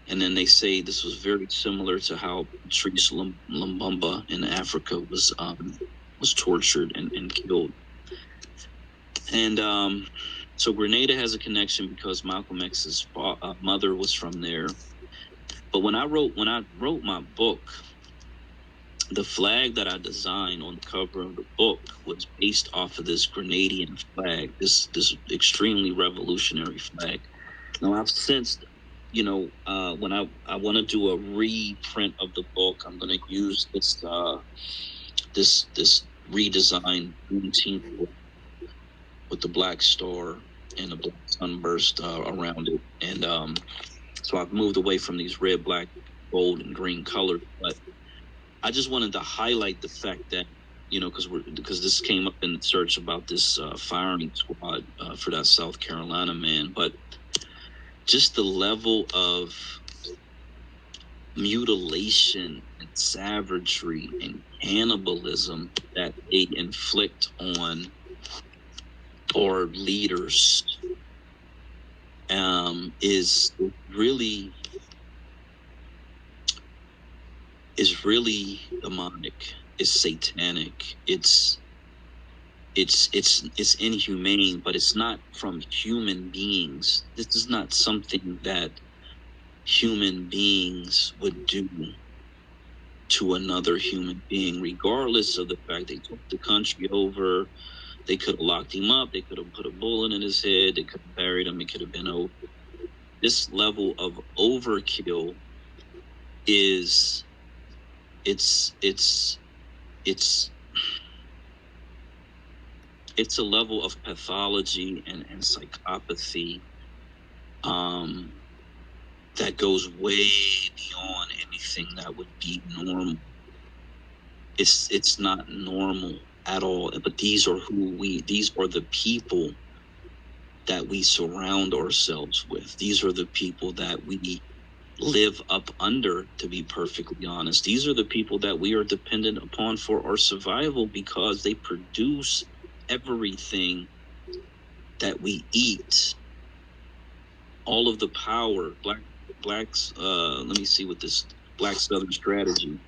And then they say this was very similar to how Patrice Lumumba in Africa was tortured and killed. And so Grenada has a connection because Malcolm X's mother was from there. But when I wrote my book, the flag that I designed on the cover of the book was based off of this Grenadian flag, this extremely revolutionary flag. Now I've since, when I want to do a reprint of the book, I'm going to use this redesigned Juneteenth with the black star and a black sunburst around it, and so I've moved away from these red, black, gold, and green colors, but I just wanted to highlight the fact that, because this came up in the search about this firing squad for that South Carolina man. But just the level of mutilation and savagery and cannibalism that they inflict on our leaders is really demonic. It's satanic. It's inhumane, but it's not from human beings. This is not something that human beings would do to another human being, regardless of the fact they took the country over. They could have locked him up. They could have put a bullet in his head. They could have buried him. It could have been over. This level of overkill is it's a level of pathology and psychopathy that goes way beyond anything that would be normal. It's not normal at all. But these are the people that we surround ourselves with. These are the people that we live up under, to be perfectly honest. These are the people that we are dependent upon for our survival, because they produce everything that we eat. All of the power. Blacks, let me see what this Black Southern Strategy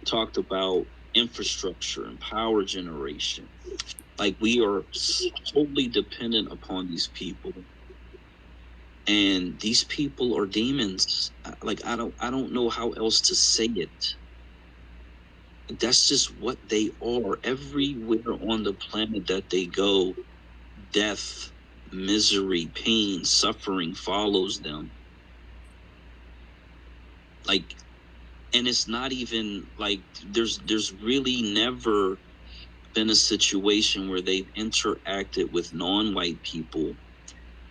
talked about: infrastructure and power generation. Like, we are totally dependent upon these people, and these people are demons. Like, I don't know how else to say it. That's just what they are. Everywhere on the planet that they go, death, misery, pain, suffering follows them. Like, and it's not even like there's really never been a situation where they've interacted with non-white people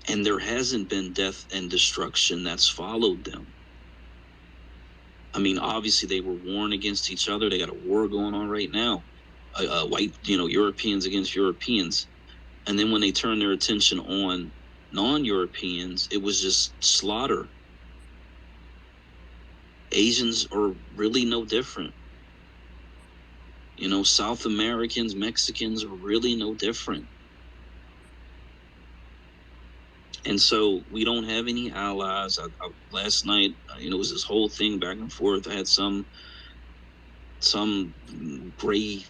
and there hasn't been death and destruction that's followed them. I mean, obviously they were warring against each other. They got a war going on right now. White, Europeans against Europeans. And then when they turned their attention on non-Europeans, it was just slaughter. Asians are really no different. South Americans, Mexicans are really no different. And so we don't have any allies. Last night, it was this whole thing back and forth. I had some gray,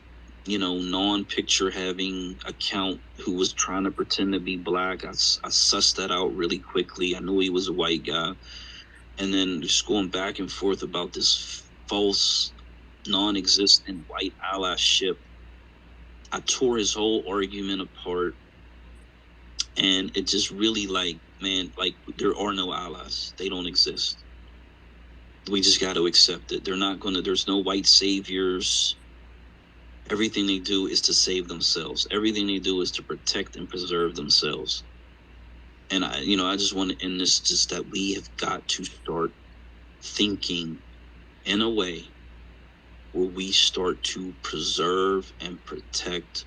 non-picture having account who was trying to pretend to be black. I sussed that out really quickly. I knew he was a white guy. And then just going back and forth about this false, non-existent white allyship. I tore his whole argument apart. And it just really there are no allies. They don't exist. We just got to accept it. There's no white saviors. Everything they do is to save themselves. Everything they do is to protect and preserve themselves. And I just want to end this, just that we have got to start thinking in a way where we start to preserve and protect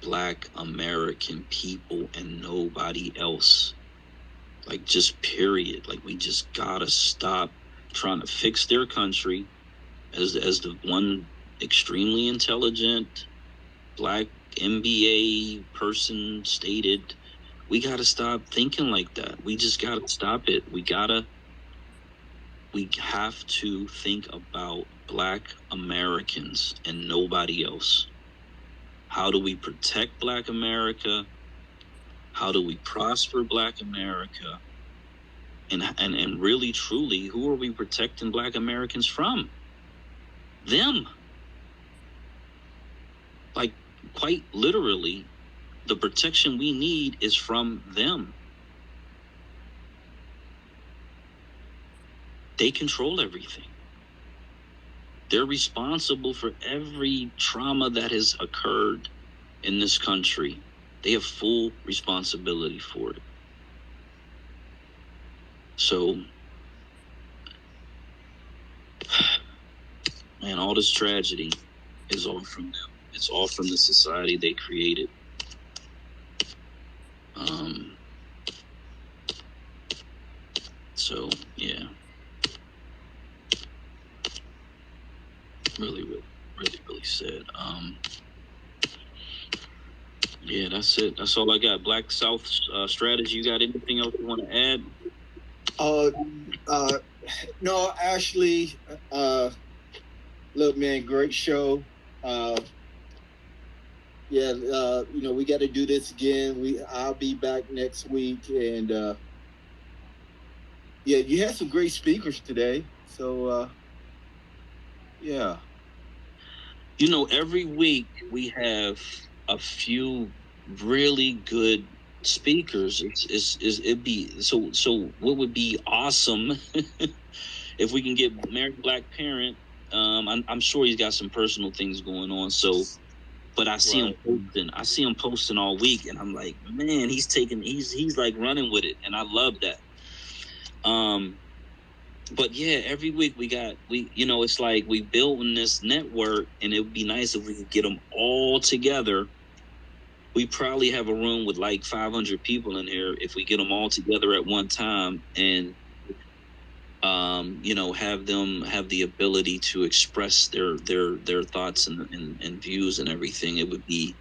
Black American people and nobody else. Like, just period. Like, we just gotta stop trying to fix their country. As the one extremely intelligent Black MBA person stated, we gotta stop thinking like that. We just gotta stop it. We have to think about Black Americans and nobody else. How do we protect Black America? How do we prosper Black America? And really, truly, who are we protecting Black Americans from? Them. Like, quite literally, the protection we need is from them. They control everything. They're responsible for every trauma that has occurred in this country. They have full responsibility for it. So, man, all this tragedy is all from them. It's all from the society they created. So yeah, really sad. Yeah, that's it. That's all I got. Black South strategy. You got anything else you want to add? No, Ashley. Look, man, great show. Yeah, we got to do this again. I'll be back next week, and yeah, you had some great speakers today. So yeah. Every week we have a few really good speakers. It'd be so. What would be awesome if we can get married black parent. I'm sure he's got some personal things going on. So, but I see him posting. I see him posting all week, and I'm like, man, he's like running with it, and I love that. But yeah, every week it's like we building this network, and it would be nice if we could get them all together. We probably have a room with like 500 people in here if we get them all together at one time, and have them have the ability to express their thoughts and views and everything. It would be,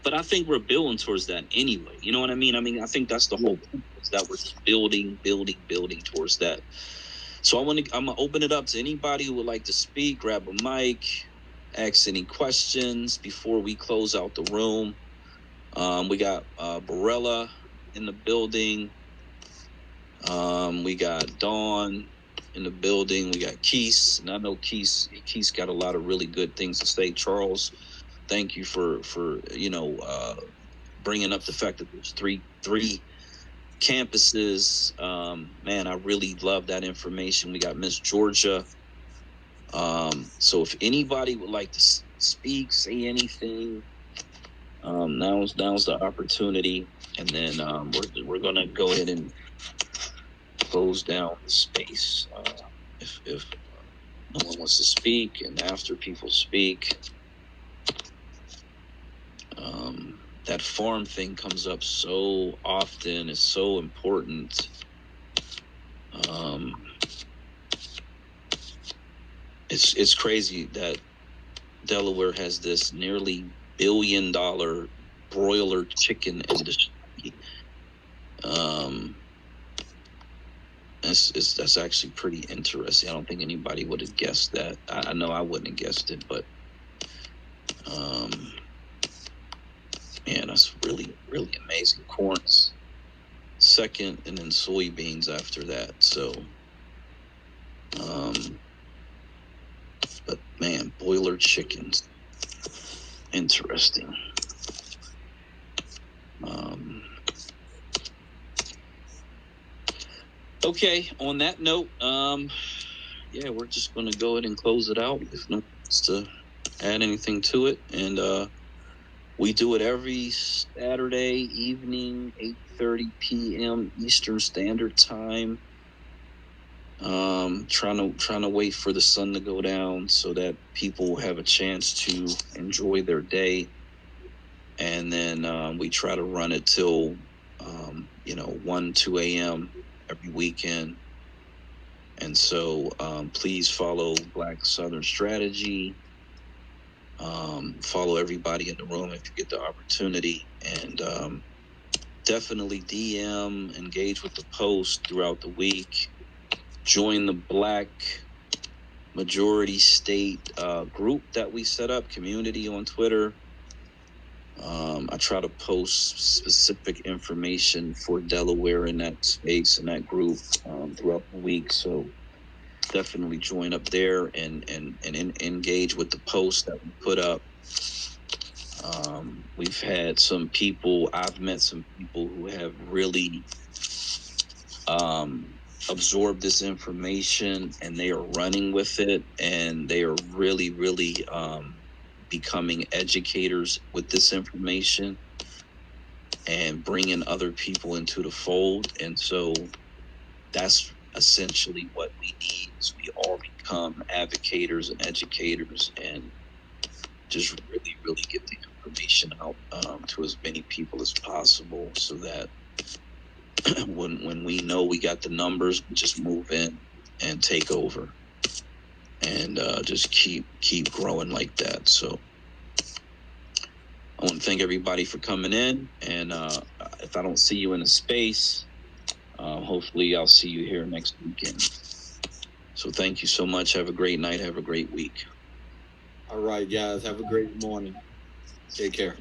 but I think we're building towards that anyway. You know what I mean? I think that's the whole point, is that we're just building towards that. So I'm gonna open it up to anybody who would like to speak. Grab a mic, ask any questions before we close out the room. We got Barella in the building. We got Dawn in the building. We got Keese, and I know Keese got a lot of really good things to say. Charles, thank you for bringing up the fact that there's three campuses. Man, I really love that information. We got Miss Georgia. So if anybody would like to speak, say anything, now's the opportunity. And then we're gonna go ahead and close down the space. If no one wants to speak, and after people speak, that farm thing comes up so often. It's so important. It's crazy that Delaware has this nearly $1 billion broiler chicken industry. That's actually pretty interesting. I don't think anybody would have guessed that. I know I wouldn't have guessed it, but man, that's really amazing. Corn's second, and then soybeans after that. So, but man, boiler chickens, interesting. Okay, on that note, yeah, we're just going to go ahead and close it out. If no one wants to add anything to it, and we do it every Saturday evening, 8:30 p.m. Eastern Standard Time. Trying to wait for the sun to go down so that people have a chance to enjoy their day, and then we try to run it till 1-2 a.m. every weekend. And so please follow Black Southern Strategy. Follow everybody in the room if you get the opportunity, and definitely DM, engage with the post throughout the week. Join the Black Majority State group that we set up, community on Twitter. I try to post specific information for Delaware in that space, in that group, throughout the week. So definitely join up there and engage with the posts that we put up. We've had some people, I've met some people who have really absorbed this information, and they are running with it, and they are really becoming educators with this information and bringing other people into the fold. And so that's essentially what we need, is we all become advocators and educators, and just really get the information out to as many people as possible, so that when we know we got the numbers, we just move in and take over, and just keep growing like that. So I want to thank everybody for coming in, and if I don't see you in a space, hopefully I'll see you here next weekend. So thank you so much. Have a great night. Have a great week. All right, guys. Have a great morning. Take care.